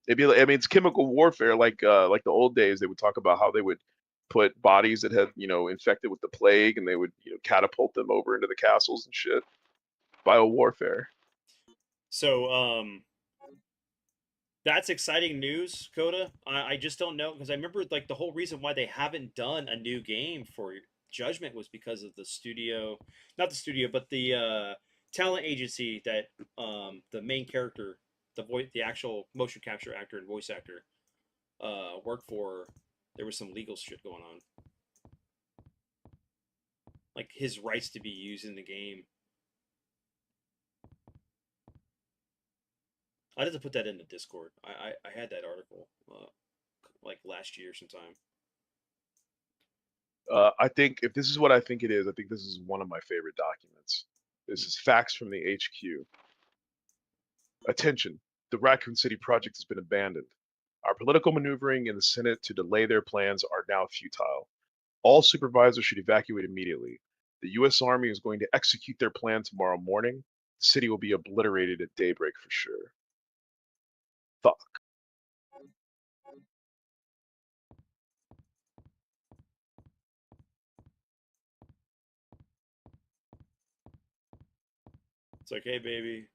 It'd be like, I mean, it's chemical warfare, like the old days. They would talk about how they would put bodies that had infected with the plague, and they would catapult them over into the castles and shit. Bio warfare. So that's exciting news, Coda. I just don't know because I remember like the whole reason why they haven't done a new game for Judgment was because of the studio, not the studio, but the talent agency that the main character, the actual motion capture actor and voice actor, worked for. There was some legal shit going on, like his rights to be used in the game. I had to put that in the Discord. I had that article like last year sometime. I think if this is what I think it is, I think this is one of my favorite documents. This is facts from the HQ. Attention, the Raccoon City project has been abandoned. Our political maneuvering in the Senate to delay their plans are now futile. All supervisors should evacuate immediately. The U.S. Army is going to execute their plan tomorrow morning. The city will be obliterated at daybreak for sure. Fuck. It's like, hey, baby.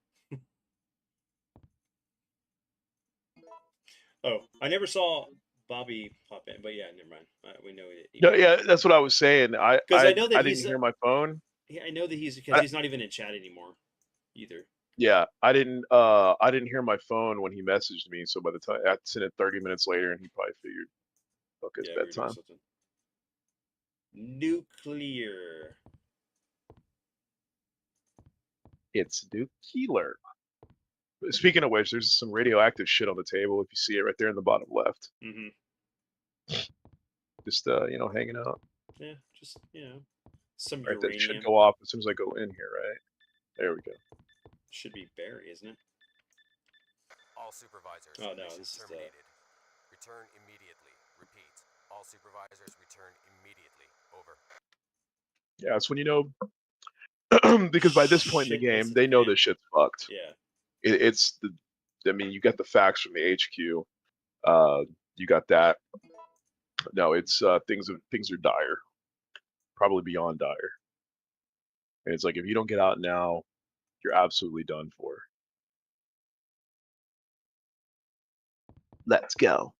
Oh, I never saw Bobby pop in, but yeah, never mind. We know it. No, yeah, that's what I was saying. I 'Cause I know that didn't he's, hear my phone. Yeah, I know that because he's not even in chat anymore, either. Yeah, I didn't hear my phone when he messaged me. So by the time I sent it 30 minutes later, and he probably figured, fuck, it's Yeah, we were doing bedtime. something. Nuclear. It's nuclear. Speaking of which, there's some radioactive shit on the table. If you see it right there in the bottom left, Mm-hmm. just hanging out. Yeah, just some Right, that should uranium. go off as soon as I go in here. Right, there we go. Should be Barry, isn't it? All supervisors. Oh no, mission this is terminated. Return immediately. Repeat. All supervisors return immediately. Over. Yeah, that's when you know, because by this point in the Shit hits game, the they know fan. this shit's fucked. Yeah. It's the, I mean, you get the facts from the HQ. You got that. No, it's things are dire, probably beyond dire. And it's like if you don't get out now, you're absolutely done for. Let's go.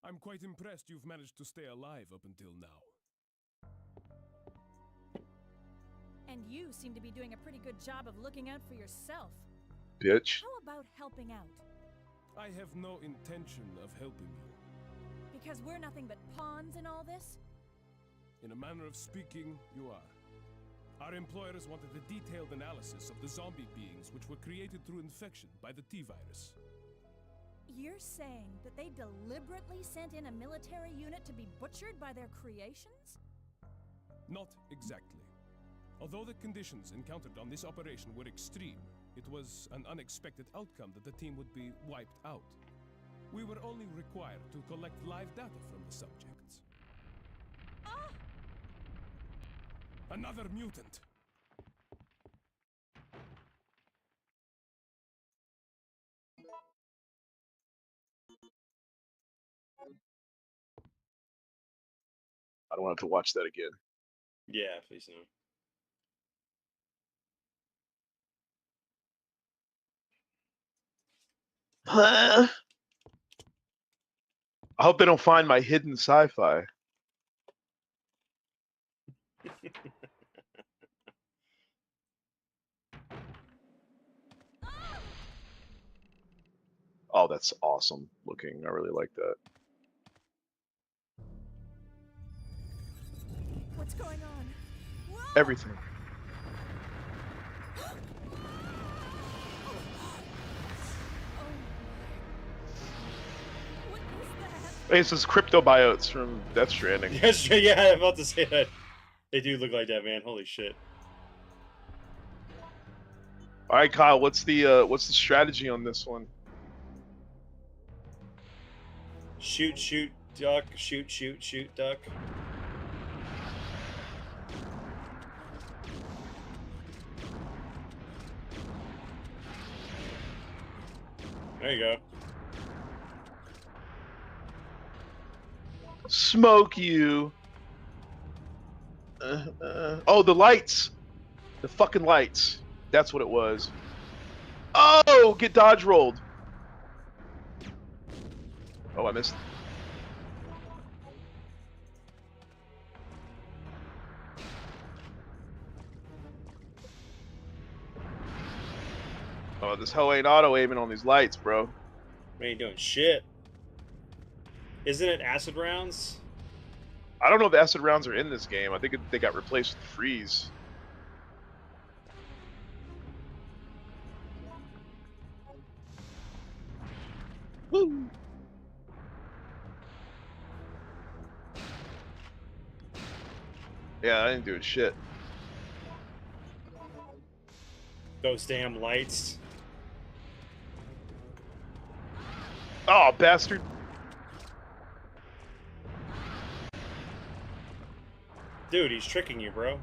I'm quite impressed you've managed to stay alive up until now. And you seem to be doing a pretty good job of looking out for yourself. Bitch. How about helping out? I have no intention of helping you. Because we're nothing but pawns in all this? In a manner of speaking, you are. Our employers wanted a detailed analysis of the zombie beings which were created through infection by the T-virus. You're saying that they deliberately sent in a military unit to be butchered by their creations? Not exactly. Although the conditions encountered on this operation were extreme, it was an unexpected outcome that the team would be wiped out. We were only required to collect live data from the subjects. Ah! Another mutant! I don't want to have to watch that again. Yeah, please no. I hope they don't find my hidden sci-fi. Oh, that's awesome looking. I really like that. What's going on? Whoa! Everything. What is that? Hey, this is cryptobiotes from Death Stranding. Yes, yeah, I'm about to say that. They do look like that, man. Holy shit. All right, Kyle. What's the strategy on this one? Shoot, shoot, duck. Shoot, shoot, shoot, duck. There you go. Smoke you. Oh, the lights. The fucking lights. That's what it was. Oh, get dodge rolled. Oh, I missed. Oh, this hoe ain't auto-aiming on these lights, bro. We ain't doing shit. Isn't it acid rounds? I don't know if acid rounds are in this game. I think they got replaced with freeze. Woo! Yeah, I ain't doing shit. Those damn lights. Oh, bastard. Dude, he's tricking you, bro.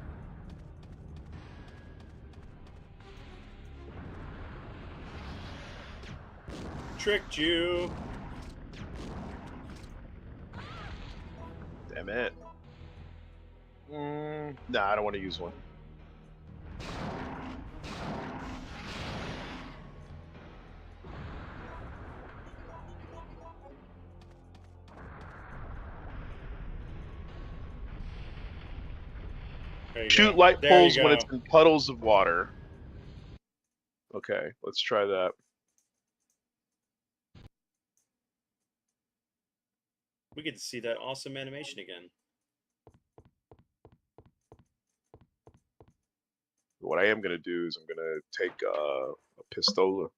Tricked you. Damn it. Nah, I don't want to use one. There you Shoot go. light There you poles when go. it's in puddles of water. Okay, let's try that. We get to see that awesome animation again. What I am gonna do is I'm gonna take a pistola.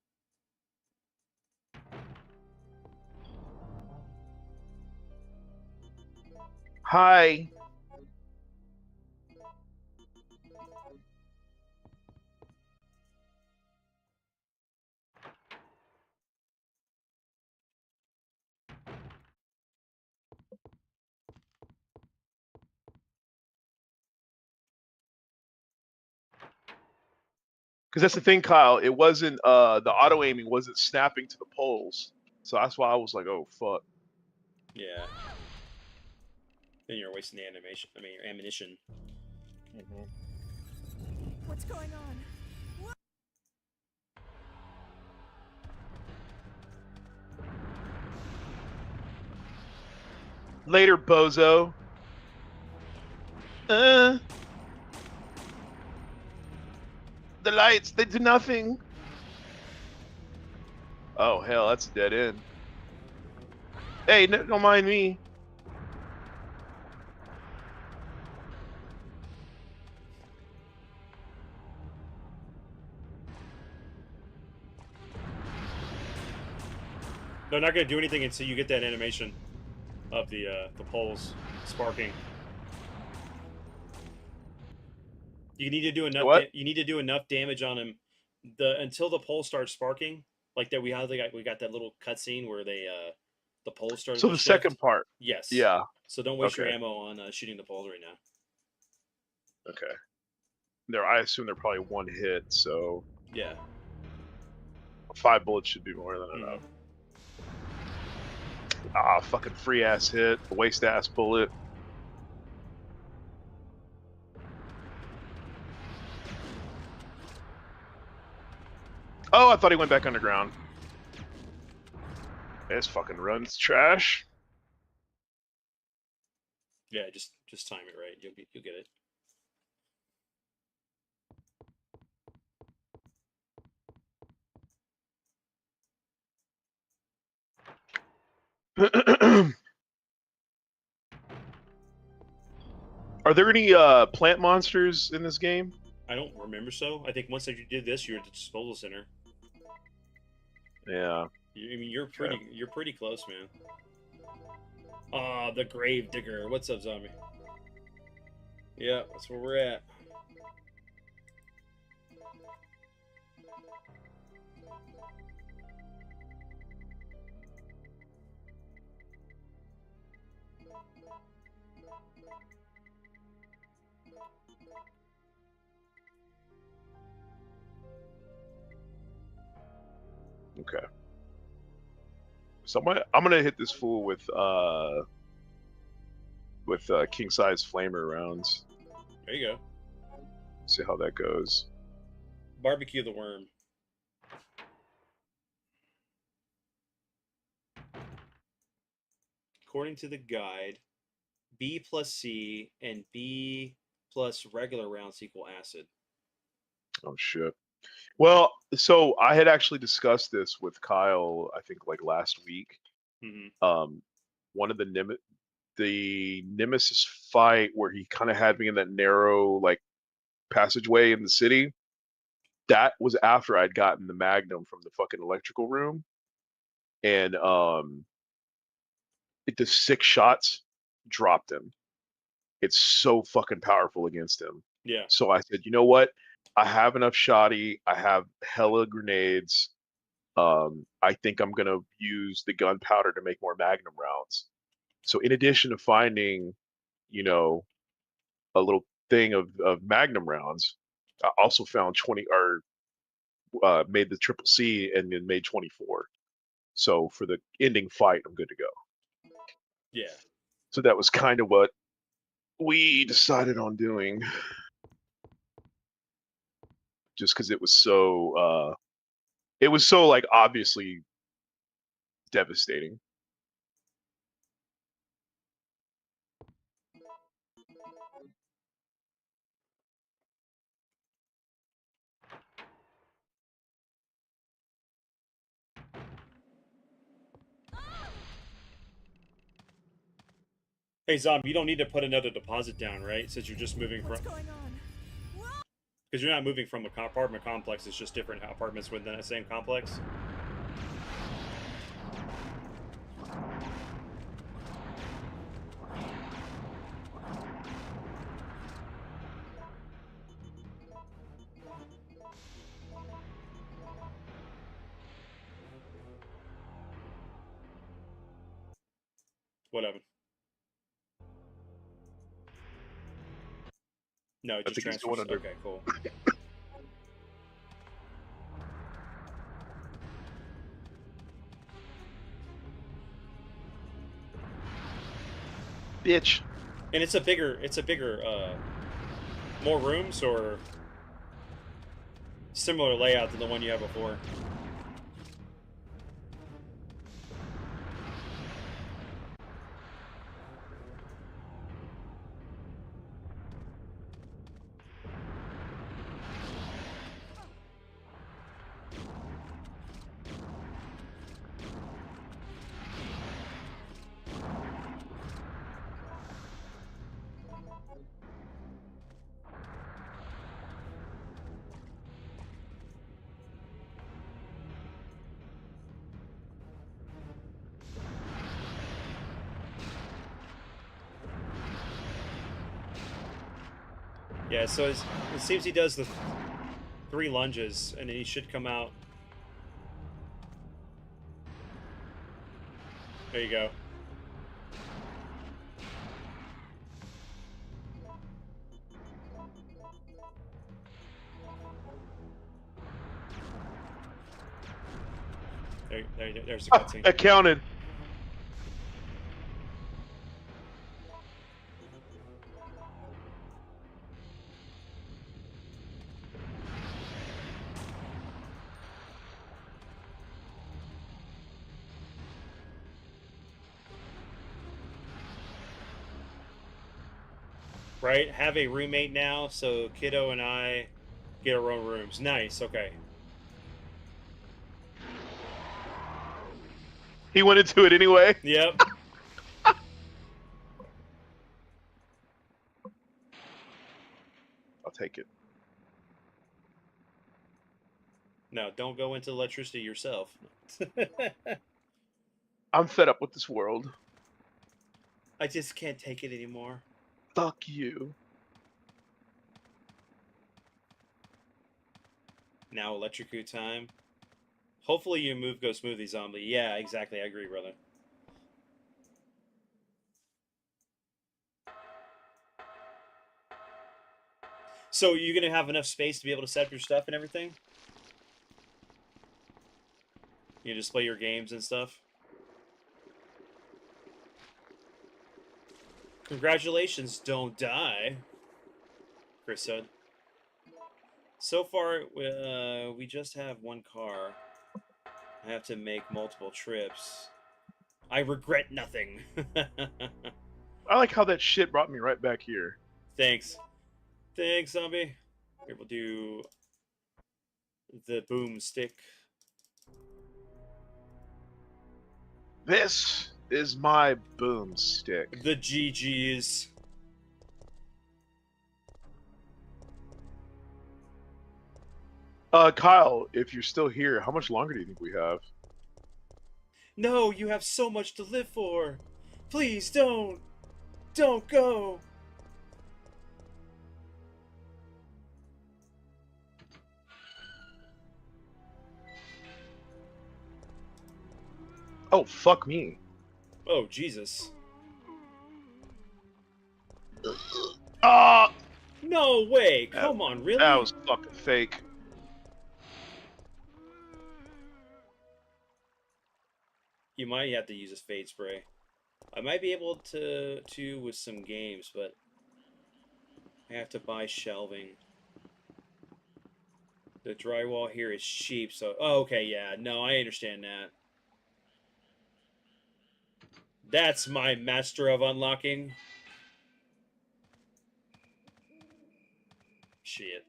Hi. Because that's the thing, Kyle. It wasn't the auto aiming wasn't snapping to the poles, so that's why I was like, oh fuck. Yeah. Then you're wasting the animation. I mean, your ammunition. What's going on? Later, bozo. The lights, they do nothing. Oh hell, that's a dead end. Hey, don't mind me. They're not going to do anything until you get that animation of the poles sparking. You need to do enough. What? You need to do enough damage on him, until the pole starts sparking. Like that, we got that little cutscene where the poles started. So to the shift. second part. Yes. Yeah. So don't waste your Okay. ammo on shooting the poles right now. Okay. I assume they're probably one hit, so Yeah. 5 bullets should be more than enough. Ah, fucking free ass hit, waste ass bullet. Oh, I thought he went back underground. This fucking run's trash. Yeah, just time it right. You'll get it. Are there any plant monsters in this game? I don't remember so. I think once that you did this, you're at the disposal center. Yeah. I mean, you're pretty close, man. Ah, the grave digger. What's up, zombie? Yeah, that's where we're at. Okay. So I'm gonna hit this fool with king size flamer rounds. There you go. See how that goes. Barbecue the worm. According to the guide, B plus C and B plus regular rounds equal acid. Oh shit. Well, so I had actually discussed this with Kyle, I think like last week. One of the Nemesis fight where he kind of had me in that narrow like passageway in the city. That was after I'd gotten the Magnum from the fucking electrical room, and it does 6 shots, dropped him. It's so fucking powerful against him. Yeah. So I said, you know what? I have enough shoddy. I have hella grenades. I think I'm gonna use the gunpowder to make more Magnum rounds. So in addition to finding, you know, a little thing of Magnum rounds, I also found 20 or made the triple C and then made 24. So for the ending fight, I'm good to go. Yeah. So that was kind of what we decided on doing, just because it was so like obviously devastating. Hey, Zombie, you don't need to put another deposit down, right? Since you're just moving from... What's going on? Because you're not moving from an apartment complex. It's just different apartments within the same complex. Whatever. No, it I just think he's transfers. going under. Okay, cool. Bitch. And it's a bigger, more rooms or similar layout than the one you had before. Yeah, so it seems he does the 3 lunges, and he should come out. There you go. There's the cutscene. Accounted. Right? Have a roommate now, so Kiddo and I get our own rooms. Nice, okay. He went into it anyway. Yep. I'll take it. No, don't go into electricity yourself. I'm fed up with this world. I just can't take it anymore. Fuck you. Now electrocute time. Hopefully your move goes smoothly, Zombie. Yeah, exactly. I agree, brother. So you gonna have enough space to be able to set up your stuff and everything? You display your games and stuff? Congratulations, don't die, Chris said. So far, we just have one car. I have to make multiple trips. I regret nothing. I like how that shit brought me right back here. Thanks. Thanks, Zombie. Here, we'll do the boomstick. This is my boomstick. The GGs. Kyle, if you're still here, how much longer do you think we have? No, you have so much to live for. Please don't. Don't go. Oh, fuck me. Oh, Jesus. Ah! No way. Come on, really? That was fucking fake. You might have to use a fade spray. I might be able to with some games, but I have to buy shelving. The drywall here is cheap, so... Oh, okay, yeah. No, I understand that. That's my master of unlocking. Shit.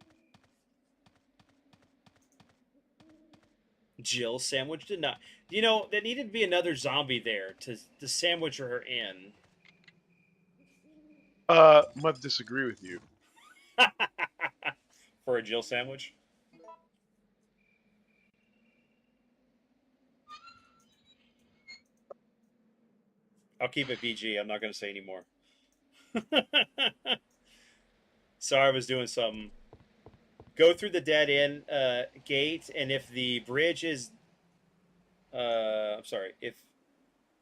Jill sandwiched did not... You know, there needed to be another zombie there to sandwich her in. Might disagree with you. For a Jill sandwich? I'll keep it PG. I'm not going to say anymore. Sorry, I was doing something. Go through the dead end gate, and if the bridge is... I'm sorry. If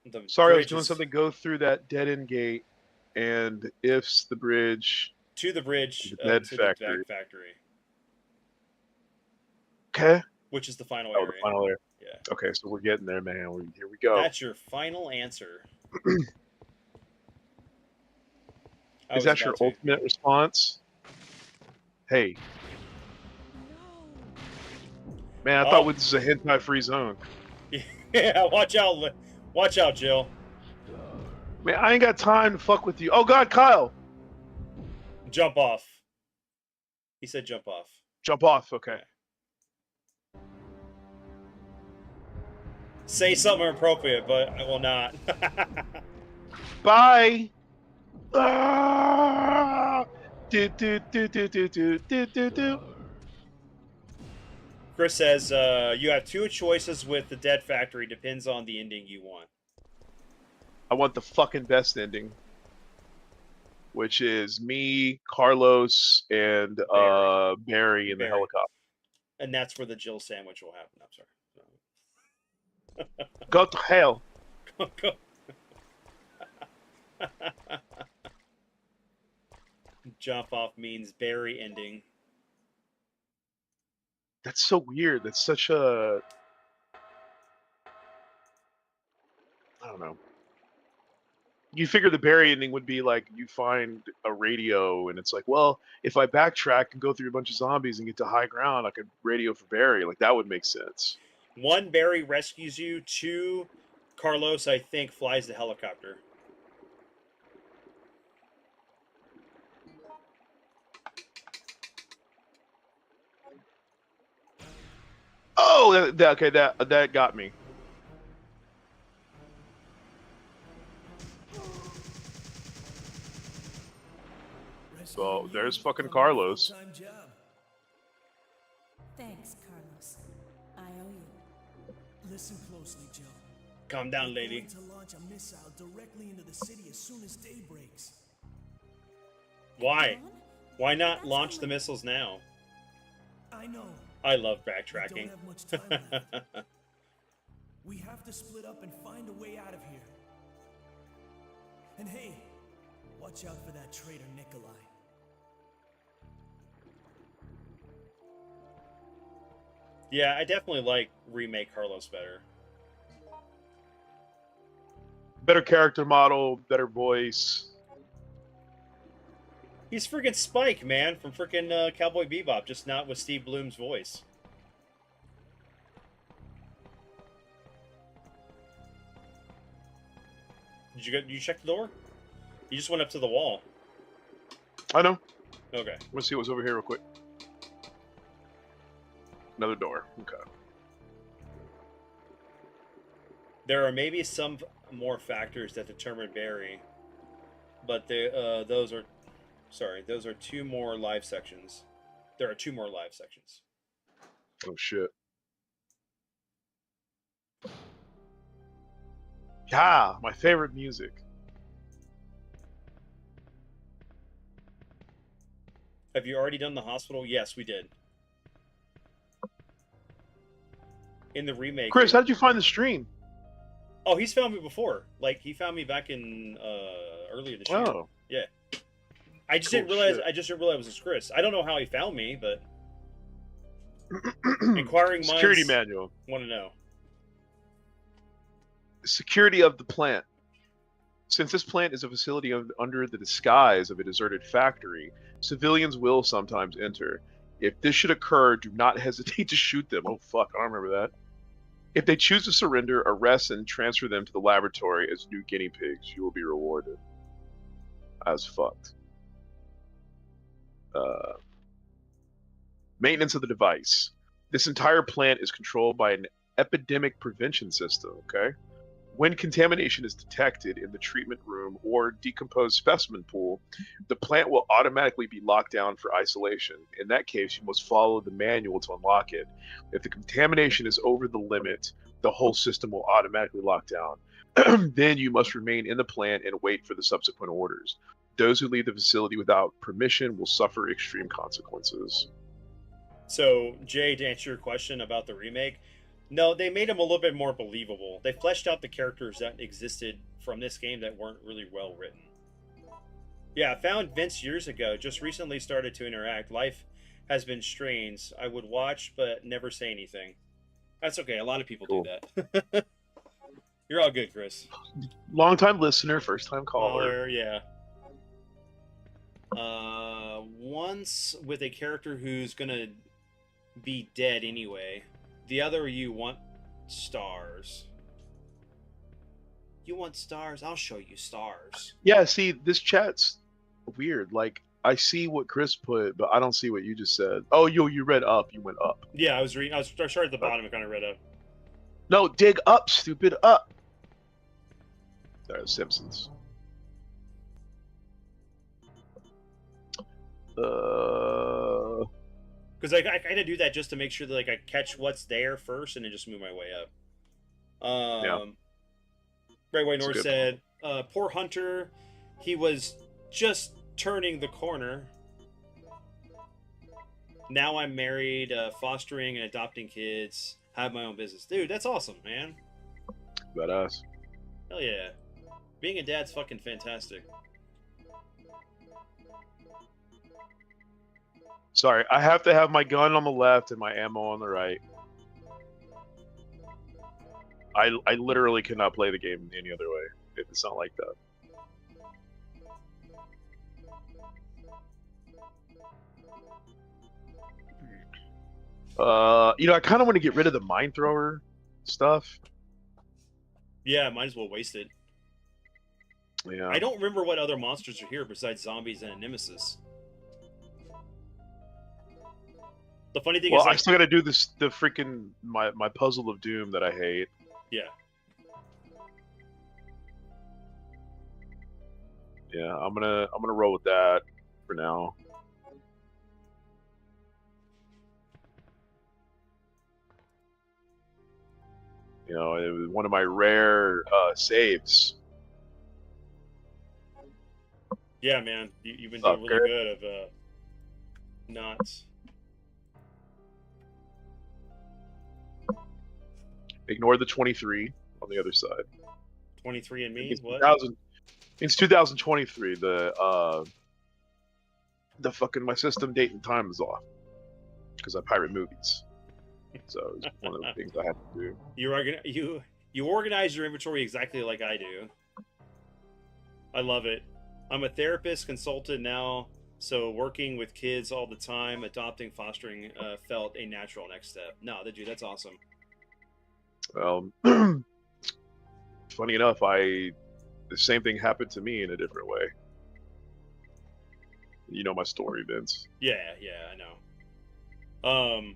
the Sorry, I was bridge doing is something. Go through that dead end gate, and ifs the bridge to the bridge the dead to factory. the factory, Okay. which is the final Oh, area. the final area. Yeah. Okay, so we're getting there, man. Here we go. That's your final answer. Is that your ultimate response? Hey. Man, I thought this was a hentai-free zone. Yeah, watch out, Jill. Man, I ain't got time to fuck with you. Oh God, Kyle. Jump off. He said jump off. Jump off. Okay. Yeah. Say something appropriate, but I will not. Bye. Ah! Do, do, do, do, do, do, do, do, do. Chris says you have two choices with the Dead Factory. Depends on the ending you want. I want the fucking best ending, which is me, Carlos, and Barry in the helicopter. And that's where the Jill sandwich will happen. I'm sorry. Go to hell. Go. Jump off means Barry ending. That's so weird. That's such a... I don't know. You figure the Barry ending would be like you find a radio and it's like, well, if I backtrack and go through a bunch of zombies and get to high ground, I could radio for Barry. Like, that would make sense. 1, Barry rescues you. 2, Carlos, I think, flies the helicopter. Oh, okay, that got me. So there's fucking Carlos. Thanks, Carlos. I owe you. Listen closely, Jill. Calm down, lady. We're going to launch a missile directly into the city as soon as day breaks. Why? Why not launch the missiles now? I know. I love backtracking. We don't have much time left. We have to split up and find a way out of here. And hey, watch out for that traitor Nikolai. Yeah, I definitely like remake Carlos better. Better character model, better voice. He's freaking Spike, man, from freaking Cowboy Bebop, just not with Steve Bloom's voice. Did you check the door? You just went up to the wall. I know. Okay. Let's see what's over here real quick. Another door. Okay. There are maybe some more factors that determine Barry, but those are 2 more live sections. There are 2 more live sections. Oh shit. Yeah, my favorite music. Have you already done the hospital? Yes, we did. In the remake. Chris, how did you find the stream? Oh, he's found me before. Like, he found me back in earlier this year. Oh. Yeah. I just didn't realize it was Chris. I don't know how he found me, but inquiring minds Security manual. want to know. Security of the plant. Since this plant is a facility under the disguise of a deserted factory, civilians will sometimes enter. If this should occur, do not hesitate to shoot them. Oh fuck, I don't remember that. If they choose to surrender, arrest and transfer them to the laboratory as new guinea pigs. You will be rewarded. As fucked. Maintenance of the device. This entire plant is controlled by an epidemic prevention system, okay? When contamination is detected in the treatment room or decomposed specimen pool, the plant will automatically be locked down for isolation. In that case, you must follow the manual to unlock it. If the contamination is over the limit, the whole system will automatically lock down. Then you must remain in the plant and wait for the subsequent orders. Those who leave the facility without permission will suffer extreme consequences. So, Jay, to answer your question about the remake, no, they made him a little bit more believable. They fleshed out the characters that existed from this game that weren't really well written. Yeah, I found Vince years ago, just recently started to interact. Life has been strange. I would watch, but never say anything. That's okay. A lot of people Cool. do that. You're all good, Chris. Long-time listener, first-time caller. Caller, yeah. Once with a character who's gonna be dead anyway. The other, you want stars. You want stars? I'll show you stars. Yeah, see, this chat's weird. Like, I see what Chris put, but I don't see what you just said. Oh, you read up. You went up. Yeah, I was reading. I started at the bottom and kind of read up. No, dig up, stupid, up. Sorry, Simpsons. Because I kind of do that just to make sure that I catch what's there first and then just move my way up. Yeah. Right White That's a North good said, poor Hunter, he was just turning the corner. Now I'm married, fostering and adopting kids, have my own business. Dude, that's awesome, man. Badass. Hell yeah. Being a dad's fucking fantastic. Sorry, I have to have my gun on the left and my ammo on the right. I literally cannot play the game any other way if it's not like that. I kind of want to get rid of the mine thrower stuff. Yeah, might as well waste it. Yeah. I don't remember what other monsters are here besides zombies and a Nemesis. The funny thing is, I still got to do the freaking my puzzle of doom that I hate. Yeah. Yeah, I'm gonna roll with that for now. It was one of my rare saves. Yeah, man, you've been doing really good of not. Ignore the 23 on the other side. 23 and me? What? It's 2023. The fucking my system date and time is off because I pirate movies. So it's one of the things I have to do. You organize your inventory exactly like I do. I love it. I'm a therapist consultant now, so working with kids all the time, adopting, fostering felt a natural next step. No, dude, that's awesome. Well, funny enough, the same thing happened to me in a different way. You know my story, Vince. Yeah, I know.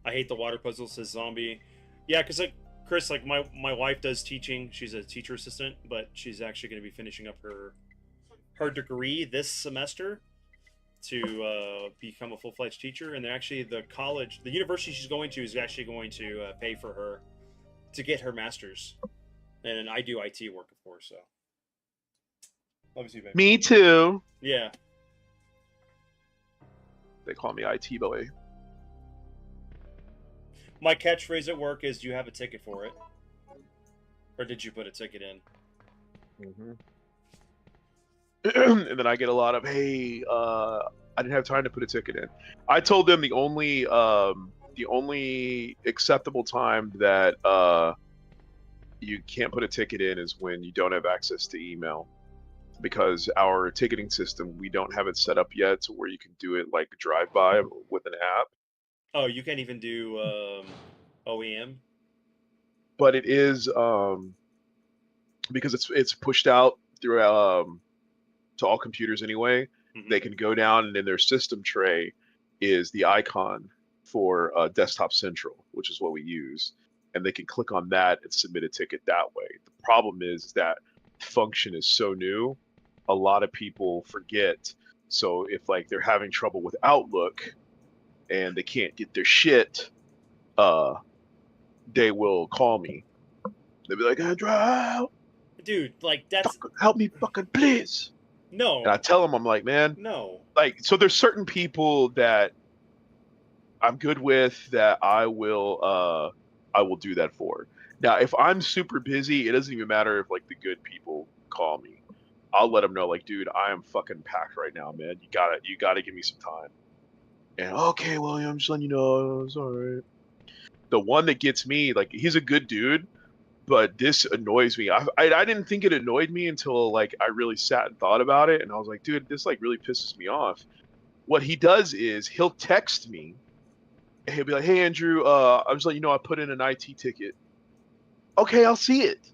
I hate the water puzzle, says Zombie. Yeah, because Chris, my wife does teaching. She's a teacher assistant, but she's actually going to be finishing up her degree this semester to become a full-fledged teacher. And actually the university she's going to is actually going to pay for her to get her master's. And I do IT work, of course, so. Obviously, baby. Me too. Yeah. They call me IT boy. My catchphrase at work is, do you have a ticket for it? Or did you put a ticket in? Mm-hmm. And then I get a lot of, hey, I didn't have time to put a ticket in. I told them the only acceptable time that you can't put a ticket in is when you don't have access to email, because our ticketing system, we don't have it set up yet to where you can do it like drive-by with an app. Oh, you can't even do OEM? But it is because it's pushed out through to all computers anyway. Mm-hmm. They can go down, and in their system tray is the icon for Desktop Central, which is what we use. and they can click on that and submit a ticket that way. The problem is that function is so new, a lot of people forget. So if like they're having trouble with Outlook and they can't get their shit, they will call me. They'll be like, Andrew, Dude, like that's help me fucking please. no, And I tell them, I'm like, man, no. like, so there's certain people that I'm good with that I will do that for. Now, if I'm super busy, it doesn't even matter if like the good people call me. I'll let them know, like, dude, I am fucking packed right now, man. You gotta give me some time. And okay, William, I'm just letting you know, it's all right. The one that gets me, like, he's a good dude, but this annoys me. I didn't think it annoyed me until like I really sat and thought about it, and I was like, dude, this like really pisses me off. What he does is he'll text me, and he'll be like, hey Andrew, I'm just letting you know I put in an IT ticket. Okay, I'll see it.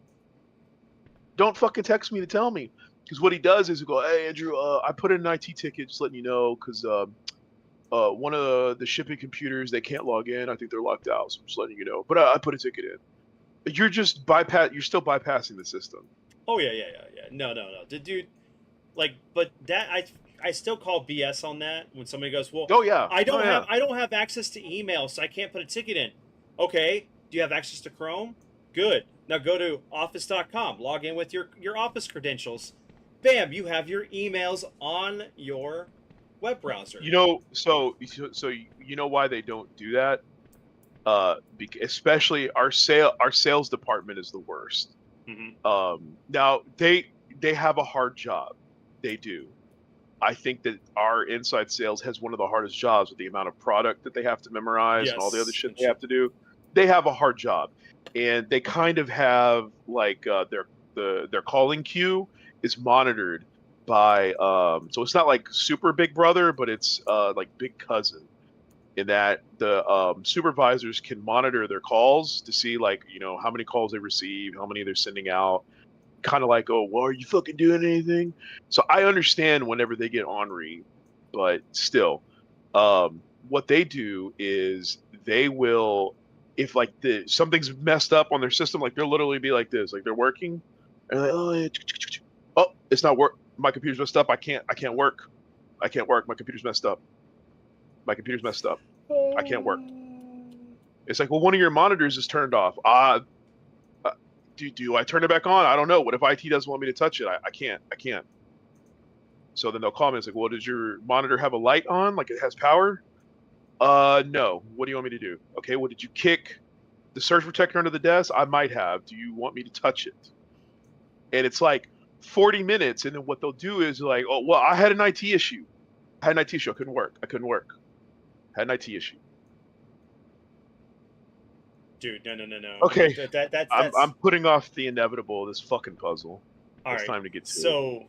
Don't fucking text me to tell me. Because what he does is he'll go, hey Andrew, I put in an IT ticket, just letting you know, because one of the shipping computers, they can't log in. I think they're locked out, so I'm just letting you know. But I put a ticket in. You're just you're still bypassing the system. Oh yeah. No. The dude, like, but that I still call BS on that when somebody goes, well, Oh yeah, I don't have access to email, so I can't put a ticket in. Okay, do you have access to Chrome? Good. Now go to office.com, log in with your Office credentials. Bam, you have your emails on your web browser. You know, so you know why they don't do that? Especially our sales department is the worst. Now they have a hard job. They do. I think that our inside sales has one of the hardest jobs with the amount of product that they have to memorize and all the other shit they have to do. They have a hard job, and they kind of have like their calling queue is monitored by so it's not like super Big Brother, but it's like Big Cousin, in that the supervisors can monitor their calls to see, like, you know, how many calls they receive, how many they're sending out. Kind of like, oh, well, are you fucking doing anything? So I understand whenever they get ornery, but still, what they do is they will, if like something's messed up on their system, like they'll literally be like this, like they're working, and they're like, oh, it's not work. My computer's messed up. I can't work. I can't work. My computer's messed up. My computer's messed up. I can't work. It's like, well, one of your monitors is turned off. Do I turn it back on? I don't know. What if IT doesn't want me to touch it? I can't. So then they'll call me. It's like, well, does your monitor have a light on? Like it has power? No. What do you want me to do? Okay, well, did you kick the surge protector under the desk? I might have. Do you want me to touch it? And it's like 40 minutes. And then what they'll do is like, oh, well, I had an IT issue. I had an IT issue. I couldn't work. I had an IT issue. Dude, no. Okay, That's I'm putting off the inevitable. This fucking puzzle. All it's right. time to get to it. So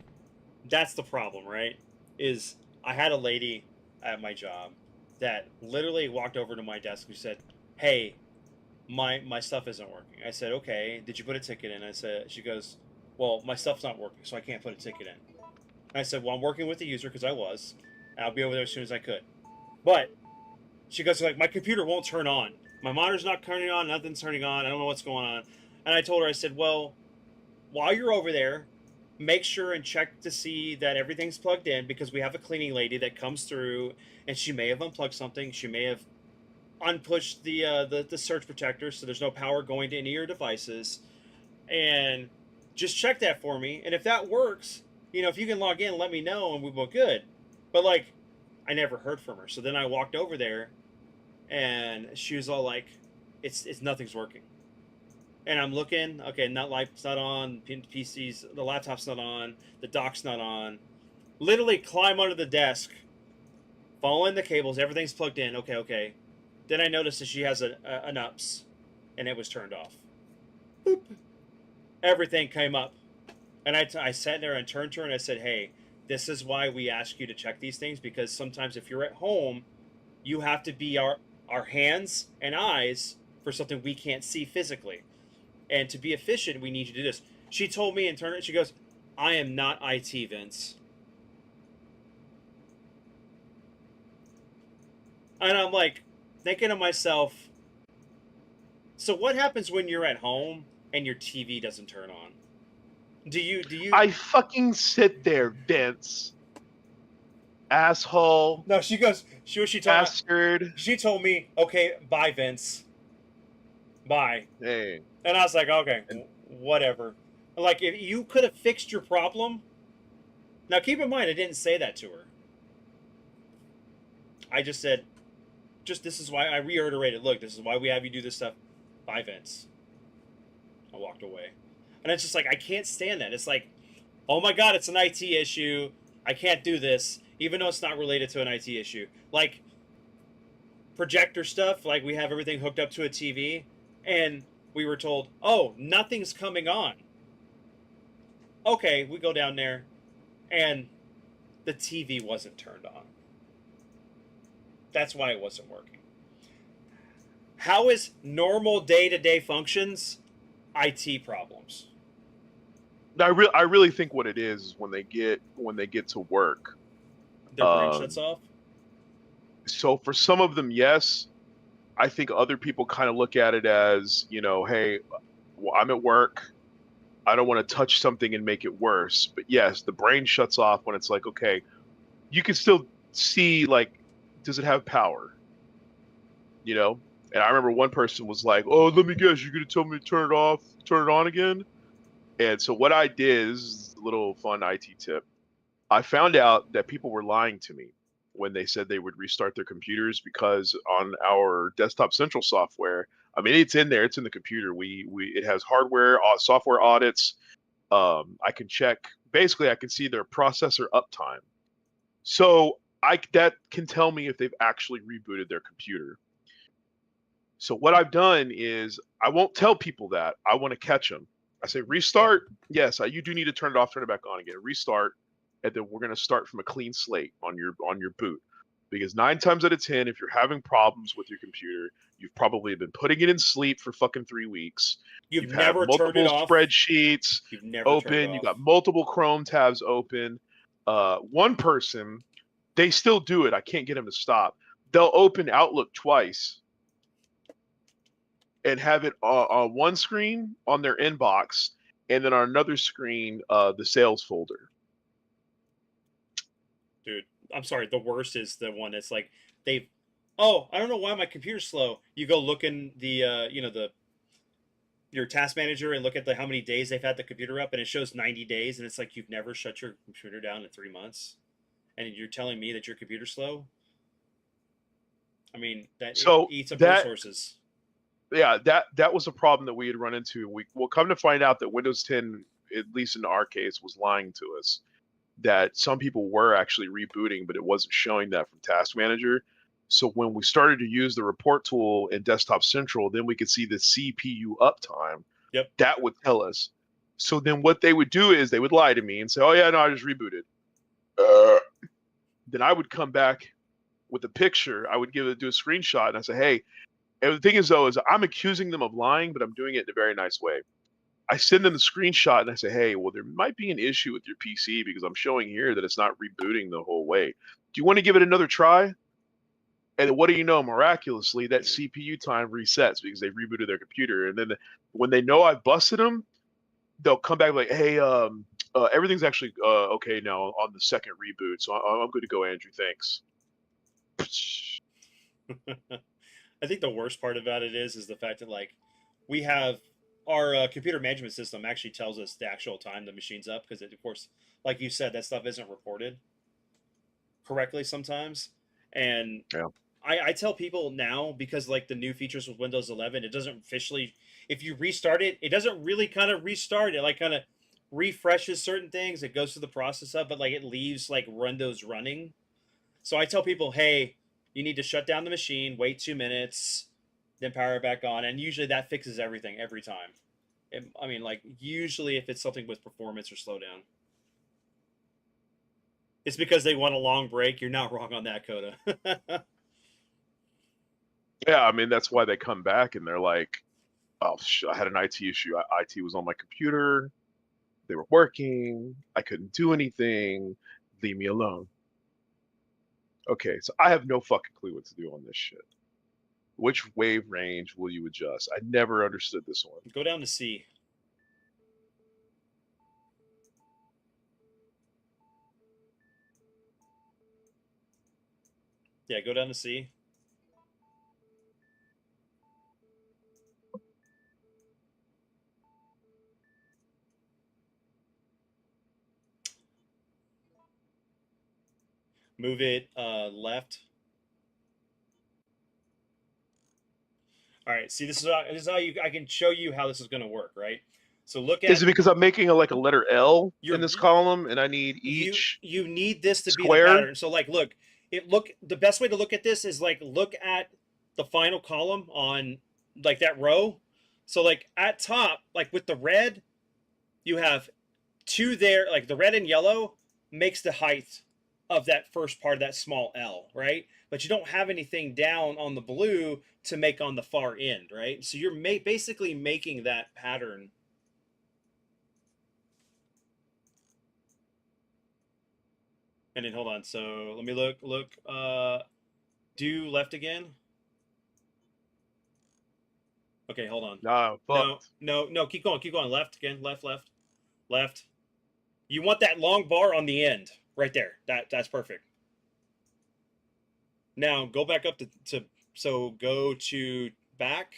that's the problem, right? Is I had a lady at my job that literally walked over to my desk and said, "Hey, my stuff isn't working." I said, "Okay, did you put a ticket in?" She goes, "Well, my stuff's not working, so I can't put a ticket in." And I said, "Well, I'm working with the user because I was, and I'll be over there as soon as I could." But she goes, like, my computer won't turn on. My monitor's not turning on. Nothing's turning on. I don't know what's going on. And I told her, I said, well, while you're over there, make sure and check to see that everything's plugged in, because we have a cleaning lady that comes through, and she may have unplugged something. She may have unpushed the surge protector, so there's no power going to any of your devices. And just check that for me. And if that works, you know, if you can log in, let me know, and we will good. But like, I never heard from her. So then I walked over there, and she was all like, "It's nothing's working." And I'm looking, okay, light's not on, PC's, the laptop's not on, the dock's not on. Literally climb under the desk, follow in the cables, everything's plugged in. Okay. Then I noticed that she has an UPS, and it was turned off. Boop. Everything came up, and I sat there and turned to her and I said, "Hey, this is why we ask you to check these things, because sometimes if you're at home, you have to be our hands and eyes for something we can't see physically. And to be efficient, we need you to do this." She told me in turn, she goes, "I am not IT, Vince." And I'm like, thinking to myself, So what happens when you're at home and your TV doesn't turn on? Do you? I fucking sit there, Vince. Asshole. No, she goes. She told. Bastard. She told me, okay, bye, Vince. Bye. Hey. And I was like, okay, And whatever. Like, if you could have fixed your problem. Now, keep in mind, I didn't say that to her. I just said, this is why I reiterated. Look, this is why we have you do this stuff. Bye, Vince. I walked away, and it's just like I can't stand that. It's like, oh my god, it's an IT issue. I can't do this, even though it's not related to an IT issue. Like projector stuff. Like we have everything hooked up to a TV, and we were told, oh, nothing's coming on. Okay, we go down there, and the TV wasn't turned on. That's why it wasn't working. How is normal day-to-day functions IT problems? I really think what it is when they get to work, their brain shuts off. So for some of them, yes. I think other people kind of look at it as, hey, well, I'm at work. I don't want to touch something and make it worse. But yes, the brain shuts off when it's like, okay, you can still see, like, does it have power? And I remember one person was like, oh, let me guess, you're going to tell me to turn it off, turn it on again? And so what I did is a little fun IT tip. I found out that people were lying to me when they said they would restart their computers, because on our Desktop Central software, I mean, it's in there, it's in the computer. It has hardware, software audits. I can check, basically I can see their processor uptime. So that can tell me if they've actually rebooted their computer. So what I've done is I won't tell people that. I want to catch them. I say restart. Yes, you do need to turn it off, turn it back on again. Restart, and then we're going to start from a clean slate on your boot. Because 9 times out of 10, if you're having problems with your computer, you've probably been putting it in sleep for fucking 3 weeks. You've never turned it off. Spreadsheets You've never open. turned it off. You've got multiple Chrome tabs open. One person, they still do it. I can't get them to stop. They'll open Outlook twice and have it on one screen on their inbox, and then on another screen, the sales folder. Dude, I'm sorry. The worst is the one that's like I don't know why my computer's slow. You go look in the your task manager and look at how many days they've had the computer up, and it shows 90 days, and it's like you've never shut your computer down in 3 months, and you're telling me that your computer's slow. I mean, it eats up resources. Yeah, that was a problem that we had run into. We'll come to find out that Windows 10, at least in our case, was lying to us. That some people were actually rebooting, but it wasn't showing that from Task Manager. So when we started to use the report tool in Desktop Central, then we could see the CPU uptime. Yep. That would tell us. So then what they would do is they would lie to me and say, oh yeah, no, I just rebooted. Then I would come back with a picture. I would do a screenshot, and I say, hey, and the thing is, though, is I'm accusing them of lying, but I'm doing it in a very nice way. I send them the screenshot, and I say, hey, well, there might be an issue with your PC because I'm showing here that it's not rebooting the whole way. Do you want to give it another try? And what do you know? Miraculously, that CPU time resets because they rebooted their computer. And then when they know I've busted them, they'll come back like, hey, everything's actually okay now on the second reboot. So I'm good to go, Andrew. Thanks. I think the worst part about it is the fact that, like, we have our computer management system actually tells us the actual time the machine's up, because of course, like you said, that stuff isn't reported correctly sometimes. And yeah. I tell people now, because like the new features with Windows 11, it doesn't officially, if you restart it, it doesn't really kind of restart it, like kind of refreshes certain things. It goes through the process of, but like it leaves like Windows running. So I tell people, hey, you need to shut down the machine, wait 2 minutes, then power it back on. And usually that fixes everything every time. I mean, like, usually if it's something with performance or slowdown. It's because they want a long break. You're not wrong on that, Coda. Yeah, I mean, that's why they come back and they're like, oh, I had an IT issue. IT was on my computer. They were working. I couldn't do anything. Leave me alone. Okay, so I have no fucking clue what to do on this shit. Which wave range will you adjust? I never understood this one. Go down to C. Yeah, go down to C. Move it left. All right. See, this is how I can show you how this is going to work, right? So look at. Is it because I'm making like a letter L You're- in this column, and I need each you need this to be the square? pattern. So like, look, the best way to look at this is like look at the final column on like that row. So like at top, like with the red, you have two there. Like the red and yellow makes the height of that first part of that small L, right? But you don't have anything down on the blue to make on the far end, right? So you're basically making that pattern. And then hold on. So let me look. Do left again. Okay, hold on. No. Keep going. Left again. Left. You want that long bar on the end, right there. That's perfect. Now go back up to so go to back.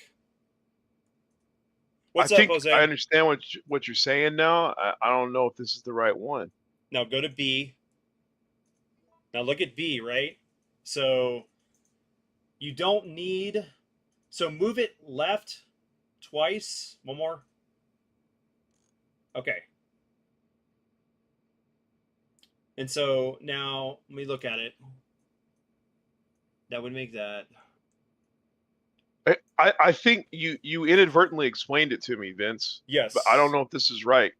What's up, Jose? I understand what you're saying now. I don't know if this is the right one. Now go to B. Now look at B, right? So you don't need. So move it left twice. One more. Okay. And so now let me look at it. That would make that. I think you inadvertently explained it to me, Vince. Yes. But I don't know if this is right.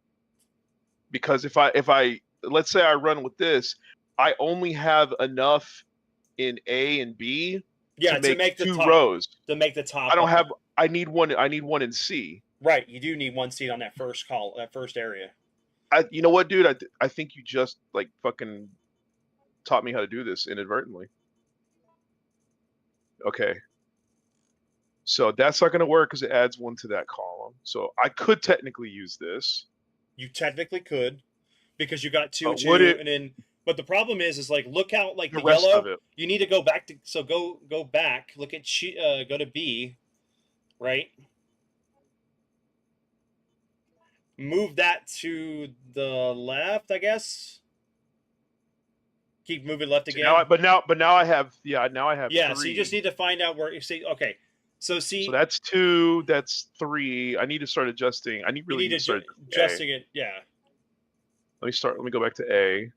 Because if I let's say I run with this, I only have enough in A and B to make the two top, rows. To make the top. I don't have. I need one in C. Right, you do need one seat on that first that first area. You know what, dude? I think you just like fucking taught me how to do this inadvertently. Okay. So that's not going to work because it adds one to that column. So I could technically use this. You technically could, because you got two, and then. But the problem is like look out like the rest yellow. of it. You need to go back to go back. Look at go to B, right? Move that to the left, I guess. Keep moving left again. But now I have three. So you just need to find out where you see. Okay, so that's 2. That's 3. I need to start adjusting. I need to start adjusting it. Yeah. Let me go back to A.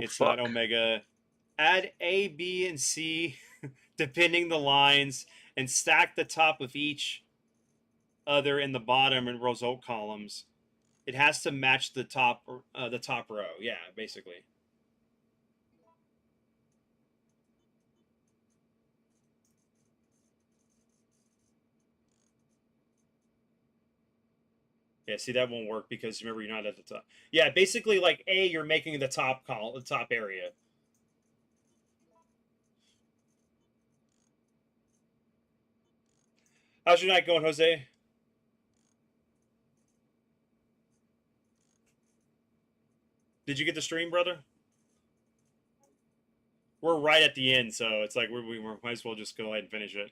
It's not omega. Add A, B, and C, depending the lines, and stack the top of each other in the bottom and result columns. It has to match the top row. Yeah, basically. Yeah, see that won't work because remember you're not at the top. Yeah, basically like A, you're making the top column, the top area. How's your night going, Jose? Did you get the stream, brother? We're right at the end, so it's like we might as well just go ahead and finish it.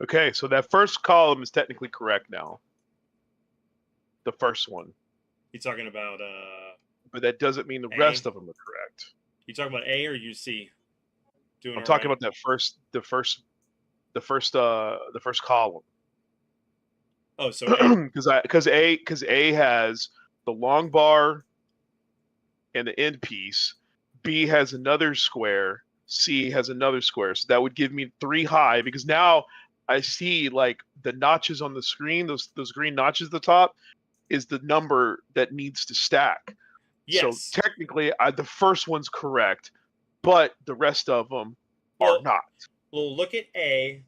Okay, so that first column is technically correct now. The first one. You talking about But that doesn't mean the rest of them are correct. You talking about A or you C? I'm talking about that the first column. Oh, so because A has the long bar and the end piece. B has another square. C has another square. So that would give me 3 high because now I see like the notches on the screen. Those green notches at the top is the number that needs to stack. Yes. So technically, the first one's correct, but the rest of them are not. Well, look at A,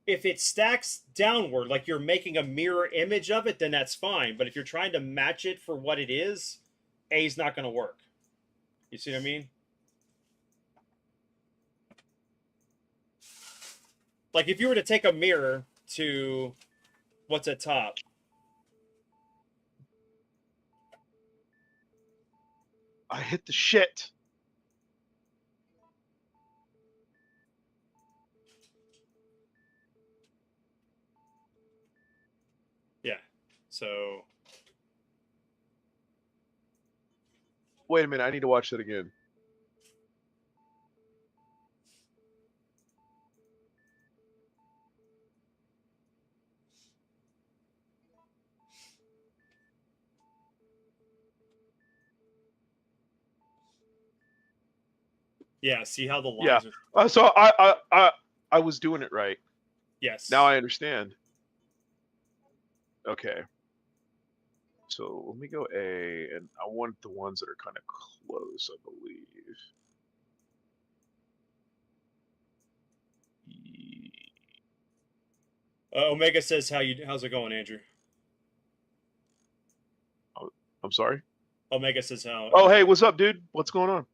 if it stacks downward, like you're making a mirror image of it, then that's fine. But if you're trying to match it for what it is, A's not going to work. You see what I mean? Like if you were to take a mirror to what's at top. I hit the shit. Yeah. So. Wait a minute. I need to watch that again. Yeah, see how the lines are. So I was doing it right. Yes. Now I understand. Okay. So let me go A, and I want the ones that are kind of close, I believe. Omega says, how's it going, Andrew? I'm sorry? Omega says how. Oh, hey, what's up, dude? What's going on?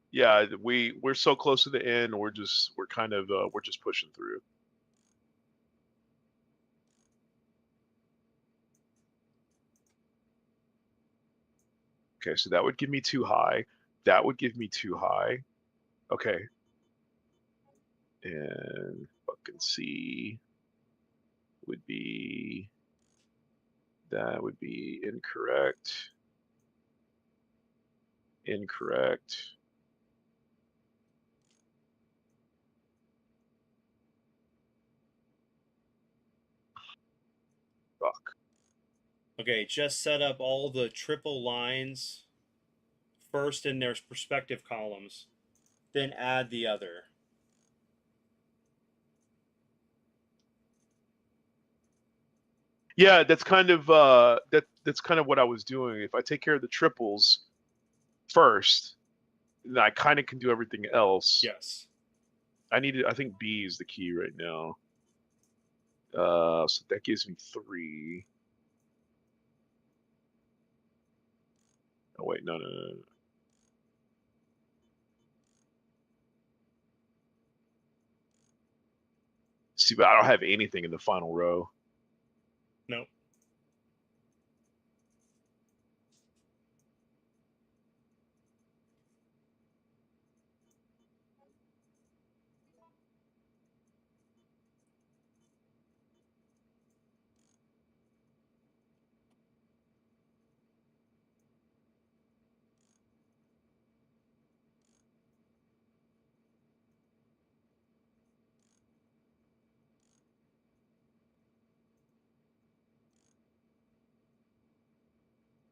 Yeah, we're so close to the end. We're just pushing through. Okay, so that would give me too high. That would give me too high. Okay. And fucking C would be, that would be incorrect. Incorrect. Fuck. Okay, just set up all the triple lines first in their perspective columns, then add the other. Yeah, that's kind of that's kind of what I was doing. If I take care of the triples first, then I kind of can do everything else. Yes. I think B is the key right now. So that gives me 3. Oh wait, no. See, but I don't have anything in the final row. No.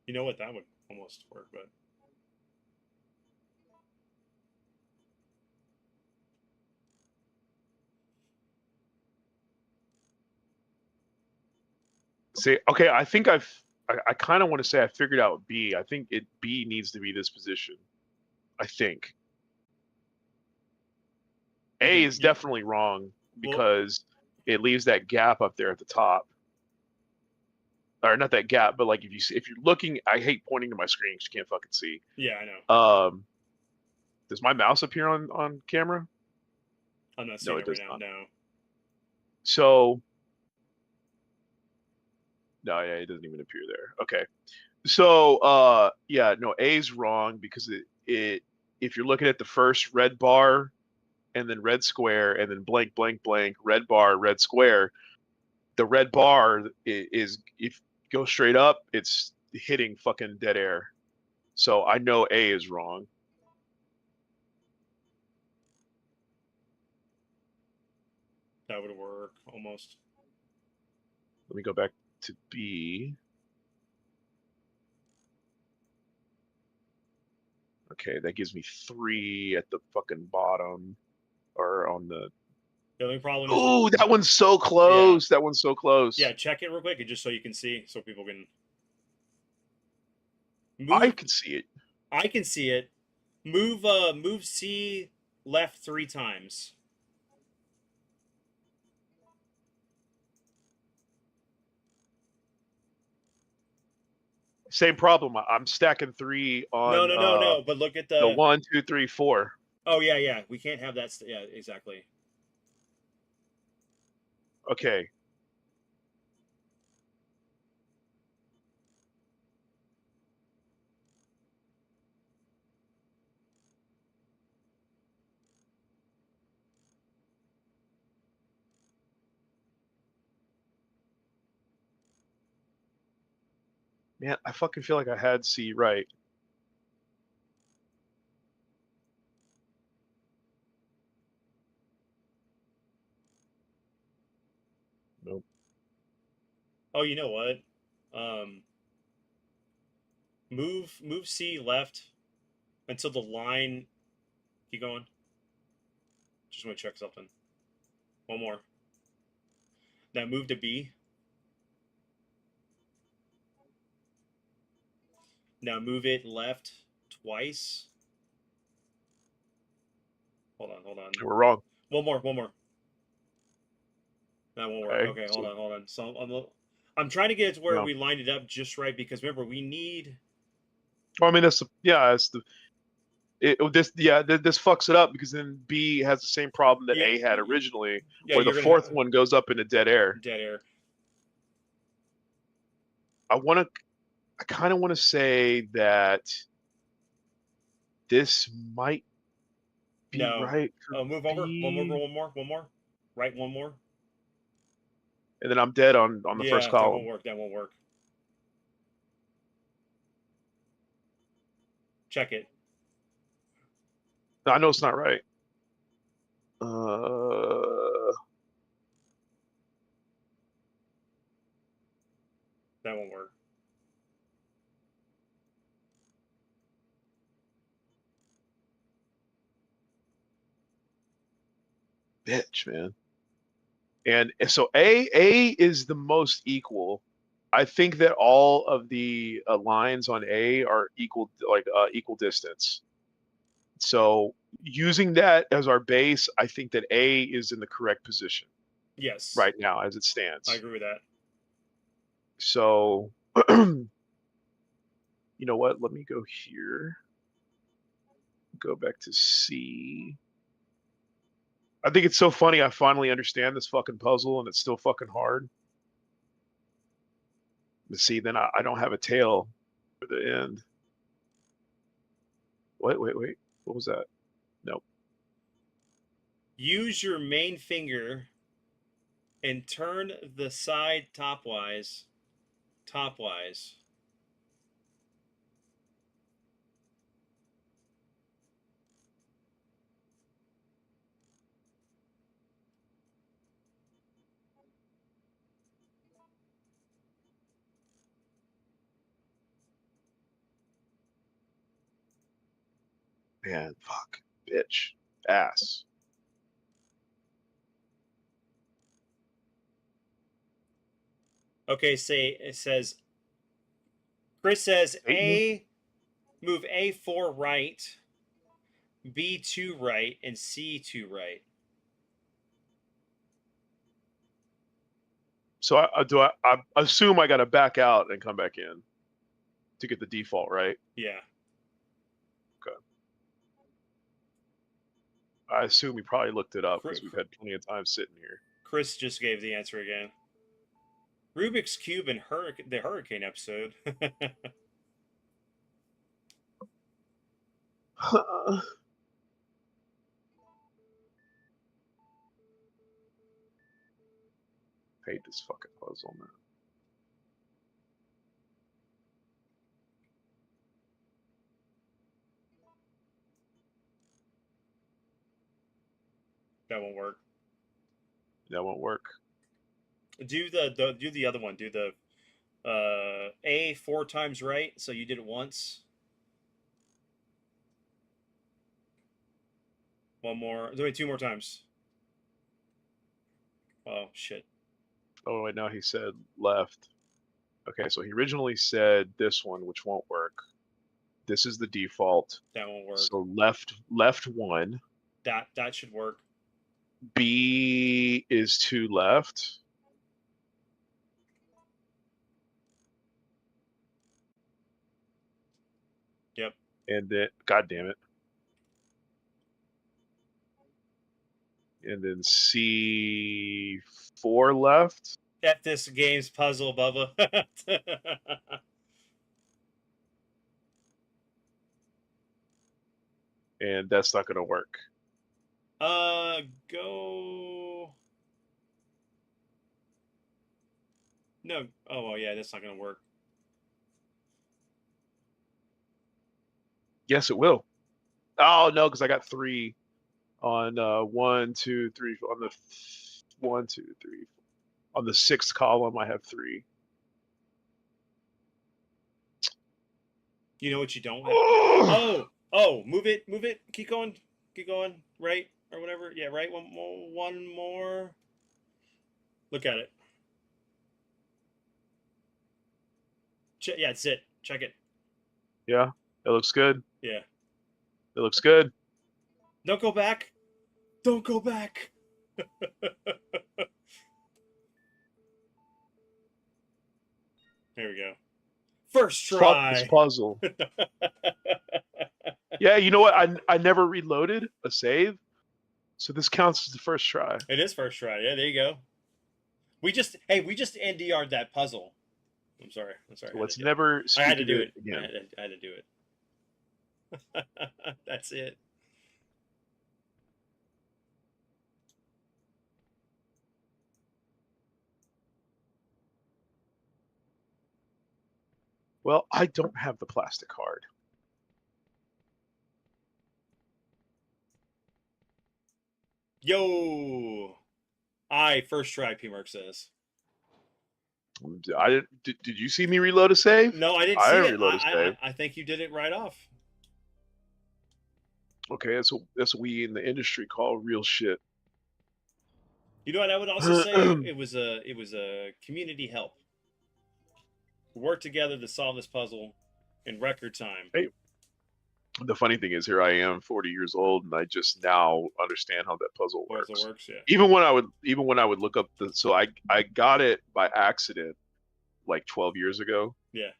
You know what? That would almost work, but. See, okay, I think I kind of want to say I figured out B. I think B needs to be this position. I think. A is definitely wrong because it leaves that gap up there at the top. Or not that gap, but like if you're looking, I hate pointing to my screen because you can't fucking see. Yeah, I know. Does my mouse appear on camera? I'm not seeing it right now. No. So, no, yeah, it doesn't even appear there. Okay. So, yeah, no, A is wrong because it if you're looking at the first red bar and then red square and then blank, blank, blank, red bar, red square, the red bar is if you go straight up, it's hitting fucking dead air. So I know A is wrong. That would work almost. Let me go back to B. Okay, that gives me 3 at the fucking bottom or on the. The only problem is. Oh, that one's so close. Yeah. That one's so close. Yeah, check it real quick, just so you can see, so people can. I can see it. I can see it. Move C left 3 times. Same problem. I'm stacking 3 on No. But look at the the. 1, 2, 3, 4. Oh yeah. We can't have that. Yeah, exactly. Okay. Man, I fucking feel like I had C right. Nope. Oh, you know what? Move C left until the line. Keep going. Just want to check something. One more. Now move to B. Now move it left twice. Hold on. We're wrong. One more. That won't work. Okay. Okay, So, hold on. So I'm trying to get it to where no. we lined it up just right because remember we need. Well, I mean, that's this fucks it up because then B has the same problem that Yeah, A had originally, yeah, where the you're gonna have 4th one goes up into dead air. dead air. I kind of want to say that this might be No. right for Move over. B, One more. Right, one more. and then I'm dead on the first Yeah, that column. won't work. Check it. No, I know it's not right. That won't work. Bitch, man. And so A is the most equal. I think that all of the lines on A are equal distance. So using that as our base, I think that A is in the correct position Yes. right now as it stands. I agree with that. So, you know what? Let me go here. Go back to C. I think it's so funny. I finally understand this fucking puzzle, and it's still fucking hard. But see, then I don't have a tail for the end. Wait. What was that? Nope. Use your main finger and turn the side topwise. Man, fuck. Bitch. Ass. Okay, it says Chris says move A4 right, B2 right, and C2 right. So I assume I got to back out and come back in to get the default, right? Yeah. Okay. I assume we probably looked it up because we've had plenty of time sitting here. Chris just gave the answer again. Rubik's Cube and the Hurricane episode. Hate this fucking puzzle, man. That won't work. That won't work. Do the other one. Do the A 4 times right. So you did it once. One more. Do it 2 more times. Oh shit. Oh wait, now he said left. Okay, so he originally said this one, which won't work. This is the default. That won't work. So left 1. That should work. B is 2 left. Yep. And then, God damn it. And then C4 left. At this game's puzzle, Bubba. And that's not going to work. Go. No. Oh, well, yeah, that's not going to work. Yes, it will. Oh, no, because I got 3 on 1, 2, 3. On the 1, 2, 3. On the 6th column, I have 3. You know what you don't have? Oh, move it. Keep going. Right or whatever. Yeah, right. One more. Look at it. Yeah, that's it. Check it. Yeah, it looks good. Yeah. It looks good. Don't go back. Don't go back. There we go. First try. Fuck this puzzle. Yeah, you know what? I never reloaded a save, so this counts as the first try. It is first try. Yeah, there you go. We just NDR'd that puzzle. I'm sorry. So let's never. I had to do it again. I had to do it. That's it. Well, I don't have the plastic card. Yo, first try. P-Mark says. I didn't. Did you see me reload a save? No, I didn't see it. Reload a save. I think you did it right off. Okay, that's what we in the industry call real shit. You know what I would also say? It was a community help. We worked together to solve this puzzle in record time. Hey, the funny thing is, here I am, 40 years old, and I just now understand how that puzzle works. Yeah. Even when I would look up so I got it by accident, like 12 years ago. Yeah.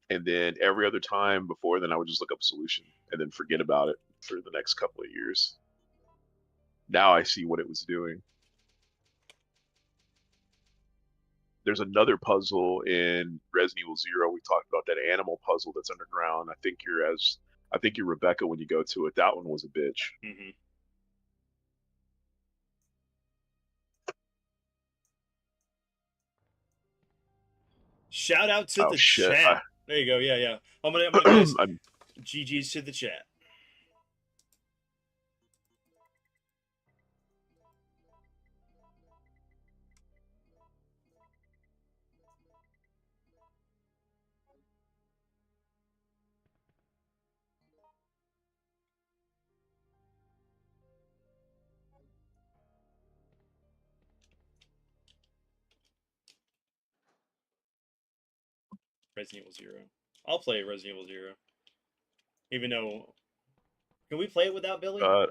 And then every other time before then, I would just look up a solution and then forget about it for the next couple of years. Now I see what it was doing. There's another puzzle in Resident Evil 0. We talked about that animal puzzle that's underground. I think you're Rebecca when you go to it. That one was a bitch. Mm-hmm. Shout out to the chat. There you go. Yeah. I'm gonna GG's to the chat. Resident Evil 0. I'll play Resident Evil 0. Even though... Can we play it without Billy? Of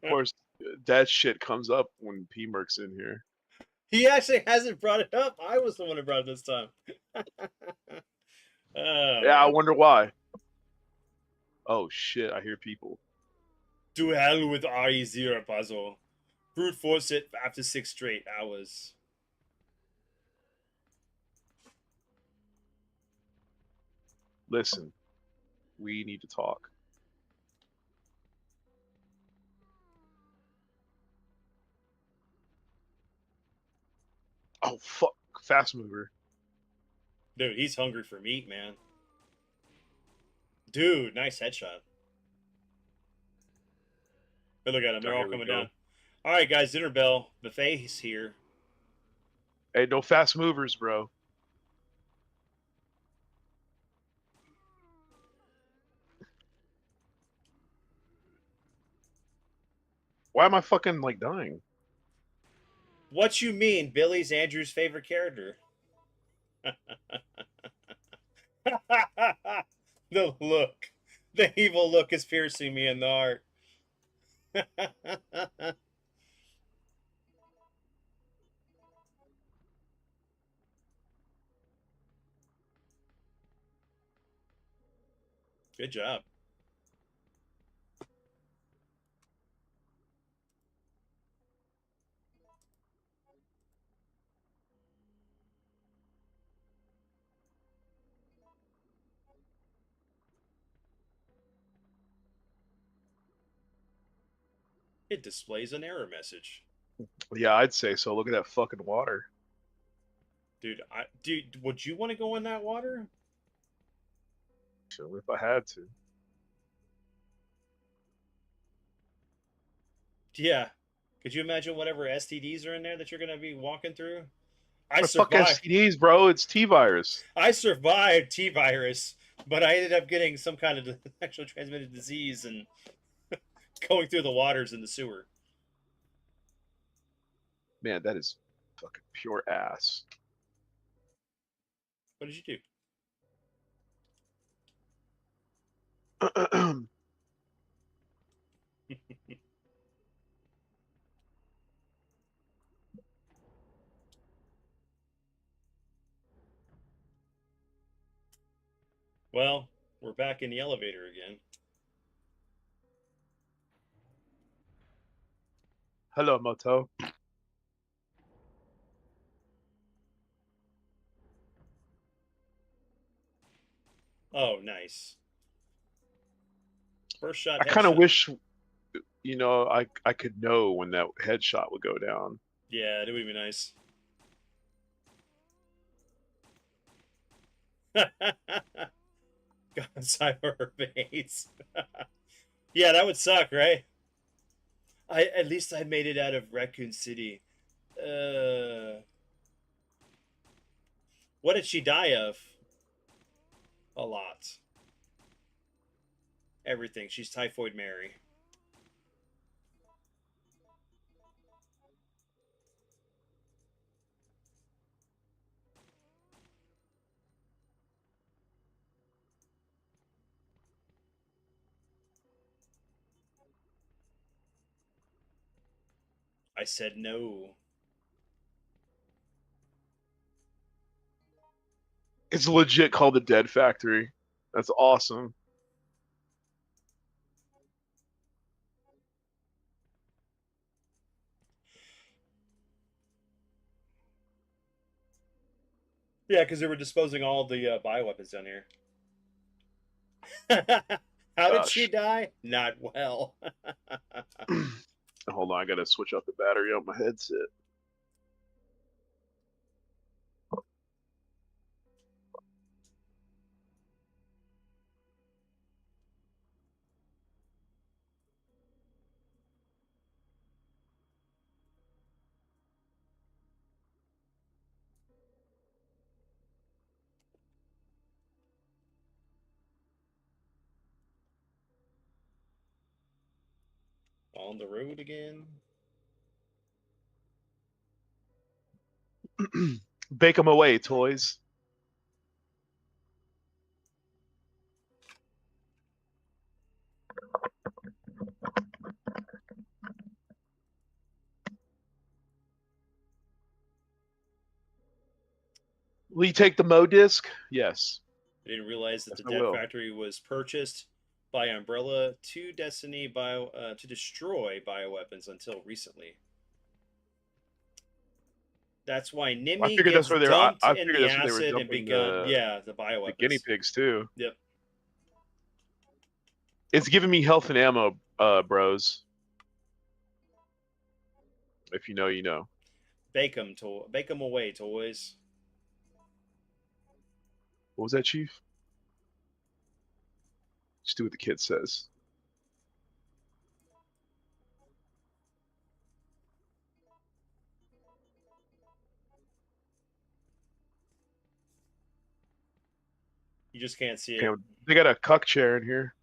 course, that shit comes up when P-Merc's in here. He actually hasn't brought it up. I was the one who brought it this time. Yeah, I wonder why. Oh, shit, I hear people. To hell with RE0 puzzle. Brute force it after 6 straight hours. Listen, we need to talk. Oh, fuck. Fast mover. Dude, he's hungry for meat, man. Dude, nice headshot. But look at them. They're all coming down. All right, guys, dinner bell. Buffet's here. Hey, no fast movers, bro. Why am I fucking, like, dying? What you mean? Billy's Andrew's favorite character. The look. The evil look is piercing me in the heart. Good job. It displays an error message. Yeah, I'd say so. Look at that fucking water. Dude, would you want to go in that water? Sure, if I had to. Yeah. Could you imagine whatever STDs are in there that you're gonna be walking through? I What the fuck survived. STDs, bro? It's T-virus. I survived T-virus, but I ended up getting some kind of sexually transmitted disease and going through the waters in the sewer. Man, that is fucking pure ass. What did you do? Well, we're back in the elevator again. Hello, Moto. Oh, nice. First shot. I kind of headshot. wish, you know, I could know when that headshot would go down. Yeah, it would be nice. God, cyber base. Yeah, that would suck, right? At least I made it out of Raccoon City. What did she die of? A lot. Everything. She's Typhoid Mary. I said no. It's legit called the Dead Factory. That's awesome. Yeah, because they were disposing all the bioweapons down here. How did she die? Not well. Hold on, I gotta switch out the battery on my headset. On the road again. Bake them away, toys. Will you take the Mo disc? Yes. I didn't realize that Yes, the I Dead will. Factory was purchased by Umbrella to Destiny to destroy bioweapons until recently. That's why I Nimmy figured gets that's where they were. dumped I in figured the that's where they were acid and dumping become the the bioweapons. guinea pigs too. Yep. It's giving me health and ammo, bros. If you know, you know. Bake them away, toys. What was that, Chief? Just do what the kid says. You just can't see it. Damn, they got a cuck chair in here.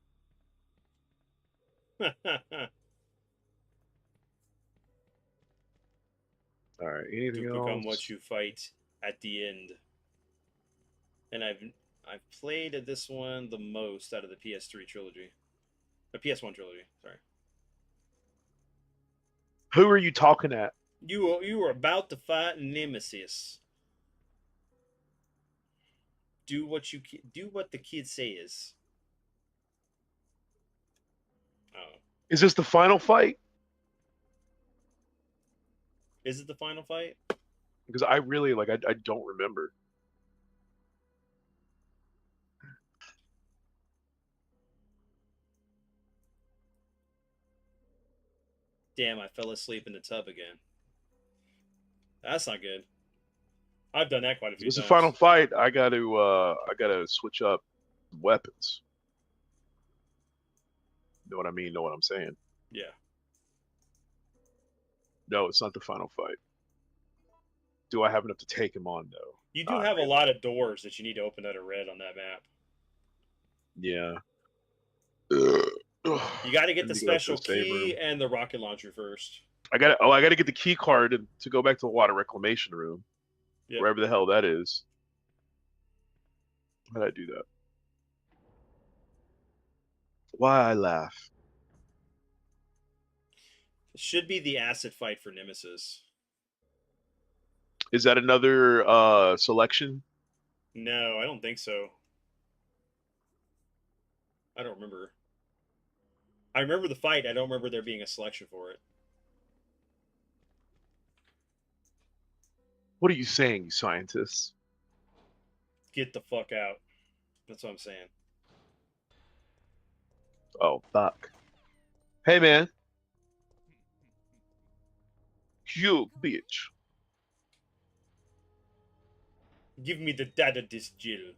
All right. to Anything become else? what you fight at the end. And I've played this one the most out of the PS3 trilogy, the PS1 trilogy. Sorry. Who are you talking at? You were about to fight Nemesis. Do what the kid says. Oh, Is this the final fight? is it the final fight? Because I really like. I don't remember. Damn, I fell asleep in the tub again. That's not good. I've done that quite a Is few this the times. final fight? I gotta switch up weapons. Know what I mean? Know what I'm saying? Yeah. No, it's not the final fight. Do I have enough to take him on though? You do Not have really. a lot of doors that you need to open that are red on that map. Yeah. You got to get I the need to go to special the save room. key and the rocket launcher first. I gotta get the key card to go back to the water reclamation room. Yep. Wherever the hell that is. How'd I do that? Why I laugh? It should be the acid fight for Nemesis. Is that another selection? No, I don't think so. I don't remember. I remember the fight. I don't remember there being a selection for it. What are you saying, you scientists? Get the fuck out. That's what I'm saying. Oh, fuck. Hey, man. You bitch. Give me the data disc, Jill.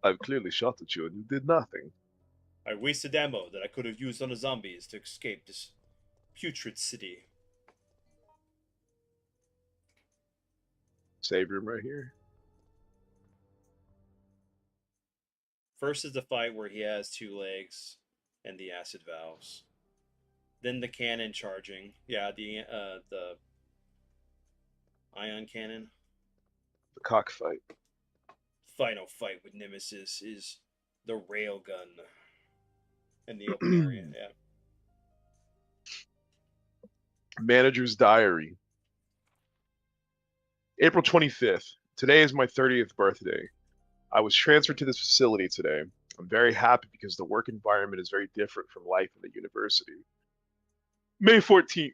I've clearly shot at you and you did nothing. I wasted ammo that I could have used on the zombies to escape this putrid city. Save room right here. First is the fight where he has two legs and the acid valves. Then the cannon charging. Yeah, the ion cannon. The cockfight. Final fight with Nemesis is the railgun in the open area. Yeah. Manager's diary. April 25th. Today is my 30th birthday. I was transferred to this facility today. I'm very happy because the work environment is very different from life in the university. May 14th.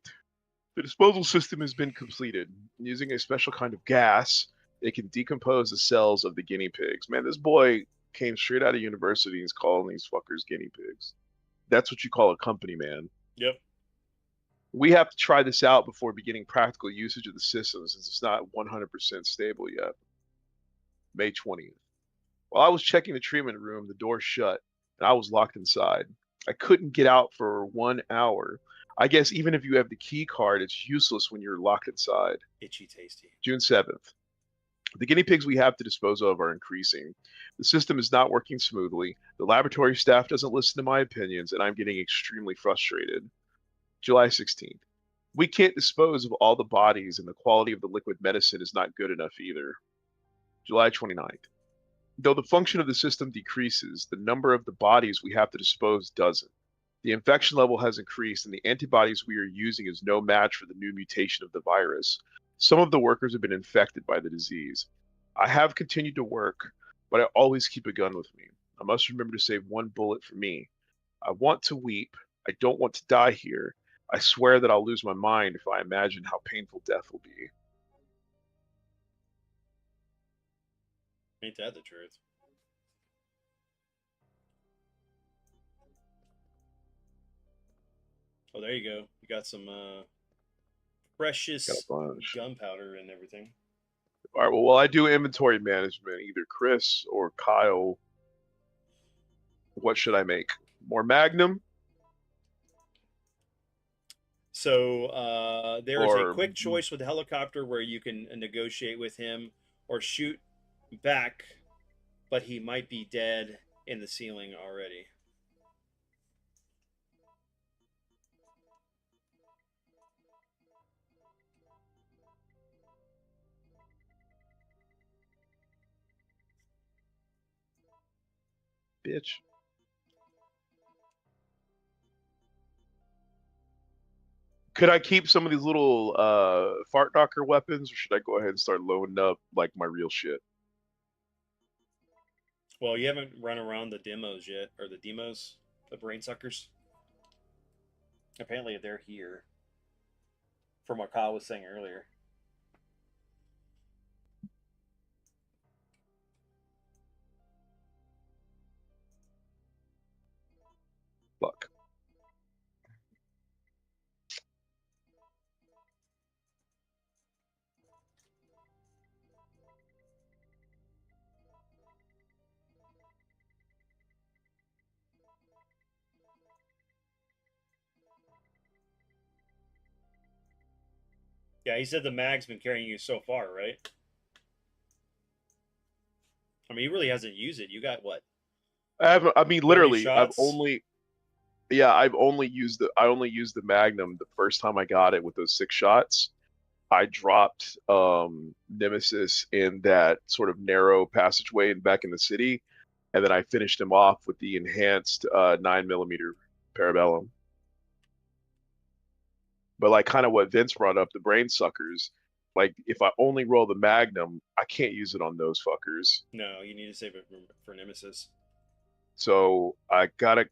The disposal system has been completed. Using a special kind of gas, it can decompose the cells of the guinea pigs. Man, this boy came straight out of university and he's calling these fuckers guinea pigs. That's what you call a company, man. Yep. We have to try this out before beginning practical usage of the system since it's not 100% stable yet. May 20th. While I was checking the treatment room, the door shut and I was locked inside. I couldn't get out for 1 hour. I guess even if you have the key card, it's useless when you're locked inside. Itchy tasty. June 7th. The guinea pigs we have to dispose of are increasing. The system is not working smoothly. The laboratory staff doesn't listen to my opinions, and I'm getting extremely frustrated. July 16th. We can't dispose of all the bodies, and the quality of the liquid medicine is not good enough either. July 29th. Though the function of the system decreases, the number of the bodies we have to dispose doesn't. The infection level has increased, and the antibodies we are using is no match for the new mutation of the virus. Some of the workers have been infected by the disease. I have continued to work, but I always keep a gun with me. I must remember to save one bullet for me. I want to weep. I don't want to die here. I swear that I'll lose my mind if I imagine how painful death will be. Ain't that the truth? Oh, there you go. You got some precious Got a bunch. gunpowder and everything. All right, well, while I do inventory management, either Chris or Kyle, what should I make? More Magnum? So there is a Or- quick choice with the helicopter where you can negotiate with him or shoot back, but he might be dead in the ceiling already. bitch. Could I keep some of these little fart knocker weapons, or should I go ahead and start loading up like my real shit? Well, you haven't run around the demos yet, or the demos, the brain suckers. Apparently, they're here. From what Kyle was saying earlier. Fuck. Yeah, he said the mag's been carrying you so far, right? I mean, he really hasn't used it. You got what? I mean, 30 literally, shots? I've only used the Magnum the first time I got it with those 6 shots. I dropped Nemesis in that sort of narrow passageway back in the city, and then I finished him off with the enhanced 9mm Parabellum. But like kind of what Vince brought up, the brain suckers, like if I only roll the Magnum, I can't use it on those fuckers. No, you need to save it for Nemesis. So I'm gonna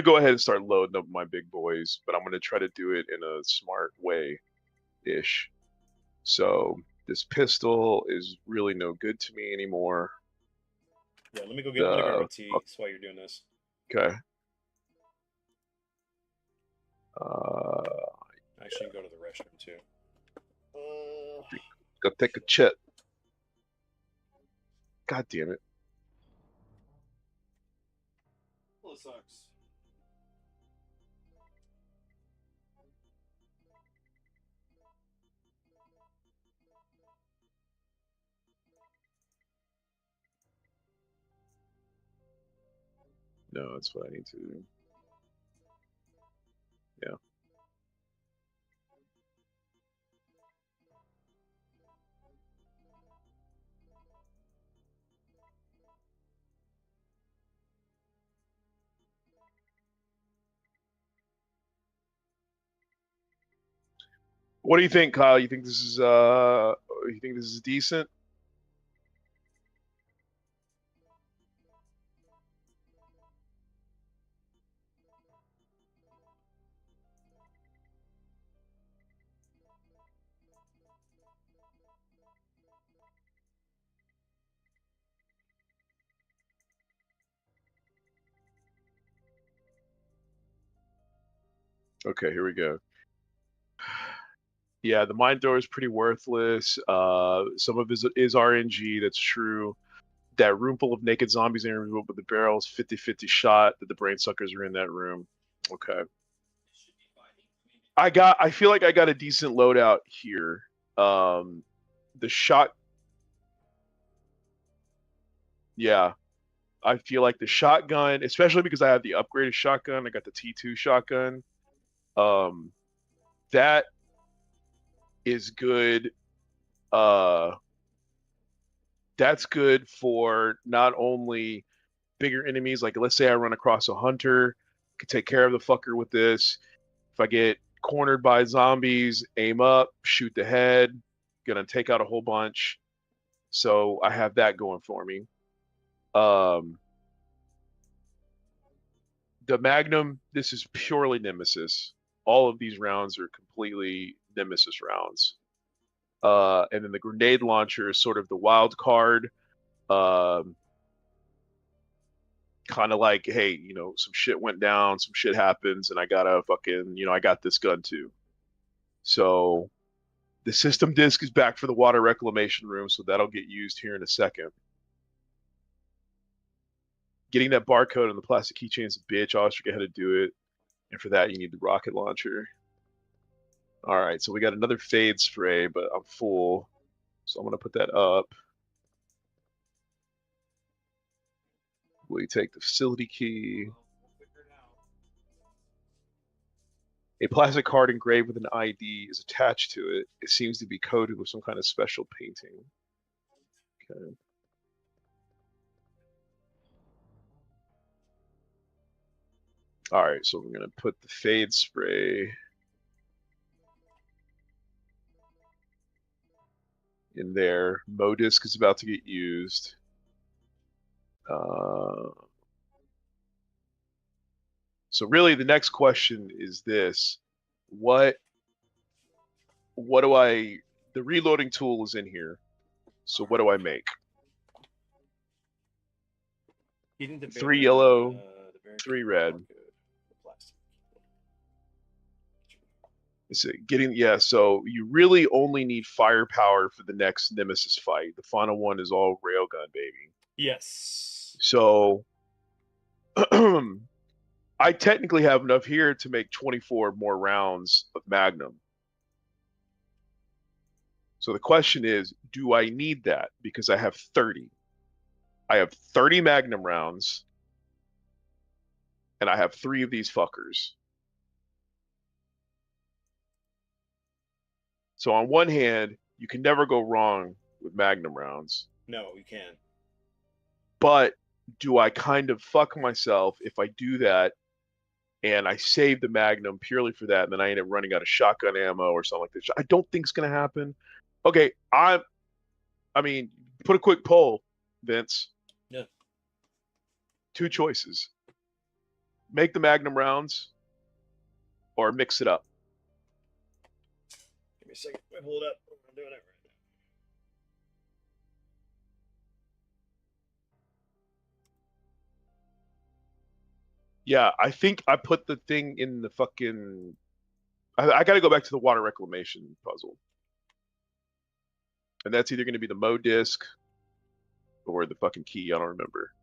go ahead and start loading up my big boys, but I'm gonna try to do it in a smart way-ish. So this pistol is really no good to me anymore. Yeah, let me go grab a tea while you're doing this. Okay. Actually, go to the restroom too. Go take a chip. God damn it. Well, it sucks. No, that's what I need to do. Yeah. What do you think, Kyle? You think this is decent? Okay, here we go. Yeah, the mine thrower is pretty worthless. Some of it is RNG, that's true. That room full of naked zombies in with the barrels, 50-50 shot that the brain suckers are in that room. Okay. I feel like I got a decent loadout here. The shot. Yeah. I feel like the shotgun, especially because I have the upgraded shotgun, I got the T2 shotgun. That is good. That's good for not only bigger enemies, like let's say I run across a hunter, I can take care of the fucker with this. If I get cornered by zombies, aim up, shoot the head, gonna take out a whole bunch. So I have that going for me. The Magnum, this is purely Nemesis. All of these rounds are completely Nemesis rounds. And then the grenade launcher is sort of the wild card. Kind of like, hey, some shit went down, some shit happens, and I gotta fucking, I got this gun too. So the system disc is back for the water reclamation room, so that'll get used here in a second. Getting that barcode on the plastic keychain is a bitch. I'll always forget how to do it. And for that, you need the rocket launcher. All right, so we got another fade spray, but I'm full. So I'm going to put that up. We take the facility key. A plastic card engraved with an ID is attached to it. It seems to be coded with some kind of special painting. Okay. All right, so we're gonna put the fade spray in there. Modisc is about to get used. So really, the next question is this: what do I? The reloading tool is in here. So what do I make? You think the 3 yellow, the variant 3 code red. barcode, the plastic. Is it getting? Yeah. So you really only need firepower for the next Nemesis fight. The final one is all railgun, baby. Yes. So I technically have enough here to make 24 more rounds of Magnum. So the question is, do I need that? Because I have 30. I have 30 Magnum rounds, and I have 3 of these fuckers. So on one hand, you can never go wrong with Magnum rounds. No, you can. But do I kind of fuck myself if I do that and I save the Magnum purely for that, and then I end up running out of shotgun ammo or something like this? I don't think it's going to happen. Okay, I mean, put a quick poll, Vince. Yeah. 2 choices. Make the Magnum rounds or mix it up. Give me a second. Let me pull it up. I'm doing it right now. Yeah, I think I put the thing in the fucking... I got to go back to the water reclamation puzzle. And that's either going to be the Mo disc or the fucking key. I don't remember.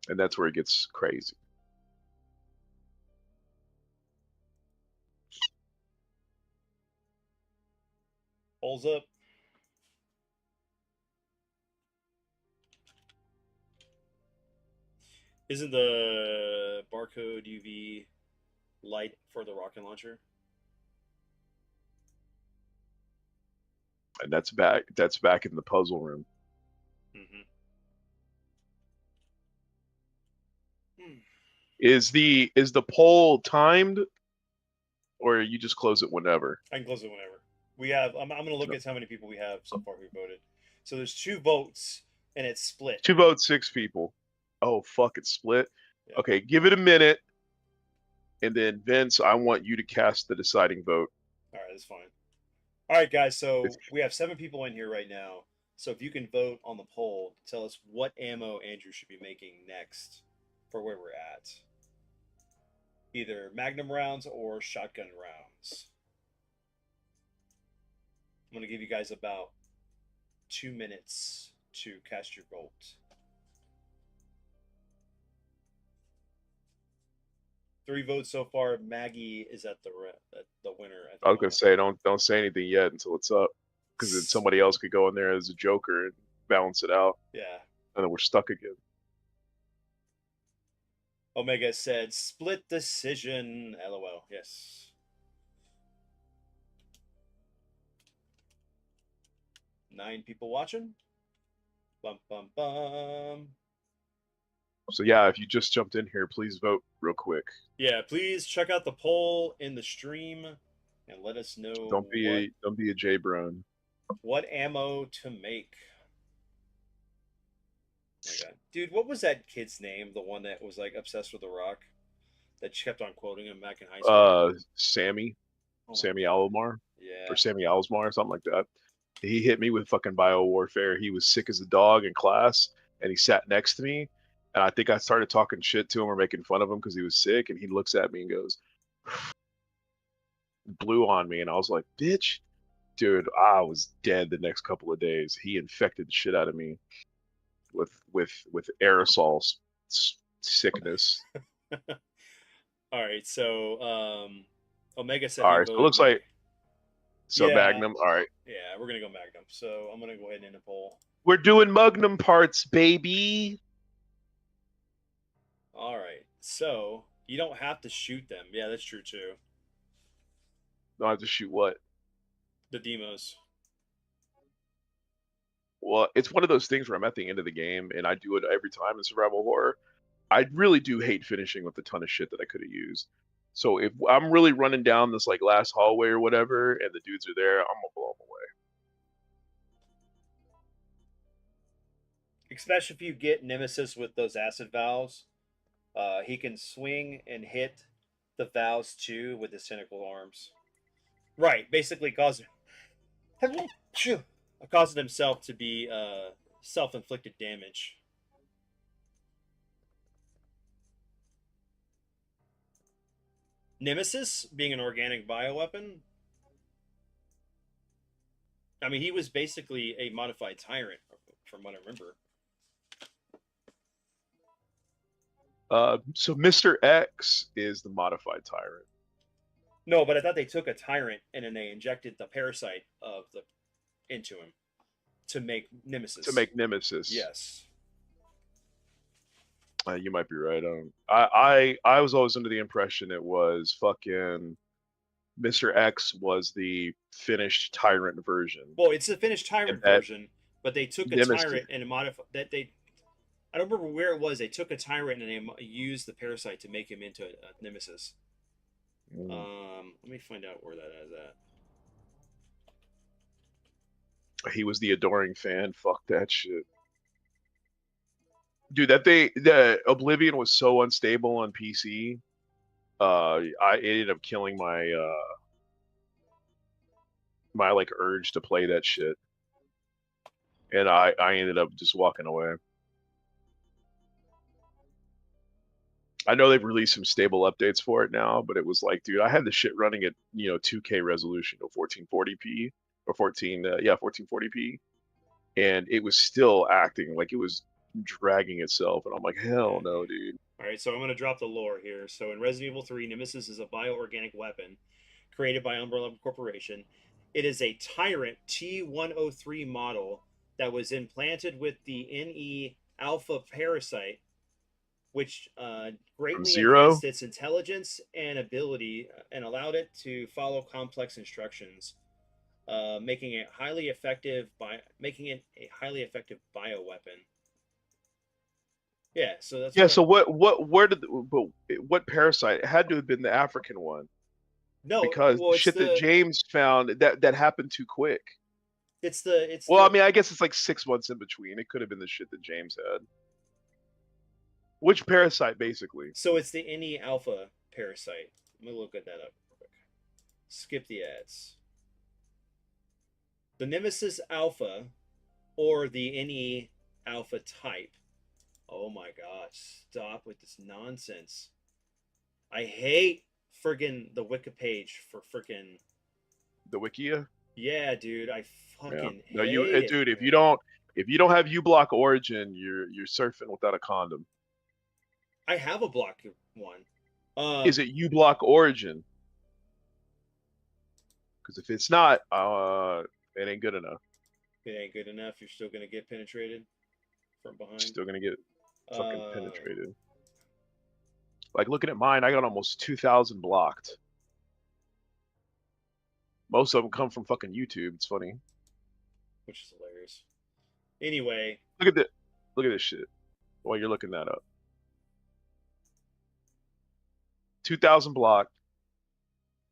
And that's where it gets crazy. Holes up. Isn't the barcode UV light for the rocket launcher? And that's back in the puzzle room. Mm-hmm. Is the poll timed, or you just close it whenever? I can close it whenever. We have. I'm going to look at how many people we have so far who voted. So there's 2 votes, and it's split. 2 votes, 6 people. Oh fuck, it's split. Yeah. Okay, give it a minute, and then Vince, I want you to cast the deciding vote. All right, that's fine. All right, guys. So we have 7 people in here right now. So if you can vote on the poll, tell us what ammo Andrew should be making next for where we're at. Either Magnum rounds or shotgun rounds. I'm going to give you guys about 2 minutes to cast your vote. Three votes so far. Maggie is at the winner. At the I was gonna say don't say anything yet until it's up, because then somebody else could go in there as a joker and balance it out. Yeah. And then we're stuck again. Omega said split decision. LOL. Yes. Nine people watching. Bum bum bum. So yeah, if you just jumped in here, please vote real quick. Yeah, please check out the poll in the stream and let us know. Don't be a J-Bron. What ammo to make. Oh my God. Dude, what was that kid's name? The one that was like obsessed with The Rock? That kept on quoting him back in high school? Sammy. Oh Sammy Alomar. Yeah. Or Sammy Alsmar, something like that. He hit me with fucking bio warfare. He was sick as a dog in class, and he sat next to me. And I think I started talking shit to him or making fun of him because he was sick. And he looks at me and goes, blew on me. And I was like, bitch. Dude, I was dead the next couple of days. He infected the shit out of me with aerosol sickness. All right, so Omega said. All right, so it looks like yeah, Magnum. All right, yeah, we're gonna go Magnum. So I'm gonna go ahead and end the poll. We're doing Magnum parts, baby. All right, so you don't have to shoot them. Yeah, that's true too. No, I have to shoot what? The demos. Well, it's one of those things where I'm at the end of the game, and I do it every time in survival horror. I really do hate finishing with a ton of shit that I could have used. So if I'm really running down this like last hallway or whatever, and the dudes are there, I'm gonna blow them away. Especially if you get Nemesis with those acid valves, he can swing and hit the valves too with his tentacle arms. Right, basically causing himself to be self-inflicted damage. Nemesis being an organic bioweapon. I mean, he was basically a modified tyrant, from what I remember. So Mr. X is the modified tyrant. No, but I thought they took a tyrant and then they injected the parasite into him to make Nemesis. To make Nemesis. Yes. You might be right. I was always under the impression it was fucking Mr. X was the finished tyrant version. Well, it's the finished tyrant version, but they took a Nemesis. tyrant and modified that they. I don't remember where it was. They took a tyrant and they used the parasite to make him into a Nemesis. Let me find out where that is at. He was the adoring fan. Fuck that shit. Dude, the Oblivion was so unstable on PC. I ended up killing my my like urge to play that shit, and I ended up just walking away. I know they've released some stable updates for it now, but it was like, dude, I had the shit running at 2K resolution or 1440p or 1440p, and it was still acting like it was dragging itself, and I'm like, hell no, dude. All right, so I'm going to drop the lore here. So in Resident Evil 3, Nemesis is a bioorganic weapon created by Umbrella Corporation. It is a Tyrant T103 model that was implanted with the NE alpha parasite, which greatly enhanced its intelligence and ability and allowed it to follow complex instructions, making it a highly effective bioweapon. Yeah, so that's So what parasite? It had to have been the African one. No, because shit that James found that happened too quick. I mean, I guess it's like 6 months in between. It could have been the shit that James had. Which parasite, basically? So it's the NE alpha parasite. Let me look at that up real quick. Skip the ads. The Nemesis alpha, or the NE alpha type. Oh my gosh! Stop with this nonsense. I hate friggin' the Wiki page for friggin' the Wikia. Yeah, dude, I fucking no, hate it, dude. If you don't have uBlock Origin, you're surfing without a condom. I have a block one. Is it uBlock Origin? Because if it's not, it ain't good enough. It ain't good enough. You're still gonna get penetrated from behind. Still gonna get fucking penetrated. Like looking at mine, I got almost 2,000 blocked. Most of them come from fucking YouTube. It's funny. Which is hilarious. Anyway, look at this shit. While you're looking that up, 2,000 blocked.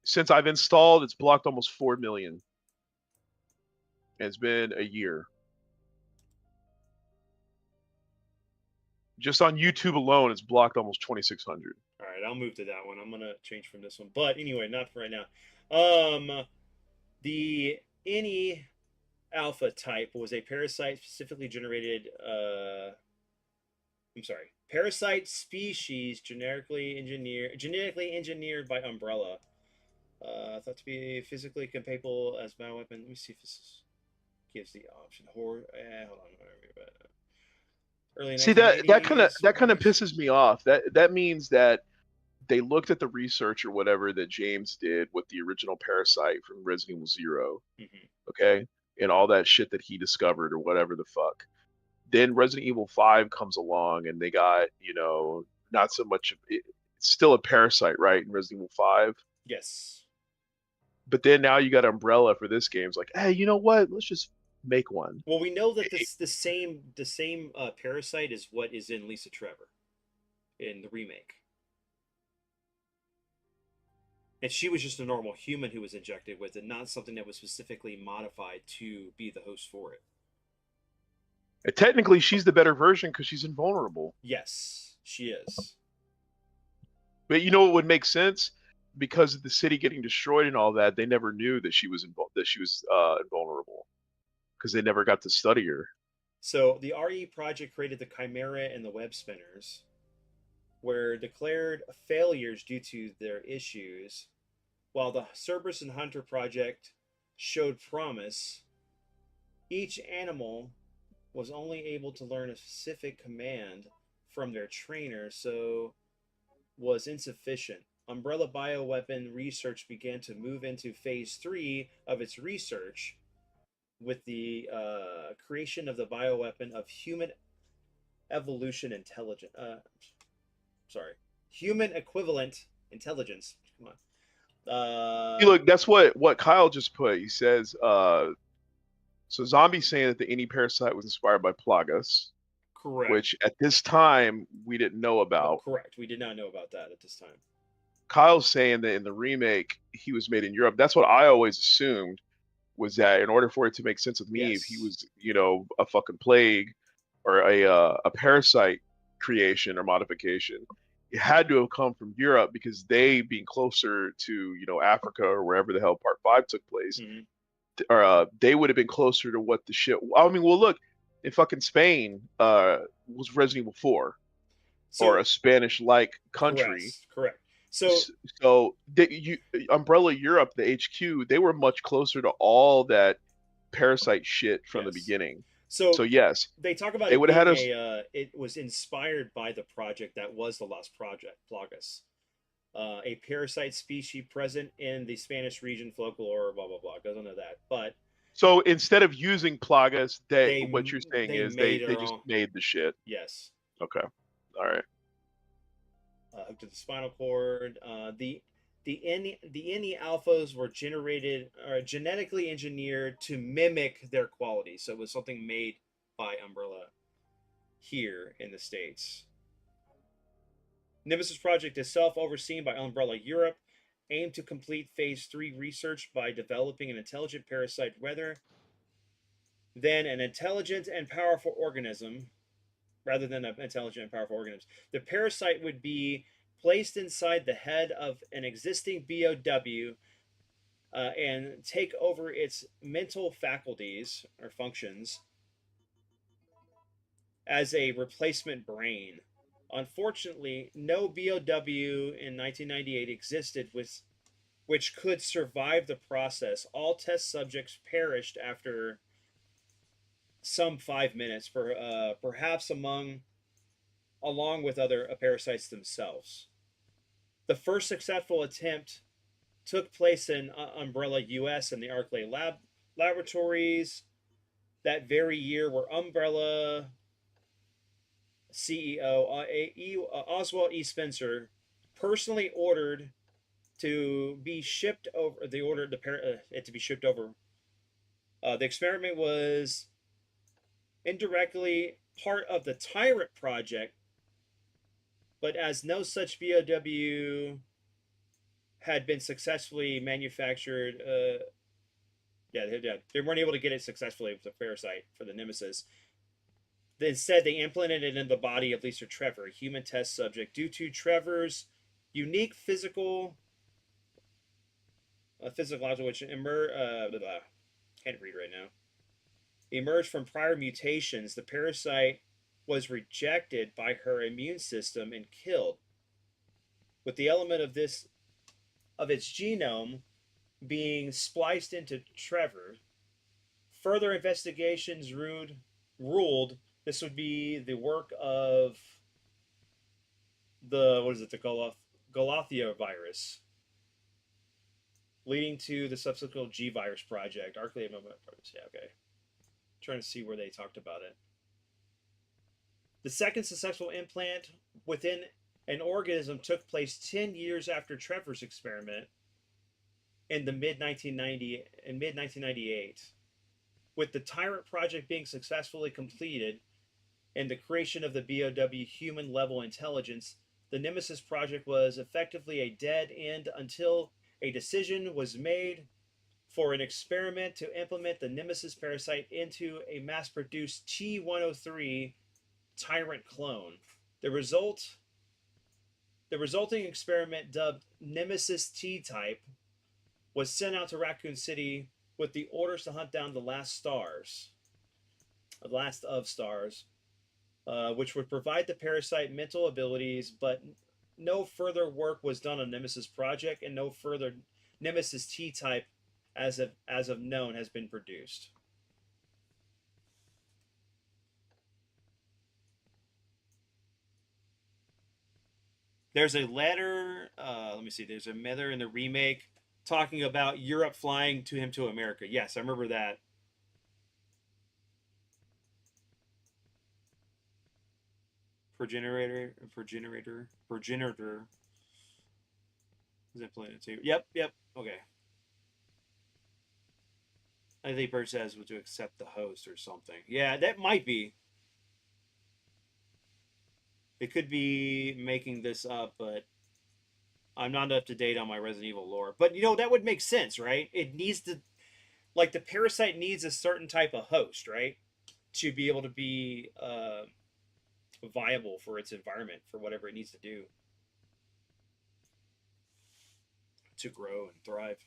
Since I've installed, it's blocked almost 4 million. And it's been a year. Just on YouTube alone, it's blocked almost 2,600. All right, I'll move to that one. I'm gonna change from this one, but anyway, not for right now. The NE alpha type was a parasite specifically generated. Parasite species genetically engineered by Umbrella. Thought to be physically capable as bioweapon. Let me see if this gives the option. Hold on, early. See that kind of pisses me off. That means that they looked at the research or whatever that James did with the original parasite from Resident Evil 0, okay, and all that shit that he discovered or whatever the fuck. Then Resident Evil 5 comes along and they got, not so much. It's still a parasite, right, in Resident Evil 5? Yes. But then now you got Umbrella for this game. It's like, hey, you know what? Let's just make one. Well, we know that the same parasite is what is in Lisa Trevor in the remake. And she was just a normal human who was injected with it, not something that was specifically modified to be the host for it. And technically, she's the better version because she's invulnerable. Yes, she is. But you know what would make sense? Because of the city getting destroyed and all that, they never knew that she was invulnerable because they never got to study her. So the RE project created the Chimera and the Web Spinners, were declared failures due to their issues, while the Cerberus and Hunter project showed promise. Each animal was only able to learn a specific command from their trainer, so was insufficient. Umbrella bioweapon research began to move into phase 3 of its research with the creation of the bioweapon of human evolution intelligence. Human equivalent intelligence. Come on. Look, that's what Kyle just put. He says, so Zombie's saying that the any parasite was inspired by Plagas. Correct. Which at this time we didn't know about. Correct. We did not know about that at this time. Kyle's saying that in the remake he was made in Europe. That's what I always assumed, was that in order for it to make sense with me, if he was, a fucking plague or a parasite creation or modification, it had to have come from Europe because they, being closer to Africa or wherever the hell Part 5 took place, or they would have been closer to what the shit. I mean, well, look, in fucking Spain was Resident Evil 4, or a Spanish-like country. Correct. So Umbrella Europe, the HQ, they were much closer to all that parasite shit from the beginning. So yes, they talk about they it would have had it was inspired by the project that was the Lost Project, Plagas, a parasite species present in the Spanish region folklore, blah blah blah. Goes into that, but. So instead of using Plagas, what you're saying is they just made the shit. Yes. Okay. All right. Hooked to the spinal cord. The NE alphas were genetically engineered to mimic their quality. So it was something made by Umbrella here in the States. Nemesis project itself, overseen by Umbrella Europe, aimed to complete phase 3 research by developing an intelligent parasite rather than an intelligent and powerful organism. The parasite would be placed inside the head of an existing BOW and take over its mental faculties or functions as a replacement brain. Unfortunately, no BOW in 1998 existed which could survive the process. All test subjects perished after some 5 minutes, perhaps along with other parasites themselves. The first successful attempt took place in Umbrella US and the Arclay laboratories that very year, where Umbrella CEO Oswald E. Spencer personally ordered to be shipped over. They ordered it to be shipped over. The experiment was indirectly part of the Tyrant project, but as no such BOW had been successfully manufactured, they weren't able to get it successfully with the parasite for the Nemesis. Instead, they implanted it in the body of Lisa Trevor, a human test subject. Due to Trevor's unique physiological, which can't read right now, emerged from prior mutations, the parasite was rejected by her immune system and killed, with the element of its genome being spliced into Trevor. Further investigations ruled this would be the work of the Galathea virus, leading to the subsequent G virus project. Trying to see where they talked about it. The second successful implant within an organism took place 10 years after Trevor's experiment in mid 1998. With the Tyrant project being successfully completed and the creation of the BOW human level intelligence, the Nemesis project was effectively a dead end until a decision was made for an experiment to implement the Nemesis parasite into a mass produced T-103 Tyrant clone. The resulting experiment, dubbed Nemesis T-type, was sent out to Raccoon City with the orders to hunt down the last of stars, which would provide the parasite mental abilities, but no further work was done on Nemesis project, and no further Nemesis T-type as of known has been produced. There's a letter. Let me see. There's a letter in the remake talking about Europe flying to him to America. Yes, I remember that. Progenitor. Is that Planet 2? Yep. Okay. I think Bird says to accept the host or something. Yeah, that might be. It could be making this up, but I'm not up to date on my Resident Evil lore. But that would make sense, right? It needs to, like, the parasite needs a certain type of host, right, to be able to be viable for its environment, for whatever it needs to do to grow and thrive.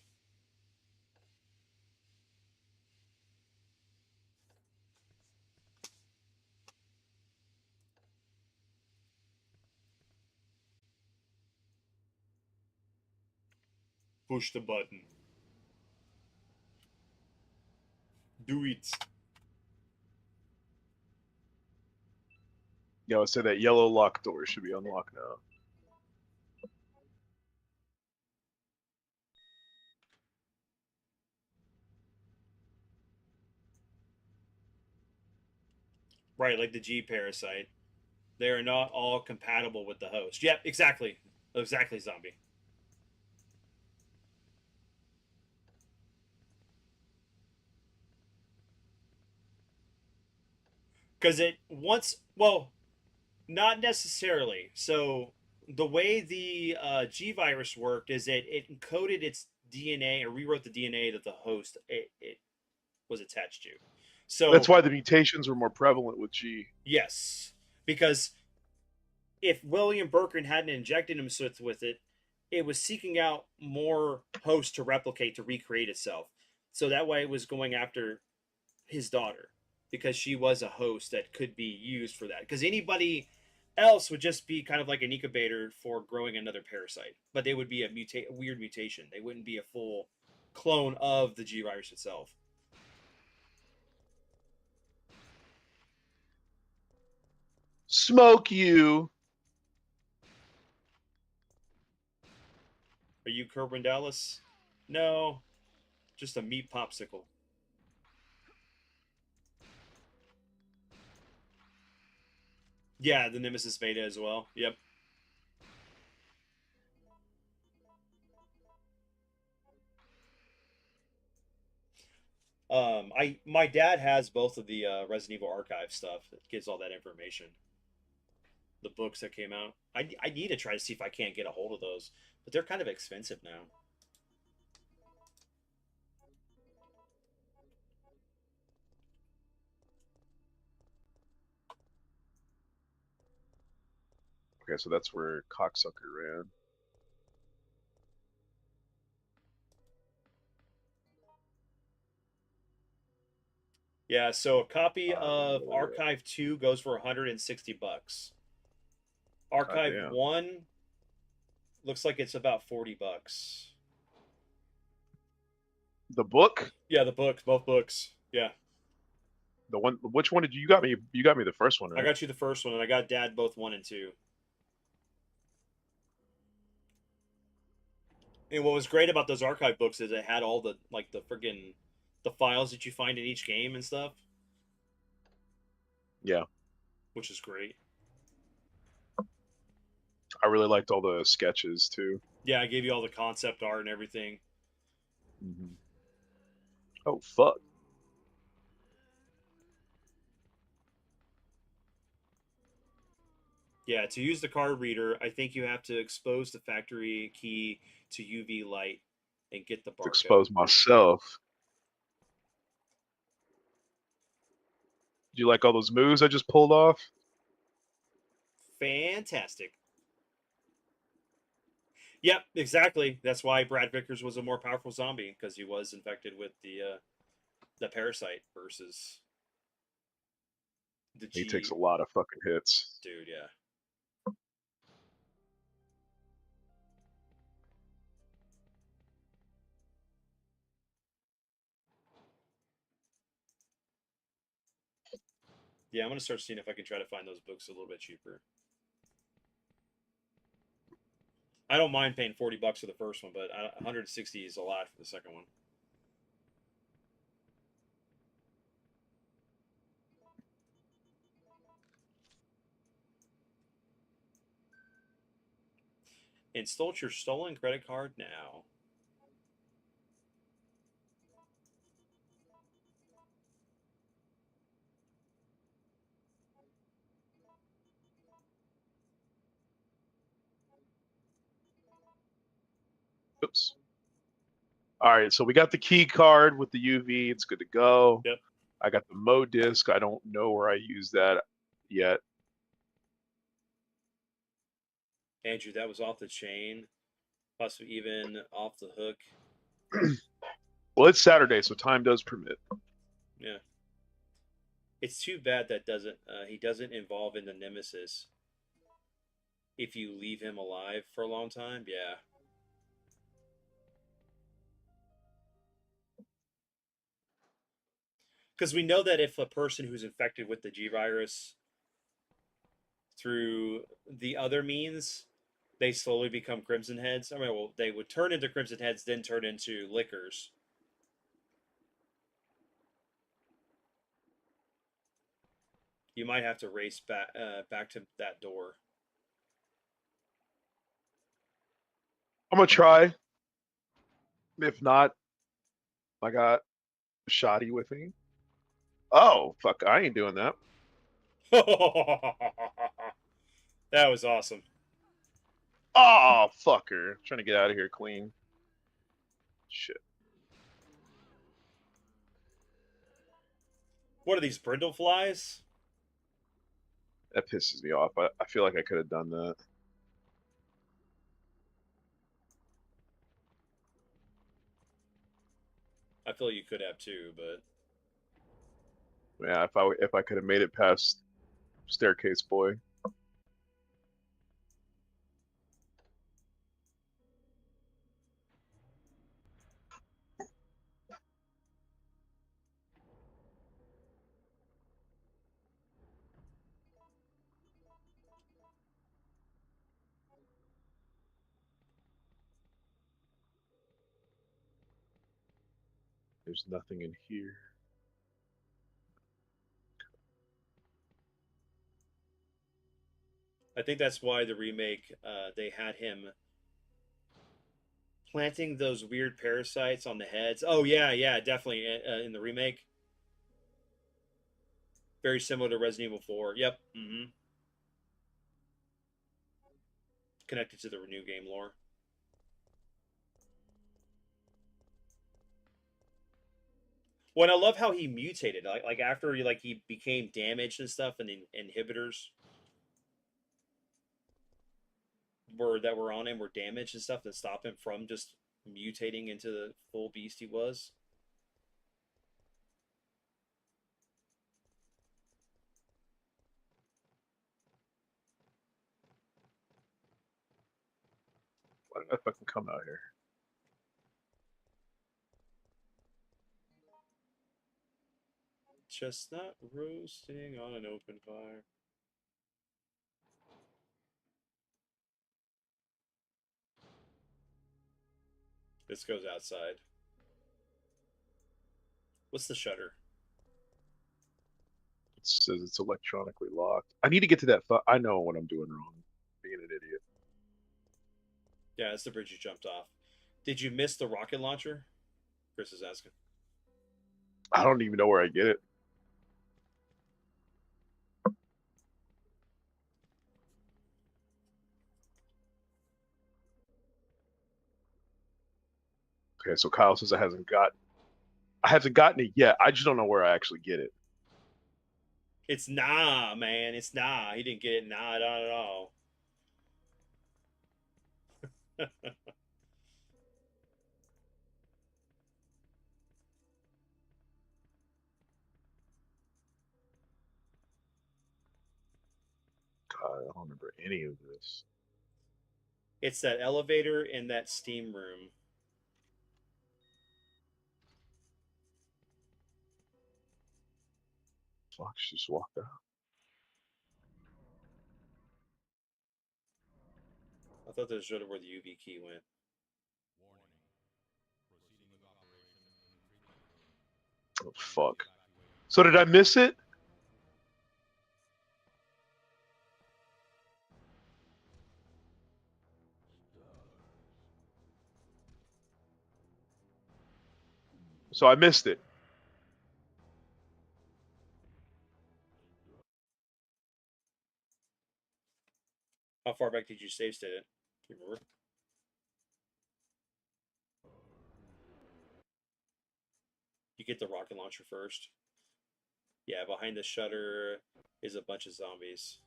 Push the button. Do it. Yeah, I would say that yellow lock door should be unlocked now. Right, like the G parasite. They are not all compatible with the host. Yep, exactly. Exactly, zombie. Because it once, well, not necessarily. So the way the G virus worked is that it encoded its DNA or rewrote the DNA that the host it was attached to. So That's why the mutations were more prevalent with G. Yes, because if William Birkin hadn't injected himself with it, it was seeking out more hosts to replicate to recreate itself. So that way, it was going after his daughter because she was a host that could be used for that. Because anybody else would just be kind of like an incubator for growing another parasite, but they would be a weird mutation. They wouldn't be a full clone of the G virus itself. Smoke you. Are you Kerwin Dallas? No, just a meat popsicle. Yeah, the Nemesis beta as well. Yep. My dad has both of the Resident Evil Archive stuff that gives all that information. The books that came out. I need to try to see if I can't get a hold of those, but they're kind of expensive now. Okay, so that's where Cocksucker ran. Yeah, so a copy of Archive 2 goes for $160. Archive 1 looks like it's about $40. The book? Yeah, the books, both books. Yeah. The one. Which one did you got me? You got me the first one, right? I got you the first one, and I got Dad both 1 and 2. And what was great about those archive books is it had all the friggin' the files that you find in each game and stuff. Yeah. Which is great. I really liked all the sketches too. Yeah, I gave you all the concept art and everything. Mm-hmm. Oh fuck! Yeah, to use the card reader, I think you have to expose the factory key to UV light and get the To barcode. expose myself. Do you like all those moves I just pulled off? Fantastic. Yep, exactly. That's why Brad Vickers was a more powerful zombie, because he was infected with the parasite versus the He G. takes a lot of fucking hits. Dude, yeah. Yeah, I'm gonna start seeing if I can try to find those books a little bit cheaper. I don't mind paying $40 for the first one, but 160 is a lot for the second one. Insult your stolen credit card now. Oops. All right, so we got the key card with the UV. It's good to go. Yep. I got the Mo disc. I don't know where I use that yet. Andrew, that was off the chain, possibly even off the hook. Well, it's Saturday, so time does permit. Yeah. It's too bad that he doesn't involve in the Nemesis. If you leave him alive for a long time, yeah. Because we know that if a person who's infected with the G virus through the other means, they slowly become Crimson Heads. I mean, well, they would turn into Crimson Heads, then turn into Lickers. You might have to race back to that door. I'm gonna try. If not, I got Shoddy with me. Oh fuck! I ain't doing that. That was awesome. Oh fucker! Trying to get out of here clean. Shit. What are these, brindle flies? That pisses me off. I feel like I could have done that. I feel you could have too, but Yeah, if I could have made it past Staircase Boy. There's nothing in here. I think that's why the remake, they had him planting those weird parasites on the heads. Oh yeah, yeah, definitely in the remake. Very similar to Resident Evil 4. Yep. Connected to the new game lore. Well, and I love how he mutated. Like after he became damaged and stuff, and the inhibitors that were on him were damaged and stuff that stop him from just mutating into the full beast he was. Why did I fucking come out here? Chestnut roasting on an open fire. This goes outside. What's the shutter? It says it's electronically locked. I need to get to that. I know what I'm doing wrong. Being an idiot. Yeah, it's the bridge you jumped off. Did you miss the rocket launcher? Chris is asking. I don't even know where I get it. Okay, so Kyle says I haven't gotten it yet. I just don't know where I actually get it. It's nah, man. It's nah. He didn't get it. Nah, not at all. God, I don't remember any of this. It's that elevator in that steam room. Fuck, she just walked out. I thought that was really where the UV key went. Oh fuck. So did I miss it? So I missed it. How far back did you save state it? Do you remember? You get the rocket launcher first. Yeah, behind the shutter is a bunch of zombies.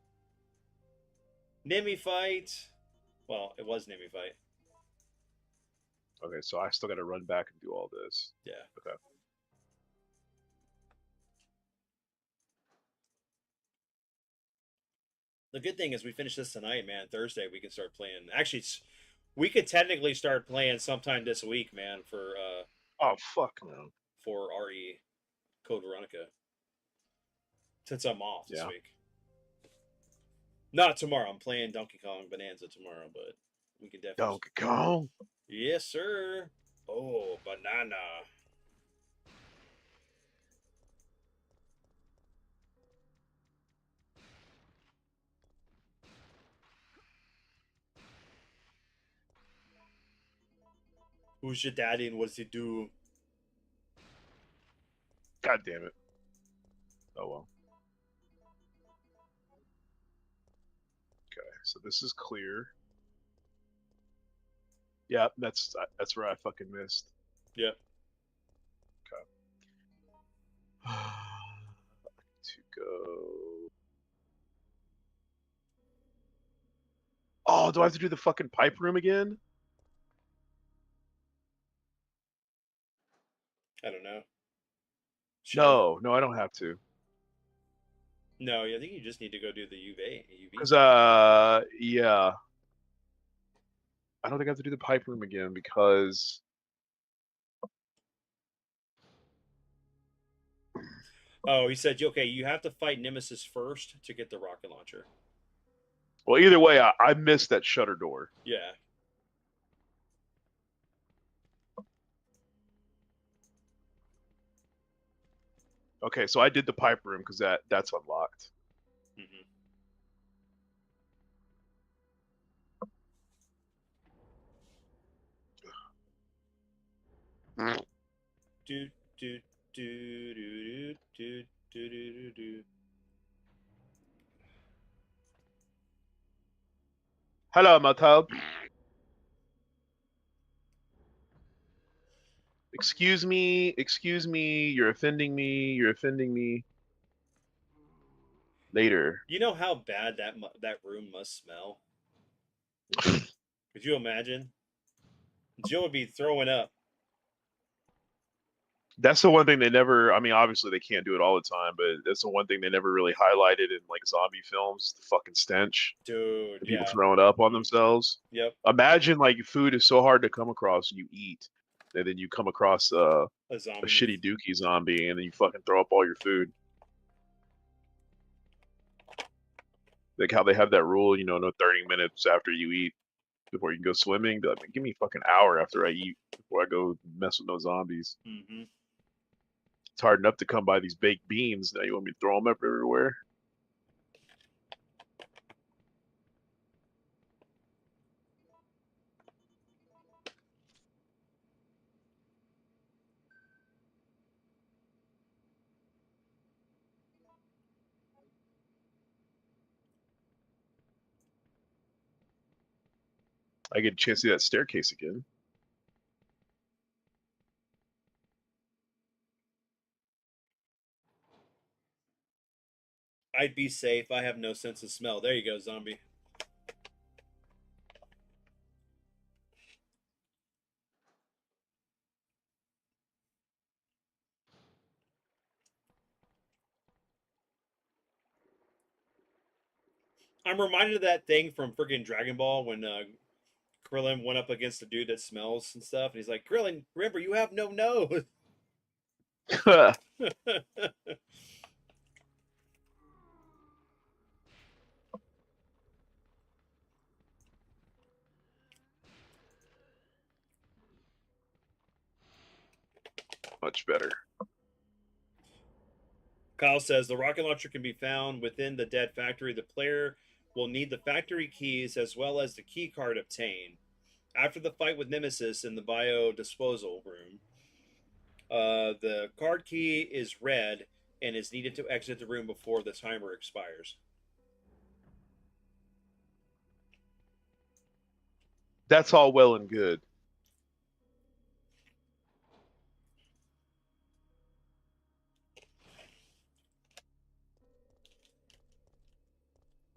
Nemi fight. Well, it was Nemi fight. Okay, so I still got to run back and do all this. Yeah. Okay. The good thing is we finish this tonight, man. Thursday we can start playing. Actually, we could technically start playing sometime this week, man. Oh fuck no. For RE Code Veronica. Since I'm off this week. Not tomorrow. I'm playing Donkey Kong Bonanza tomorrow, but we can definitely. Donkey Kong. Yes, sir. Oh, banana. Who's your daddy and what's he do? God damn it. Oh well. Okay, so this is clear. Yeah, that's where I fucking missed. Yep. Okay. To go. Oh, do I have to do the fucking pipe room again? I don't know. No, I don't have to. No, I think you just need to go do the UV. Because yeah. I don't think I have to do the pipe room again because Oh, he said, okay, you have to fight Nemesis first to get the rocket launcher. well, either way, I missed that shutter door. Yeah. Okay, so I did the pipe room because that's unlocked. Do do do do do do do do. Hello, Matab. Excuse me, you're offending me. Later. You know how bad that room must smell? Could you imagine? Joe would be throwing up. That's the one thing they never, I mean, obviously they can't do it all the time, but that's the one thing they never really highlighted in like zombie films, the fucking stench. Dude, and people throwing up on themselves. Yep. Imagine like food is so hard to come across, you eat, and then you come across a shitty dookie zombie, and then you fucking throw up all your food. Like how they have that rule, you know, no 30 minutes after you eat before you can go swimming. Be like, give me a fucking hour after I eat before I go mess with no zombies. Mm-hmm. It's hard enough to come by these baked beans. Now you want me to throw them up everywhere? I get a chance to see that staircase again. I'd be safe. I have no sense of smell. There you go, zombie. I'm reminded of that thing from freaking Dragon Ball when Krillin went up against a dude that smells and stuff, and he's like, "Krillin, remember you have no nose." Much better. Kyle says the rocket launcher can be found within the dead factory. The player will need the factory keys as well as the key card obtained. After the fight with Nemesis in the bio disposal room, the card key is red and is needed to exit the room before the timer expires. That's all well and good.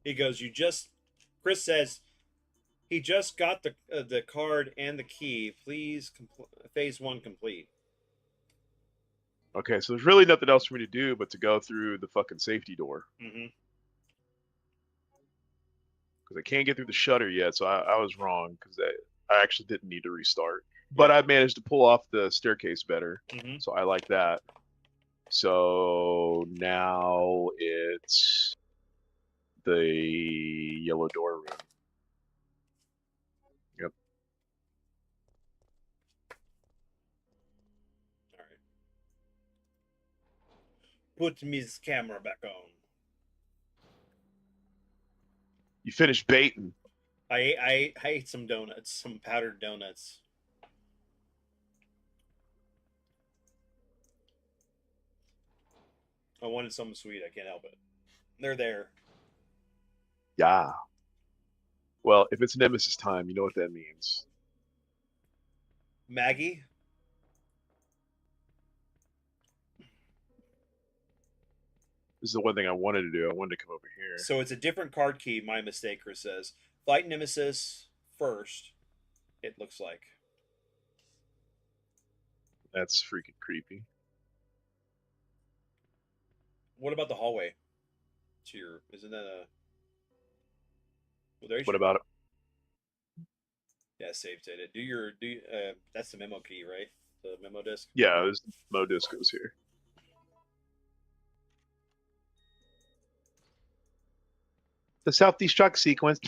He goes, Chris says, he just got the card and the key. Please, phase 1 complete. Okay, so there's really nothing else for me to do but to go through the fucking safety door. Mm-hmm. Because I can't get through the shutter yet, so I was wrong, because I actually didn't need to restart. But I managed to pull off the staircase better, so I like that. So now it's the yellow door room. Yep. All right. Put Ms. camera back on. You finished baiting. I ate some donuts, some powdered donuts. I wanted something sweet. I can't help it. They're there. Yeah. Well, if it's Nemesis time, you know what that means. Maggie? This is the one thing I wanted to do. I wanted to come over here. So it's a different card key. My mistake, Chris says. Fight Nemesis first, it looks like. That's freaking creepy. What about the hallway? To your, isn't that a... Well, there's What your... about it? Yeah, save data. That's the memo key, right? The memo disk? Yeah, there's Mo Disco's here. The Southeast Truck sequence.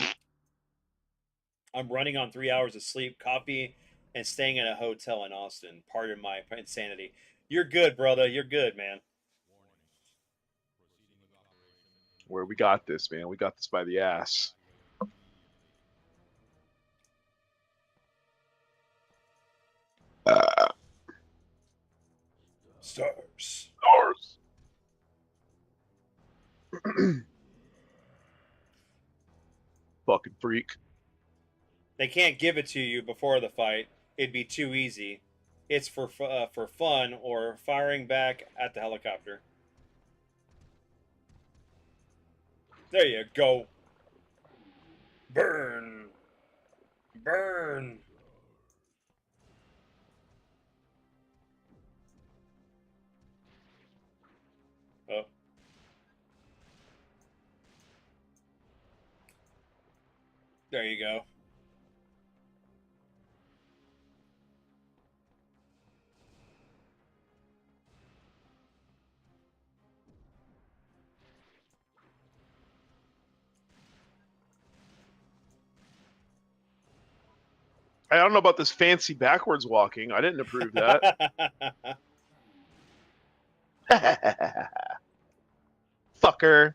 I'm running on 3 hours of sleep, coffee, and staying at a hotel in Austin. Pardon my insanity. You're good, brother. You're good, man. Where we got this, man. We got this by the ass. Stars. Fucking freak. They can't give it to you before the fight. It'd be too easy. It's for fun or firing back at the helicopter. There you go. Burn. Burn. Oh. There you go. I don't know about this fancy backwards walking. I didn't approve that. Fucker.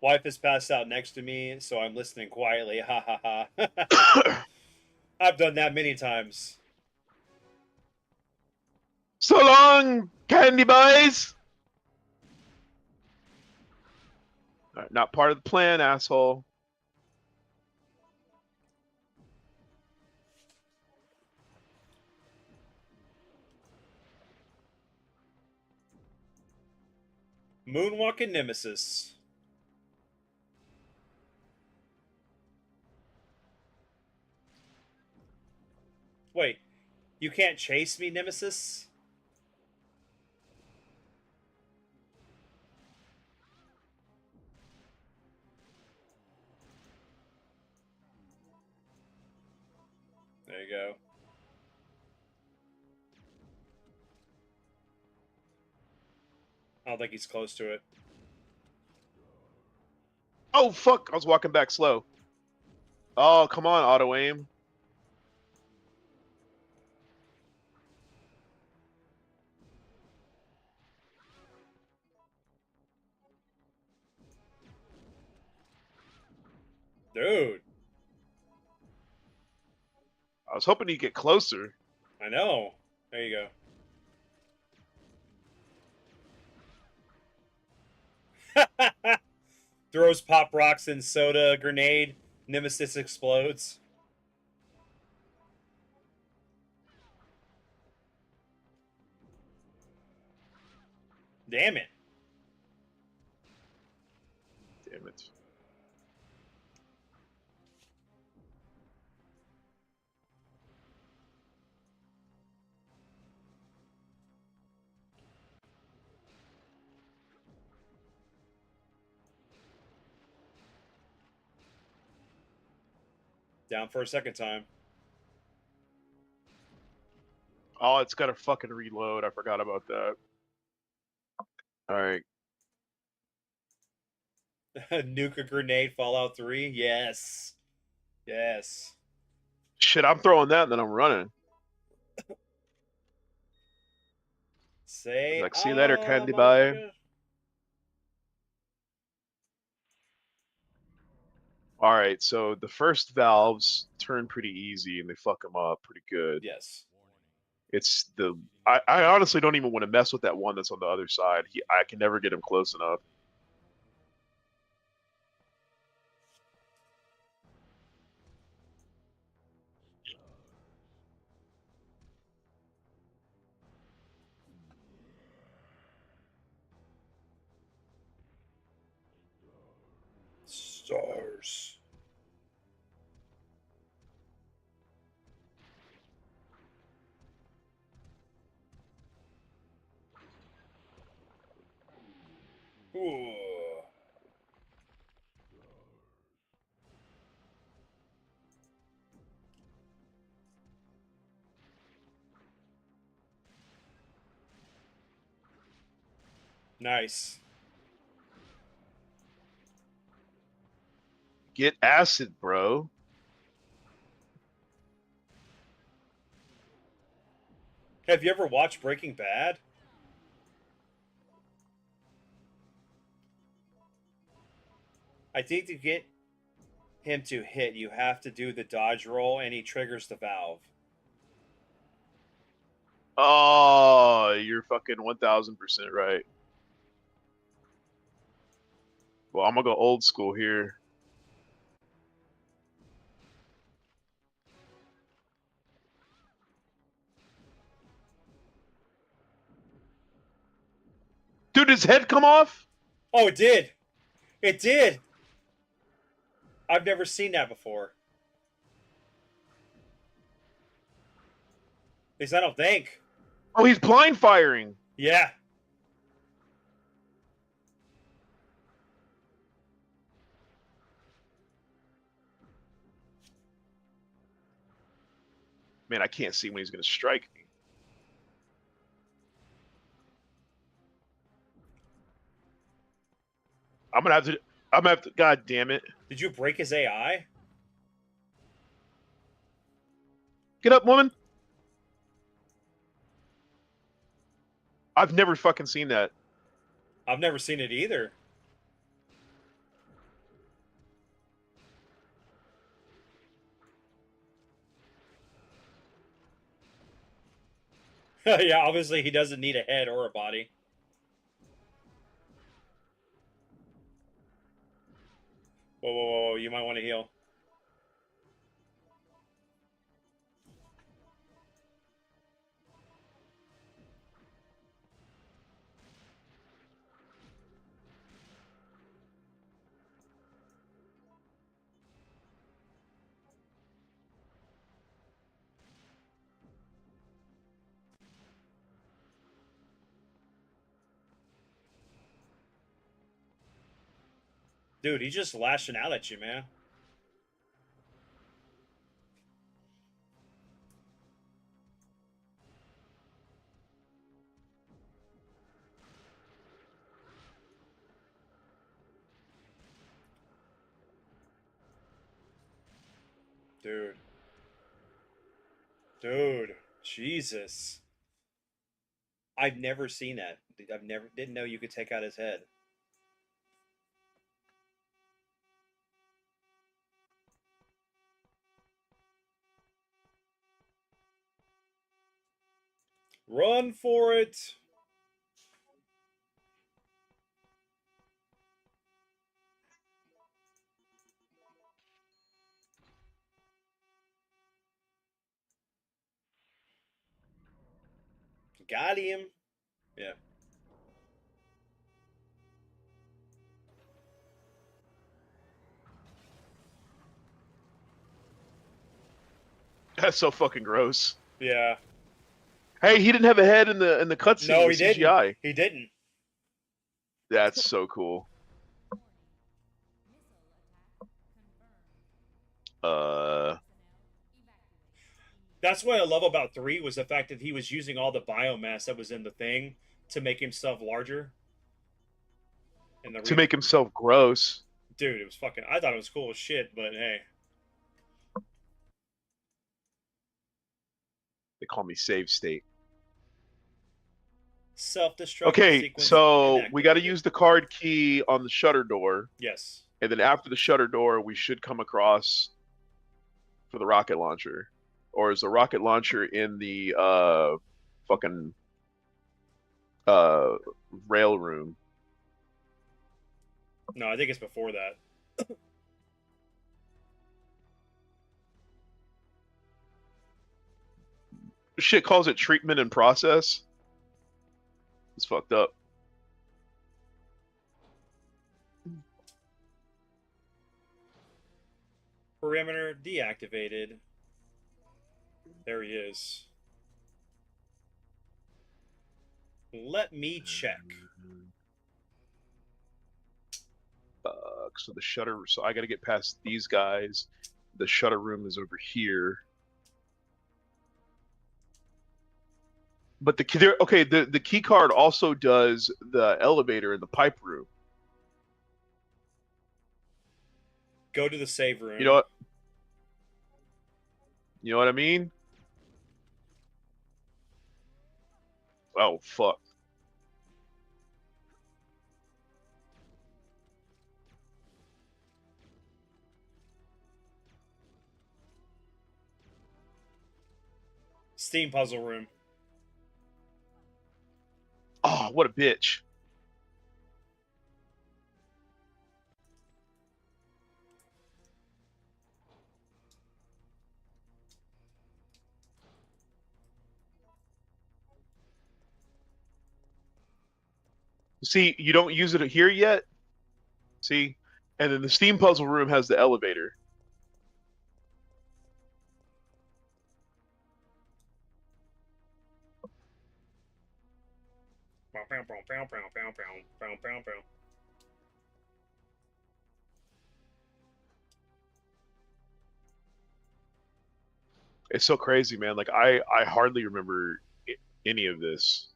Wife has passed out next to me, so I'm listening quietly. Ha ha ha. I've done that many times. So long, candy boys. All right, not part of the plan, asshole. moonwalking Nemesis. Wait, you can't chase me, Nemesis? There you go. I don't think he's close to it. Oh, fuck. I was walking back slow. Oh, come on, auto aim. Dude. I was hoping he'd get closer. I know. There you go. Throws pop rocks and soda grenade. Nemesis explodes. Damn it. Damn it. Down for a second time. Oh, it's got to fucking reload. I forgot about that. All right. Nuke a grenade, Fallout 3. Yes. Yes. Shit, I'm throwing that and then I'm running. Say, Like, see you later, candy boy. All right, so the first valves turn pretty easy and they fuck them up pretty good. Yes. It's the I honestly don't even want to mess with that one that's on the other side. I can never get him close enough. Stars. Ooh. Nice. Get acid, bro. Have you ever watched Breaking Bad? I think to get him to hit, you have to do the dodge roll, and he triggers the valve. Oh, you're fucking 1000% right. Well, I'm gonna go old school here. Dude, his head come off? Oh, it did. It did. I've never seen that before. At least I don't think. Oh, he's blind firing. Yeah. Man, I can't see when he's gonna strike me. I'm gonna have to. God damn it! Did you break his AI? Get up, woman. I've never fucking seen that. I've never seen it either. Yeah, obviously he doesn't need a head or a body. Whoa, whoa, whoa, whoa. You might want to heal. Dude, he's just lashing out at you, man. Dude. Dude. Jesus. I've never seen that. Didn't know you could take out his head. Run for it. Got him. Yeah. That's so fucking gross. Yeah. Hey, he didn't have a head in the cutscene. No, with he didn't. CGI. He didn't. That's so cool. That's what I love about 3 was the fact that he was using all the biomass that was in the thing to make himself larger. To make himself gross. Dude, it was fucking... I thought it was cool as shit, but hey. They call me save state. Self-destruct Okay, sequence so we got to inactivated. use the card key on the shutter door. Yes. And then after the shutter door, we should come across for the rocket launcher. Or is the rocket launcher in the fucking rail room? No, I think it's before that. Shit calls it treatment and process. It's fucked up. Perimeter deactivated. There he is. Let me check. So the shutter. So I got to get past these guys. The shutter room is over here. But the key card also does the elevator in the pipe room. Go to the save room. You know what? You know what I mean? Oh fuck. Steam puzzle room. Oh, what a bitch. See, you don't use it here yet. See? And then the steam puzzle room has the elevator. It's so crazy, man. Like I hardly remember any of this.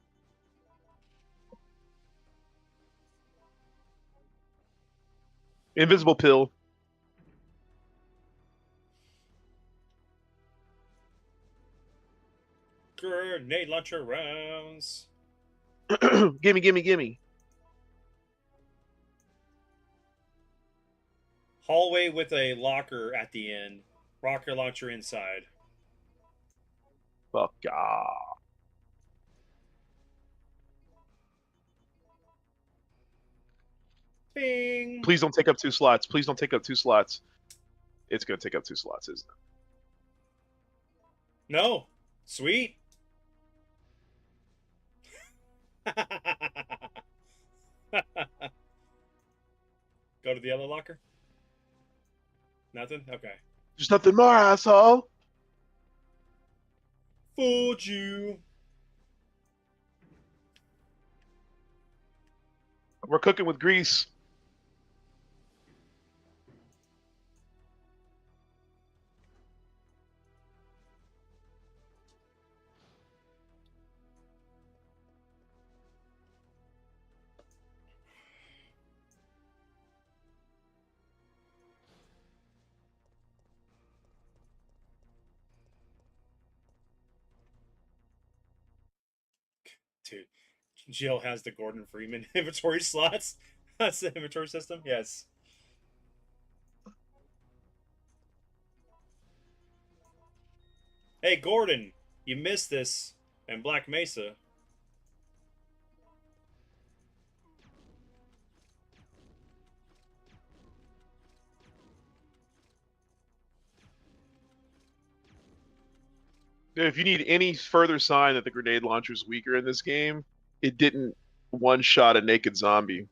Invisible pill. Grenade launcher rounds. Gimme, gimme, gimme. Hallway with a locker at the end. Rocket launcher inside. Fuck ah. Bing. Please don't take up 2 slots. Please don't take up 2 slots. It's gonna take up 2 slots, isn't it? No. Sweet. Go to the other locker? Nothing? Okay. There's nothing more, asshole. Fooled you. We're cooking with grease. Dude, Jill has the Gordon Freeman inventory slots. That's the inventory system. Yes. Hey, Gordon, you missed this in Black Mesa. If you need any further sign that the grenade launcher is weaker in this game, it didn't one-shot a naked zombie.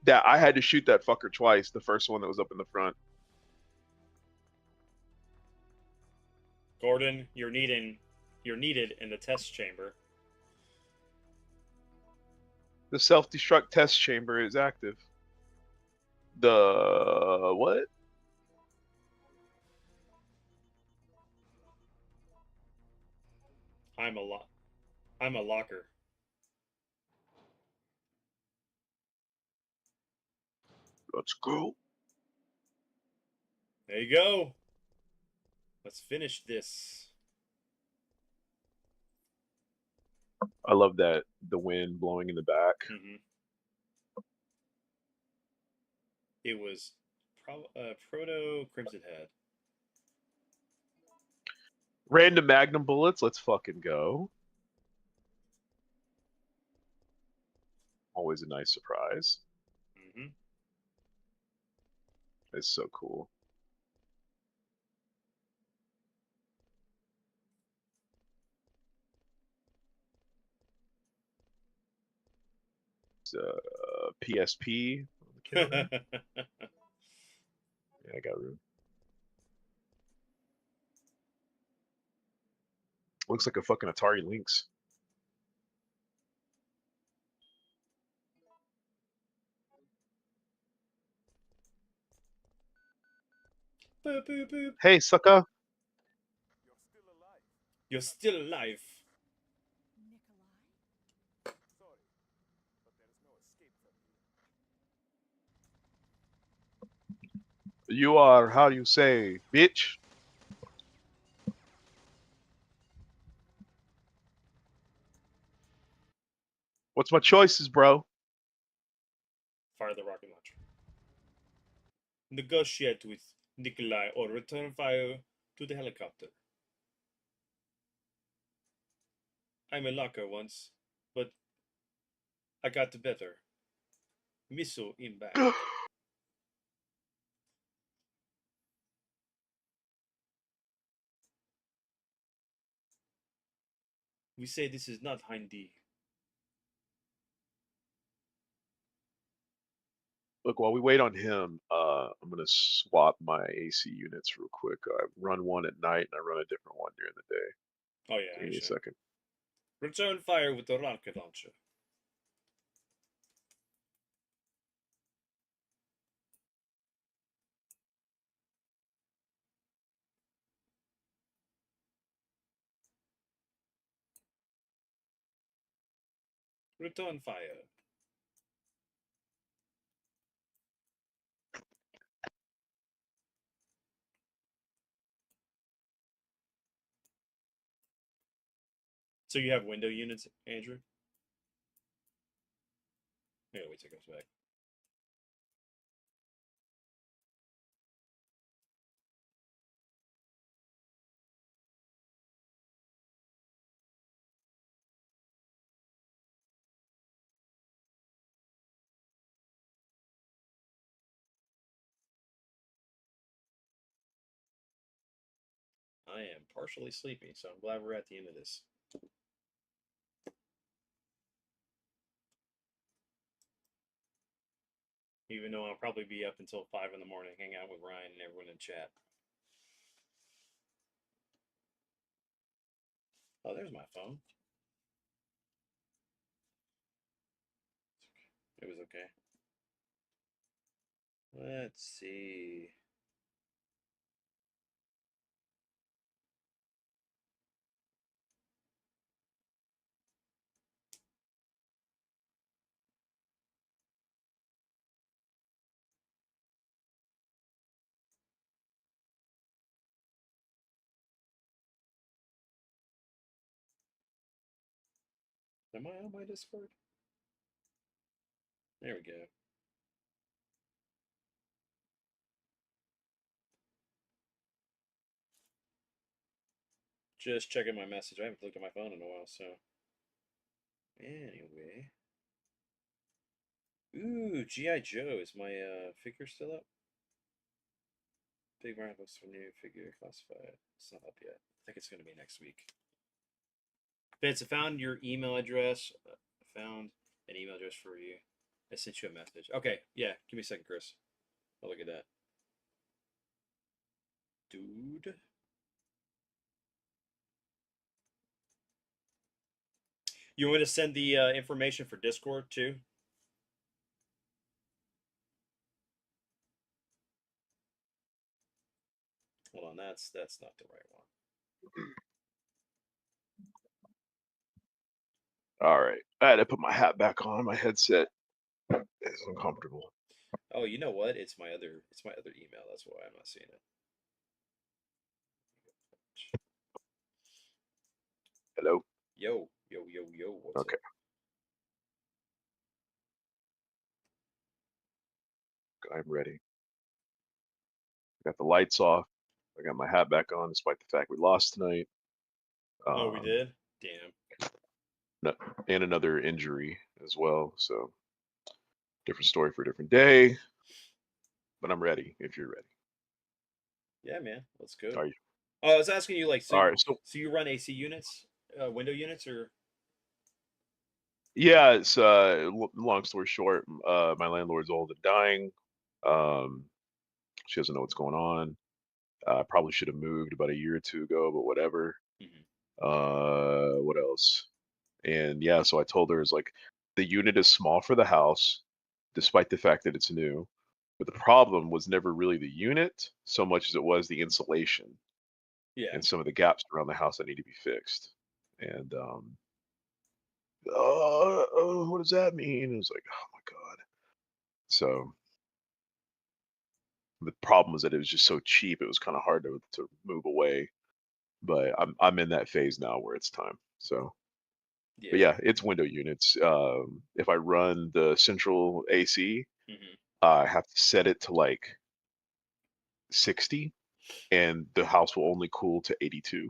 That I had to shoot that fucker twice. The first one that was up in the front. Gordon, you're needed in the test chamber. The self-destruct test chamber is active. The what? I'm a locker. Let's go. There you go. Let's finish this. I love that the wind blowing in the back. Mm-hmm. It was Proto Crimson Head. Random magnum bullets. Let's fucking go. Always a nice surprise. Mm-hmm. It's so cool. It's, PSP. Yeah, I got room. Looks like a fucking Atari Lynx. Boop, boop, boop. Hey, sucker. You're still alive. Nikolai? Sorry, but there is no escape from you. You are, how do you say, bitch? What's my choices, bro? Fire the rocket launcher. Negotiate with Nikolai or return fire to the helicopter. I'm a locker once, but I got better. Missile inbound. We say this is not Hindi. Look, while we wait on him, I'm gonna swap my AC units real quick. I run one at night and I run a different one during the day. Oh yeah, Give me a second. Return fire with the rocket launcher. Return fire. So you have window units, Andrew? Yeah, wait till it comes back. I am partially sleepy, so I'm glad we're at the end of this. Even though I'll probably be up until 5 in the morning, hang out with Ryan and everyone in chat. Oh, there's my phone. It was okay. Let's see. Am I on my Discord? There we go. Just checking my message. I haven't looked at my phone in a while, so. Anyway. Ooh, G.I. Joe. Is my figure still up? Big Mark looks for new figure classified. It's not up yet. I think it's going to be next week. Vince, I found your email address. I found an email address for you. I sent you a message. Okay, yeah. Give me a second, Chris. I'll look at that. Dude. You want me to send the information for Discord too? Hold on, that's not the right one. All right. I had to put my hat back on. My headset is uncomfortable. Oh, you know what? It's my other email. That's why I'm not seeing it. Hello. Yo. What's Okay. up? I'm ready. Got the lights off. I got my hat back on, despite the fact we lost tonight. Oh, we did? Damn. And another injury as well. So, different story for a different day. But I'm ready if you're ready. Yeah, man. Let's go. Are you? Oh, I was asking you, like, so, All right, so you run AC units, window units, or? Yeah, it's long story short, my landlord's old and dying. She doesn't know what's going on. Probably should have moved about a year or two ago, but whatever. What else? And yeah, so I told her, it's like, the unit is small for the house, despite the fact that it's new. But the problem was never really the unit so much as it was the insulation Yeah. and some of the gaps around the house that need to be fixed. And what does that mean? It was like, oh my God. So the problem was that it was just so cheap, it was kind of hard to move away. But I'm in that phase now where it's time. So, but yeah, it's window units. If I run the central AC, I have to set it to like 60, and the house will only cool to 82,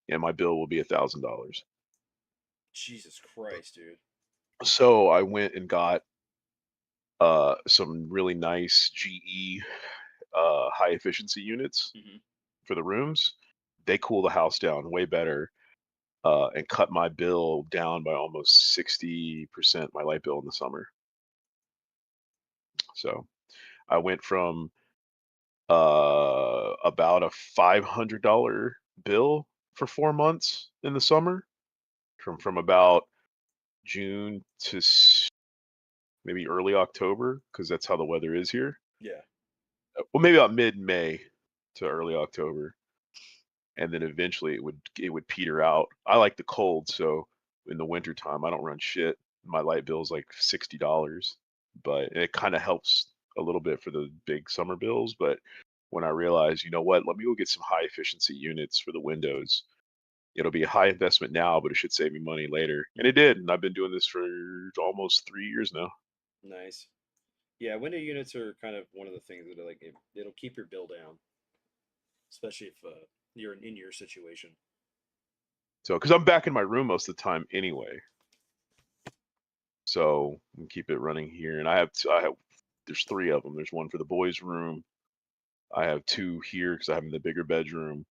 and my bill will be $1,000. Jesus Christ, dude. So I went and got some really nice GE high efficiency units for the rooms. They cool the house down way better, and cut my bill down by almost 60%, my light bill in the summer. So I went from about a $500 bill for 4 months in the summer, from about June to maybe early October, because that's how the weather is here. Yeah. Well, maybe about mid-May to early October, and then eventually it would peter out. I like the cold, so in the wintertime I don't run shit. My light bill is like $60, but it kind of helps a little bit for the big summer bills. But when I realized, you know what, let me go get some high efficiency units for the windows. It'll be a high investment now, but it should save me money later. And it did. And I've been doing this for almost 3 years now. Nice. Yeah, window units are kind of one of the things that are like it'll keep your bill down, especially if you're in your situation. So, because I'm back in my room most of the time anyway, so we can keep it running here. And there's 3 of them. There's one for the boys' room. I have 2 here because I have in the bigger bedroom.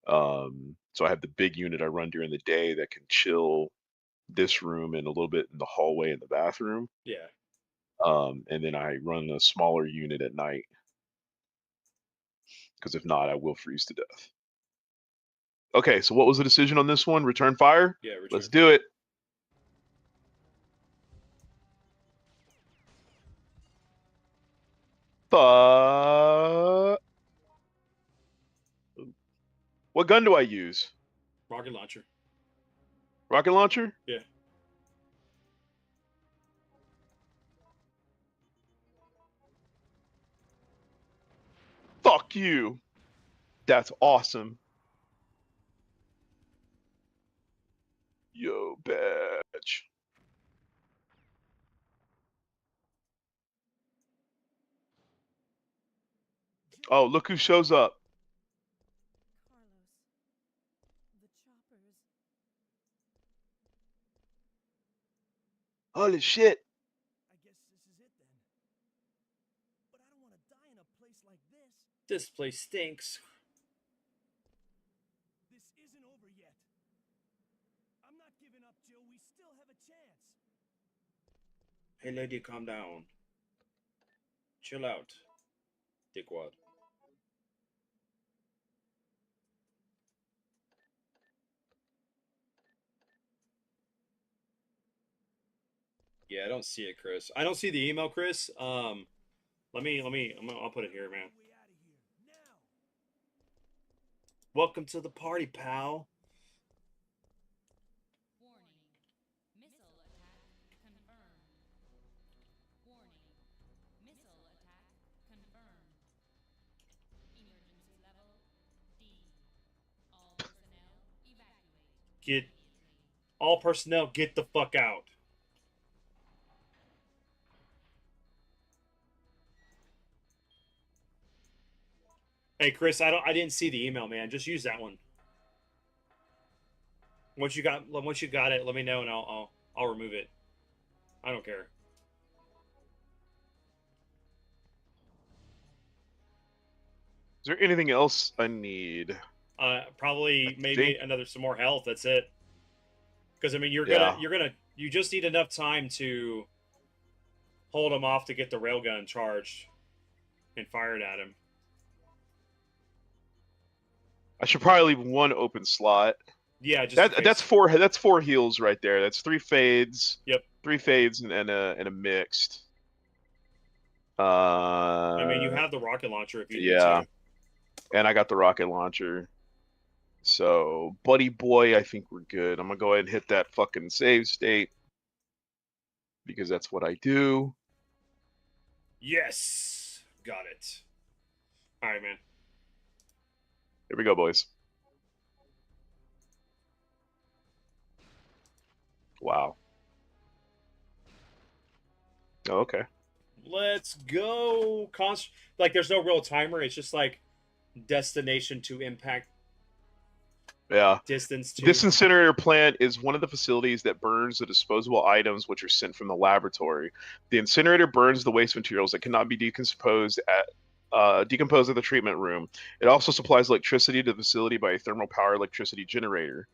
So I have the big unit I run during the day that can chill this room and a little bit in the hallway and the bathroom. Yeah. And then I run a smaller unit at night, because if not, I will freeze to death. Okay, so what was the decision on this one? Return fire? Yeah, return Let's do it. What gun do I use? Rocket launcher. Rocket launcher? Yeah. Fuck you. That's awesome. Yo, bitch. Oh, look who shows up. Carlos. The choppers. Holy shit. I guess this is it then. But I don't want to die in a place like this. This place stinks. This isn't over yet. I'm not giving up, Jill. We still have a chance. Hey, lady, calm down. Chill out, dickwad. Yeah, I don't see it, Chris. I don't see the email, Chris. I'll put it here, man. Way out of here now. Welcome to the party, pal. Warning. Missile attack confirmed. Warning. Missile attack confirmed. Emergency level D. All personnel evacuate. Get all personnel, get the fuck out. Hey, Chris, I didn't see the email, man. Just use that one. Once you got it, let me know and I'll remove it. I don't care. Is there anything else I need? Probably maybe some more health. That's it. Because I mean, you just need enough time to hold him off to get the railgun charged and fired at him. I should probably leave one open slot. Yeah, just that's four heals right there. That's 3 fades. Yep. 3 fades and a mixed. I mean, you have the rocket launcher if you need to. And I got the rocket launcher. So, buddy boy, I think we're good. I'm gonna go ahead and hit that fucking save state because that's what I do. Yes, got it. All right, man. Here we go, boys. Wow. Oh, okay. Let's go. Like, there's no real timer. It's just like destination to impact. Yeah. Distance to. This incinerator plant is one of the facilities that burns the disposable items which are sent from the laboratory. The incinerator burns the waste materials that cannot be decomposed at the treatment room. It also supplies electricity to the facility by a thermal power electricity generator.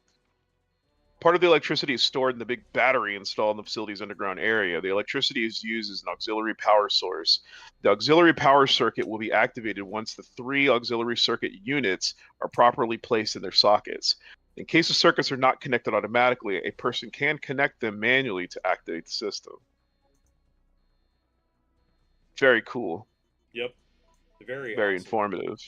Part of the electricity is stored in the big battery installed in the facility's underground area. The electricity is used as an auxiliary power source. The auxiliary power circuit will be activated once the 3 auxiliary circuit units are properly placed in their sockets. In case the circuits are not connected automatically, a person can connect them manually to activate the system. Very cool. Yep. Very awesome. Informative.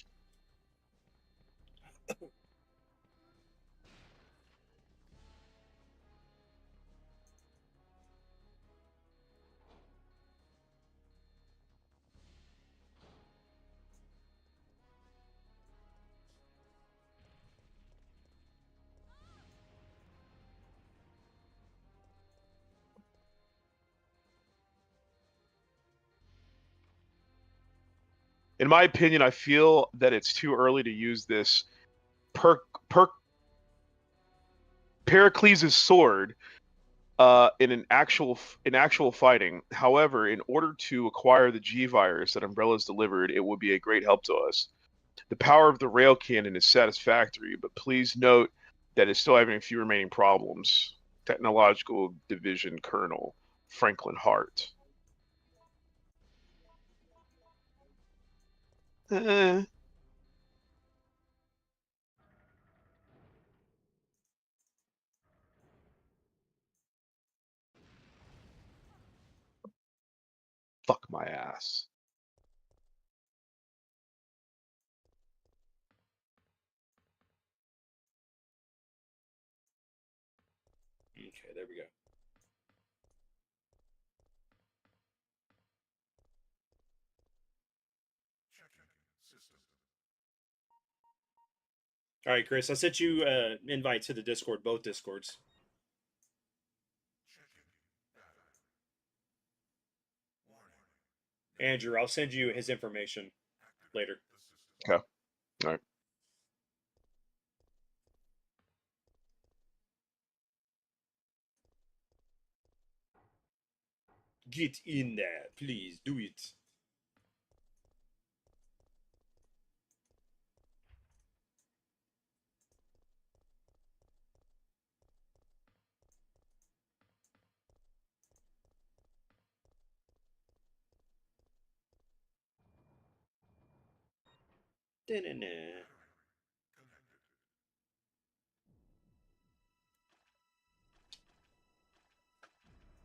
In my opinion, I feel that it's too early to use this Pericles' sword in actual fighting. However, in order to acquire the G virus that Umbrella's delivered, it would be a great help to us. The power of the rail cannon is satisfactory, but please note that it's still having a few remaining problems. Technological Division Colonel Franklin Hart. Fuck my ass. Okay, there we go. All right, Chris, I sent you invite to the Discord, both Discords. Andrew, I'll send you his information later. Okay. All right. Get in there, please. Do it. Da-na-na.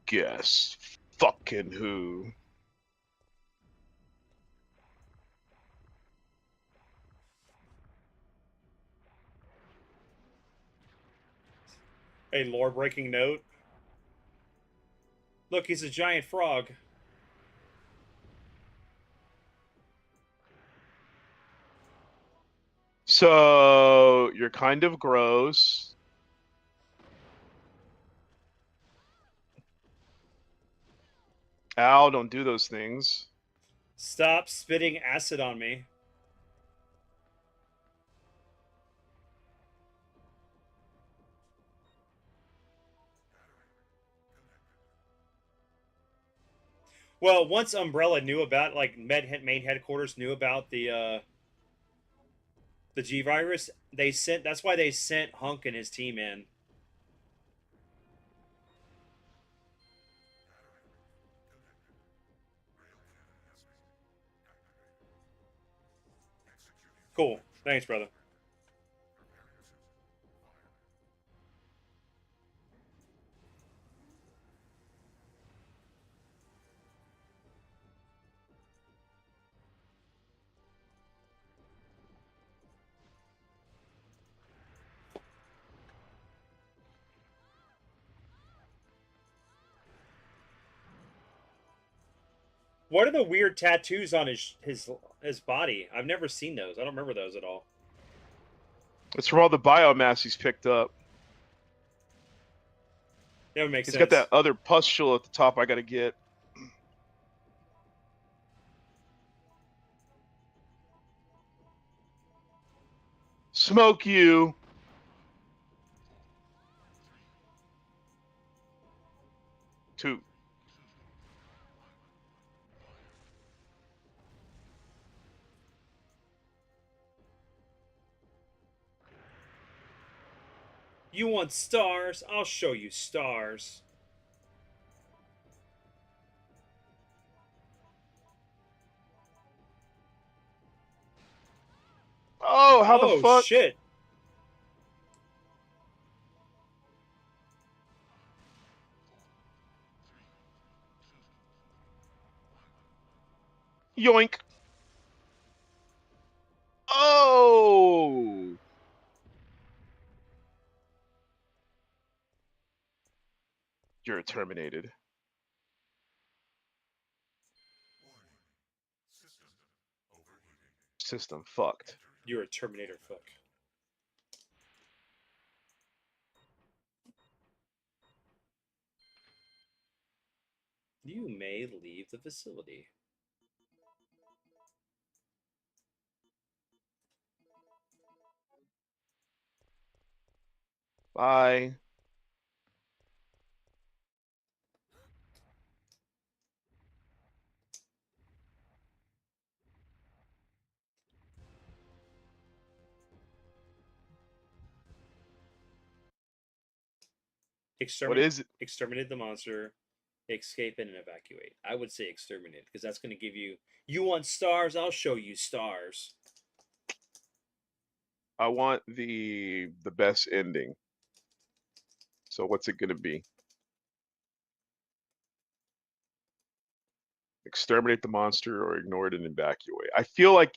Guess fucking who? A lore-breaking note. Look, he's a giant frog. So you're kind of gross. Al, don't do those things. Stop spitting acid on me. Well, once Umbrella knew about, like, main headquarters knew about the G virus, they sent. That's why they sent Hunk and his team in. Cool. Thanks, brother. What are the weird tattoos on his body? I've never seen those. I don't remember those at all. It's from all the biomass he's picked up. That would make He's sense. got that other pustule at the top I gotta get. Smoke you. Two. You want stars? I'll show you stars. Oh, how the fuck? Shit. Yoink. Oh. You're terminated. System fucked. You're a Terminator fuck. You may leave the facility. Bye. What is it? Exterminate the monster, escape and evacuate. I would say exterminate because that's going to give you. You want stars? I'll show you stars. I want the best ending. So what's it gonna be? Exterminate the monster or ignore it and evacuate. I feel like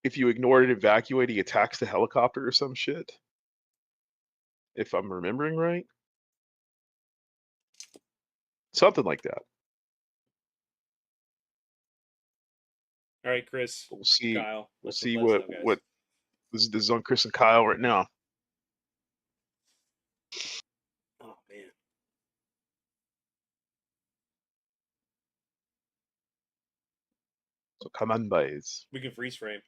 if you ignore it and evacuate, he attacks the helicopter or some shit. If I'm remembering right. Something like that. All right, Chris. We'll see. Kyle. We'll Let's see let us know, guys. what this is on Chris and Kyle right now. Oh man. So come on, boys. We can freeze frame.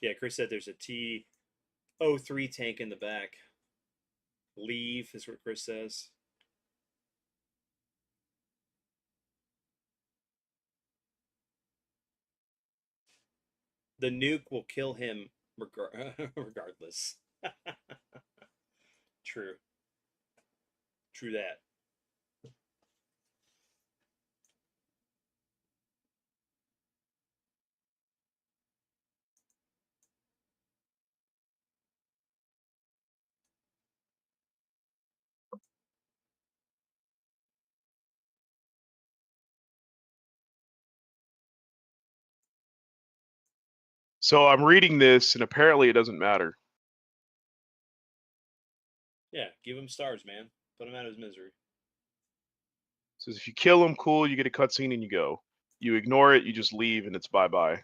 Yeah, Chris said there's a T-03 tank in the back. Leave is what Chris says. The nuke will kill him regardless. True. True that. So I'm reading this, and apparently it doesn't matter. Yeah, give him stars, man. Put him out of his misery. It says if you kill him, cool, you get a cutscene and you go. You ignore it, you just leave, and it's bye-bye.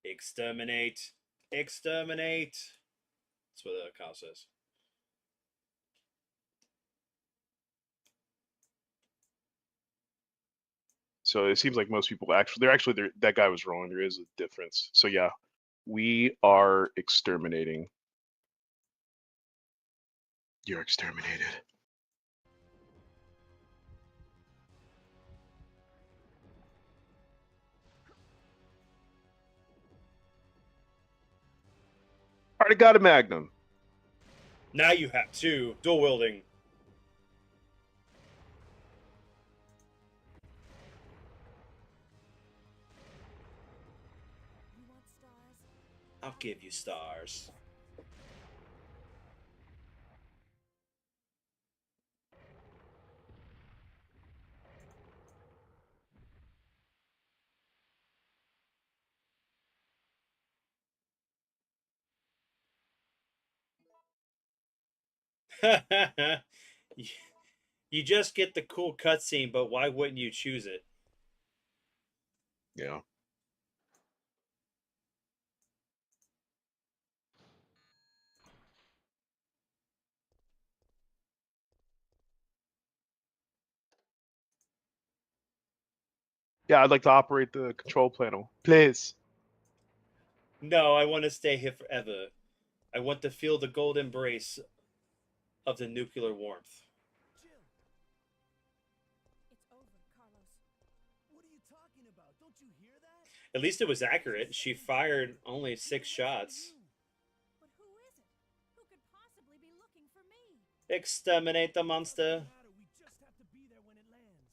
Exterminate. Exterminate. That's what the cow says. So it seems like most people that guy was wrong. There is a difference. So yeah, we are exterminating. You're exterminated. Already got a magnum. Now you have two. Dual wielding. You want stars? I'll give you stars. You just get the cool cutscene, but why wouldn't you choose it? Yeah. Yeah, I'd like to operate the control panel, please. No, I want to stay here forever. I want to feel the gold embrace of the nuclear warmth. Jill, It's over, Carlos. what are you talking about? Don't you hear that? At least it was accurate. She fired only 6 shots. But who is it? Who could possibly be looking for me? Exterminate the monster. Doesn't matter, we just have to be there when it lands.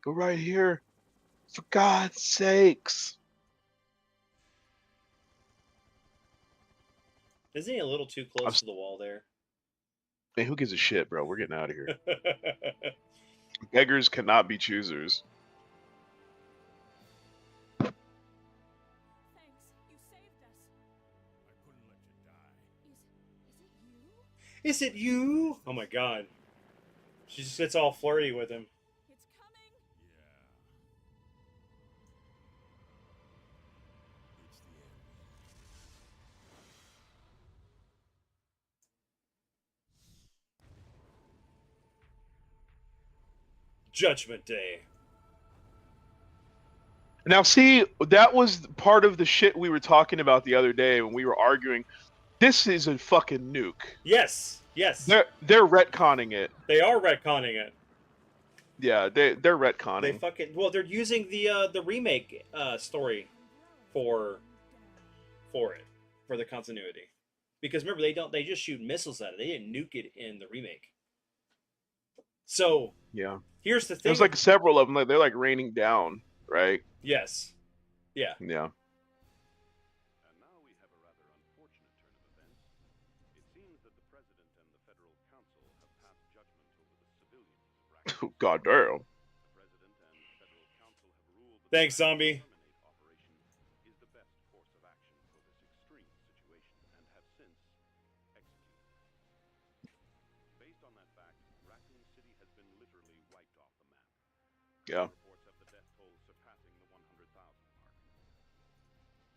Go right here. For God's sakes. Isn't he a little too close to the wall there? Man, who gives a shit, bro? We're getting out of here. Beggars cannot be choosers. Thanks. You saved us. I couldn't let you die. Is it you? Is it you? Oh my god. She just gets all flirty with him. It's coming. Yeah. It's the end. Judgment Day. Now, see, that was part of the shit we were talking about the other day when we were arguing. This is a fucking nuke. Yes, yes. They're retconning it. They are retconning it. Yeah, they're retconning. They fucking they're using the remake story for it, for the continuity. Because remember, they just shoot missiles at it. They didn't nuke it in the remake. So Yeah. here's the thing. There's like several of them. They're like raining down, right? Yes. Yeah. Yeah. And now we have a rather unfortunate turn of events. It seems that the President and the Federal Council have passed judgment over the civilians of Raqqa. God damn. The President and Federal Council have ruled Thanks, zombie. Terminate operation is the best course of action for this extreme situation and have since executed. Based on that fact, Raccoon City has been literally wiped off the map. Yeah. Reports have the death toll surpassing the 100,000 mark.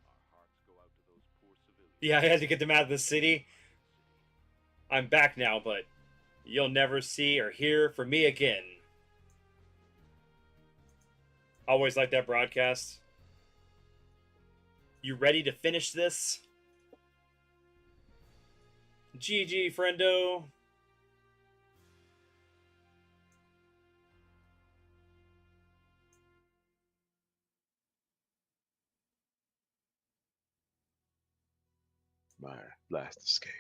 Our hearts go out to those poor civilians. Yeah, I had to get them out of the city. I'm back now, but you'll never see or hear from me again. Always like that broadcast. You ready to finish this? GG, friendo. My last escape.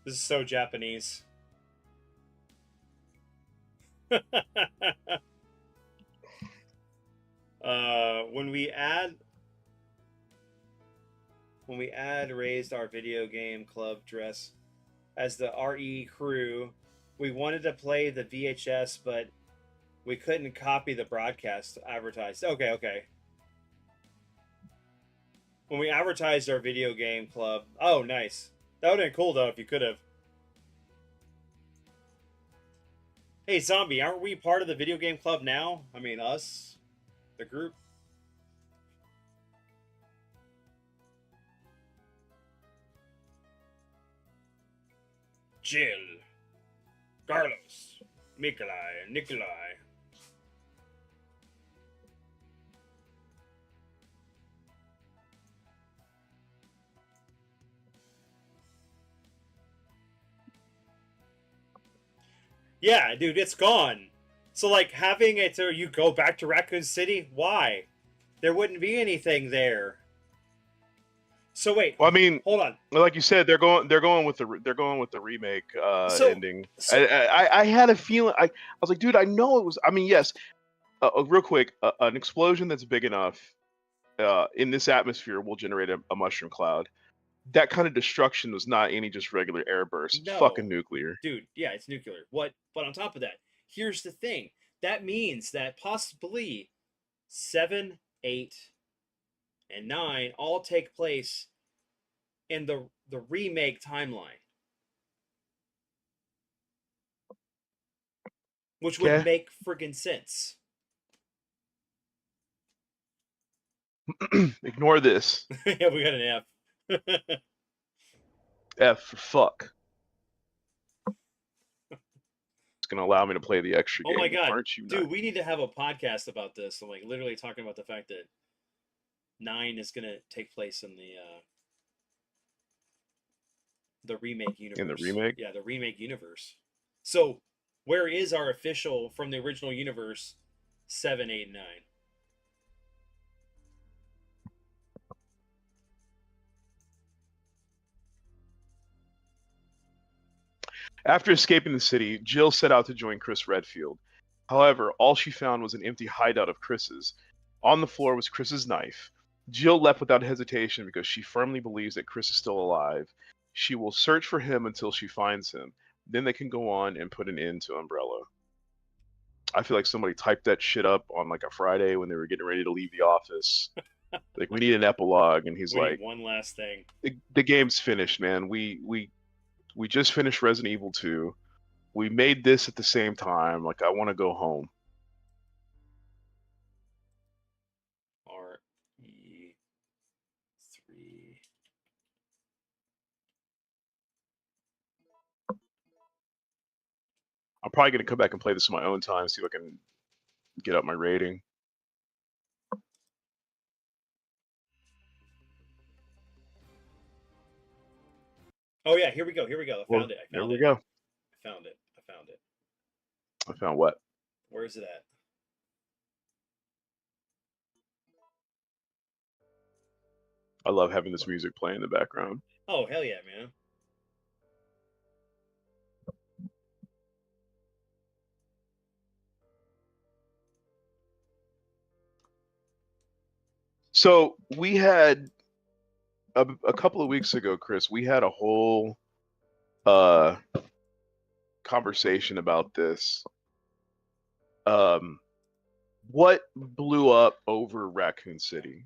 This is so Japanese. When we raised our video game club dress as the RE crew, we wanted to play the VHS, but we couldn't copy the broadcast advertised. Okay. When we advertised our video game club, oh, nice. That would have been cool though if you could have. Hey, zombie, aren't we part of the video game club now? I mean, us, the group. Jill, Carlos, Nikolai. Yeah, dude, it's gone. So, like, having it so you go back to Raccoon City, why? There wouldn't be anything there. So wait. Well, I mean, hold on. Like you said, they're going with the remake ending. So I had a feeling. I was like, dude, I know it was. I mean, yes. Real quick, an explosion that's big enough in this atmosphere will generate a mushroom cloud. That kind of destruction was not any just regular airburst. It's fucking nuclear. Dude, yeah, it's nuclear. What? But on top of that, here's the thing. That means that possibly 7, 8, and 9 all take place in the remake timeline. Which would make friggin' sense. Ignore this. Yeah, we got an F. F for fuck. It's gonna allow me to play the extra game. Oh my god, aren't you? dude, we need to have a podcast about this. I'm like literally talking about the fact that 9 is gonna take place in the remake universe. In the remake? Yeah, the remake universe. So, where is our official from the original universe 7, 8, 9? After escaping the city, Jill set out to join Chris Redfield. However, all she found was an empty hideout of Chris's. On the floor was Chris's knife. Jill left without hesitation because she firmly believes that Chris is still alive. She will search for him until she finds him. Then they can go on and put an end to Umbrella. I feel like somebody typed that shit up on like a Friday when they were getting ready to leave the office. Like, we need an epilogue, and he's we like, need one last thing. The game's finished, man. We just finished Resident Evil 2. We made this at the same time. Like, I want to go home. RE3. I'm probably going to come back and play this on my own time, see if I can get up my rating. Oh yeah, here we go. I found it. There we go. I found it. I found what? Where is it at? I love having this music play in the background. Oh hell yeah, man. So we had a couple of weeks ago, Chris. We had a whole conversation about this. What blew up over Raccoon City?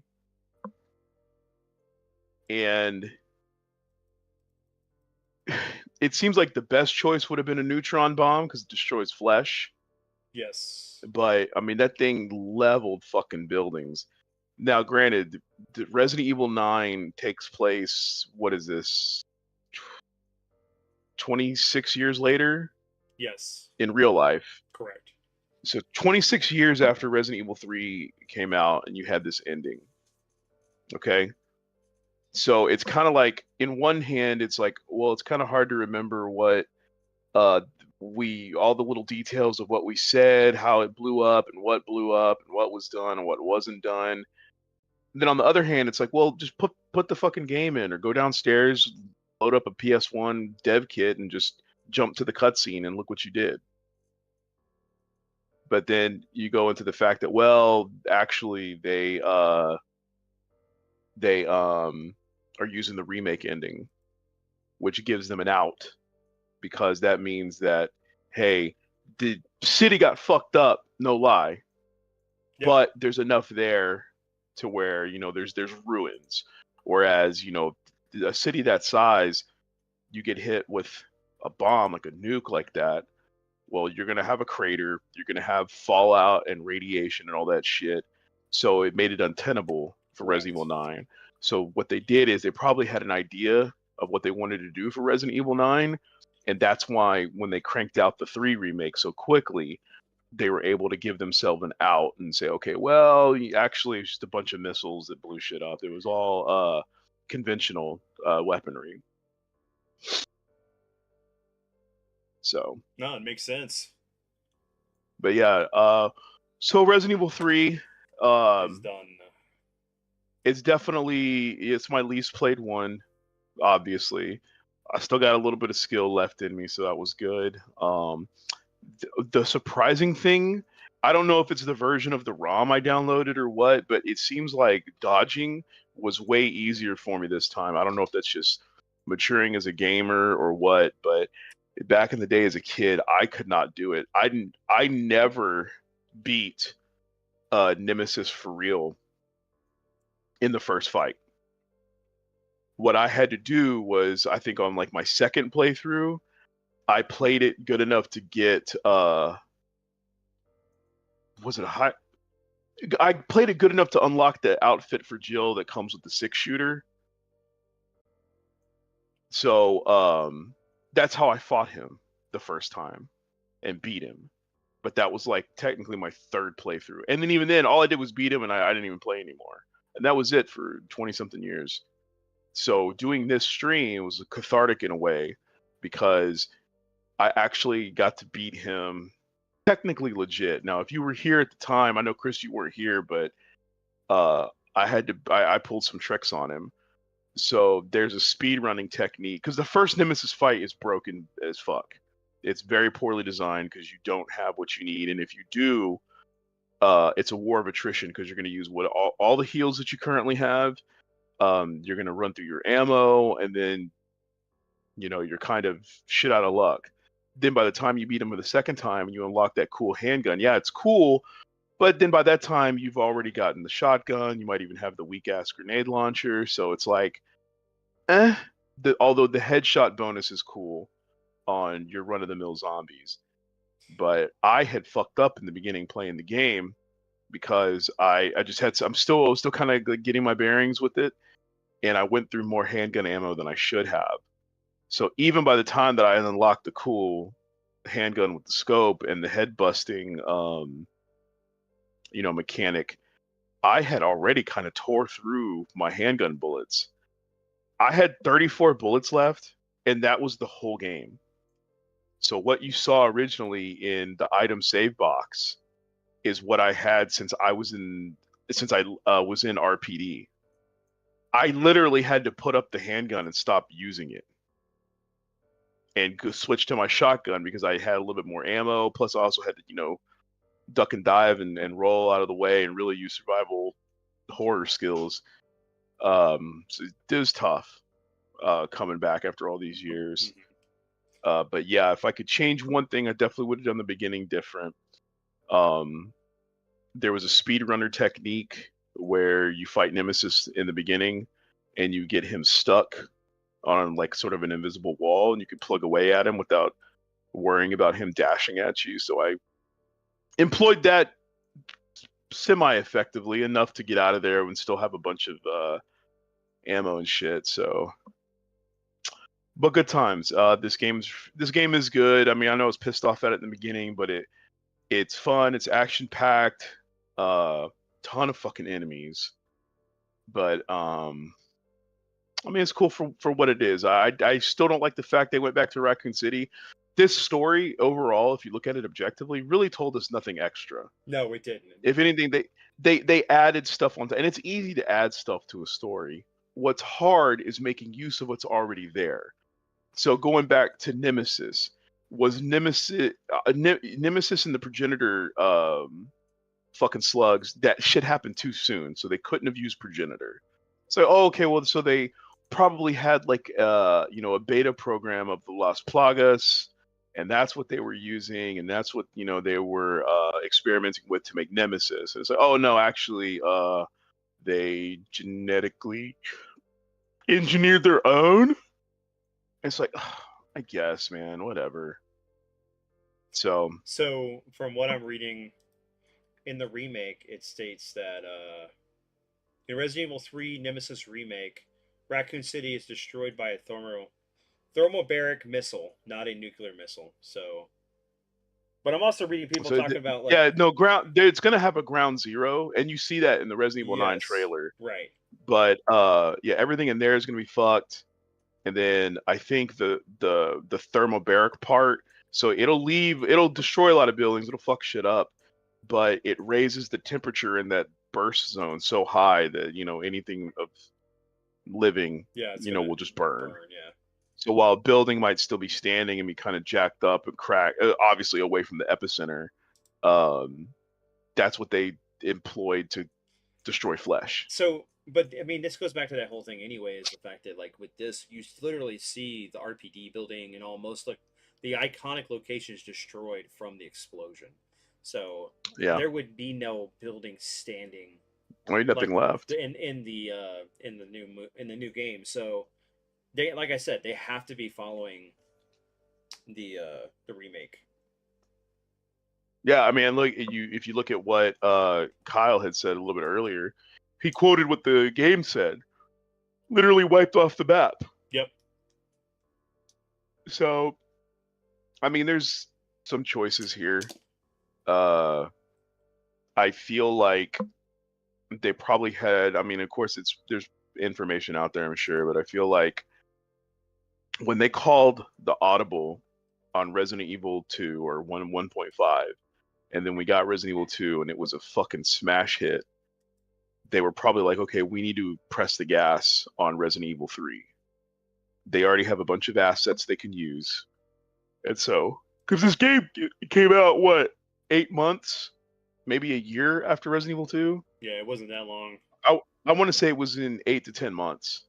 And it seems like the best choice would have been a neutron bomb because it destroys flesh. Yes. But I mean, that thing leveled fucking buildings. Now, granted, the Resident Evil 9 takes place, what is this, 26 years later Yes. in real life. Correct. So 26 years after Resident Evil 3 came out and you had this ending. Okay? So it's kind of like, in one hand, it's like, well, it's kind of hard to remember what all the little details of what we said, how it blew up and what was done and what wasn't done. And then on the other hand, it's like, well, just put the fucking game in, or go downstairs, load up a PS1 dev kit, and just jump to the cutscene and look what you did. But then you go into the fact that, well, actually they are using the remake ending, which gives them an out, because that means that, hey, the city got fucked up, no lie, but there's enough there to where, you know, there's ruins. Whereas, you know, a city that size, you get hit with a bomb, like a nuke like that, well, you're gonna have a crater, you're gonna have fallout and radiation and all that shit. So it made it untenable for Resident Evil 9. So what they did is they probably had an idea of what they wanted to do for Resident Evil 9, and that's why when they cranked out the 3 remake so quickly, they were able to give themselves an out and say, okay, well, actually, it's just a bunch of missiles that blew shit up. It was all conventional weaponry. So. No, it makes sense. But yeah, so Resident Evil 3, It's done. It's my least played one, obviously. I still got a little bit of skill left in me, so that was good. The surprising thing, I don't know if it's the version of the ROM I downloaded or what, but it seems like dodging was way easier for me this time. I don't know if that's just maturing as a gamer or what, but back in the day as a kid, I could not do it. I never beat Nemesis for real in the first fight. What I had to do was, I think on like my second playthrough, I played it good enough to get I played it good enough to unlock the outfit for Jill that comes with the 6-shooter. So that's how I fought him the first time and beat him. But that was like technically my third playthrough. And then even then, all I did was beat him, and I didn't even play anymore. And that was it for 20-something years. So doing this stream was cathartic in a way, because I actually got to beat him technically legit. Now, if you were here at the time, I know, Chris, you weren't here, but I pulled some tricks on him. So there's a speed running technique, because the first Nemesis fight is broken as fuck. It's very poorly designed because you don't have what you need, and if you do, it's a war of attrition, because you're going to use all the heals that you currently have. You're going to run through your ammo, and then, you know, you're kind of shit out of luck. Then by the time you beat him for the second time and you unlock that cool handgun, yeah, it's cool, but then by that time you've already gotten the shotgun. You might even have the weak ass grenade launcher. So it's like, although the headshot bonus is cool on your run-of-the-mill zombies, but I had fucked up in the beginning playing the game, because I just had I'm still kind of getting my bearings with it, and I went through more handgun ammo than I should have. So even by the time that I unlocked the cool handgun with the scope and the head busting, mechanic, I had already kind of tore through my handgun bullets. I had 34 bullets left, and that was the whole game. So what you saw originally in the item save box is what I had since I was in RPD. I literally had to put up the handgun and stop using it, and switch to my shotgun because I had a little bit more ammo. Plus, I also had to, duck and dive and roll out of the way and really use survival horror skills. So it was tough coming back after all these years. But yeah, if I could change one thing, I definitely would have done the beginning different. There was a speedrunner technique where you fight Nemesis in the beginning and you get him stuck on like sort of an invisible wall, and you could plug away at him without worrying about him dashing at you. So I employed that semi-effectively enough to get out of there and still have a bunch of ammo and shit. So, but good times. This game is good. I mean, I know I was pissed off at it in the beginning, but it's fun. It's action packed. Ton of fucking enemies. But I mean, it's cool for what it is. I still don't like the fact they went back to Raccoon City. This story overall, if you look at it objectively, really told us nothing extra. No, it didn't. If anything, they added stuff onto, and it's easy to add stuff to a story. What's hard is making use of what's already there. So going back to Nemesis, was Nemesis Nemesis and the Progenitor fucking slugs, that shit happened too soon, so they couldn't have used Progenitor. So okay, well, so they probably had like a beta program of the Las Plagas, and that's what they were using, and that's what they were experimenting with to make Nemesis. And it's like, oh no, actually, they genetically engineered their own. It's like, I guess, man, whatever. So from what I'm reading in the remake, it states that in Resident Evil 3 Nemesis remake, Raccoon City is destroyed by a thermobaric missile, not a nuclear missile. So, but I'm also reading people talking about ground. It's gonna have a ground zero, and you see that in the Resident Evil 9 trailer, right? But everything in there is gonna be fucked. And then I think the thermobaric part, so it'll destroy a lot of buildings, it'll fuck shit up, but it raises the temperature in that burst zone so high that anything of living will just burn. Yeah. So while a building might still be standing and be kind of jacked up and cracked, obviously away from the epicenter, that's what they employed to destroy flesh. So, but I mean, this goes back to that whole thing anyway, is the fact that like with this, you literally see the RPD building and almost like the iconic locations destroyed from the explosion. So there would be no building standing. Well, nothing left in the new game. So they, like I said, they have to be following the remake. Yeah, I mean, look, if you look at what Kyle had said a little bit earlier, he quoted what the game said, literally wiped off the map. Yep. So, I mean, there's some choices here. I feel like they probably had. I mean, of course, there's information out there, I'm sure, but I feel like when they called the audible on Resident Evil 2 or 1.5, and then we got Resident Evil 2, and it was a fucking smash hit. They were probably like, okay, we need to press the gas on Resident Evil 3. They already have a bunch of assets they can use. And so, because this game came out, 8 months? Maybe a year after Resident Evil 2? Yeah, it wasn't that long. I want to say it was in 8 to 10 months.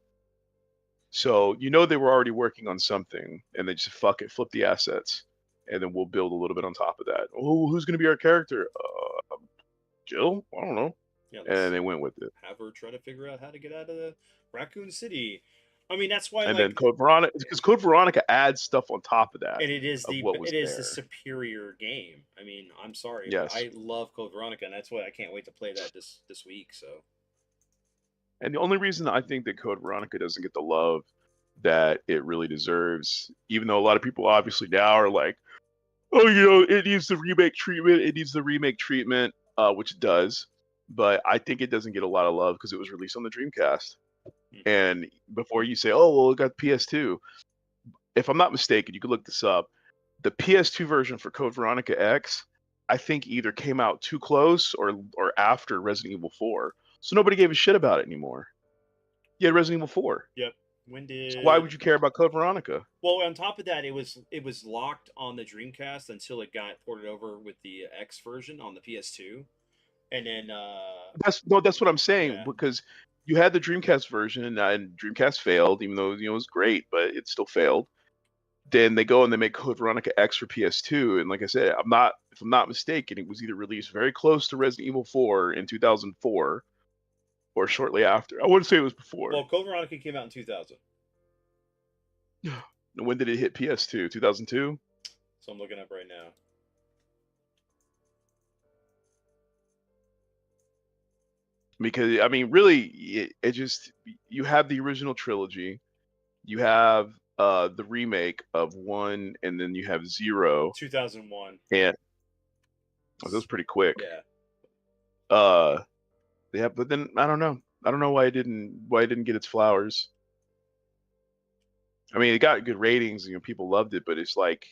So, they were already working on something, and they just flip the assets, and then we'll build a little bit on top of that. Oh, who's going to be our character? Jill? I don't know. Yeah, and they went with it. Have her try to figure out how to get out of the Raccoon City. I mean, that's why. And then Code Veronica, because Code Veronica adds stuff on top of that. And it is the superior game. I mean, I'm sorry, but I love Code Veronica, and that's why I can't wait to play that this week. So. And the only reason I think that Code Veronica doesn't get the love that it really deserves, even though a lot of people obviously now are like, oh, it needs the remake treatment, which it does. But I think it doesn't get a lot of love because it was released on the Dreamcast. Mm-hmm. And before you say, oh, well, it got PS2. If I'm not mistaken, you could look this up. The PS2 version for Code Veronica X, I think either came out too close or after Resident Evil 4. So nobody gave a shit about it anymore. You had Resident Evil 4. Yep. When did? So why would you care about Code Veronica? Well, on top of that, it was locked on the Dreamcast until it got ported over with the X version on the PS2. And then That's what I'm saying, yeah. because you had the Dreamcast version, and Dreamcast failed, even though it was great, but it still failed. Then they go and they make Code Veronica X for PS2, and like I said, if I'm not mistaken, it was either released very close to Resident Evil 4 in 2004 or shortly after. I wouldn't say it was before. Well, Code Veronica came out in 2000. When did it hit PS2? 2002? So I'm looking up right now. Because I mean, really, it just, you have the original trilogy, you have the remake of 1, and then you have 0. 2001. And that was pretty quick. Yeah. Yeah, but then I don't know why it didn't get its flowers. I mean, it got good ratings, people loved it, but it's like,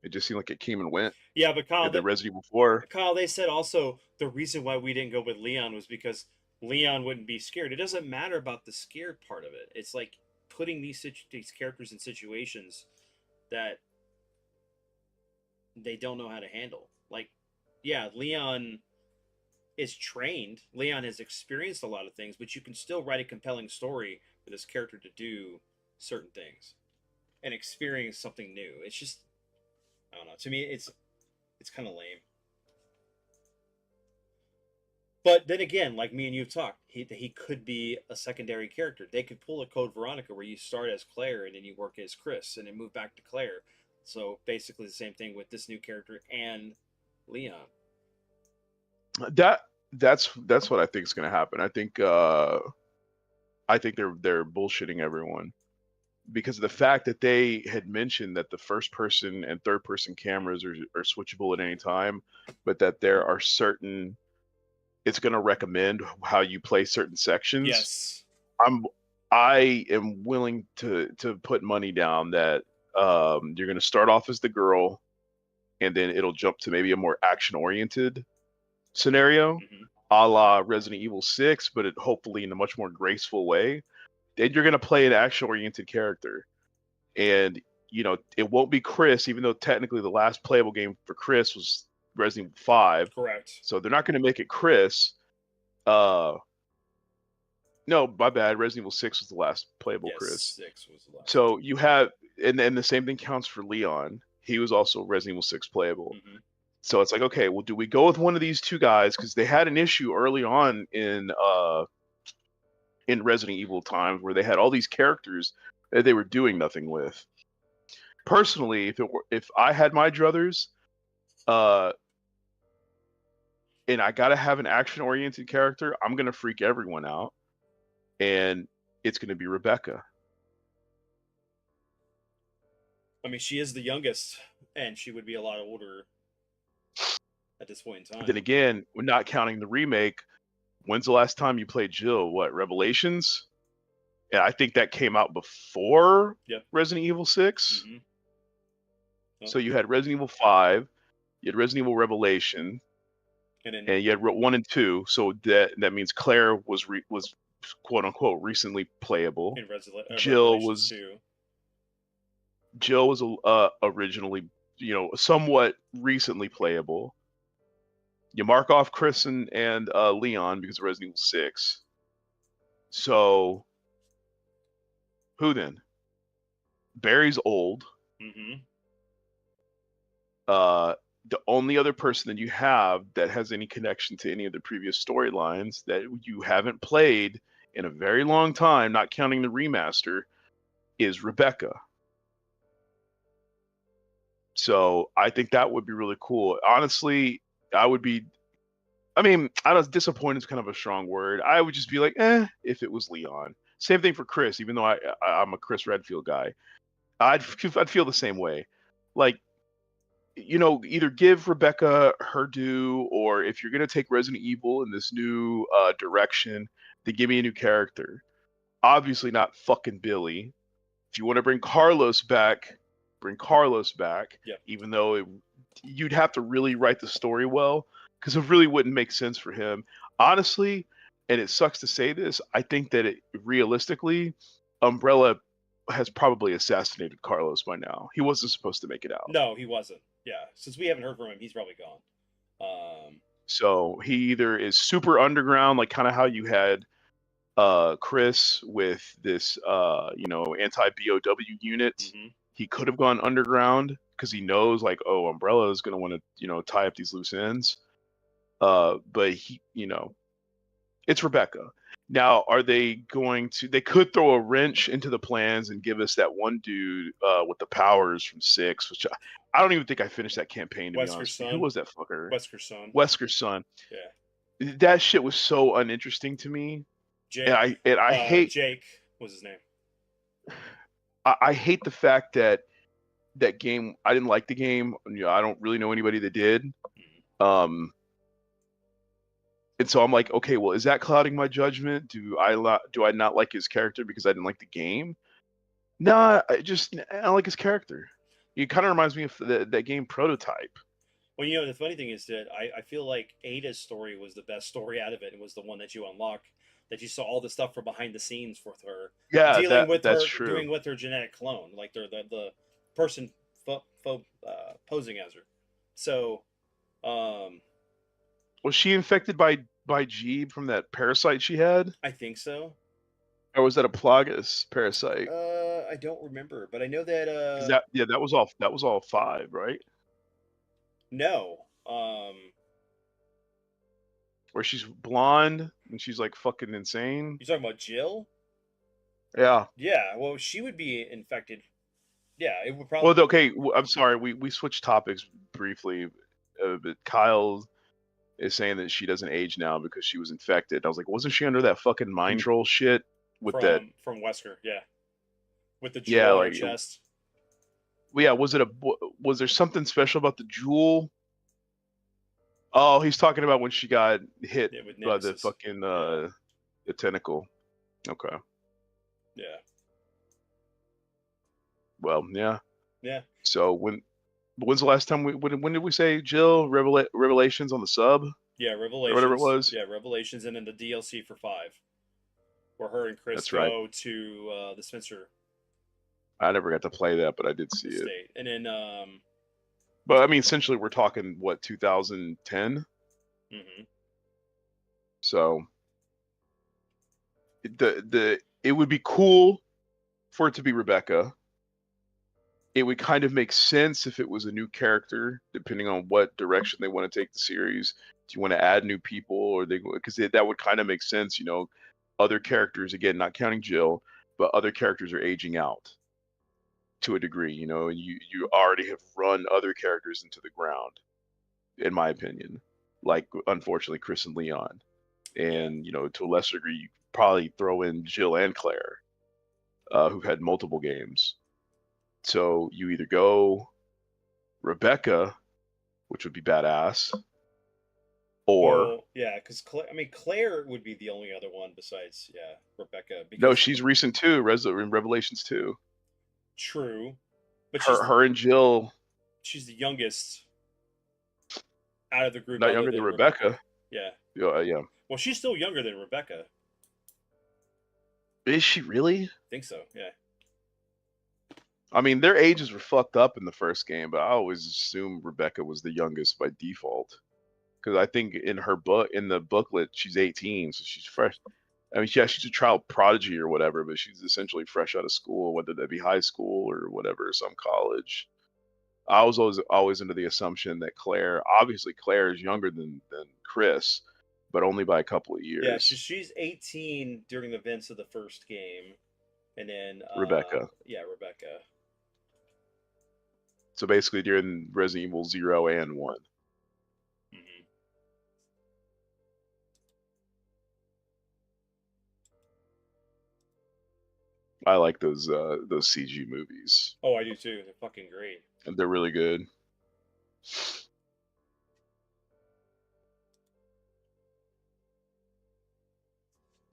it just seemed like it came and went. Yeah, but Kyle, The Resident Evil 4. Kyle, they said also the reason why we didn't go with Leon was because Leon wouldn't be scared. It doesn't matter about the scared part of it. It's like putting these characters in situations that they don't know how to handle. Like, yeah, Leon is trained. Leon has experienced a lot of things, but you can still write a compelling story for this character to do certain things and experience something new. It's just, I don't know. To me, it's kind of lame. But then again, like me and you've talked, he could be a secondary character. They could pull a Code Veronica where you start as Claire and then you work as Chris and then move back to Claire. So basically the same thing with this new character and Leon. That's what I think is going to happen. I think they're bullshitting everyone, because of the fact that they had mentioned that the first person and third person cameras are switchable at any time, but that there are certain, it's going to recommend how you play certain sections. Yes. I am willing to put money down that you're going to start off as the girl, and then it'll jump to maybe a more action oriented scenario, a la Resident Evil 6, but hopefully in a much more graceful way. Then you're going to play an action oriented character, and it won't be Chris, even though technically the last playable game for Chris was Resident Evil 5. Correct. So they're not going to make it Chris. No, my bad. Resident Evil 6 was the last playable Chris. 6 was the last. So you have, and the same thing counts for Leon. He was also Resident Evil 6 playable. So it's like, okay, well, do we go with one of these two guys? Because they had an issue early on in Resident Evil times where they had all these characters that they were doing nothing with. Personally, if I had my druthers, and I gotta have an action-oriented character, I'm gonna freak everyone out, and it's gonna be Rebecca. I mean, she is the youngest, and she would be a lot older at this point in time. Then again, we're not counting the remake. When's the last time you played Jill? What, Revelations? And I think that came out before Resident Evil 6. So you had Resident Evil 5, you had Resident Evil Revelation, and you had 1 and 2. So that means Claire was quote unquote recently playable. Jill was 2. Jill was originally, somewhat recently playable. You mark off Chris and Leon because of Resident Evil 6. So who then? Barry's old. The only other person that you have that has any connection to any of the previous storylines that you haven't played in a very long time, not counting the remaster, is Rebecca. So I think that would be really cool. Honestly, disappointed is kind of a strong word. I would just be like, if it was Leon. Same thing for Chris, even though I'm a Chris Redfield guy. I'd feel the same way. Like, either give Rebecca her due, or if you're going to take Resident Evil in this new direction, then give me a new character. Obviously not fucking Billy. If you want to bring Carlos back, bring Carlos back. Even though you'd have to really write the story well, because it really wouldn't make sense for him. Honestly, and it sucks to say this, I think that realistically, Umbrella has probably assassinated Carlos by now. He wasn't supposed to make it out. No, he wasn't. Yeah, since we haven't heard from him, he's probably gone. So he either is super underground, like kind of how you had Chris with this anti-BOW unit. Mm-hmm. He could have gone underground because he knows like, oh, Umbrella is going to want to tie up these loose ends. But he, it's Rebecca. Now, are they going to? They could throw a wrench into the plans and give us that one dude with the powers from 6, which I don't even think I finished that campaign, to be Wesker's honest. son. Who was that fucker? Wesker's son. Wesker's son. Yeah. That shit was so uninteresting to me. Jake. And I hate Jake was his name. I hate the fact that game. I didn't like the game. I don't really know anybody that did. And so I'm like, okay, well, is that clouding my judgment? Do I not like his character because I didn't like the game? Nah, I don't like his character. It kind of reminds me of that game Prototype. Well, the funny thing is that I feel like Ada's story was the best story out of it, and was the one that you unlocked, that you saw all the stuff from behind the scenes with her. Yeah, dealing with that's her, true. doing with her genetic clone, like the person posing as her. So, was she infected by Jeeb from that parasite she had? I think so. Or was that a Plagas parasite? I don't remember, but I know that. That was all 5, right? No. Where she's blonde and she's like fucking insane. You talking about Jill? Yeah. Yeah. Well, she would be infected. Yeah, it would probably. Well, okay. I'm sorry. We switched topics briefly, but Kyle is saying that she doesn't age now because she was infected. I was like, wasn't she under that fucking mind troll shit with from Wesker? Yeah, with the yeah, jewel on like her chest. Yeah, was there something special about the jewel? Oh, he's talking about when she got hit by the fucking the tentacle. Okay. Yeah. Well, yeah. Yeah. So when's the last time when did we say Jill Revelations on the sub? Yeah, Revelations. Or whatever it was. Yeah, Revelations, and then the DLC for 5, where her and Chris That's go right. to the Spencer. I never got to play that, but I did see State. it. And then. But I mean, essentially, we're talking what 2010. Mm-hmm. So it would be cool for it to be Rebecca. It would kind of make sense if it was a new character, depending on what direction they want to take the series. Do you want to add new people, or because that would kind of make sense, other characters, again, not counting Jill, but other characters are aging out to a degree, and you already have run other characters into the ground, in my opinion, like unfortunately Chris and Leon, and to a lesser degree you probably throw in Jill and Claire, who've had multiple games. So you either go Rebecca, which would be badass, or because Claire would be the only other one besides Rebecca. No, she's recent too. In Revelations 2. True, but her and Jill. She's the youngest out of the group. Not younger than Rebecca. Yeah. Yeah. Well, she's still younger than Rebecca. Is she really? I think so. Yeah. I mean, their ages were fucked up in the first game, but I always assumed Rebecca was the youngest by default. Because I think in the booklet, she's 18, so she's fresh. I mean, yeah, she's a child prodigy or whatever, but she's essentially fresh out of school, whether that be high school or whatever, some college. I was always under the assumption that Claire is younger than Chris, but only by a couple of years. Yeah, she's 18 during the events of the first game, and then Rebecca. Yeah, Rebecca. So basically, during Resident Evil 0 and 1. Mm-hmm. I like those CG movies. Oh, I do too. They're fucking great. And they're really good.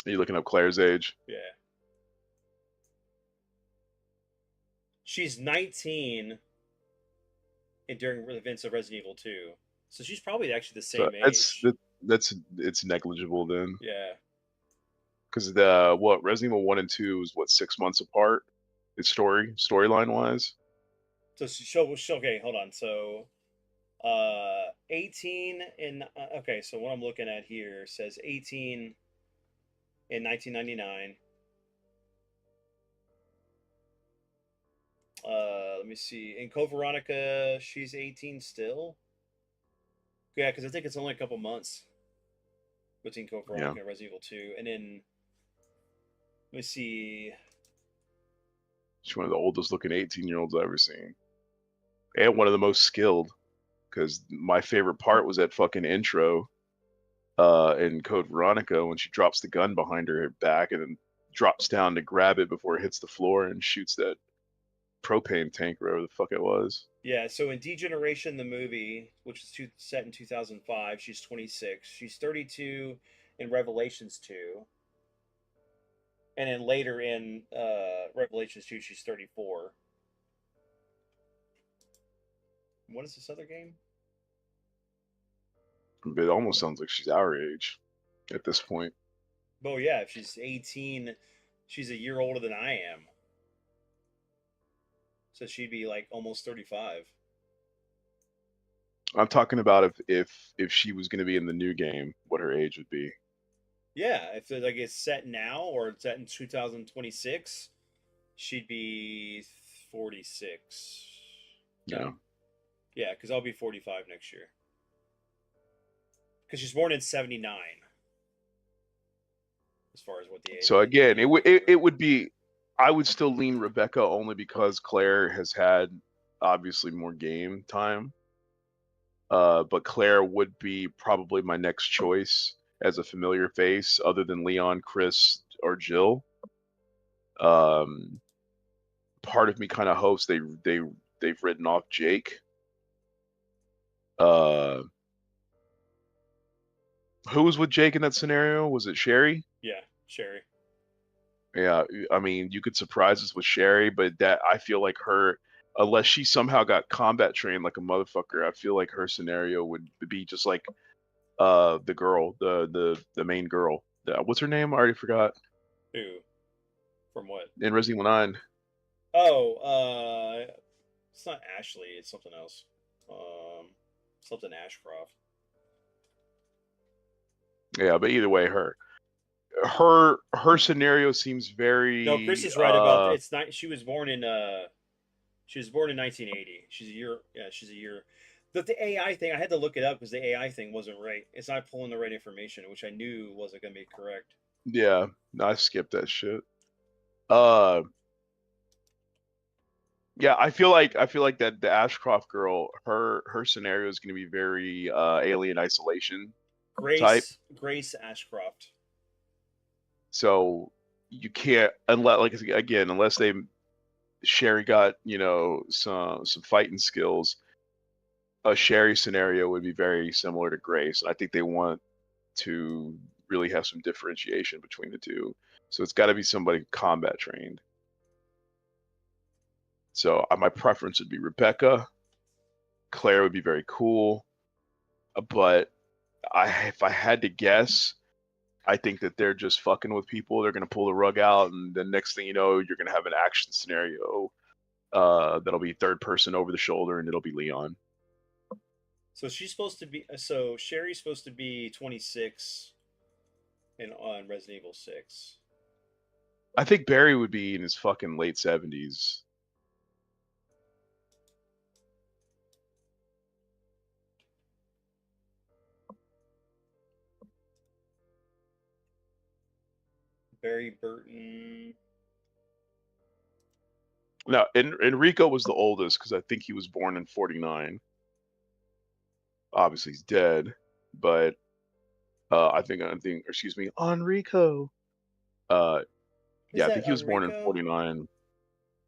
Are you looking up Claire's age? Yeah. She's 19 during the events of Resident Evil 2. So she's probably actually the same age. It's negligible then. Yeah. Because Resident Evil 1 and 2 was 6 months apart? Its storyline wise. So okay, hold on. So 18 in okay. So what I'm looking at here says 18 in 1999. Let me see. In Code Veronica, she's 18 still. Yeah, because I think it's only a couple months between Code Yeah. Veronica and Resident Evil 2. And then, let me see. She's one of the oldest looking 18-year-olds I've ever seen. And one of the most skilled. Because my favorite part was that fucking intro in Code Veronica when she drops the gun behind her back and then drops down to grab it before it hits the floor and shoots that propane tank, wherever the fuck it was. Yeah, so in Degeneration, the movie, which is set in 2005, she's 26. She's 32 in Revelations 2. And then later in Revelations 2, she's 34. What is this other game? But it almost sounds like she's our age at this point. Oh, yeah, if she's 18, she's a year older than I am. So she'd be like almost 35. I'm talking about if she was going to be in the new game, what her age would be. Yeah, if like it's set now or it's set in 2026, she'd be 46. Yeah. Yeah, because I'll be 45 next year. Because she's born in 79. As far as what the age. So again, it would be. I would still lean Rebecca only because Claire has had obviously more game time. But Claire would be probably my next choice as a familiar face, other than Leon, Chris, or Jill. Part of me kind of hopes they've written off Jake. Who was with Jake in that scenario? Was it Sherry? Yeah, Sherry. Yeah, I mean, you could surprise us with Sherry, but that I feel like her, unless she somehow got combat trained like a motherfucker, I feel like her scenario would be just like the girl, the main girl. What's her name? I already forgot. Who? From what? In Resident Evil 9. Oh, it's not Ashley. It's something else. Something Ashcroft. Yeah, but either way, her scenario seems very. No, Chris is right about it's not. She was born in 1980. She's a year. Yeah, she's a year. But the AI thing, I had to look it up because the AI thing wasn't right. It's not pulling the right information, which I knew wasn't going to be correct. Yeah, I skipped that shit. Yeah, I feel like that the Ashcroft girl, her scenario is going to be very Alien Isolation type. Grace Ashcroft. So you can't unless Sherry got some fighting skills. A Sherry scenario would be very similar to Grace, and I think they want to really have some differentiation between the two. So it's got to be somebody combat trained. So my preference would be Rebecca. Claire would be very cool, but if I had to guess, I think that they're just fucking with people. They're gonna pull the rug out, and the next thing you know, you're gonna have an action scenario that'll be third person over the shoulder, and it'll be Leon. So she's supposed to be. So Sherry's supposed to be 26 on Resident Evil 6. I think Barry would be in his fucking late 70s. Barry Burton. No, Enrico was the oldest because I think he was born in 49. Obviously, he's dead, but I think excuse me, Enrico. Yeah, I think he was born in 49,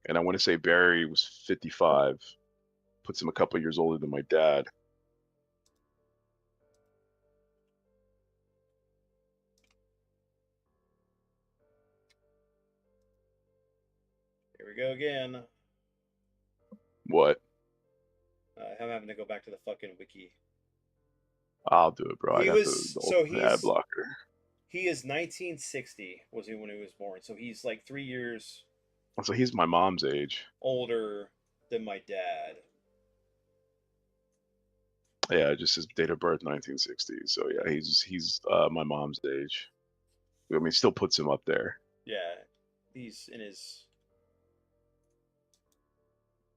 and I want to say Barry was 55. Puts him a couple years older than my dad. Here we go again. What? I'm having to go back to the fucking wiki. I'll do it, bro. I got the ad blocker. He is 1960 was he when he was born, so he's like 3 years. So he's my mom's age. Older than my dad. Yeah, just his date of birth, 1960. So yeah, he's my mom's age. I mean, still puts him up there. Yeah, he's in his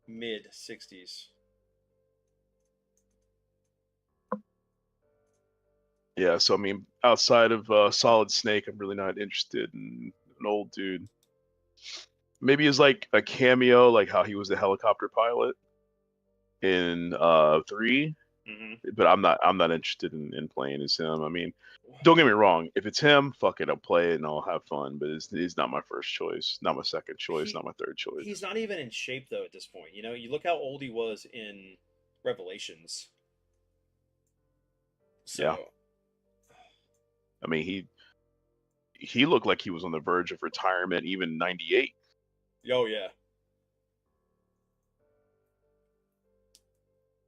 mid 60s. Yeah, so I mean, outside of Solid Snake, I'm really not interested in an old dude. Maybe as like a cameo, like how he was the helicopter pilot in 3. Mm-hmm. But I'm not interested in playing as him. I mean, don't get me wrong. If it's him, fuck it, I'll play it and I'll have fun. But he's not my first choice, not my second choice, not my third choice. He's not even in shape though at this point. You know, you look how old he was in Revelations. So, Yeah. I mean, he looked like he was on the verge of retirement, even in '98. oh yeah.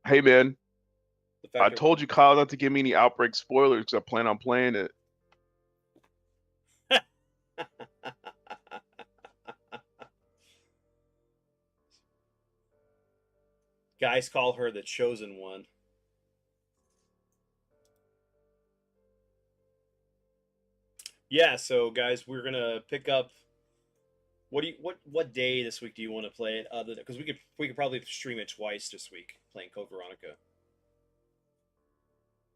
Hey man, The fact I that- told you, Kyle, not to give me any Outbreak spoilers because I plan on playing it. Guys call her the chosen one. Yeah, so guys, we're gonna pick up. What day this week do you want to play it? Other because we could probably stream it twice this week playing Code Veronica.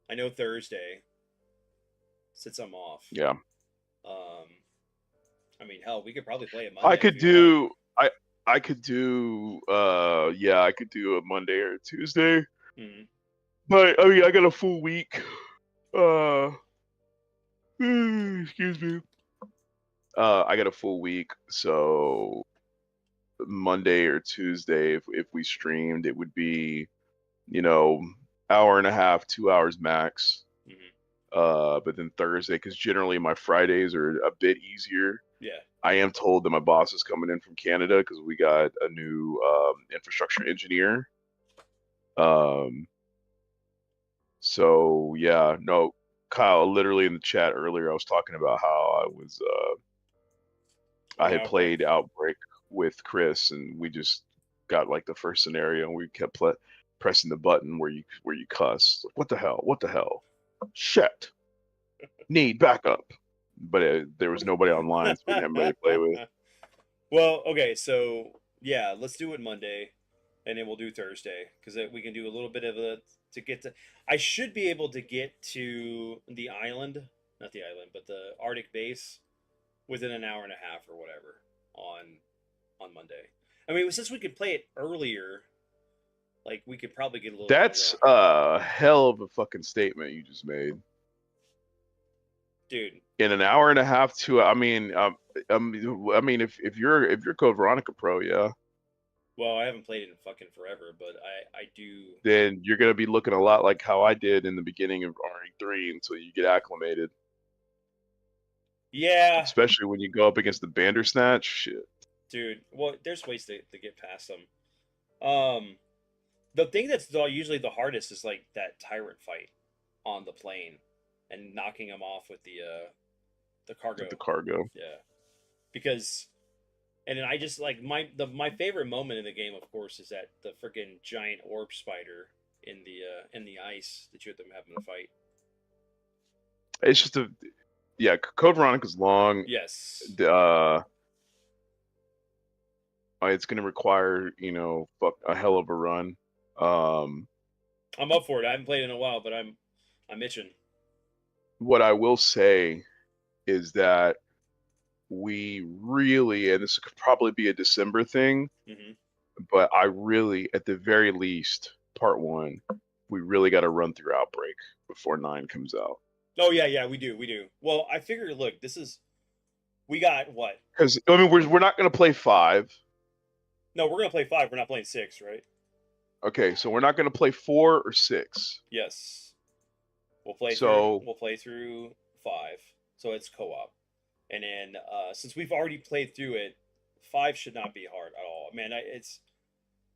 I know Thursday, since I'm off. Yeah. I mean, hell, we could probably play it Monday. I could do. I could do. Yeah, I could do a Monday or a Tuesday. Mhm. But I mean, I got a full week. Excuse me. I got a full week, so Monday or Tuesday, if we streamed, it would be, hour and a half, 2 hours max. Mhm. But then Thursday, because generally my Fridays are a bit easier. Yeah. I am told that my boss is coming in from Canada because we got a new infrastructure engineer. So yeah, no, Kyle, literally in the chat earlier, I was talking about how I had played Outbreak with Chris, and we just got like the first scenario, and we kept pressing the button where you cuss. Like, what the hell? What the hell? Shit. Need backup. But there was nobody online, so we didn't have anybody to play with. Well, okay, so yeah, let's do it Monday, and then we'll do Thursday because we can do a little bit of to get to. I should be able to get to the island, not the island, but the Arctic base within an hour and a half or whatever on Monday. I mean, since we could play it earlier, like we could probably get a little. That's a hell of a fucking statement you just made, dude. In an hour and a half, I mean, if you're Code Veronica Pro, yeah. Well, I haven't played it in fucking forever, but I do. Then you're gonna be looking a lot like how I did in the beginning of RE3 until you get acclimated. Yeah. Especially when you go up against the Bandersnatch, shit. Dude, well, there's ways to get past them. The thing that's usually the hardest is like that tyrant fight on the plane and knocking him off with the cargo. With the cargo. Yeah. Because and then I just like my favorite moment in the game, of course, is that the freaking giant orb spider in the ice that you have them having to fight. It's just Code Veronica's long. Yes. It's gonna require, a hell of a run. I'm up for it. I haven't played in a while, but I'm itching. What I will say is that we really, and this could probably be a December thing, but I really, at the very least, part 1, we really got to run through Outbreak before 9 comes out. Oh yeah, we do. Well, I figured, look, we got what? Because I mean, we're not going to play 5. No, we're going to play 5. We're not playing 6, right? Okay, so we're not going to play 4 or 6. Yes. We'll play through 5. So it's co-op. And then since we've already played through it, 5 should not be hard at all. Man,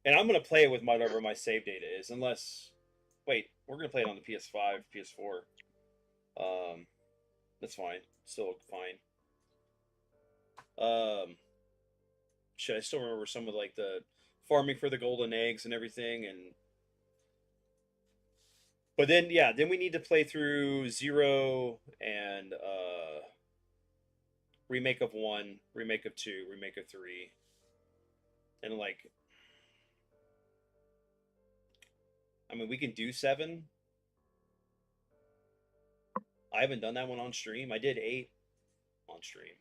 and I'm going to play it with whatever my save data is, unless wait, we're going to play it on the PS5, PS4. That's fine. Still fine. Shit, I still remember some of like the farming for the golden eggs and everything, and But then then we need to play through 0 and remake of 1, remake of 2, remake of 3, and like, I mean, we can do 7. I haven't done that one on stream. I did 8 on stream.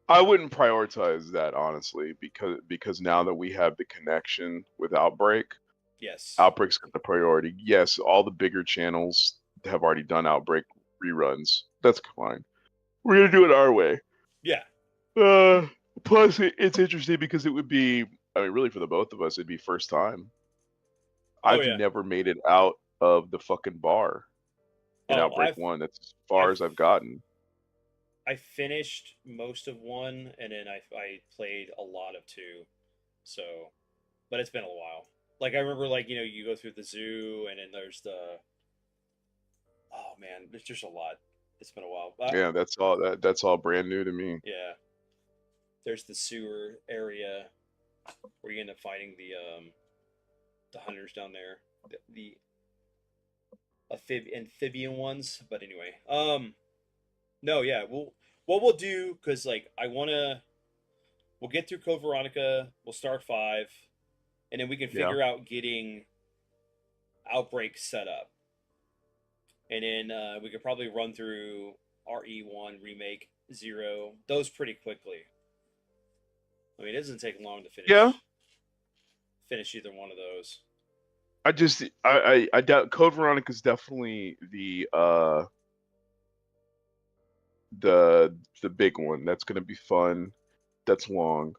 I wouldn't prioritize that honestly, because now that we have the connection with Outbreak, Yes. Outbreak's got the priority. Yes, all the bigger channels have already done Outbreak reruns. That's fine. We're gonna do it our way. Yeah. Plus, it's interesting because it would be, I mean, really for the both of us, it'd be first time. Oh, I've yeah. never made it out of the fucking bar in Outbreak 1. That's as far as I've gotten. I finished most of 1, and then I played a lot of 2. So, but it's been a while. Like, I remember, like, you know, you go through the zoo, and then there's the, oh man, there's just a lot. It's been a while. Yeah, that's all brand new to me. Yeah. There's the sewer area where you end up fighting the hunters down there, the amphibian ones. But anyway, no, yeah, what we'll do, because like we'll get through Code Veronica, we'll start 5, and then we can figure out getting Outbreak set up, and then we could probably run through RE1 remake 0 those pretty quickly. I mean, it doesn't take long to finish. Yeah. Finish either one of those. I doubt Code Veronica is definitely the big one. That's gonna be fun. That's long.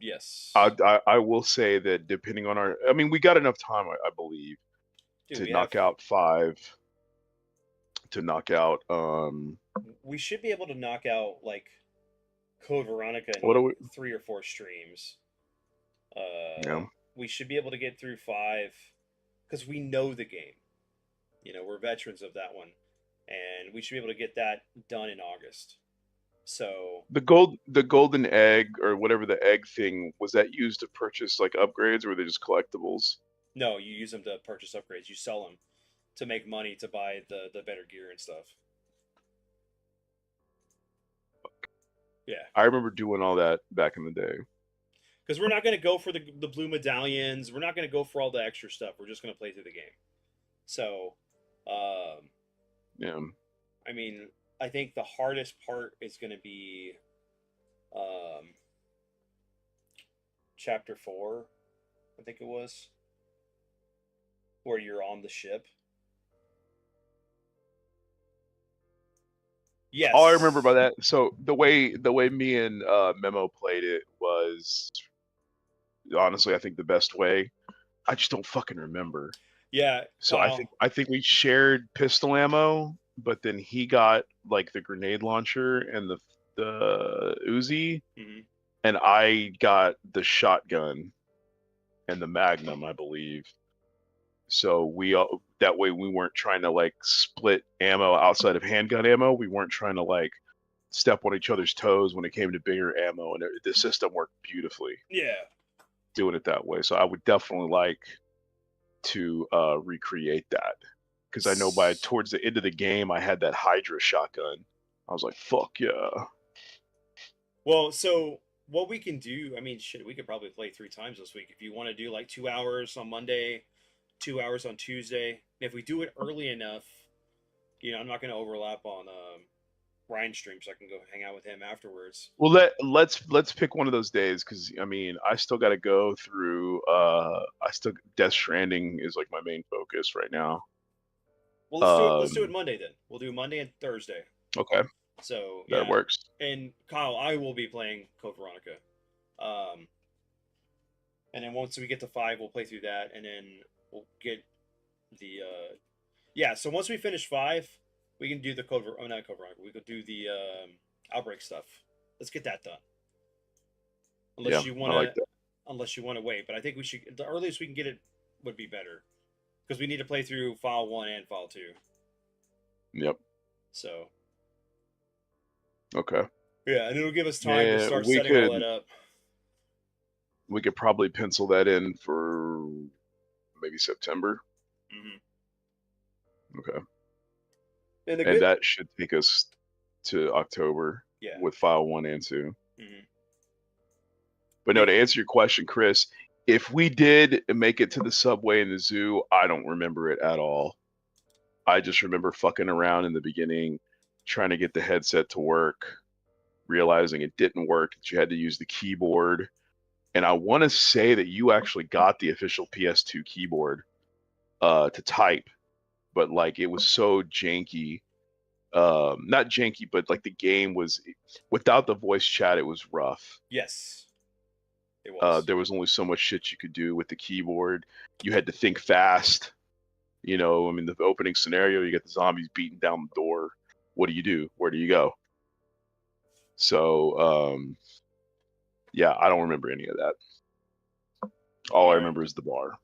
Yes. I will say that depending on I mean, we got enough time, I believe, to knock out 5. To knock out. We should be able to knock out like Code Veronica in what are we? 3 or 4 streams. Yeah. We should be able to get through 5 because we know the game. You know, we're veterans of that one, and we should be able to get that done in August. So the golden egg, or whatever the egg thing was, that used to purchase like upgrades, or were they just collectibles? No, you use them to purchase upgrades. You sell them to make money to buy the better gear and stuff. Yeah, I remember doing all that back in the day. Because we're not going to go for the blue medallions. We're not going to go for all the extra stuff. We're just going to play through the game. So, yeah. I mean, I think the hardest part is going to be chapter 4, I think it was, where you're on the ship. Yes. All I remember by that. So the way me and Memo played it was, honestly, I think the best way. I just don't fucking remember. Yeah. So I think we shared pistol ammo, but then he got like the grenade launcher and the Uzi, and I got the shotgun and the Magnum, I believe. So that way we weren't trying to like split ammo outside of handgun ammo. We weren't trying to like step on each other's toes when it came to bigger ammo, and the system worked beautifully. Yeah. Doing it that way. So I would definitely like to recreate that, because I know towards the end of the game I had that Hydra shotgun. I was like, fuck yeah. Well, so what we can do, I mean, shit, we could probably play 3 times this week if you want to do like 2 hours on Monday, 2 hours on Tuesday. And if we do it early enough, you know, I'm not going to overlap on Ryan's stream, so I can go hang out with him afterwards. Well, let's pick one of those days, because I mean, I still got to go through. Death Stranding is like my main focus right now. Well, let's do it Monday then. We'll do Monday and Thursday. Okay. So that works. And Kyle, I will be playing Code Veronica. And then once we get to 5, we'll play through that, and then we'll get the So once we finish 5, we can do the not Code Veronica. We could do the Outbreak stuff. Let's get that done. Unless you want to wait, but I think we should. The earliest we can get it would be better, because we need to play through File 1 and File 2. Yep. So. Okay. Yeah, and it'll give us time to start setting all that up. We could probably pencil that in for maybe September. Mm-hmm. Okay. And, And that should take us to October with file 1 and 2. Mm-hmm. But no, to answer your question, Chris, if we did make it to the subway and the zoo, I don't remember it at all. I just remember fucking around in the beginning, trying to get the headset to work, realizing it didn't work, that you had to use the keyboard. And I want to say that you actually got the official PS2 keyboard to type, but like it was so janky. Not janky, but like the game was without the voice chat, it was rough. Yes. It was. There was only so much shit you could do with the keyboard. You had to think fast. You know, I mean, the opening scenario, you get the zombies beating down the door. What do? Where do you go? So, yeah, I don't remember any of that. All I remember is the bar.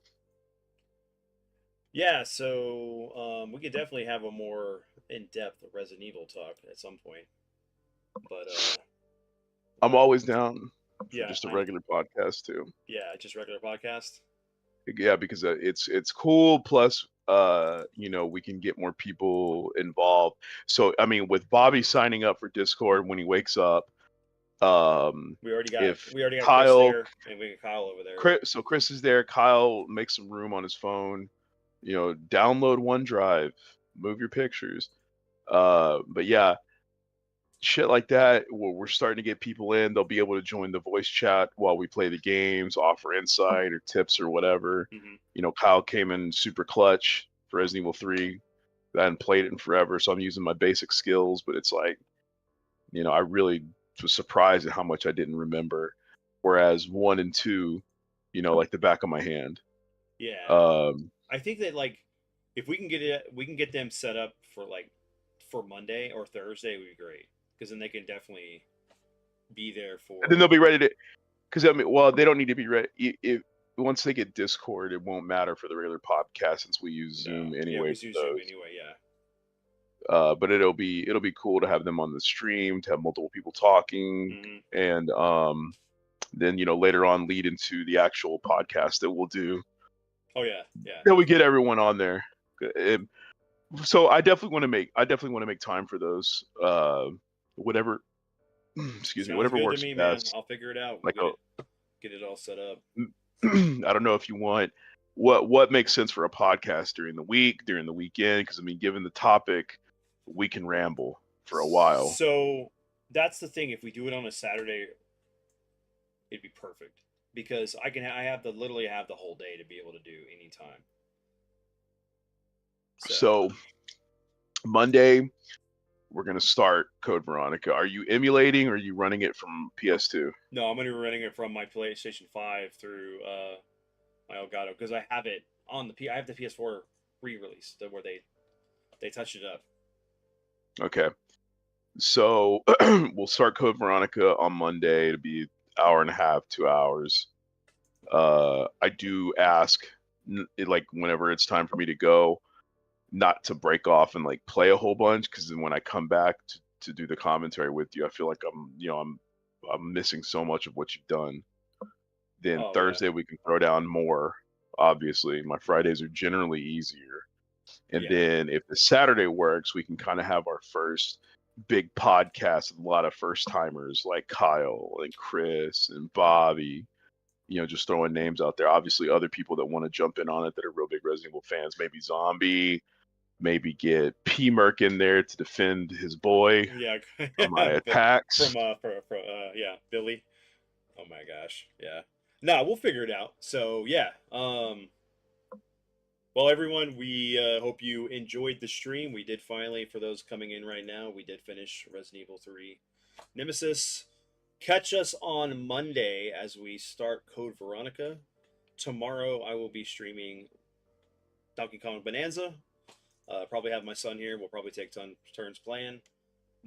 Yeah, so we could definitely have a more in-depth Resident Evil talk at some point. But I'm always down for yeah, just a regular podcast too. Yeah, just regular podcast. Yeah, because it's cool. Plus, you know, we can get more people involved. So, I mean, with Bobby signing up for Discord when he wakes up, we already got Kyle, Chris there, and we got Kyle over there. So Chris is there. Kyle makes some room on his phone. You know, download OneDrive, move your pictures. But yeah, shit like that. We're starting to get people in. They'll be able to join the voice chat while we play the games, offer insight or tips or whatever. Mm-hmm. You know, Kyle came in super clutch for Resident Evil 3. I hadn't played it in forever, so I'm using my basic skills. But it's like, you know, I really was surprised at how much I didn't remember. Whereas 1 and 2, you know, like the back of my hand. Yeah. I think that like if we can get them set up for Monday or Thursday would be great, because then they can definitely be there for. And then they'll be ready to, because I mean, well, they don't need to be ready. If once they get Discord, it won't matter for the regular podcast since we use Zoom anyway. Yeah, we use Zoom anyway. Yeah. But it'll be cool to have them on the stream, to have multiple people talking, and then you know later on lead into the actual podcast that we'll do. Oh yeah, yeah. Then we get everyone on there. So I definitely want to make time for those. Whatever. Excuse me. Whatever works to me, best. Man. I'll figure it out. Like get it all set up. I don't know if you want what makes sense for a podcast during the week, during the weekend, because I mean, given the topic, we can ramble for a while. So that's the thing. If we do it on a Saturday, it'd be perfect, because I literally have the whole day to be able to do anytime. So Monday, we're gonna start Code Veronica. Are you emulating or are you running it from PS2? No, I'm gonna be running it from my PlayStation 5 through my Elgato, because I have it on I have the PS4 re-release where they touched it up. Okay, so we'll start Code Veronica on Monday to be hour and a half, 2 hours. I do ask, like, whenever it's time for me to go, not to break off and like play a whole bunch, because then when I come back to do the commentary with you, I feel like I'm missing so much of what you've done. Then Thursday we can throw down more. Obviously, my Fridays are generally easier, and then if the Saturday works, we can kind of have our first big podcast with a lot of first timers like Kyle and Chris and Bobby. You know, just throwing names out there. Obviously, other people that want to jump in on it that are real big Resident Evil fans. Maybe Zombie. Maybe get P Merc in there to defend his boy. Yeah. From my attacks. From Billy. Oh my gosh. Yeah. No, we'll figure it out. So yeah. Well, everyone, we hope you enjoyed the stream. We did finally, for those coming in right now, we did finish Resident Evil 3 Nemesis. Catch us on Monday as we start Code Veronica. Tomorrow I will be streaming Donkey Kong Bonanza. Probably have my son here. We'll probably take turns playing.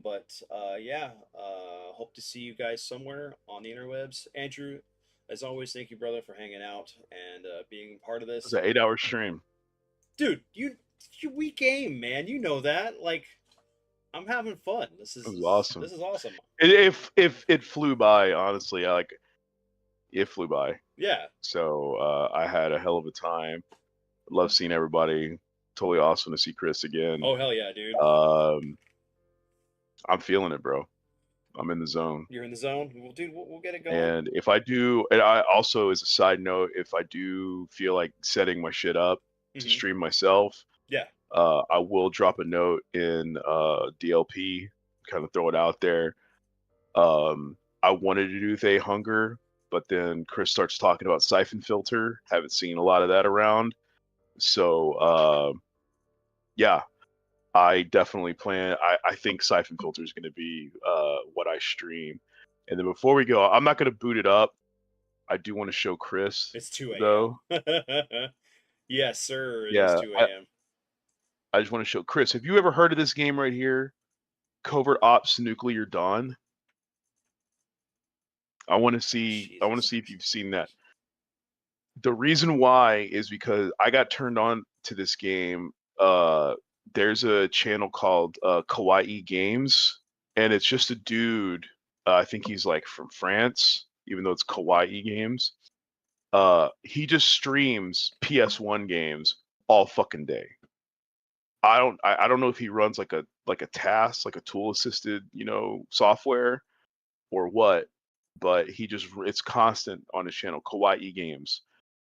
But hope to see you guys somewhere on the interwebs. Andrew, as always, thank you, brother, for hanging out and being part of this. It's an 8-hour stream. Dude, we game, man. You know that. Like, I'm having fun. This is awesome. This is awesome. If it flew by, honestly, it flew by. Yeah. So I had a hell of a time. Love seeing everybody. Totally awesome to see Chris again. Oh hell yeah, dude. I'm feeling it, bro. I'm in the zone. You're in the zone. Well, dude, we'll get it going. And if I do, and I also, as a side note, if I do feel like setting my shit up to stream myself, Yeah. I will drop a note in DLP, kind of throw it out there. I wanted to do They Hunger, but then Chris starts talking about Siphon Filter. Haven't seen a lot of that around. So, yeah, I definitely plan. I think Siphon Filter is going to be what I stream. And then before we go, I'm not going to boot it up. I do want to show Chris. It's 2 a.m. though. Yes, sir. It is Yeah, 2 a.m. I just want to show Chris. Have you ever heard of this game right here? Covert Ops Nuclear Dawn. I want to see. I want to see if you've seen that. The reason why is because I got turned on to this game. There's a channel called Kawaii Games, and it's just a dude. I think he's like from France, even though it's Kawaii Games. He just streams PS1 games all fucking day. I don't know if he runs like a task, like a tool assisted, software or what, but it's constant on his channel, Kawaii Games.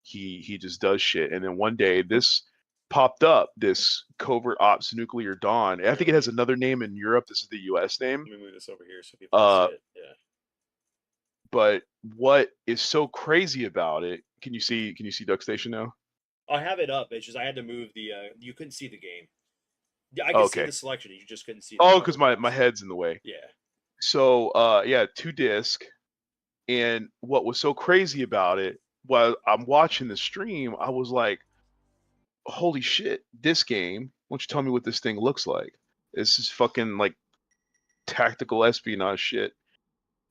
He just does shit. And then one day this popped up, this Covert Ops Nuclear Dawn. I think it has another name in Europe. This is the US name. Let me move this over here so people can see it. Yeah. But what is so crazy about it? Can you see DuckStation now? I have it up. It's just I had to move the. You couldn't see the game. Yeah, I could see the selection. You just couldn't see. Oh, because my head's in the way. Yeah. So yeah, 2-disc. And what was so crazy about it, while I'm watching the stream, I was like, holy shit, this game, why don't you tell me what this thing looks like? This is fucking like tactical espionage shit.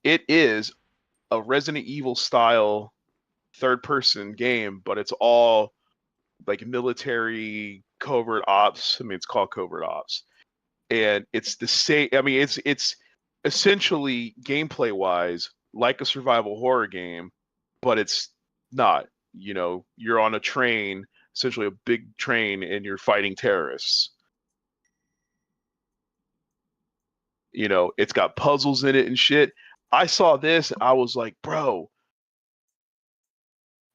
It is a Resident Evil style third person game, but it's all like military covert ops. I mean, it's called covert ops. And it's the same. I mean, it's essentially gameplay wise like a survival horror game, but it's not. You're on a train, essentially a big train, and you're fighting terrorists. It's got puzzles in it and shit. I saw this and I was like, bro,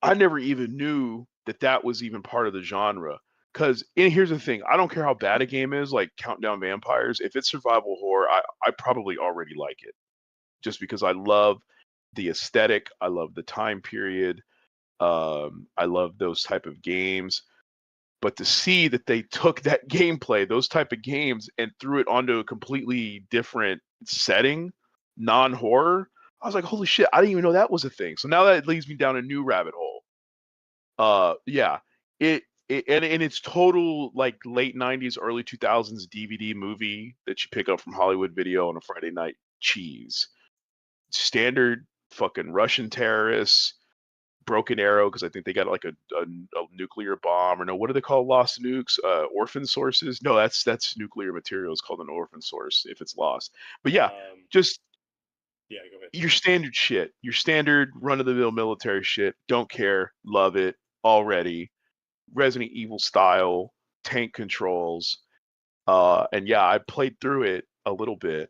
I never even knew that was even part of the genre. And here's the thing, I don't care how bad a game is, like Countdown Vampires. If it's survival horror, I probably already like it. Just because I love the aesthetic, I love the time period, I love those type of games. But to see that they took that gameplay, those type of games, and threw it onto a completely different setting, non-horror, I was like, holy shit, I didn't even know that was a thing. So now that leads me down a new rabbit hole. Yeah, and it's total like late 90s, early 2000s DVD movie that you pick up from Hollywood Video on a Friday night cheese. Standard fucking Russian terrorists, Broken Arrow, because I think they got like a nuclear bomb, or no, what do they call lost nukes? Orphan sources? No, that's nuclear material. It's called an orphan source if it's lost. But yeah, just yeah, go ahead. Your standard shit, your standard run of the mill military shit. Don't care, love it already. Resident Evil style tank controls, and yeah, I played through it a little bit,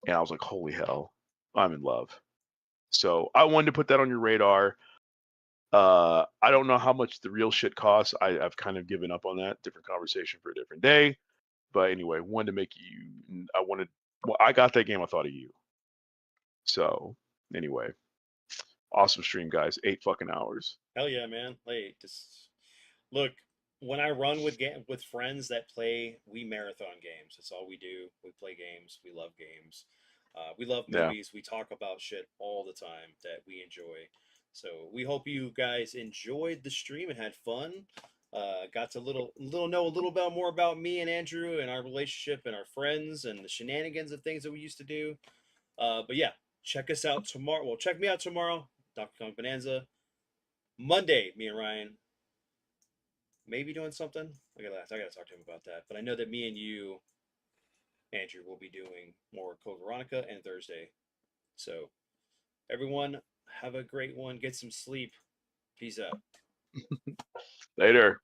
and I was like, holy hell, I'm in love. So I wanted to put that on your radar. I don't know how much the real shit costs. I've kind of given up on that. Different conversation for a different day. But anyway, wanted to make you. I got that game. I thought of you. So anyway, awesome stream, guys. 8 fucking hours. Hell yeah, man. Hey, just look. When I run with friends that play, we marathon games. That's all we do. We play games. We love games. We love movies. Yeah. We talk about shit all the time that we enjoy. So we hope you guys enjoyed the stream and had fun. Got to know a little bit more about me and Andrew and our relationship and our friends and the shenanigans of things that we used to do. But yeah, check us out tomorrow. Well, check me out tomorrow, Dr. Kong Bonanza. Monday, me and Ryan maybe doing something. I gotta talk to him about that. But I know that me and you, Andrew, will be doing more Code Veronica and Thursday. So everyone, have a great one. Get some sleep. Peace out. Later.